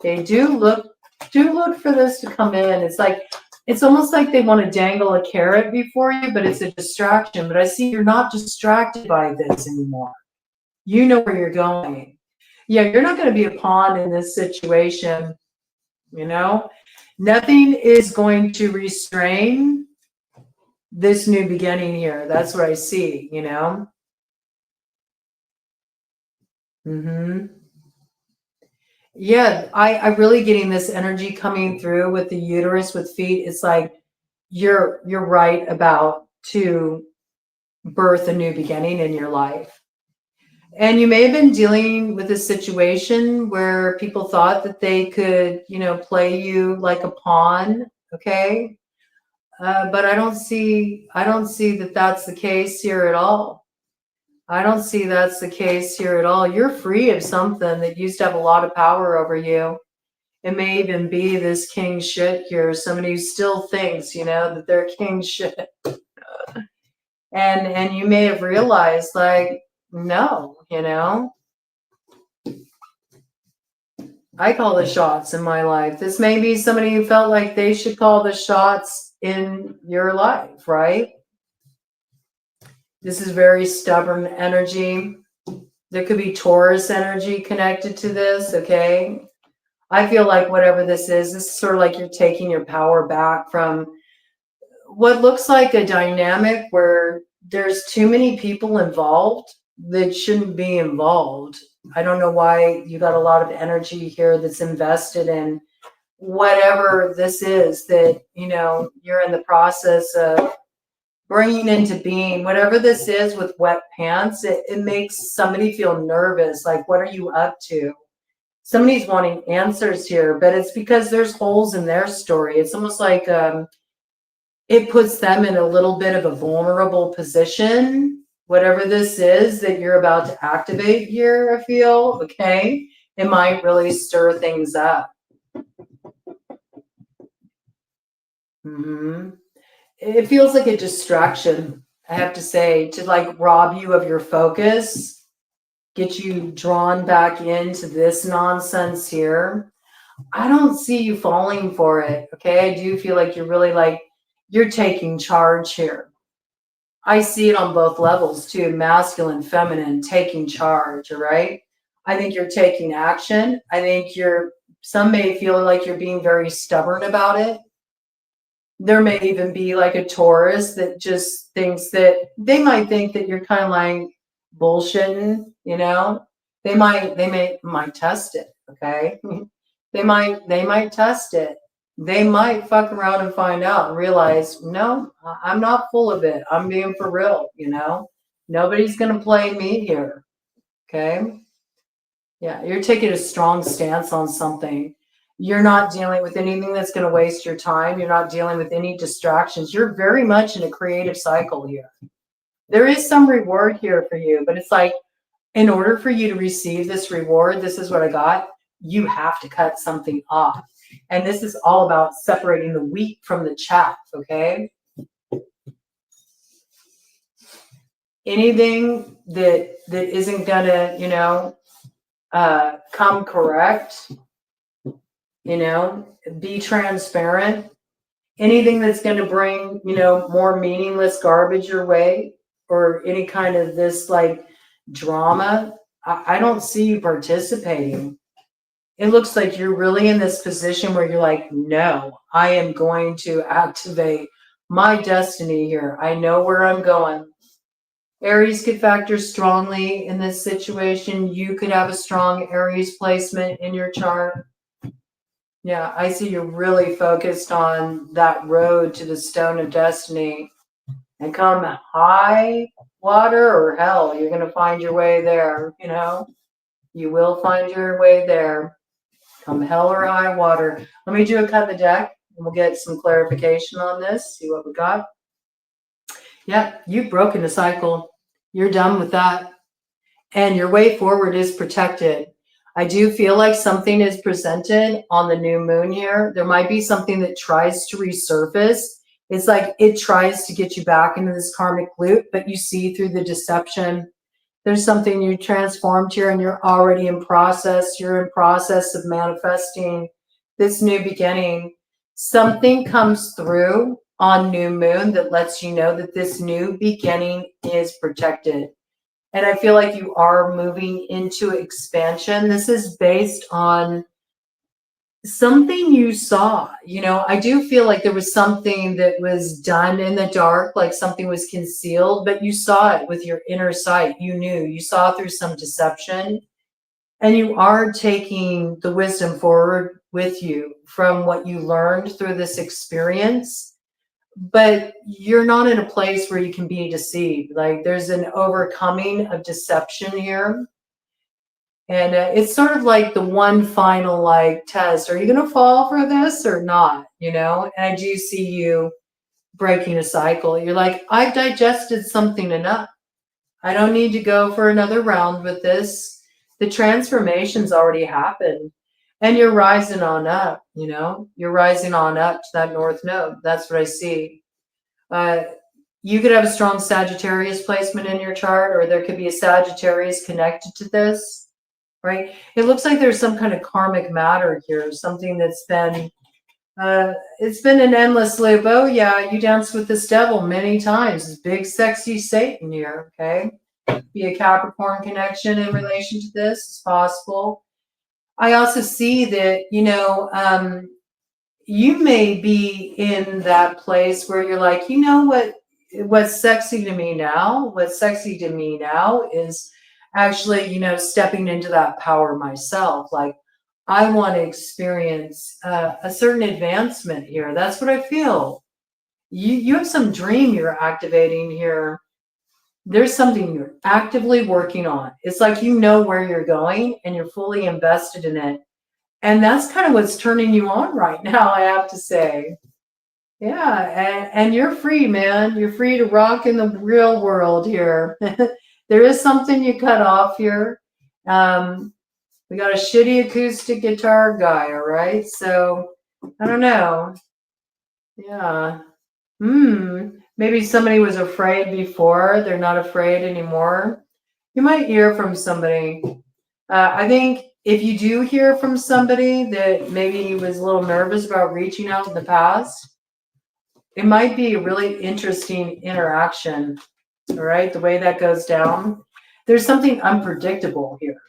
They do look for this to come in. It's like, it's almost like they want to dangle a carrot before you, but it's a distraction. But I see you're not distracted by this anymore. You know where you're going. Yeah, you're not going to be a pawn in this situation, you know? Nothing is going to restrain this new beginning here. That's what I see, you know? Yeah, I'm really getting this energy coming through with the uterus, with feet. It's like you're right about to birth a new beginning in your life. And you may have been dealing with a situation where people thought that they could, you know, play you like a pawn, okay? But I don't see that that's the case here at all. I don't see that's the case here at all. You're free of something that used to have a lot of power over you. It may even be this king shit here, somebody who still thinks, you know, that they're king shit. And you may have realized, like, no, you know, I call the shots in my life. This may be somebody who felt like they should call the shots in your life, right? This is very stubborn energy. There could be Taurus energy connected to this, okay? I feel like whatever this is sort of like you're taking your power back from what looks like a dynamic where there's too many people involved that shouldn't be involved. I don't know why you got a lot of energy here that's invested in whatever this is that, you know, you're in the process of bringing into being. Whatever this is with wet pants, it makes somebody feel nervous. Like, what are you up to? Somebody's wanting answers here, but it's because there's holes in their story. It's almost like it puts them in a little bit of a vulnerable position, whatever this is that you're about to activate here, I feel, okay? It might really stir things up. It feels like a distraction, I have to say, to like rob you of your focus, get you drawn back into this nonsense here. I don't see you falling for it, okay? I do feel like you're really like, you're taking charge here. I see it on both levels too, masculine, feminine, taking charge, all right? I think you're taking action. I think some may feel like you're being very stubborn about it. There may even be like a Taurus that just thinks that they might think that you're kind of like bullshitting, you know? They might test it, okay? They might test it. They might fuck around and find out and realize, no, I'm not full of it. I'm being for real, you know? Nobody's going to play me here. Okay? Yeah, you're taking a strong stance on something. You're not dealing with anything that's going to waste your time. You're not dealing with any distractions. You're very much in a creative cycle here. There is some reward here for you, but it's like, in order for you to receive this reward, this is what I got, you have to cut something off. And this is all about separating the wheat from the chaff, okay? Anything that isn't gonna, you know, come correct, you know, be transparent. Anything that's gonna bring, you know, more meaningless garbage your way, or any kind of this like drama, I don't see you participating. It looks like you're really in this position where you're like, no, I am going to activate my destiny here. I know where I'm going. Aries could factor strongly in this situation. You could have a strong Aries placement in your chart. Yeah, I see you're really focused on that road to the stone of destiny. And come high water or hell, you're going to find your way there, you know? You will find your way there. Come hell or high water. Let me do a cut of the deck and we'll get some clarification on this, see what we got. Yeah, you've broken the cycle. You're done with that. And your way forward is protected. I do feel like something is presented on the new moon here. There might be something that tries to resurface. It's like it tries to get you back into this karmic loop, but you see through the deception. There's something you transformed here and you're already in process. You're in process of manifesting this new beginning. Something comes through on new moon that lets you know that this new beginning is protected. And I feel like you are moving into expansion. This is based on something you saw. I do feel like there was something that was done in the dark, like something was concealed, but you saw it with your inner sight. You saw through some deception, and you are taking the wisdom forward with you from what you learned through this experience. But you're not in a place where you can be deceived. Like, there's an overcoming of deception here. And it's sort of like the one final test. Are you going to fall for this or not? And I do see you breaking a cycle. You're like, I've digested something enough. I don't need to go for another round with this. The transformation's already happened. And you're rising on up, You're rising on up to that north node. That's what I see. You could have a strong Sagittarius placement in your chart, or there could be a Sagittarius connected to this, right? It looks like there's some kind of karmic matter here, something that's been, it's been an endless loop. Oh yeah, you danced with this devil many times. This big, sexy Satan here, okay? Be a Capricorn connection in relation to this. It's possible. I also see that, you may be in that place where you're like, what's sexy to me now? What's sexy to me now is actually, stepping into that power myself. Like, I want to experience a certain advancement here. That's what I feel. You have some dream you're activating here. There's something you're actively working on. It's like you know where you're going and you're fully invested in it. And that's kind of what's turning you on right now, I have to say. Yeah, and you're free, man. You're free to rock in the real world here. There is something you cut off here. We got a shitty acoustic guitar guy, all right? So, I don't know. Yeah. Maybe somebody was afraid before. They're not afraid anymore. You might hear from somebody. I think if you do hear from somebody that maybe was a little nervous about reaching out in the past, it might be a really interesting interaction, all right? The way that goes down. There's something unpredictable here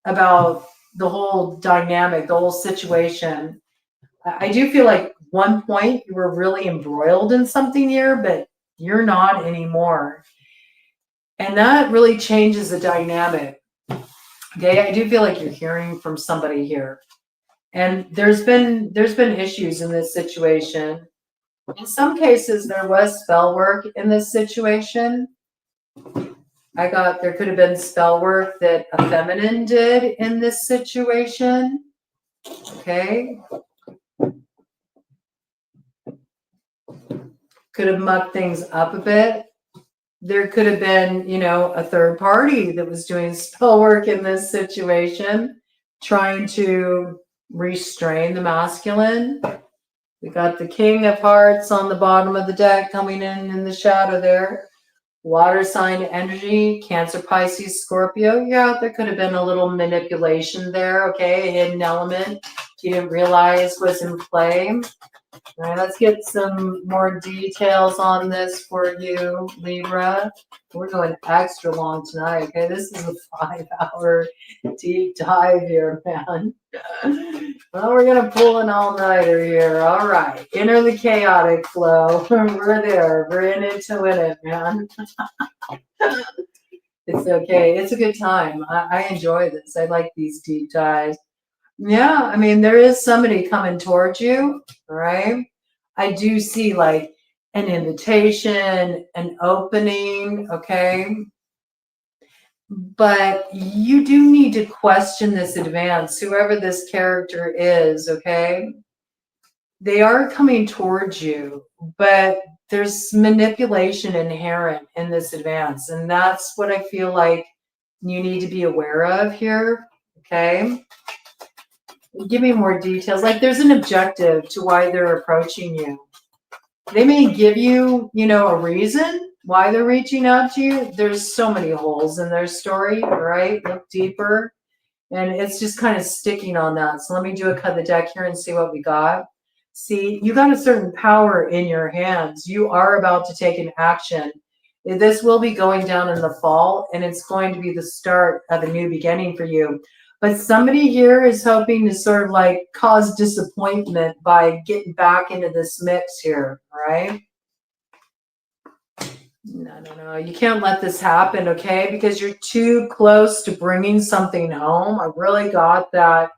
about the whole dynamic, the whole situation. I do feel like one point you were really embroiled in something here, but you're not anymore. And that really changes the dynamic. Okay, I do feel like you're hearing from somebody here. And there's been issues in this situation. In some cases, there was spell work in this situation. There could have been spell work that a feminine did in this situation. Okay. Could have mucked things up a bit. There could have been, a third party that was doing spell work in this situation, trying to restrain the masculine. We got the King of Hearts on the bottom of the deck coming in the shadow there. Water sign energy, Cancer, Pisces, Scorpio. Yeah, there could have been a little manipulation there, okay? A hidden element you didn't realize was in play. All right, let's get some more details on this for you, Libra. We're going extra long tonight, okay? This is a 5-hour deep dive here, man. Well, we're going to pull an all-nighter here. All right. Enter the chaotic flow. We're there. We're in it to win it, man. It's okay. It's a good time. I enjoy this. I like these deep dives. Yeah, I mean, there is somebody coming towards you, right? I do see like an invitation, an opening, okay? But you do need to question this advance, whoever this character is, okay? They are coming towards you, but there's manipulation inherent in this advance. And that's what I feel like you need to be aware of here, okay? Give me more details. Like, there's an objective to why they're approaching you. They may give you, a reason why they're reaching out to you. There's so many holes in their story, right? Look deeper. And it's just kind of sticking on that. So let me do a cut of the deck here and see what we got. See, you got a certain power in your hands. You are about to take an action. This will be going down in the fall, and it's going to be the start of a new beginning for you. But somebody here is hoping to sort of like cause disappointment by getting back into this mix here, all right? No. You can't let this happen, okay? Because you're too close to bringing something home. I really got that.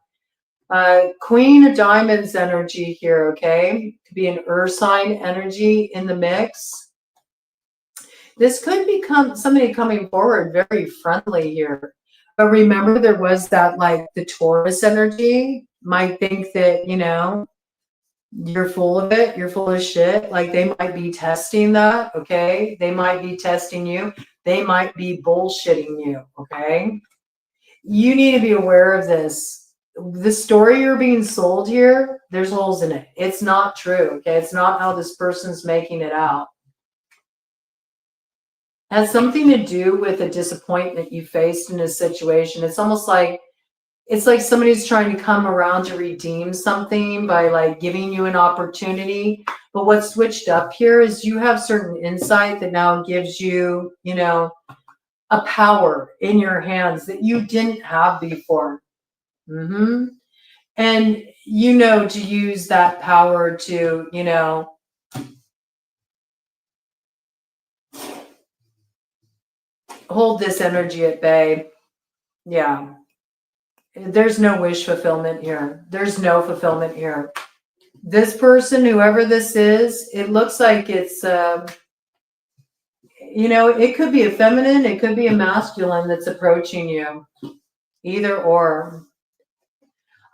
Queen of Diamonds energy here, okay? Could be an earth sign energy in the mix. This could become somebody coming forward very friendly here. But remember, there was that, like, the Taurus energy might think that, you know, you're full of it, you're full of shit. Like, they might be testing that, okay? They might be testing you. They might be bullshitting you, okay? You need to be aware of this. The story you're being sold here, there's holes in it. It's not true, okay? It's not how this person's making it out. It has something to do with a disappointment you faced in a situation. It's almost like it's like somebody's trying to come around to redeem something by like giving you an opportunity. But what's switched up here is you have certain insight that now gives you, you know, a power in your hands that you didn't have before. And you know to use that power to, you know, hold this energy at bay. Yeah. There's no wish fulfillment here. There's no fulfillment here. This person, whoever this is, it looks like it's, you know, it could be a feminine, it could be a masculine that's approaching you. Either or.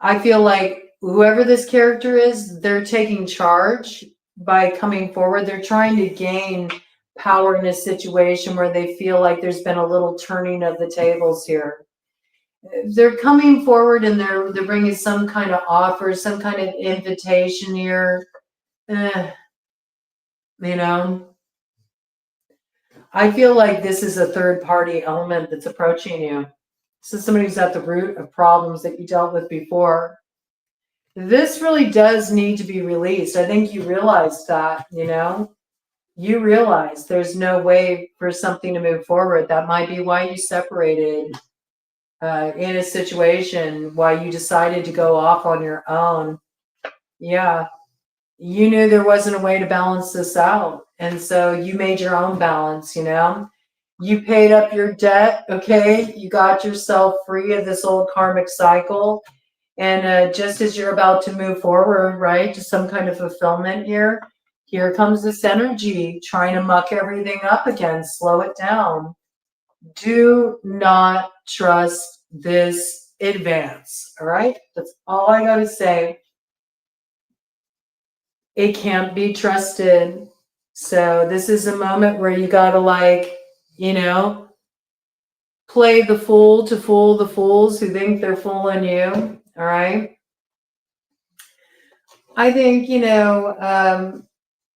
I feel like whoever this character is, they're taking charge by coming forward. They're trying to gain power in a situation where they feel like there's been a little turning of the tables here. They're coming forward and they're bringing some kind of offer, some kind of invitation here. You know, I feel like this is a third party element that's approaching you. This is somebody who's at the root of problems that you dealt with before. This really does need to be released. I think you realize that, you know, you realize there's no way for something to move forward. That might be why you separated in a situation, why you decided to go off on your own. Yeah, you knew there wasn't a way to balance this out. And so you made your own balance, you know. You paid up your debt, okay? You got yourself free of this old karmic cycle. And just as you're about to move forward, right, to some kind of fulfillment here comes this energy trying to muck everything up again. Slow it down. Do not trust this advance, all right? That's all I got to say. It can't be trusted. So this is a moment where you got to, like, you know, play the fool to fool the fools who think they're fooling you, all right? I think, you know,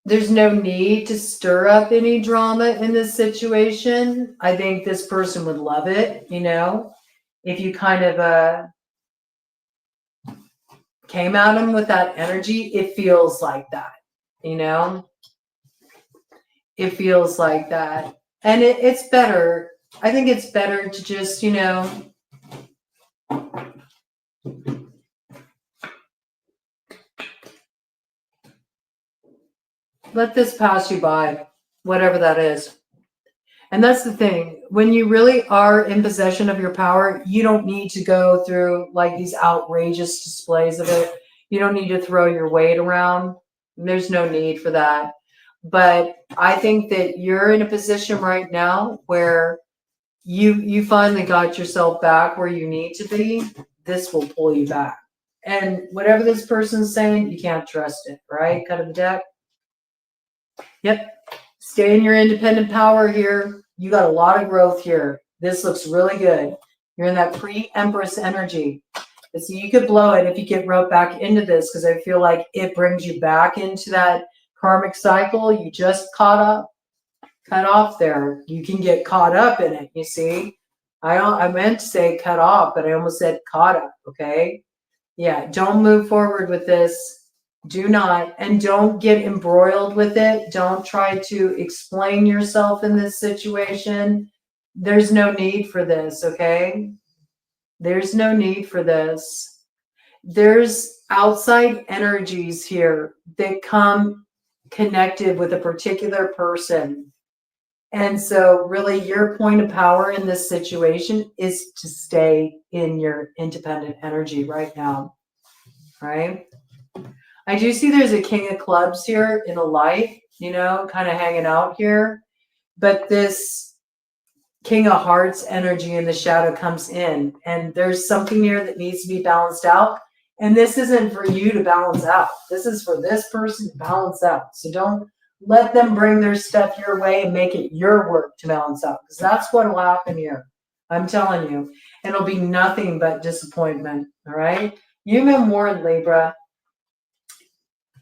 there's no need to stir up any drama in this situation. I think this person would love it, you know, if you kind of came at them with that energy. It feels like that, you know. It feels like that. And it's better. I think it's better to just, you know, let this pass you by, whatever that is. And that's the thing. When you really are in possession of your power, you don't need to go through like these outrageous displays of it. You don't need to throw your weight around. There's no need for that. But I think that you're in a position right now where you finally got yourself back where you need to be. This will pull you back. And whatever this person's saying, you can't trust it, right? Cut of the deck. Yep. Stay in your independent power here. You got a lot of growth here. This looks really good. You're in that pre-Empress energy. But see, you could blow it if you get roped back into this, because I feel like it brings you back into that karmic cycle you just cut off there. You can get caught up in it, you see. I meant to say cut off, but I almost said caught up, okay? Yeah, don't move forward with this. Do not, and don't get embroiled with it. Don't try to explain yourself in this situation. There's no need for this, okay? There's no need for this. There's outside energies here that come connected with a particular person. And so really your point of power in this situation is to stay in your independent energy right now, right? I do see there's a King of Clubs here in a light, you know, kind of hanging out here. But this King of Hearts energy in the shadow comes in. And there's something here that needs to be balanced out. And this isn't for you to balance out. This is for this person to balance out. So don't let them bring their stuff your way and make it your work to balance out. Because that's what will happen here. I'm telling you. And it'll be nothing but disappointment. All right? You've been warned, Libra.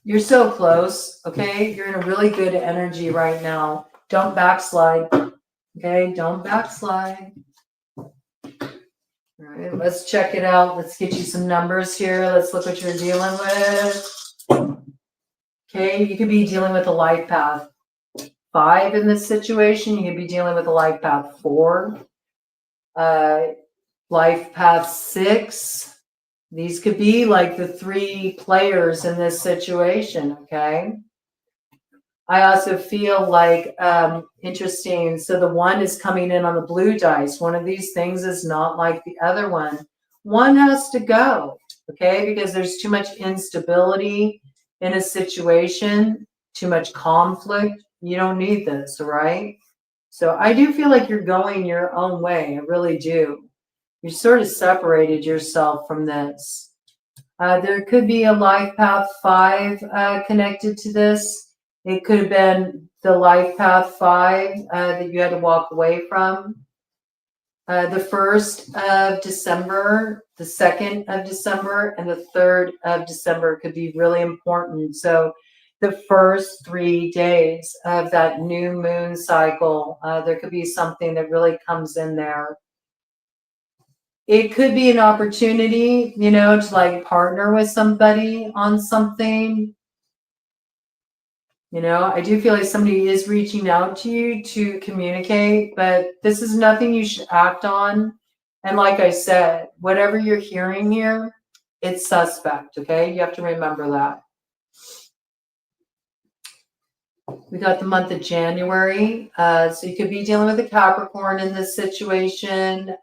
You're so close, okay? You're in a really good energy right now. Don't backslide, okay? Don't backslide. All right, let's check it out. Let's get you some numbers here. Let's look what you're dealing with. Okay, you could be dealing with a life path 5 in this situation. You could be dealing with a life path 4, life path 6. These could be like the 3 players in this situation, okay? I also feel like, interesting, so the 1 is coming in on the blue dice. One of these things is not like the other one. One has to go, okay? Because there's too much instability in a situation, too much conflict. You don't need this, all right? So I do feel like you're going your own way. I really do. You sort of separated yourself from this. There could be a life path 5 connected to this. It could have been the life path 5 that you had to walk away from. The 1st of December, the 2nd of December, and the 3rd of December could be really important. So the first 3 days of that new moon cycle, there could be something that really comes in there. It could be an opportunity, you know, to like partner with somebody on something. You know, I do feel like somebody is reaching out to you to communicate, but this is nothing you should act on. And like I said, whatever you're hearing here, it's suspect, okay? You have to remember that. We got the month of January. So you could be dealing with a Capricorn in this situation.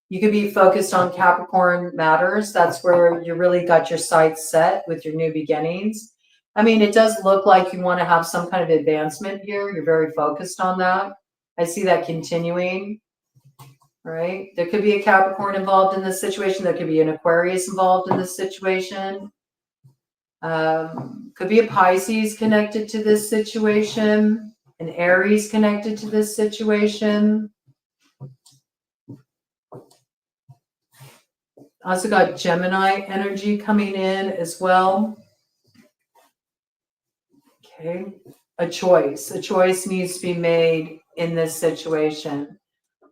You could be focused on Capricorn matters. That's where you really got your sights set with your new beginnings. I mean, it does look like you want to have some kind of advancement here. You're very focused on that. I see that continuing, right? There could be a Capricorn involved in this situation. There could be an Aquarius involved in this situation. Could be a Pisces connected to this situation, an Aries connected to this situation. Also got Gemini energy coming in as well. Okay, a choice needs to be made in this situation.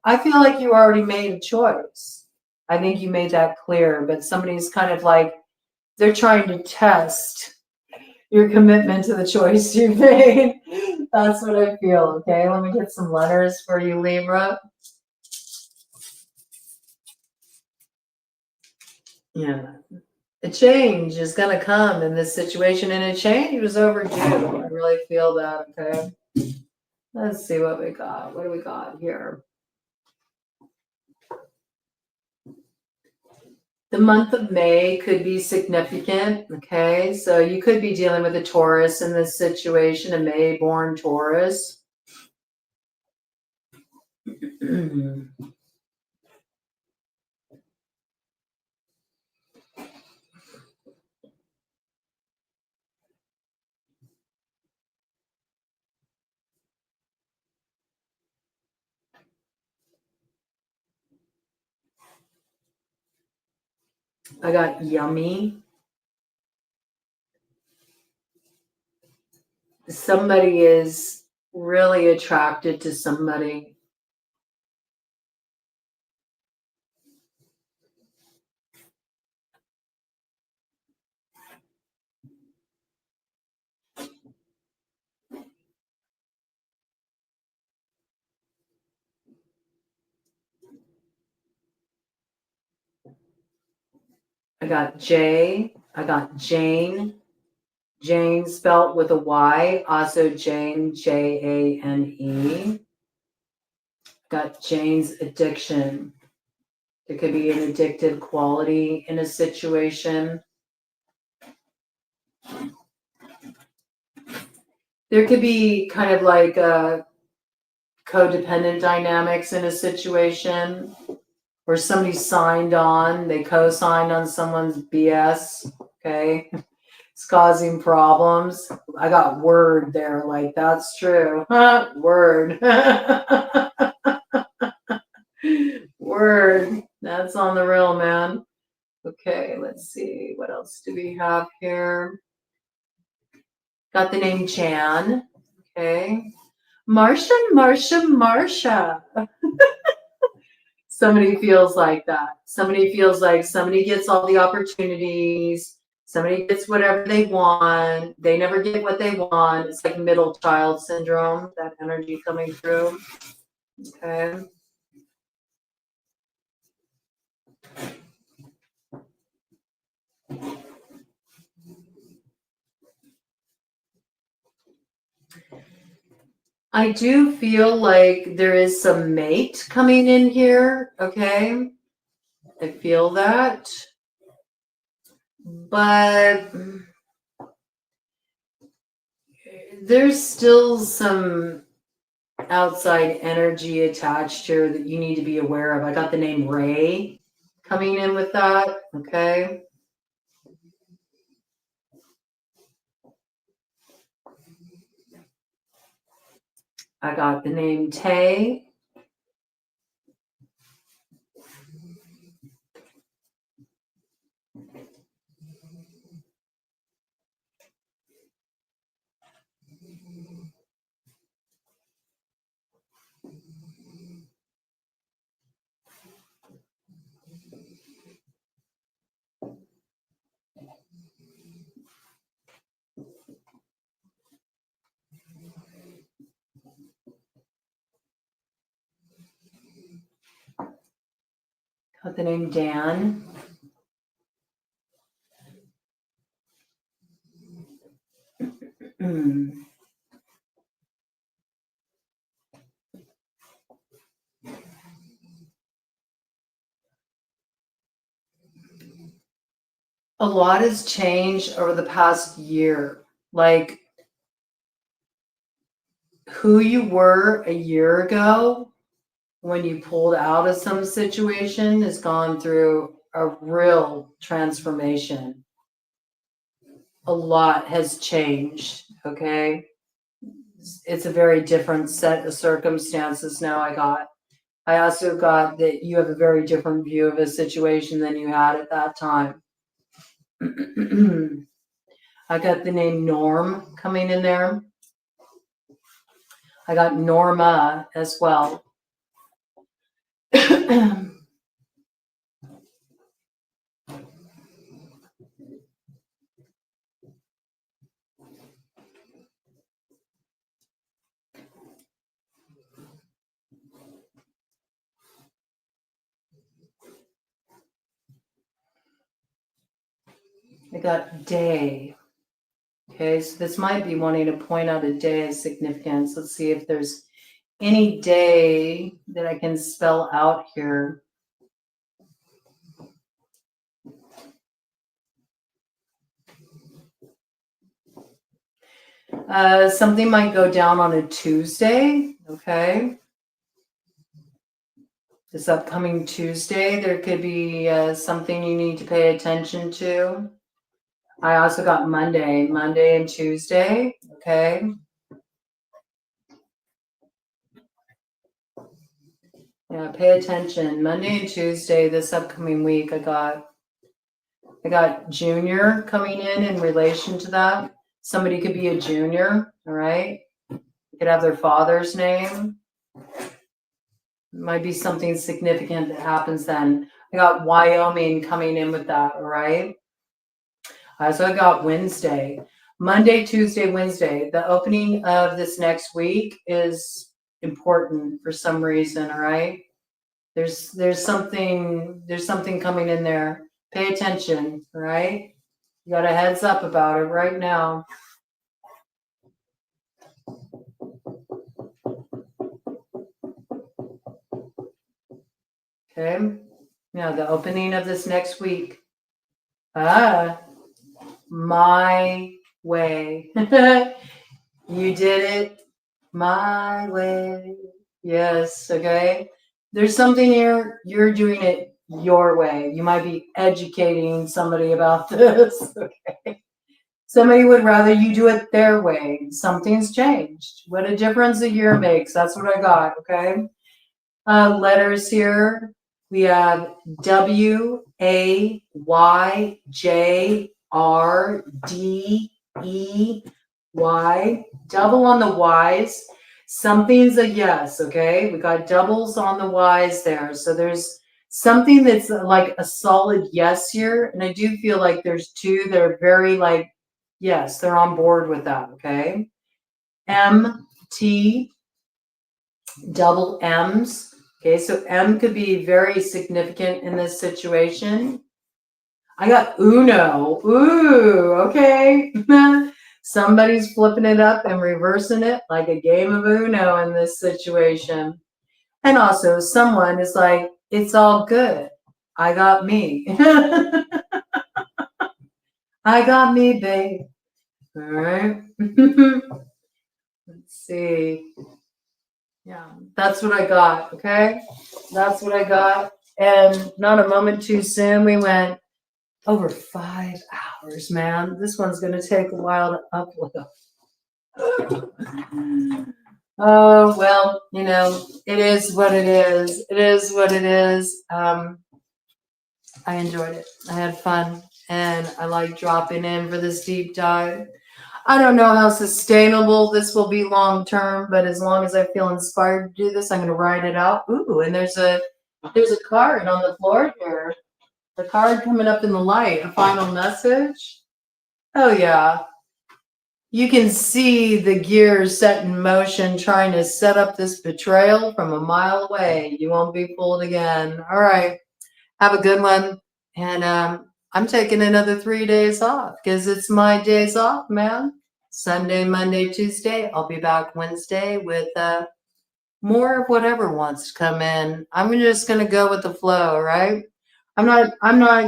I feel like you already made a choice. I think you made that clear, but somebody's kind of like, they're trying to test your commitment to the choice you made. That's what I feel. Okay, let me get some letters for you, Libra. Yeah, a change is going to come in this situation, and a change was overdue. I really feel that. Okay, let's see what we got. What do we got here? The month of May could be significant, okay? So you could be dealing with a Taurus in this situation, a May-born Taurus. I got yummy. Somebody is really attracted to somebody. I got J. I got Jane. Jane spelt with a Y. Also Jane, Jane. Got Jane's addiction. There could be an addictive quality in a situation. There could be kind of like codependent dynamics in a situation where somebody signed on, they co-signed on someone's BS, okay? It's causing problems. I got word there, like that's true. Word. Word. That's on the real, man. Okay, let's see. What else do we have here? Got the name Jan. Okay. Marsha. Somebody feels like that. Somebody feels like somebody gets all the opportunities. Somebody gets whatever they want. They never get what they want. It's like middle child syndrome, that energy coming through. Okay. I do feel like there is some mate coming in here. Okay. I feel that. But there's still some outside energy attached here that you need to be aware of. I got the name Ray coming in with that. Okay. I got the name Tay. Got the name Dan. A lot has changed over the past year. Like who you were a year ago when you pulled out of some situation has gone through a real transformation. A lot has changed, okay? It's a very different set of circumstances now. I also got that you have a very different view of a situation than you had at that time. I got the name Norm coming in there. I got Norma as well. I got day. Okay, so this might be wanting to point out a day of significance. Let's see if there's any day that I can spell out here. Something might go down on a Tuesday, okay? This upcoming Tuesday, there could be something you need to pay attention to. I also got Monday and Tuesday, okay? Yeah, pay attention. Monday and Tuesday this upcoming week, I got junior coming in relation to that. Somebody could be a junior, all right? You could have their father's name. It might be something significant that happens then. I got Wyoming coming in with that, all right? So I got Wednesday. Monday, Tuesday, Wednesday. The opening of this next week is important for some reason, all right? There's something coming in there. Pay attention, right? You got a heads up about it right now. Okay. Now the opening of this next week. My way. You did it my way. Yes, okay. There's something here, you're doing it your way. You might be educating somebody about this. Okay. Somebody would rather you do it their way. Something's changed. What a difference a year makes. That's what I got, okay? Letters here. We have W, A, Y, J, R, D, E, Y. Double on the Y's. Something's a yes, okay? We got doubles on the Y's there. So there's something that's like a solid yes here. And I do feel like there's two that are very like, yes, they're on board with that, okay? M, T, double M's. Okay, so M could be very significant in this situation. I got Uno. Ooh, okay. Somebody's flipping it up and reversing it like a game of Uno in this situation. And also someone is like, it's all good. I got me. I got me, babe. All right. Let's see. Yeah, that's what I got. Okay. That's what I got. And not a moment too soon, we went over 5 hours, man. This one's going to take a while to upload. Oh, well, you know, it is what it is. It is what it is. I enjoyed it. I had fun. And I like dropping in for this deep dive. I don't know how sustainable this will be long term, but as long as I feel inspired to do this, I'm going to write it out. Ooh, and there's a card on the floor here. The card coming up in the light, a final message. Oh yeah. You can see the gears set in motion trying to set up this betrayal from a mile away. You won't be fooled again. All right. Have a good one. And I'm taking another 3 days off because it's my days off, man. Sunday, Monday, Tuesday. I'll be back Wednesday with more of whatever wants to come in. I'm just gonna go with the flow, right? I'm not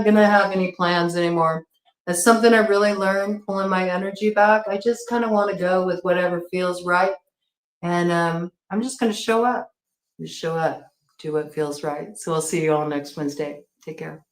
gonna have any plans anymore. That's something I really learned pulling my energy back. I just kind of want to go with whatever feels right. And I'm just gonna show up. Just show up, do what feels right. So I'll see you all next Wednesday. Take care.